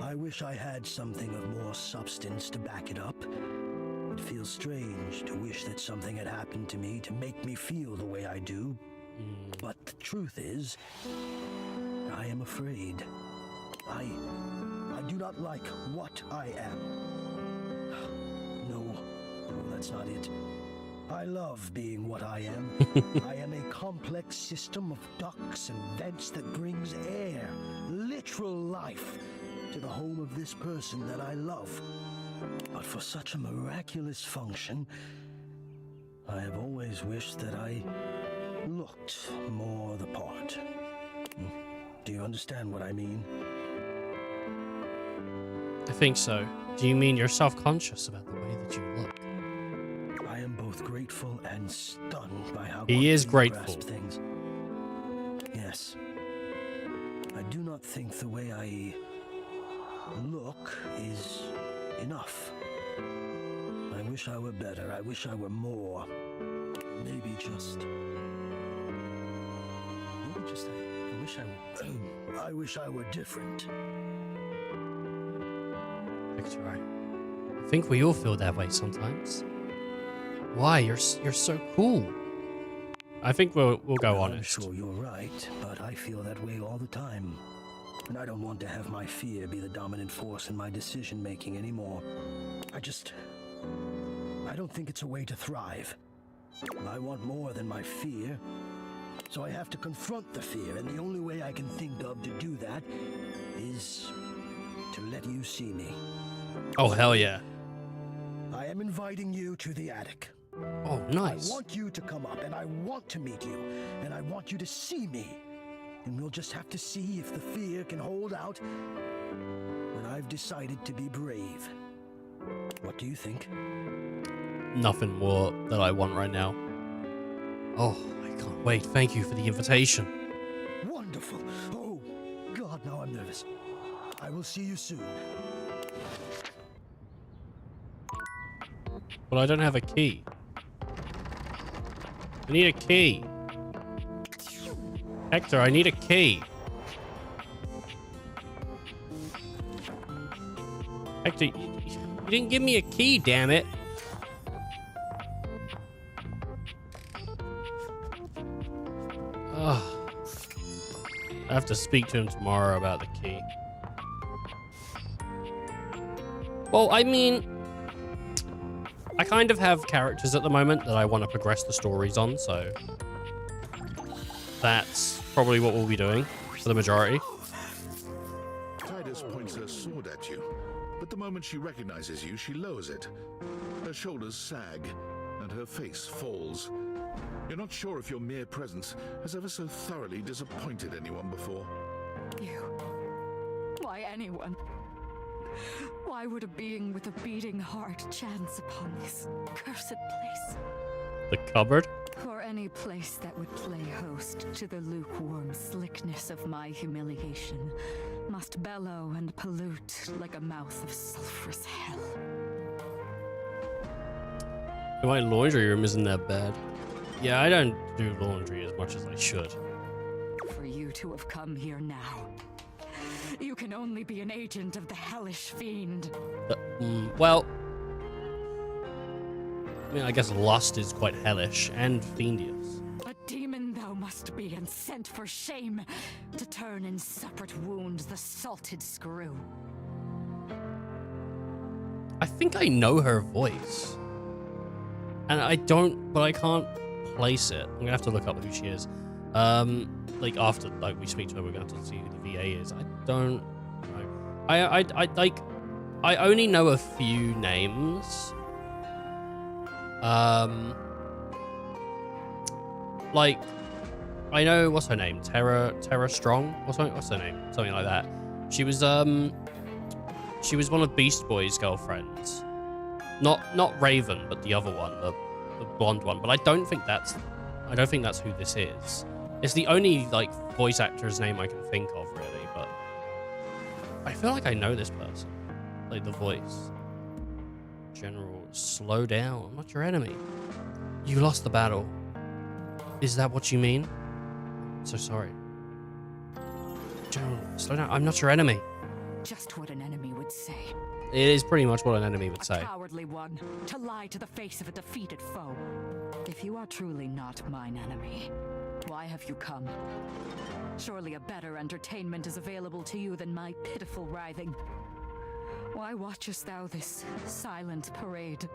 I wish I had something of more substance to back it up. It feels strange to wish that something had happened to me to make me feel the way I do. But the truth is, I am afraid. I do not like what I am. No, that's not it. I love being what I am. I am a complex system of ducts and vents that brings air, literal life, to the home of this person that I love. But for such a miraculous function, I have always wished that I looked more the part. Do you understand what I mean? I think so. Do you mean you're self-conscious about the way that you look? I am both grateful and stunned by how He is quickly you grateful. grasp things. Yes. I do not think the way I look is enough. I wish I were better. I wish I were more. Maybe just I wish I were different. Victor, I think we all feel that way sometimes. Why? You're so cool. I think we'll go honest. I'm sure you're right, but I feel that way all the time. And I don't want to have my fear be the dominant force in my decision-making anymore. I don't think it's a way to thrive. I want more than my fear. So I have to confront the fear, and the only way I can think of to do that is to let you see me. Oh, hell yeah. I am inviting you to the attic. Oh, nice. I want you to come up, and I want to meet you, and I want you to see me. And we'll just have to see if the fear can hold out when I've decided to be brave. What do you think? Nothing more that I want right now. Oh, I can't wait. Thank you for the invitation. Wonderful. Oh, God, now I'm nervous. I will see you soon. But I don't have a key. I need a key. Hector, I need a key. Hector, you didn't give me a key, damn it. Ugh. I have to speak to him tomorrow about the key. Well, I mean, I kind of have characters at the moment that I want to progress the stories on, so that's probably what we'll be doing for the majority. Titus points her sword at you, but the moment she recognizes you, she lowers it. Her shoulders sag, and her face falls. You're not sure if your mere presence has ever so thoroughly disappointed anyone before. You. Why anyone? Why would a being with a beating heart chance upon this cursed place? The cupboard? Or any place that would play host to the lukewarm slickness of my humiliation must bellow and pollute like a mouth of sulphurous hell. My laundry room isn't that bad. Yeah, I don't do laundry as much as I should. For you to have come here now, you can only be an agent of the hellish fiend. Well, I mean, I guess lust is quite hellish and fiendious. A demon thou must be, and sent for shame to turn in separate wounds the salted screw. I think I know her voice. And I can't place it. I'm gonna have to look up who she is. Like after we speak to her, we're gonna have to see who the VA is. I don't know. I only know a few names. Like I know what's her name? Terra Strong or something. What's her name? Something like that. She was one of Beast Boy's girlfriends. Not Raven, but the other one, the blonde one. But I don't think that's who this is. It's the only like voice actor's name I can think of, really. But I feel like I know this person, like the voice. General, slow down. I'm not your enemy. You lost the battle. Is that what you mean? I'm so sorry. General, slow down. I'm not your enemy. Just what an enemy would say. It is pretty much what an enemy would say. A cowardly one, to lie to the face of a defeated foe. If you are truly not mine enemy, why have you come? Surely a better entertainment is available to you than my pitiful writhing. Why watchest thou this silent parade?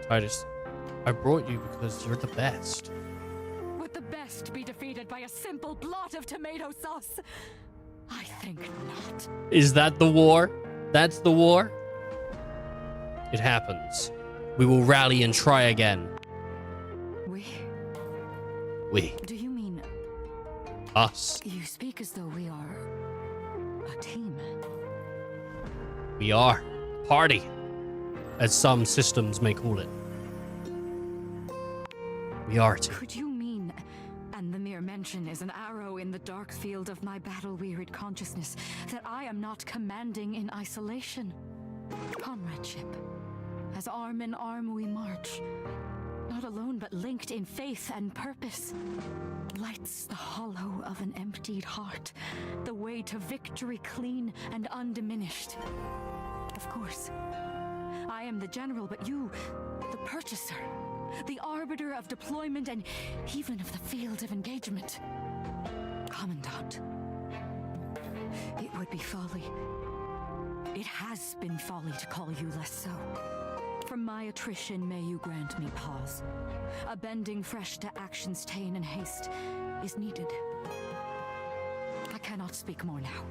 Titus, I brought you because you're the best. Would the best be defeated by a simple blot of tomato sauce? I think not. Is that the war? That's the war? It happens. We will rally and try again. We. Do you mean... Us. You speak as though we are... a team. We are. Party. As some systems may call it. We are a team. Could you mean... and the mere mention is an arrow in the dark field of my battle-wearied consciousness that I am not commanding in isolation? Comradeship. As arm in arm we march. Not alone, but linked in faith and purpose. Lights the hollow of an emptied heart. The way to victory clean and undiminished. Of course, I am the general, but you, the purchaser. The arbiter of deployment and even of the field of engagement. Commandant. It would be folly. It has been folly to call you less so. From my attrition, may you grant me pause. A bending fresh to action's ta'en and haste is needed. I cannot speak more now.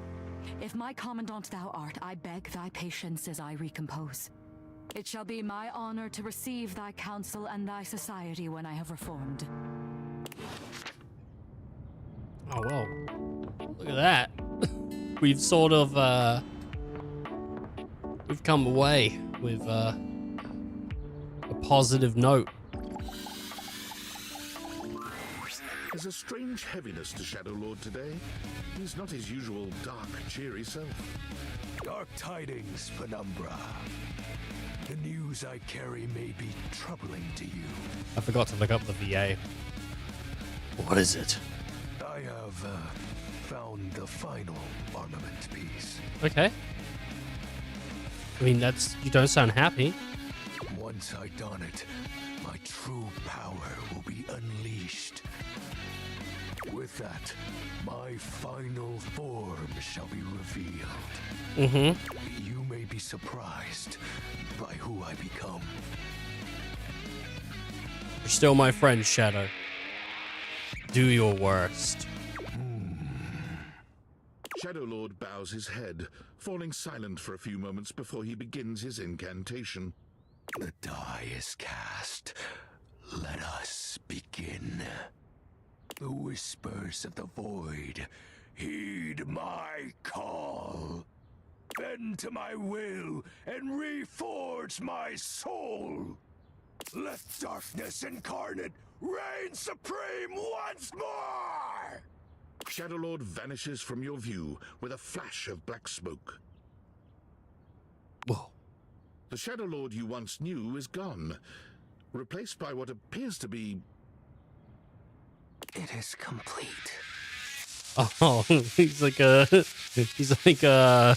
If my commandant thou art, I beg thy patience as I recompose. It shall be my honor to receive thy counsel and thy society when I have reformed. Oh, well. Look at that. We've sort of, we've come away with, a positive note. There's a strange heaviness to Shadow Lord today. He's not his usual dark, cheery self. Dark tidings, Penumbra. The news I carry may be troubling to you. I forgot to look up the VA. What is it? I have found the final armament piece. Okay. I mean, you don't sound happy. Once I don it, my true power will be unleashed. With that, my final form shall be revealed. Mm-hmm. You may be surprised by who I become. You're still my friend, Shadow. Do your worst. Shadow Lord bows his head, falling silent for a few moments before he begins his incantation. The die is cast. Let us begin. The whispers of the void, heed my call. Bend to my will and reforge my soul. Let darkness incarnate reign supreme once more! Shadow Lord vanishes from your view with a flash of black smoke. Whoa. The Shadow Lord you once knew is gone, replaced by what appears to be... It is complete. Oh, he's like a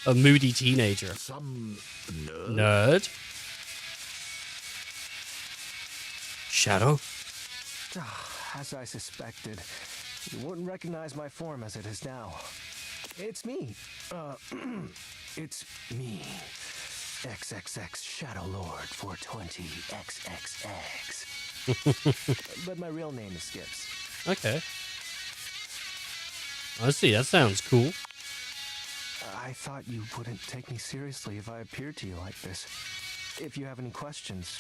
moody teenager. Some nerd. Shadow? As I suspected, you wouldn't recognize my form as it is now. It's me. It's me. XXX Shadow Lord 420 XXX. But my real name is Skips. Okay. I see. That sounds cool. I thought you wouldn't take me seriously if I appeared to you like this. If you have any questions,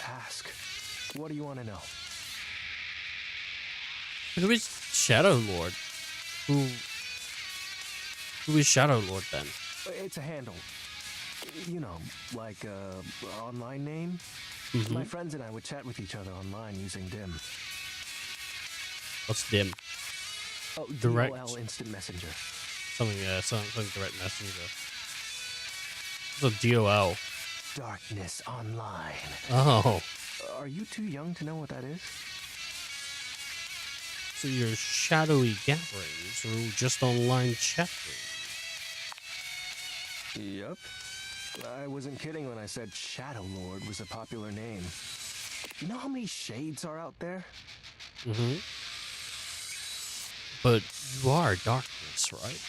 ask. What do you want to know? Who is Shadow Lord? Who is Shadow Lord then? It's a handle. You know, like online name. Mm-hmm. My friends and I would chat with each other online using Dim. What's Dim? Oh, Direct. DOL Instant Messenger. Something direct messenger. What's a DOL? Darkness Online. Oh. Are you too young to know what that is? So your shadowy gatherings are all just online chat rooms? Yep. I wasn't kidding when I said Shadow Lord was a popular name. You know how many shades are out there? Mm-hmm. But you are darkness, right?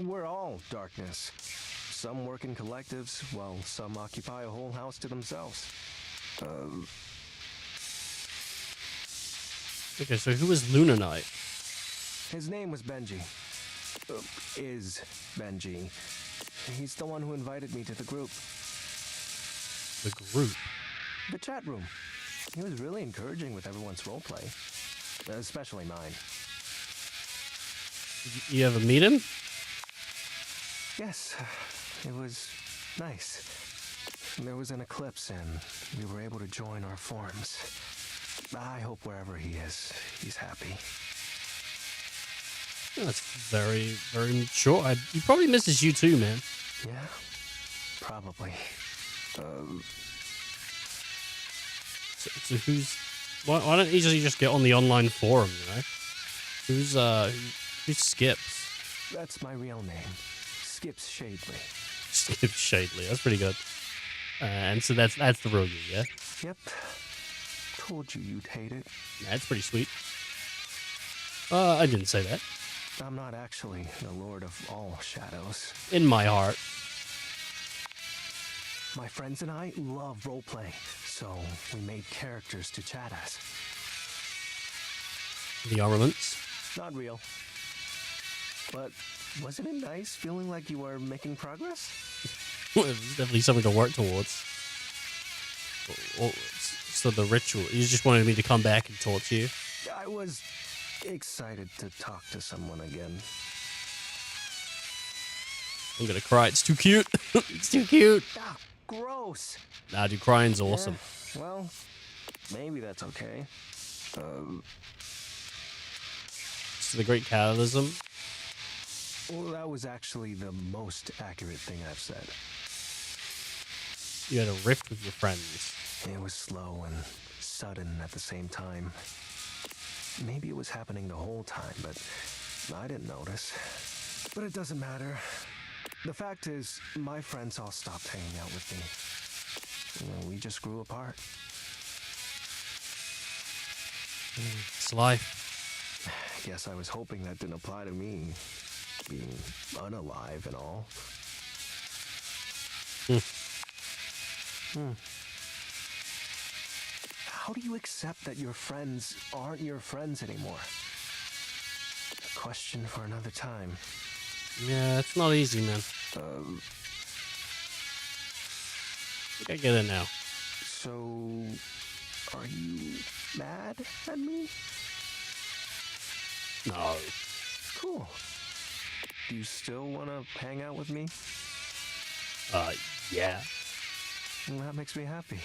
We're all darkness. Some work in collectives, while some occupy a whole house to themselves. Okay, so who is Luna Knight? His name was Benji. Is Benji. He's the one who invited me to the group. The group? The chat room. He was really encouraging with everyone's roleplay. Especially mine. You ever meet him? Yes. It was nice. There was an eclipse and we were able to join our forms. I hope wherever he is, he's happy. That's very, very mature. He probably misses you too, man. Yeah, probably. So who's... Why don't you just get on the online forum, you know? Who's Skips? That's my real name. Skips Shadley. Skips Shadley. That's pretty good. And so that's the real you, yeah? Yep. Told you you'd hate it. That's pretty sweet. I didn't say that. I'm not actually the Lord of all shadows. In my heart. My friends and I love roleplay, so we made characters to chat as. The armaments? Not real. But wasn't it nice feeling like you were making progress? Well, it's definitely something to work towards. So the ritual, you just wanted me to come back and talk to you? I was excited to talk to someone again. I'm gonna cry, it's too cute. It's too cute. Ah, gross. Nah, dude, crying's awesome. Well, maybe that's okay. It's the great catalysm. Well, that was actually the most accurate thing I've said. You had a rift with your friends. It was slow and sudden at the same time. Maybe it was happening the whole time, but I didn't notice. But it doesn't matter. The fact is, my friends all stopped hanging out with me. You know, we just grew apart. It's life. guess I was hoping that didn't apply to me, being unalive and all. How do you accept that your friends aren't your friends anymore? A question for another time. Yeah, it's not easy, man. I think I get it now. So, are you mad at me? No. Cool. Do you still want to hang out with me? Yeah. Well, that makes me happy.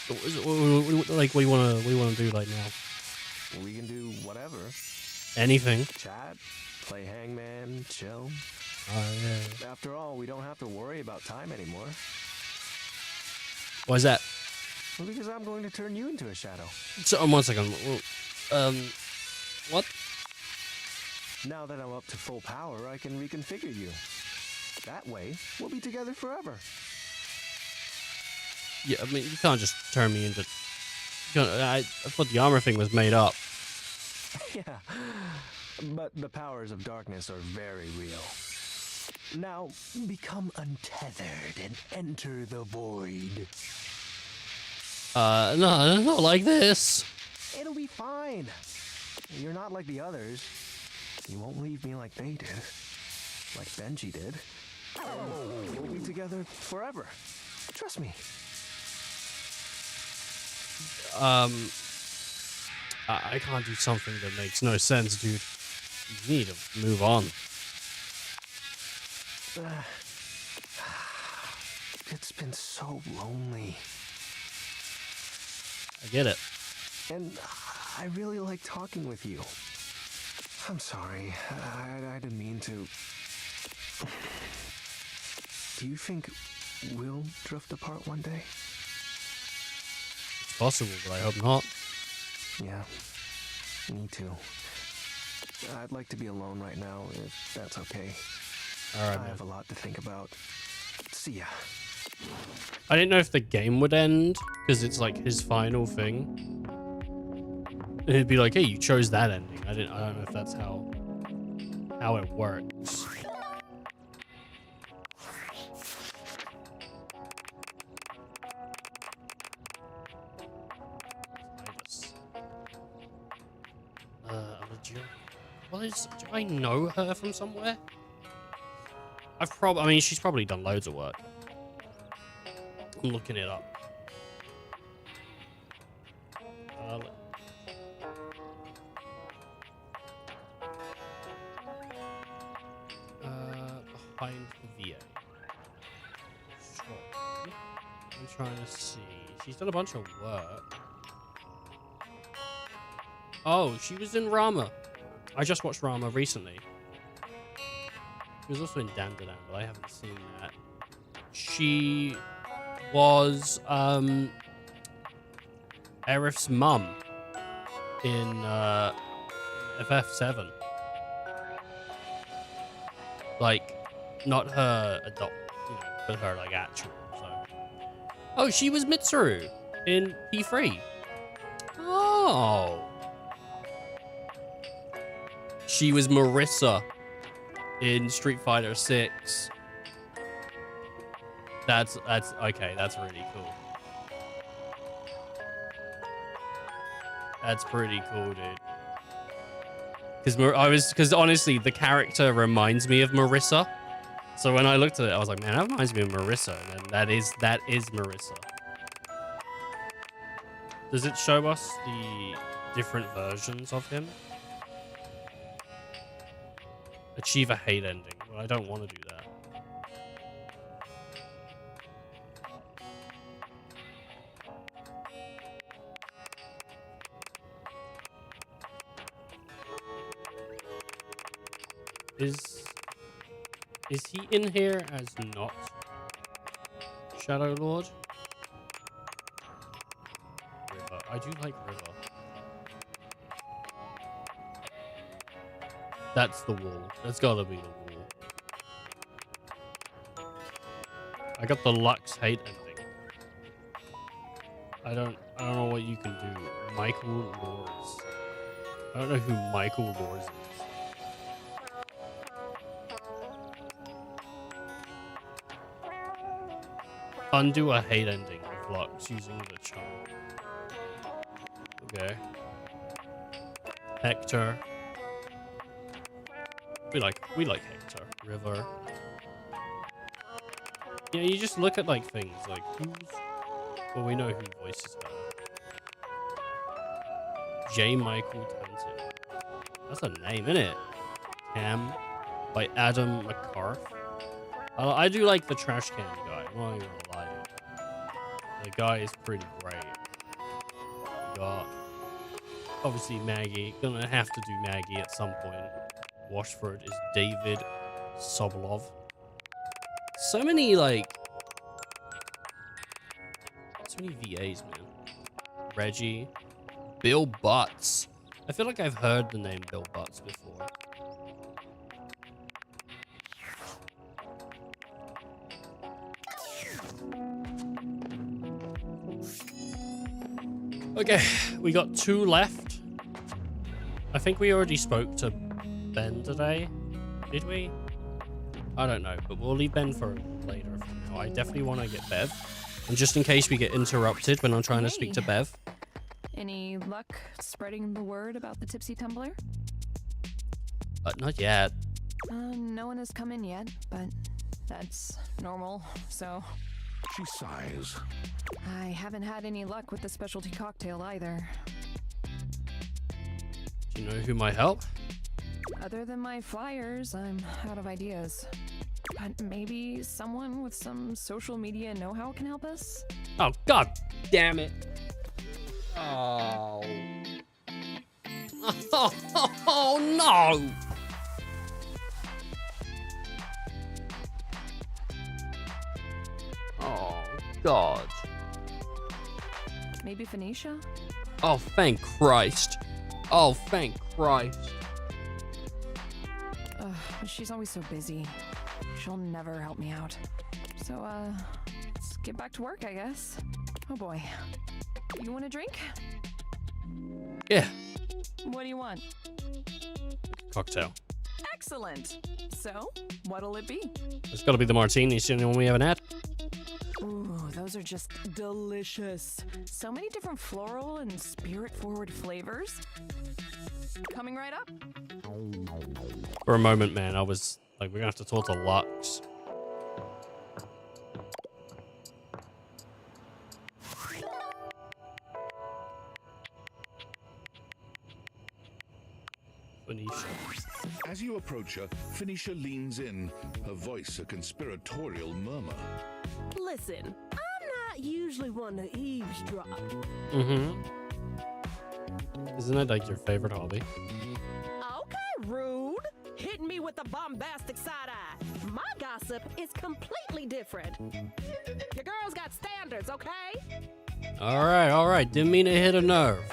Like, what do you want to do like now? We can do whatever. Anything. Chat, play hangman, chill. Oh, yeah. After all, we don't have to worry about time anymore. Why is that? Well, because I'm going to turn you into a shadow. So, 1 second. What? Now that I'm up to full power, I can reconfigure you. That way, we'll be together forever. Yeah, I mean, you can't just turn me into... I thought the armor thing was made up. Yeah, but the powers of darkness are very real. Now, become untethered and enter the void. No, not like this. It'll be fine. You're not like the others. You won't leave me like they did. Like Benji did. We'll be together forever. Trust me. I can't do something that makes no sense, dude. You need to move on. It's been so lonely. I get it. And I really like talking with you. I'm sorry. I didn't mean to. Do you think we'll drift apart one day? It's possible, but I hope not. Yeah, me too. I'd like to be alone right now, if that's okay. Alright, I man. have a lot to think about. See ya. I didn't know if the game would end, because it's like his final thing. And it'd be like, hey, you chose that ending. I don't know if that's how it works. Do I know her from somewhere? I mean, she's probably done loads of work. I'm looking it up. Behind VA. I'm trying to see. She's done a bunch of work. Oh, she was in Rama. I just watched Rama recently. She was also in Dandadan, but I haven't seen that. She was Arif's mum in FF7. Like, not her adopt, but her like actual. So. Oh, she was Mitsuru in P3. Oh. She was Marissa in Street Fighter 6. That's okay. That's really cool. That's pretty cool, dude. Because honestly, the character reminds me of Marissa. So when I looked at it, I was like, man, that reminds me of Marissa. And that is Marissa. Does it show us the different versions of him? Achieve a hate ending. Well, I don't want to do that. Is he in here as not Shadow Lord? River. I do like River. That's the wall. That's gotta be the wall. I got the Lux hate ending. I don't know what you can do. Michael Lors. I don't know who Michael Laws is. Undo a hate ending with Lux using the charm. Okay. Hector. We like Hector. River. Yeah, you just look at like things like who's. Well, we know who voices her. J. Michael Tanton. That's a name, isn't it? Cam by Adam McCarth. I do like the trash can guy. I'm not even gonna lie to you. The guy is pretty great. We got obviously Maggie. Gonna have to do Maggie at some point. Washford is David Sobolov. So many VAs, man. Reggie. Bill Butts. I feel like I've heard the name Bill Butts before. Okay, we got 2 left. I think we already spoke to Ben today. Did we? I don't know, but we'll leave Ben for later for now. I definitely want to get Bev. And just in case we get interrupted when I'm trying to speak to Bev. Any luck spreading the word about the Tipsy Tumbler? Not yet. No one has come in yet, but that's normal, so... She sighs. I haven't had any luck with the specialty cocktail either. Do you know who might help? Other than my flyers, I'm out of ideas. But maybe someone with some social media know-how can help us? Oh, god damn it. Oh. Oh, no. Oh, God. Maybe Phoenicia? Oh, thank Christ. Oh, thank Christ. Ugh, she's always so busy. She'll never help me out. So, let's get back to work, I guess. Oh boy. You want a drink? Yeah. What do you want? Cocktail. Excellent. So, what'll it be? It's gotta be the martini. It's the only one we haven't had. Ooh, those are just delicious. So many different floral and spirit-forward flavors. Coming right up. For a moment, man, I was like, we're gonna have to talk to Lux. Phoenicia. As you approach her, Phoenicia leans in, her voice a conspiratorial murmur. Listen, I'm not usually one to eavesdrop. Mm-hmm. Isn't that like your favorite hobby? Okay, rude. Hitting me with the bombastic side eye. My gossip is completely different. Your girl's got standards, okay? All right. Didn't mean to hit a nerve.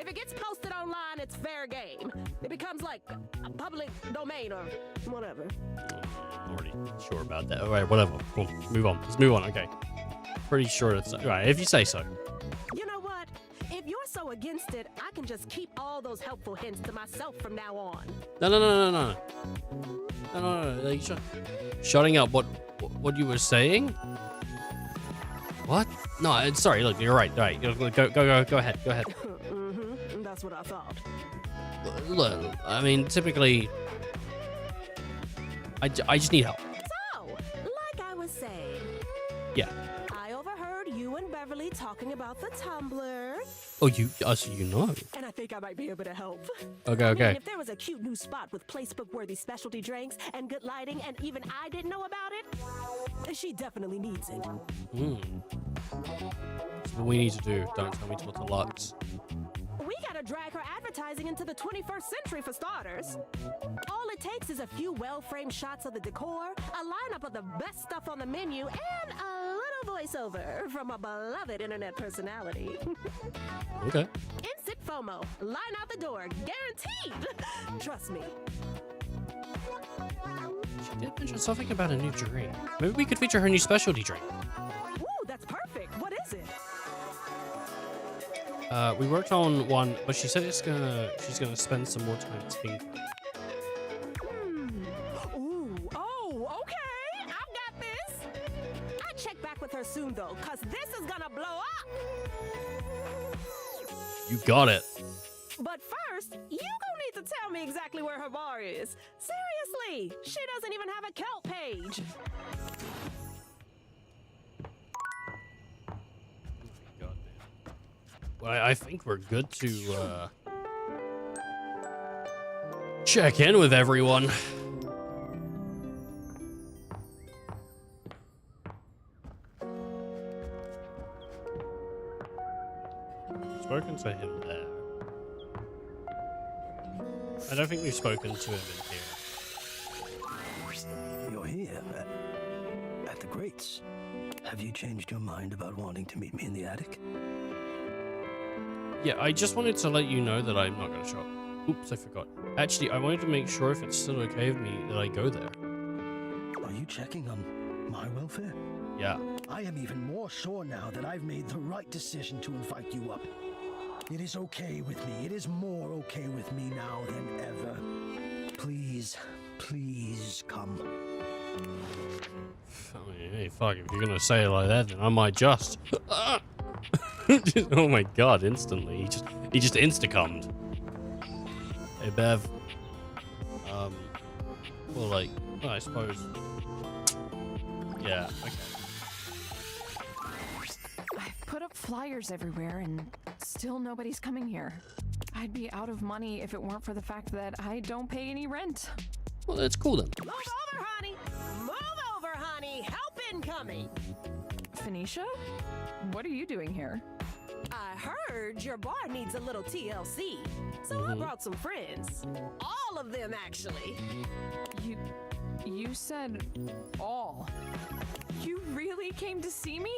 If it gets posted online, it's fair game. It becomes like a public domain or whatever. I'm already sure about that. All right, whatever. Cool. Move on. Let's move on. Okay. Pretty sure that's all right. If you say so. You know what? If you're so against it, I can just keep all those helpful hints to myself from now on. No. Like, shutting up. What you were saying? What? No, sorry. Look, you're right. All right. Go ahead. Go ahead. Mm-hmm. That's what I thought. Look, I mean, typically, I just need help. So, like I was saying. Yeah. I overheard you and Beverly talking about the tumbler. Oh, so you know. And I think I might be able to help. Okay. I mean, if there was a cute new spot with placebook-worthy specialty drinks and good lighting, and even I didn't know about it, she definitely needs it. That's what we need to do. Don't tell me to talk to Lux. We gotta drag her advertising into the 21st century for starters. All it takes is a few well-framed shots of the decor, a lineup of the best stuff on the menu, and a little voiceover from a beloved internet personality. Okay. Instant FOMO. Line out the door. Guaranteed. Trust me. She did mention something about a new drink. Maybe we could feature her new specialty drink. Ooh, that's perfect. What is it? We worked on one, but she said she's gonna spend some more time tinkering. Ooh, oh, okay. I've got this. I'll check back with her soon, though, because this is gonna blow up. You got it. But first, you gonna need to tell me exactly where her bar is. Seriously, she doesn't even have a Kelp page. Well, I think we're good to check in with everyone. Spoken to him there. I don't think we've spoken to him in here. You're here at the Greats. Have you changed your mind about wanting to meet me in the attic? Yeah, I just wanted to let you know that I'm not gonna show up. Oops, I forgot. Actually, I wanted to make sure if it's still okay with me that I go there. Are you checking on my welfare? Yeah. I am even more sure now that I've made the right decision to invite you up. It is okay with me. It is more okay with me now than ever. Please, please come. I mean, hey, fuck, if you're gonna say it like that, then I might just. Oh my god, instantly. He just insta-cummed. Hey, Bev. Well, like, well, I suppose. Yeah, okay. I've put up flyers everywhere and still nobody's coming here. I'd be out of money if it weren't for the fact that I don't pay any rent. Well, that's cool then. Move over, honey. Move over, honey. Help incoming. Phoenicia? What are you doing here? I heard your bar needs a little TLC, so I brought some friends. All of them, actually. You said all. You really came to see me?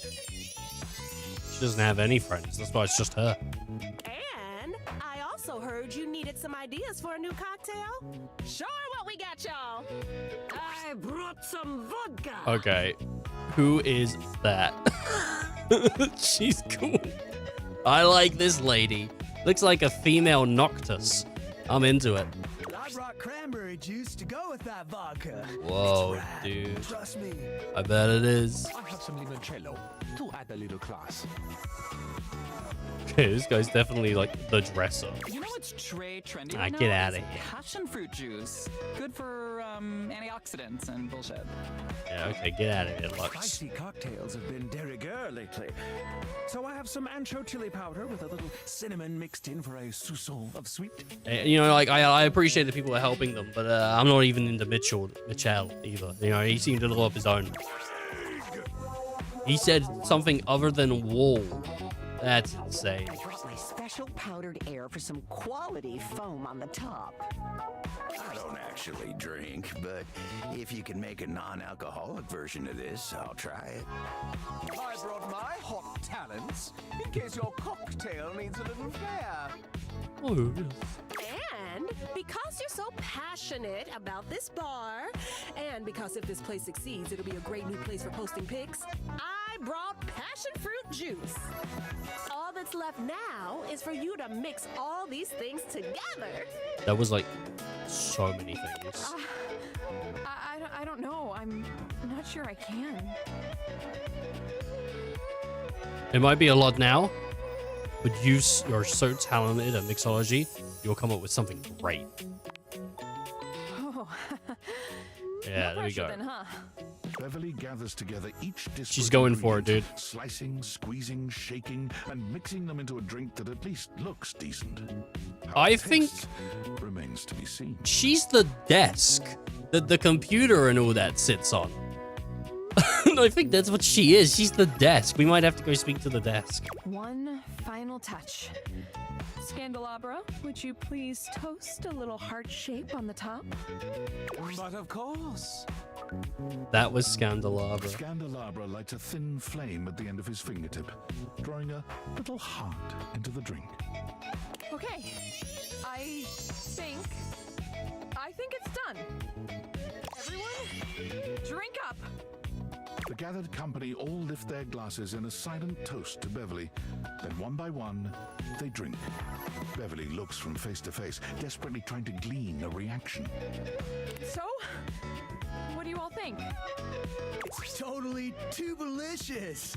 She doesn't have any friends. That's why it's just her. And I also heard you needed some ideas for a new cocktail. Sure, what we got, y'all? I brought some vodka. Okay. Who is that? She's cool. I like this lady. Looks like a female Noctis. I'm into it. I brought cranberry juice to go with that vodka. Whoa, dude. Trust me. I bet it is. I have some limoncello to add a little class. Okay, this guy's definitely like the dresser. You know what's trendy Ah, right now? get outta Is here. Passion fruit juice. Good for antioxidants and bullshit. Yeah, okay, get out of here, Lux. Spicy cocktails have been de rigueur lately. So I have some ancho chili powder with a little cinnamon mixed in for a soupçon of sweet. You know, like I appreciate that people are helping them, but I'm not even into Michelle either. You know, he seemed to go up his own. He said something other than wall. That's insane. I brought my special powdered air for some quality foam on the top. I don't actually drink, but if you can make a non-alcoholic version of this, I'll try it. I brought my hot talents in case your cocktail needs a little flair. Oh, And because you're so passionate about this bar, and because if this place succeeds, it'll be a great new place for posting pics, I brought passion fruit juice. All that's left now is for you to mix all these things together. that was like so many things. I don't know. I'm not sure I can. It might be a lot now, but you're so talented at mixology, you'll come up with something great. Oh. Yeah, there we go. Then, huh? Beverly gathers together each disparate She's going for it, dude. slicing, squeezing, shaking, and mixing them into a drink that at least looks decent. How I it think tastes remains to be seen. she's the desk that the computer and all that sits on. I think that's what she is. She's the desk. We might have to go speak to the desk. One final touch. Candelabra, would you please toast a little heart shape on the top? But of course. That was Scandelabra. Scandelabra lights a thin flame at the end of his fingertip, drawing a little heart into the drink. Okay. I think it's done. Everyone, drink up. The gathered company all lift their glasses in a silent toast to Beverly. Then one by one, they drink. Beverly looks from face to face, desperately trying to glean a reaction. So, what do you all think? It's totally tubelicious.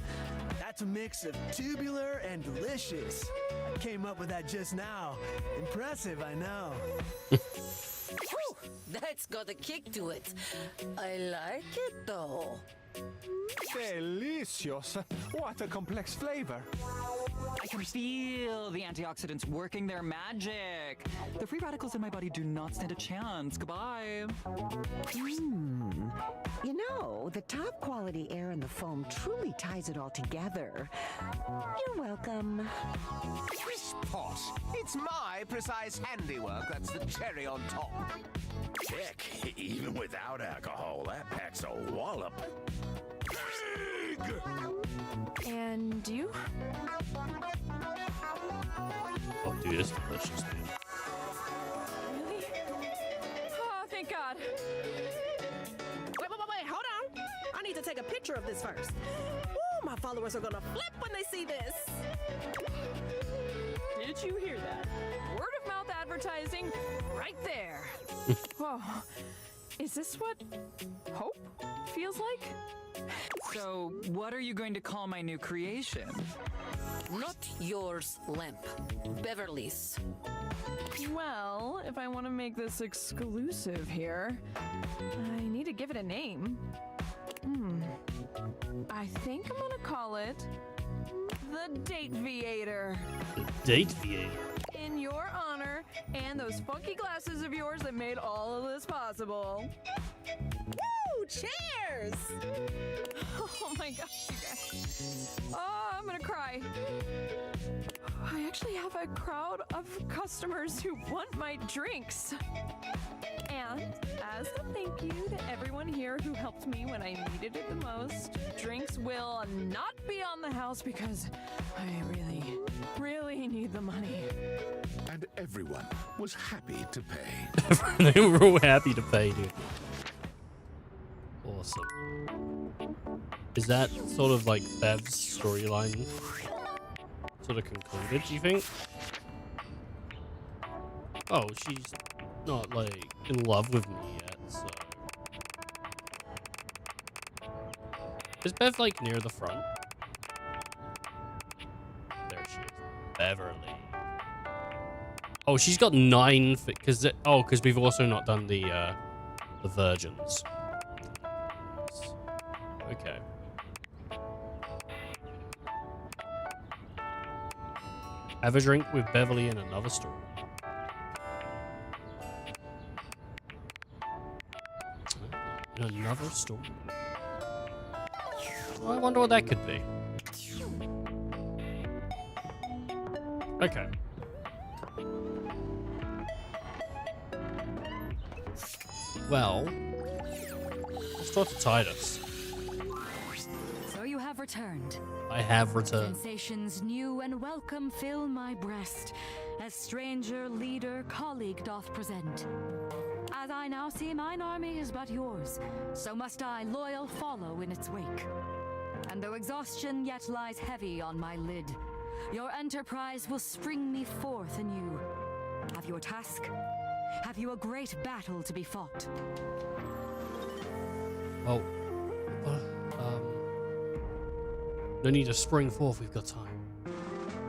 That's a mix of tubular and delicious. I came up with that just now. Impressive, I know. That's got a kick to it. I like it though. Delicious. What a complex flavor. I can feel the antioxidants working their magic. The free radicals in my body do not stand a chance. Goodbye. You know, the top quality air in the foam truly ties it all together. You're welcome. Crispos, it's my precise handiwork that's the cherry on top. Heck, even without alcohol, that packs a wallop. And you? Oh, dude, it's delicious, dude. Really? Oh, thank God. Wait, hold on. I need to take a picture of this first. Ooh, my followers are gonna flip when they see this. Did you hear that? Word of mouth advertising right there. Whoa. Is this what hope feels like? So, what are you going to call my new creation? Not yours, Lamp. Beverly's. Well, if I want to make this exclusive here, I need to give it a name. I think I'm gonna call it the Date Viator. Date Viator. In your honor and those funky glasses of yours that made all of this possible. Woo! Cheers! Oh my gosh, you guys. Oh, I'm gonna cry. I actually have a crowd of customers who want my drinks. And as a thank you to everyone here who helped me when I needed it the most, drinks will not be on the house because I really need the money. And everyone was happy to pay. They were all happy to pay, dude. Awesome. Is that sort of like Bev's storyline sort of concluded, do you think? Oh, she's not like in love with me yet, so. Is Bev like near the front? There she is. Beverly. Oh, she's got 9 because we've also not done the virgins. Okay. Have a drink with Beverly in another store. In another store? Well, I wonder what that could be. Okay. Well, let's talk to Titus. So you have returned. I have returned. Sensations new and welcome fill my breast, as stranger, leader, colleague doth present. As I now see mine army is but yours, so must I loyal follow in its wake. And though exhaustion yet lies heavy on my lid, your enterprise will spring me forth anew. Have you a task? Have you a great battle to be fought? Well, no need to spring forth, we've got time.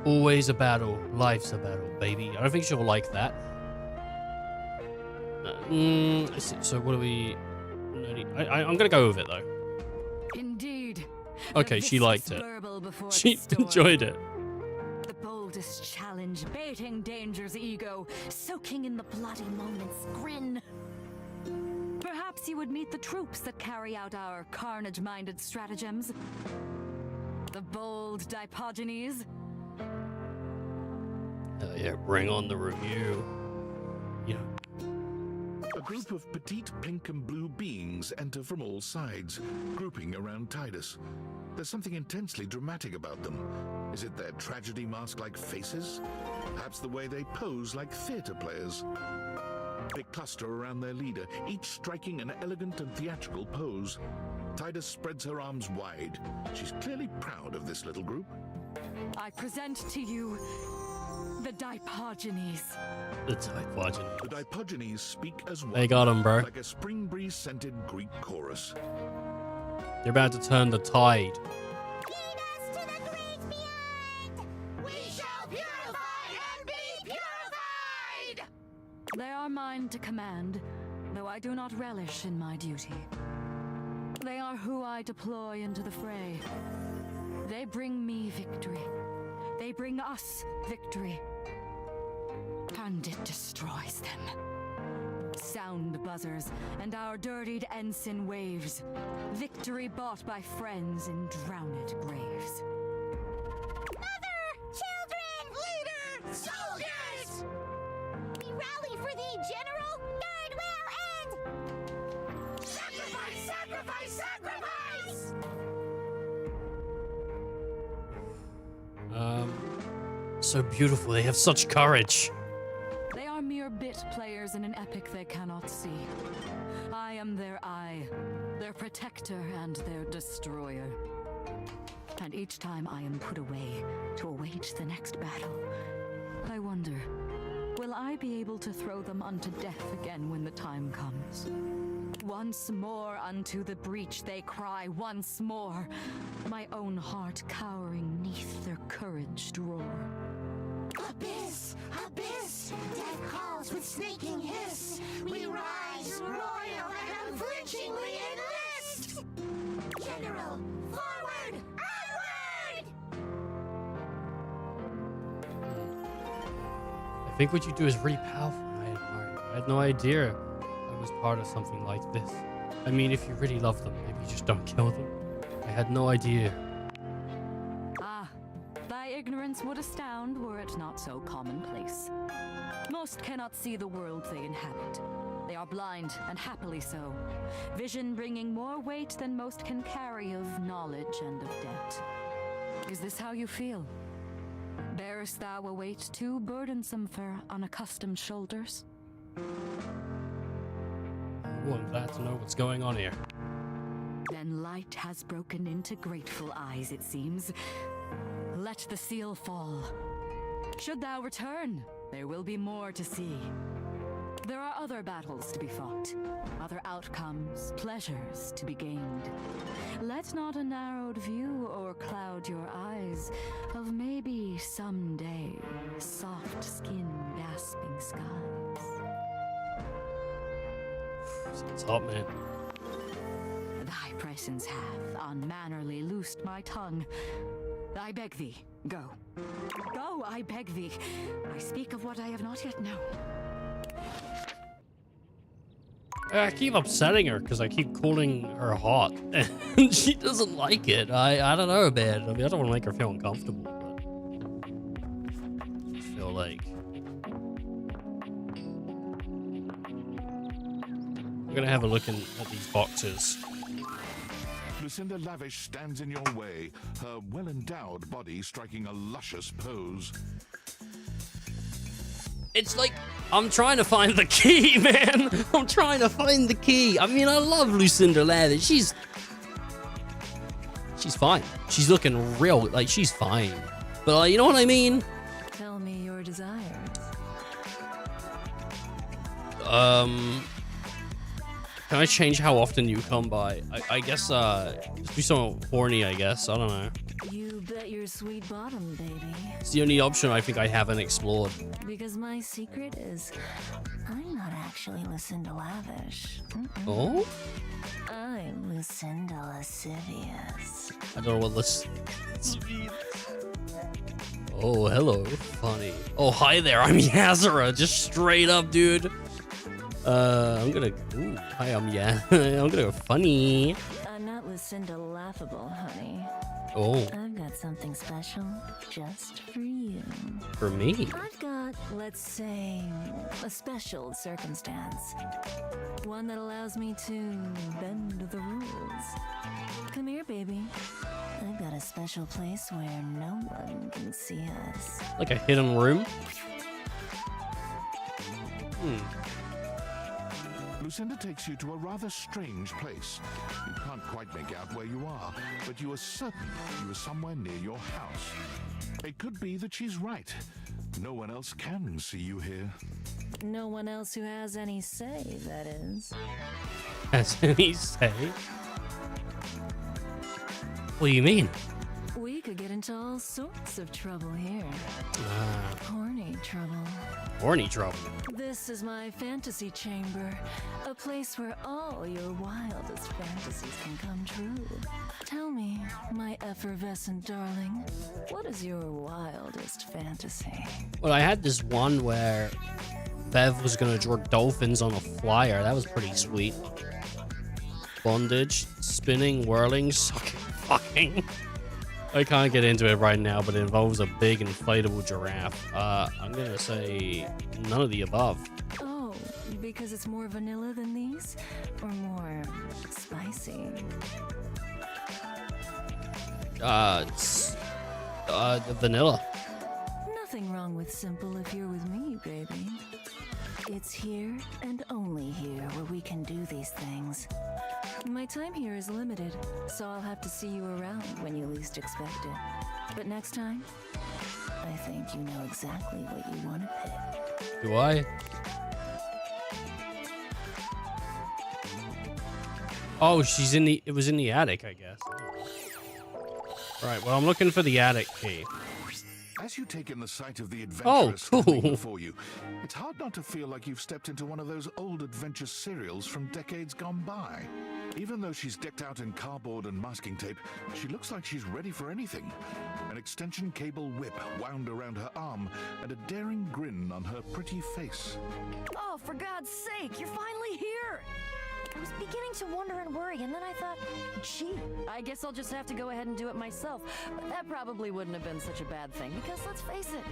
Always a battle, life's a battle, baby. I don't think she'll like that. So what do we... I'm gonna go with it, though. Indeed. Okay, she liked it. She enjoyed it. The boldest challenge, baiting danger's ego, soaking in the bloody moment's grin. Perhaps you would meet the troops that carry out our carnage-minded stratagems. The bold Dipogenes. Hell yeah, bring on the review. Yeah. A group of petite pink and blue beings enter from all sides, grouping around Titus. There's something intensely dramatic about them. Is it their tragedy mask-like faces? Perhaps the way they pose like theater players? They cluster around their leader, each striking an elegant and theatrical pose. Tidus spreads her arms wide. She's clearly proud of this little group. I present to you the Dipogenes. The Dipogenes. The Dipogenes speak as one. They got 'em, bro. Like a spring breeze scented Greek chorus. You're about to turn the tide. They are mine to command, though I do not relish in my duty. They are who I deploy into the fray. They bring me victory. They bring us victory. And it destroys them. Sound buzzers, and our dirtied ensign waves. Victory bought by friends in drowned graves. Mother! Children! Leader! Soldiers! We rally for thee, General! God will end! Sacrifice! Sacrifice! Sacrifice! So beautiful. They have such courage. They are mere bit players in an epic they cannot see. I am their eye, their protector, and their destroyer. And each time I am put away to await the next battle, I wonder, will I be able to throw them unto death again when the time comes? Once more unto the breach they cry, once more, my own heart cowering neath their couraged roar. Abyss! Abyss! Death calls with snaking hiss! We rise, royal, and unflinchingly enlist! General, forward! Onward! I think what you do is really powerful. I had no idea I was part of something like this. I mean, if you really love them, maybe you just don't kill them. I had no idea. Ah, thy ignorance would astound were it not so commonplace. Most cannot see the world they inhabit. They are blind, and happily so. Vision bringing more weight than most can carry of knowledge and of debt. Is this how you feel? Bearest thou a weight too burdensome for unaccustomed shoulders? Ooh, I'm glad to know what's going on here. Then light has broken into grateful eyes, it seems. Let the seal fall. Should thou return, there will be more to see. There are other battles to be fought, other outcomes, pleasures to be gained. Let not a narrowed view o'ercloud your eyes of maybe someday soft-skinned gasping skies. It's hot, man. Thy presence hath unmannerly loosed my tongue. I beg thee, go. Go, I beg thee. I speak of what I have not yet known. I keep upsetting her because I keep calling her hot, and she doesn't like it. I don't know, man. I mean, I don't want to make her feel uncomfortable, but I just feel like I'm gonna have a look at these boxes. Lucinda Lavish stands in your way, her well-endowed body striking a luscious pose. It's like I'm trying to find the key, man. I'm trying to find the key. I mean, I love Lucinda Lavish. She's fine. She's looking real, like she's fine. But you know what I mean? Tell me your desires. Can I change how often you come by? I guess just be so horny, I guess. I don't know. You bet your sweet bottom, baby. It's the only option I think I haven't explored. Because my secret is, I'm not actually Lucinda Lavish. Oh? I'm Lucinda Lascivious. I don't know what this means. Oh, hello, funny. Oh, hi there, I'm Yazura, just straight up, dude. I'm gonna, ooh, hi, I'm I'm gonna go funny. I'm not Lucinda Laughable, honey. Oh. I've got something special just for you. For me? I've got, let's say, a special circumstance. One that allows me to bend the rules. Come here, baby. I've got a special place where no one can see us. Like a hidden room? Lucinda takes you to a rather strange place. You can't quite make out where you are, but you are certain you are somewhere near your house. It could be that she's right. No one else can see you here. No one else who has any say, that is. Has any say? What do you mean? We could get into all sorts of trouble here. Horny trouble. Horny trouble. This is my fantasy chamber, a place where all your wildest fantasies can come true. Tell me, my effervescent darling, what is your wildest fantasy? Well, I had this one where Bev was gonna draw dolphins on a flyer. That was pretty sweet. Bondage, spinning, whirling, sucking, fucking. I can't get into it right now, but it involves a big inflatable giraffe. I'm gonna say none of the above. Oh, because it's more vanilla than these? Or more spicy? It's vanilla. Nothing wrong with simple if you're with me, baby. It's here and only here where we can do these things. My time here is limited, so I'll have to see you around when you least expect it. But next time, I think you know exactly what you want to pick. Do I? Oh, it was in the attic, I guess. Right, well, I'm looking for the attic key. As you take in the sight of the adventurous cool. standing before you, it's hard not to feel like you've stepped into one of those old adventure serials from decades gone by. Even though she's decked out in cardboard and masking tape, she looks like she's ready for anything. An extension cable whip wound around her arm and a daring grin on her pretty face. Oh, for God's sake, you're finally here! I was beginning to wonder and worry, and then I thought, Gee, I guess I'll just have to go ahead and do it myself. But that probably wouldn't have been such a bad thing, because let's face it,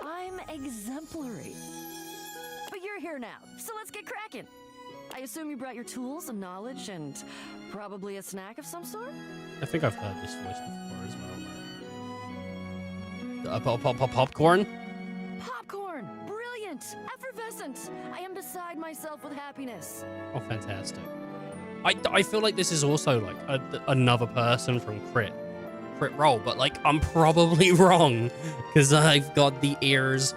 I'm exemplary. But you're here now, so let's get cracking. I assume you brought your tools and knowledge and probably a snack of some sort? I think I've heard this voice before as well. Popcorn? Popcorn! Brilliant! Effervescent! I am beside myself with happiness. Oh, fantastic. I feel like this is also like another person from Crit Role, but like I'm probably wrong because I've got the ears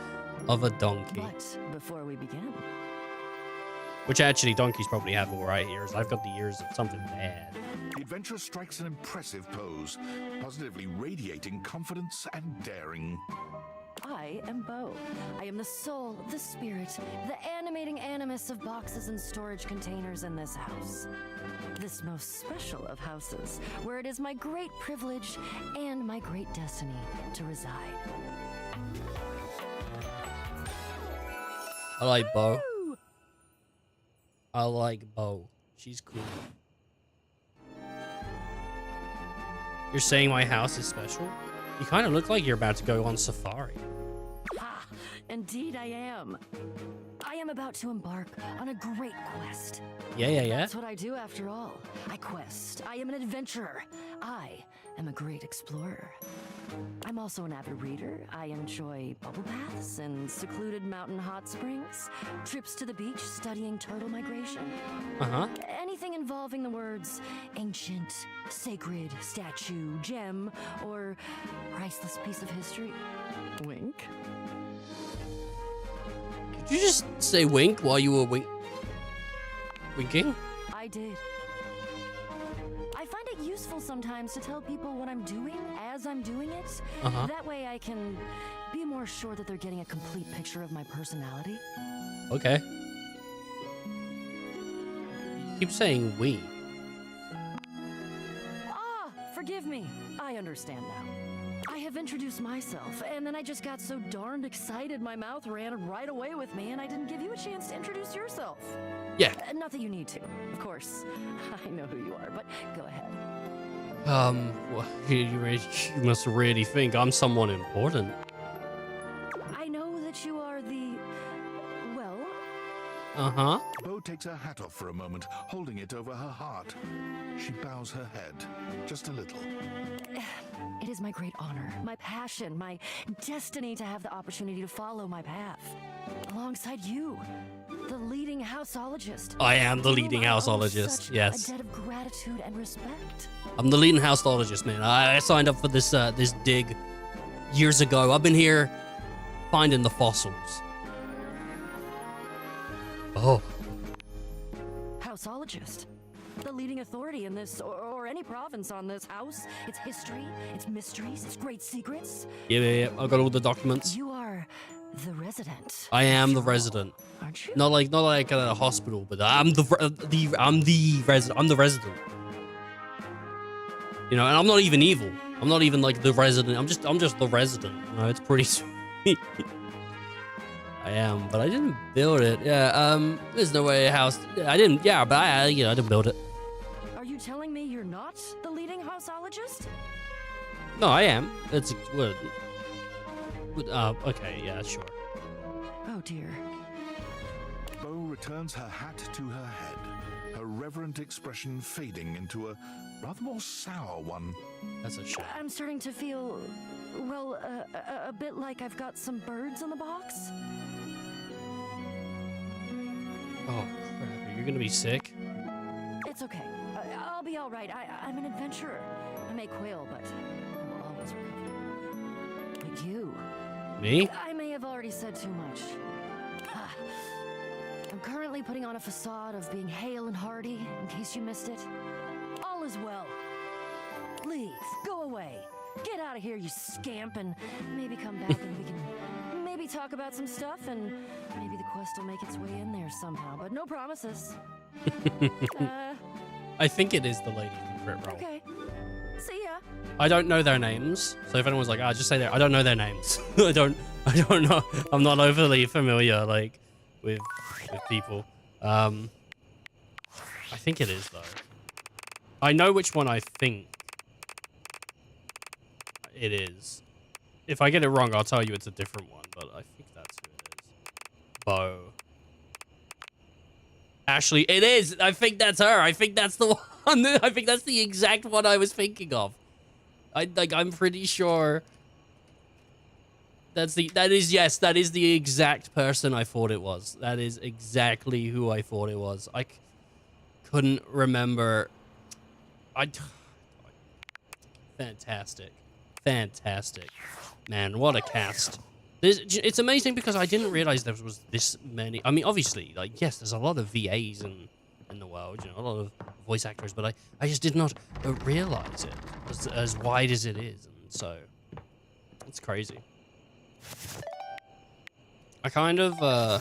of a donkey. But before we begin, which actually donkeys probably have all right ears. I've got the ears of something bad. The adventurer strikes an impressive pose, positively radiating confidence and daring. I am Bo. I am the soul, the spirit, the animating animus of boxes and storage containers in this house. This most special of houses, where it is my great privilege and my great destiny to reside. I like Bo. I like Bo. She's cool. You're saying my house is special? You kind of look like you're about to go on safari. Ha! Indeed I am. I am about to embark on a great quest. Yeah. That's what I do after all. I quest. I am an adventurer. I am a great explorer. I'm also an avid reader. I enjoy bubble baths and secluded mountain hot springs, trips to the beach studying turtle migration. Anything involving the words ancient, sacred, statue, gem, or priceless piece of history. Wink. Did you just say wink while you were winking? I did. I find it useful sometimes to tell people what I'm doing as I'm doing it. That way I can be more sure that they're getting a complete picture of my personality. Okay. You keep saying we. Ah, forgive me. I understand now. I have introduced myself, and then I just got so darned excited my mouth ran right away with me, and I didn't give you a chance to introduce yourself. Yeah. Not that you need to, of course. I know who you are, but go ahead. Well, you must really think I'm someone important. I know that you are the... well... Bo takes her hat off for a moment, holding it over her heart. She bows her head, just a little. It is my great honor, my passion, my destiny to have the opportunity to follow my path alongside you. The leading houseologist. I am the leading I owe houseologist. such Yes. A debt of gratitude and respect. I'm the leading houseologist, man. I signed up for this this dig years ago. I've been here finding the fossils. Oh. Houseologist. The leading authority in this, or any province on this house, its history, its mysteries, its great secrets. Yeah. I've got all the documents. You are the resident. I am the resident. Aren't you? Not like at a hospital, but I'm the resident. I'm the resident. You know, and I'm not even evil. I'm not even like the resident. I'm just the resident. You know, it's pretty sweet. I am, but I didn't build it. Yeah. There's no way a house. I didn't. Yeah, but I didn't build it. Are you telling me you're not the leading houseologist? No, I am. It's what? Okay. Yeah. Sure. Oh dear. Bo returns her hat to her head, her reverent expression fading into a rather more sour one. That's a shame. I'm starting to feel, well, a bit like I've got some birds in the box. Oh crap! Are you gonna be sick? It's okay. I'll be all right. I'm an adventurer. I may quail, but I will always recover. But you... Me? I may have already said too much. I'm currently putting on a facade of being hale and hearty, in case you missed it. All is well. Please, go away. Get out of here, you scamp, and maybe come back and we can maybe talk about some stuff, and maybe the quest will make its way in there somehow, but no promises. I think it is the lady from Crit Roll. Okay. See ya. I don't know their names, so if anyone's like, just say that. I don't know their names. I don't know. I'm not overly familiar, like, with people. I think it is, though. I know which one I think it is. If I get it wrong, I'll tell you it's a different one, but I think that's who it is. Bo. Ashley, it is! I think that's her. I think that's the one. I think that's the exact one I was thinking of. I'm pretty sure that is the exact person I thought it was. That is exactly who I thought it was. I couldn't remember. Fantastic. Man, what a cast. It's amazing because I didn't realize there was this many. I mean, obviously, like, yes, there's a lot of VAs in the world, you know, a lot of voice actors, but I just did not realize it as wide as it is, and so it's crazy. I kind of, I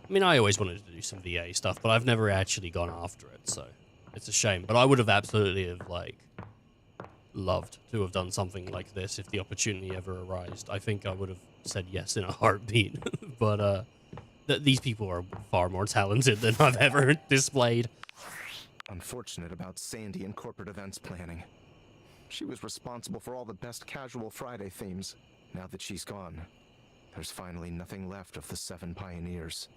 mean, I always wanted to do some VA stuff, but I've never actually gone after it, so it's a shame. But I would have absolutely have, like, loved to have done something like this if the opportunity ever arose. I think I would have said yes in a heartbeat, but these people are far more talented than I've ever displayed. Unfortunate about Sandy and corporate events planning. She was responsible for all the best casual Friday themes. Now that she's gone, there's finally nothing left of the 7 pioneers.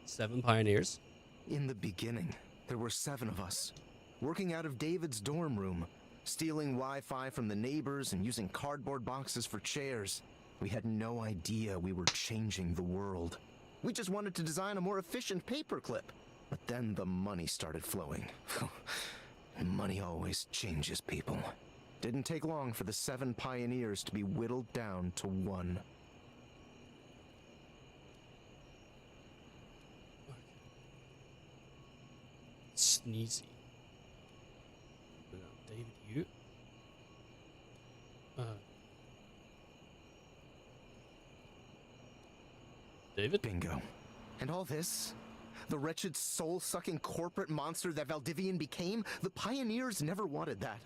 7 pioneers? In the beginning, there were 7 of us, working out of David's dorm room, stealing Wi-Fi from the neighbors and using cardboard boxes for chairs. We had no idea we were changing the world. We just wanted to design a more efficient paperclip. But then the money started flowing. Money always changes people. Didn't take long for the 7 pioneers to be whittled down to 1. Sneezy. David, you? David? Bingo. And all this? The wretched soul-sucking corporate monster that Valdivian became? The pioneers never wanted that.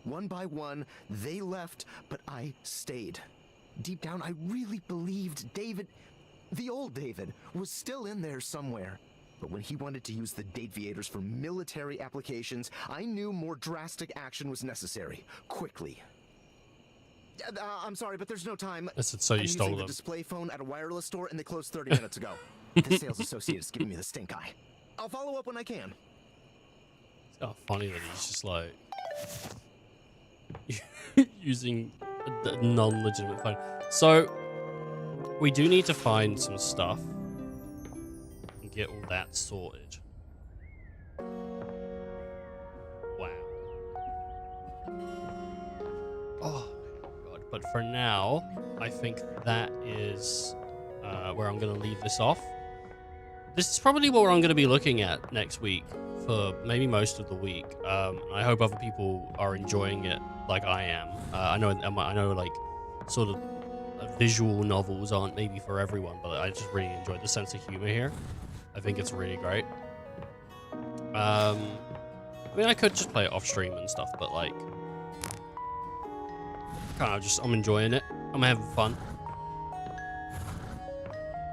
One by one, they left, but I stayed. Deep down, I really believed David, the old David, was still in there somewhere. But when he wanted to use the Dateviators for military applications, I knew more drastic action was necessary. Quickly. I'm sorry, but there's no time. Listen, so you stole them. I'm using the display phone at a wireless store, and they closed 30 minutes ago. The sales associate is giving me the stink eye. I'll follow up when I can. It's kind of funny that he's just like using a non-legitimate phone. So we do need to find some stuff and get all that sorted. Wow. Oh my god. But for now, I think that is where I'm going to leave this off. This is probably what I'm going to be looking at next week for maybe most of the week. I hope other people are enjoying it like I am. I know like sort of visual novels aren't maybe for everyone, but I just really enjoyed the sense of humor here. I think it's really great. I mean, I could just play it off stream and stuff, but like, kind of just, I'm enjoying it. I'm having fun.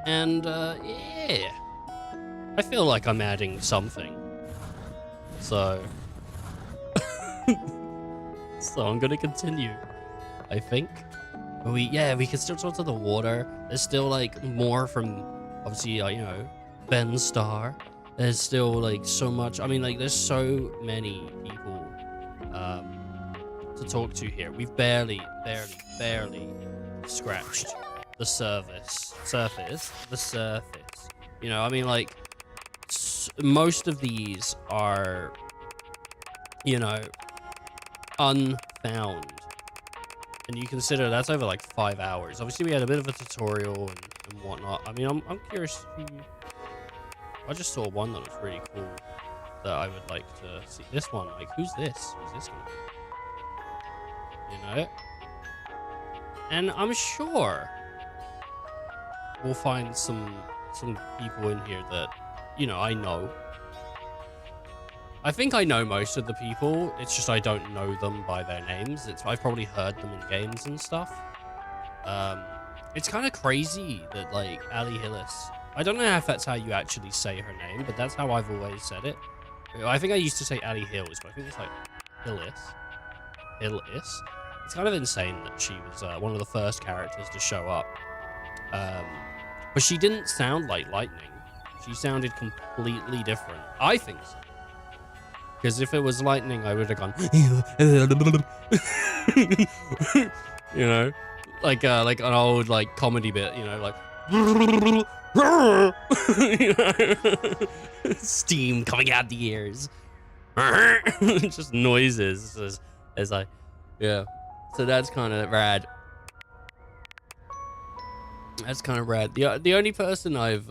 And, yeah. I feel like I'm adding something. So... so I'm gonna continue, I think. We can still talk to the water. There's still, like, more from, obviously, you know, Ben's star. There's still, like, so much. I mean, like, there's so many people to talk to here. We've barely scratched the surface. You know, I mean, like, most of these are, you know, unfound. And you consider that's over like 5 hours. Obviously, we had a bit of a tutorial and whatnot. I mean, I'm curious. I just saw one that was really cool that I would like to see. This one, like, who's this? Who's this gonna be? You know? And I'm sure we'll find some people in here that, you know, I know. I think I know most of the people. It's just I don't know them by their names. I've probably heard them in games and stuff. It's kind of crazy that, like, Ali Hillis. I don't know if that's how you actually say her name, but that's how I've always said it. I think I used to say Ali Hills, but I think it's like Hillis. Hillis. It's kind of insane that she was one of the first characters to show up. But she didn't sound like Lightning. She sounded completely different. I think so. Because if it was Lightning, I would have gone, you know, like an old like comedy bit, you know, like, you know? Steam coming out the ears, just noises as I, yeah. So that's kind of rad. That's kind of rad. The only person I've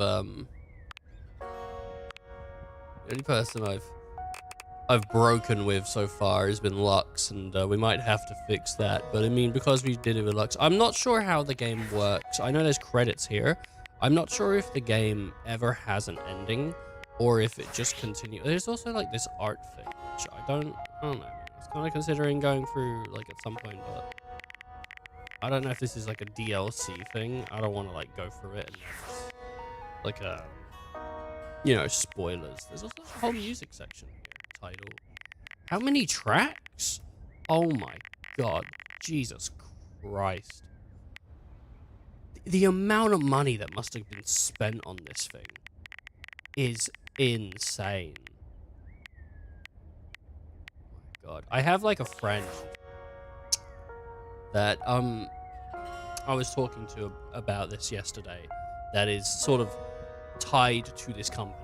broken with so far has been Lux, and we might have to fix that. But I mean, because we did it with Lux, I'm not sure how the game works. I know there's credits here. I'm not sure if the game ever has an ending or if it just continues. There's also like this art thing, which I don't know. Man. I was kind of considering going through like at some point, but I don't know if this is like a DLC thing. I don't want to like go through it and there's like a, you know, spoilers. There's also a whole music section here. Title. How many tracks? Oh my god. Jesus Christ. The amount of money that must have been spent on this thing is insane. Oh my god. I have like a friend that I was talking to about this yesterday that is sort of tied to this company.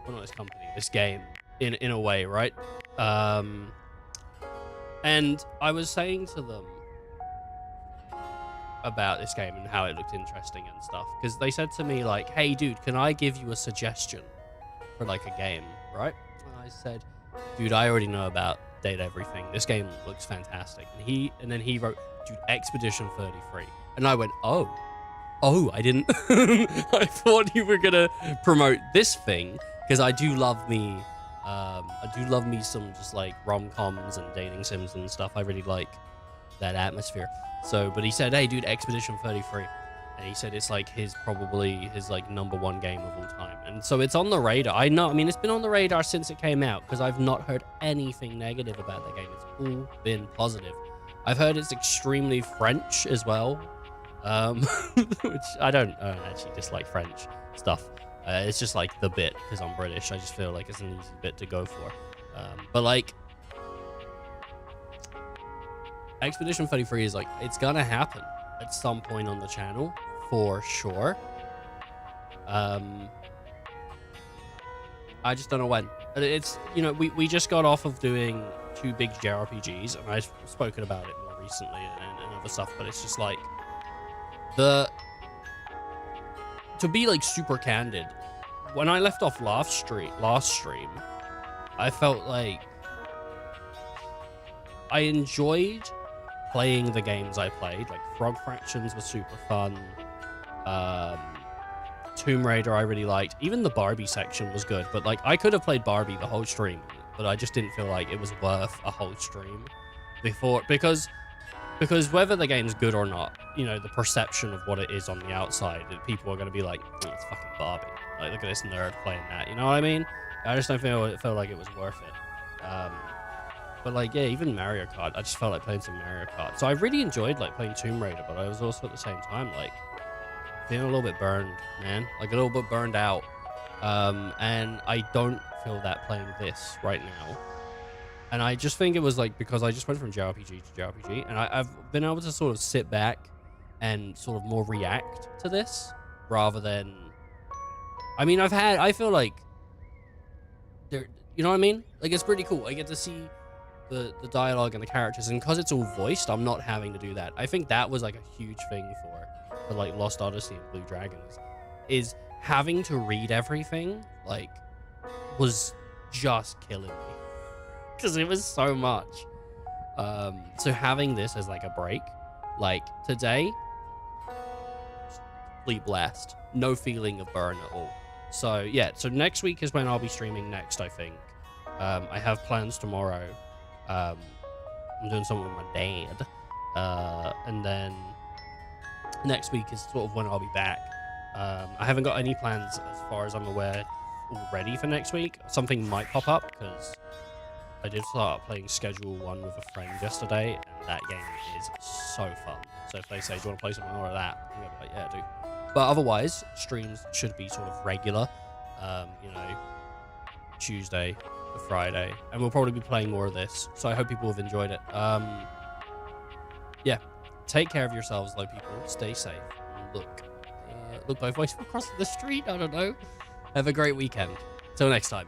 Well, not this company, this game. In a way, right? And I was saying to them about this game and how it looked interesting and stuff, because they said to me like, hey dude, can I give you a suggestion for like a game, right? And I said, dude, I already know about Data Everything. This game looks fantastic. And then he wrote, dude, Expedition 33. And I went, oh, I didn't. I thought you were gonna promote this thing, because I do love me some just like rom-coms and dating sims and stuff. I really like that atmosphere. So, but he said, hey dude, Expedition 33. And he said it's like probably his like #1 game of all time. And so it's on the radar. I mean, it's been on the radar since it came out, because I've not heard anything negative about the game. It's all been positive. I've heard it's extremely French as well. Which I don't actually dislike French stuff. It's just like the bit, because I'm British. I just feel like it's an easy bit to go for. But like, Expedition 33 is like, it's gonna happen at some point on the channel, for sure. I just don't know when. It's, you know, we just got off of doing 2 big JRPGs, and I've spoken about it more recently and other stuff, but it's just like, to be like super candid, when I left off last stream, I felt like I enjoyed playing the games I played. Like Frog Fractions was super fun. Tomb Raider I really liked. Even the Barbie section was good, but like I could have played Barbie the whole stream, but I just didn't feel like it was worth a whole stream because whether the game's good or not, you know, the perception of what it is on the outside, people are going to be like, oh, it's fucking Barbie. Like, look at this nerd playing that. You know what I mean? I just don't feel it felt like it was worth it. But like, yeah, even Mario Kart, I just felt like playing some Mario Kart. So I really enjoyed like playing Tomb Raider, but I was also at the same time like feeling a little bit burned, man. Like a little bit burned out. And I don't feel that playing this right now. And I just think it was like because I just went from JRPG to JRPG, and I've been able to sort of sit back and sort of more react to this rather than. I mean, I feel like there, you know what I mean? Like it's pretty cool. I get to see the dialogue and the characters, and because it's all voiced, I'm not having to do that. I think that was like a huge thing for like Lost Odyssey and Blue Dragons, is having to read everything. Like, was just killing me. Because it was so much. So having this as like a break, like today, complete blast, no feeling of burn at all. So yeah, so next week is when I'll be streaming next, I think. I have plans tomorrow. I'm doing something with my dad, and then next week is sort of when I'll be back. I haven't got any plans as far as I'm aware already for next week. Something might pop up because I did start playing Schedule 1 with a friend yesterday, and that game is so fun. So if they say, do you want to play something more of that? I'm going to be like, yeah, I do. But otherwise, streams should be sort of regular, you know, Tuesday to Friday. And we'll probably be playing more of this. So I hope people have enjoyed it. Yeah, take care of yourselves, though, people. Stay safe. Look both ways across the street. I don't know. Have a great weekend. Till next time.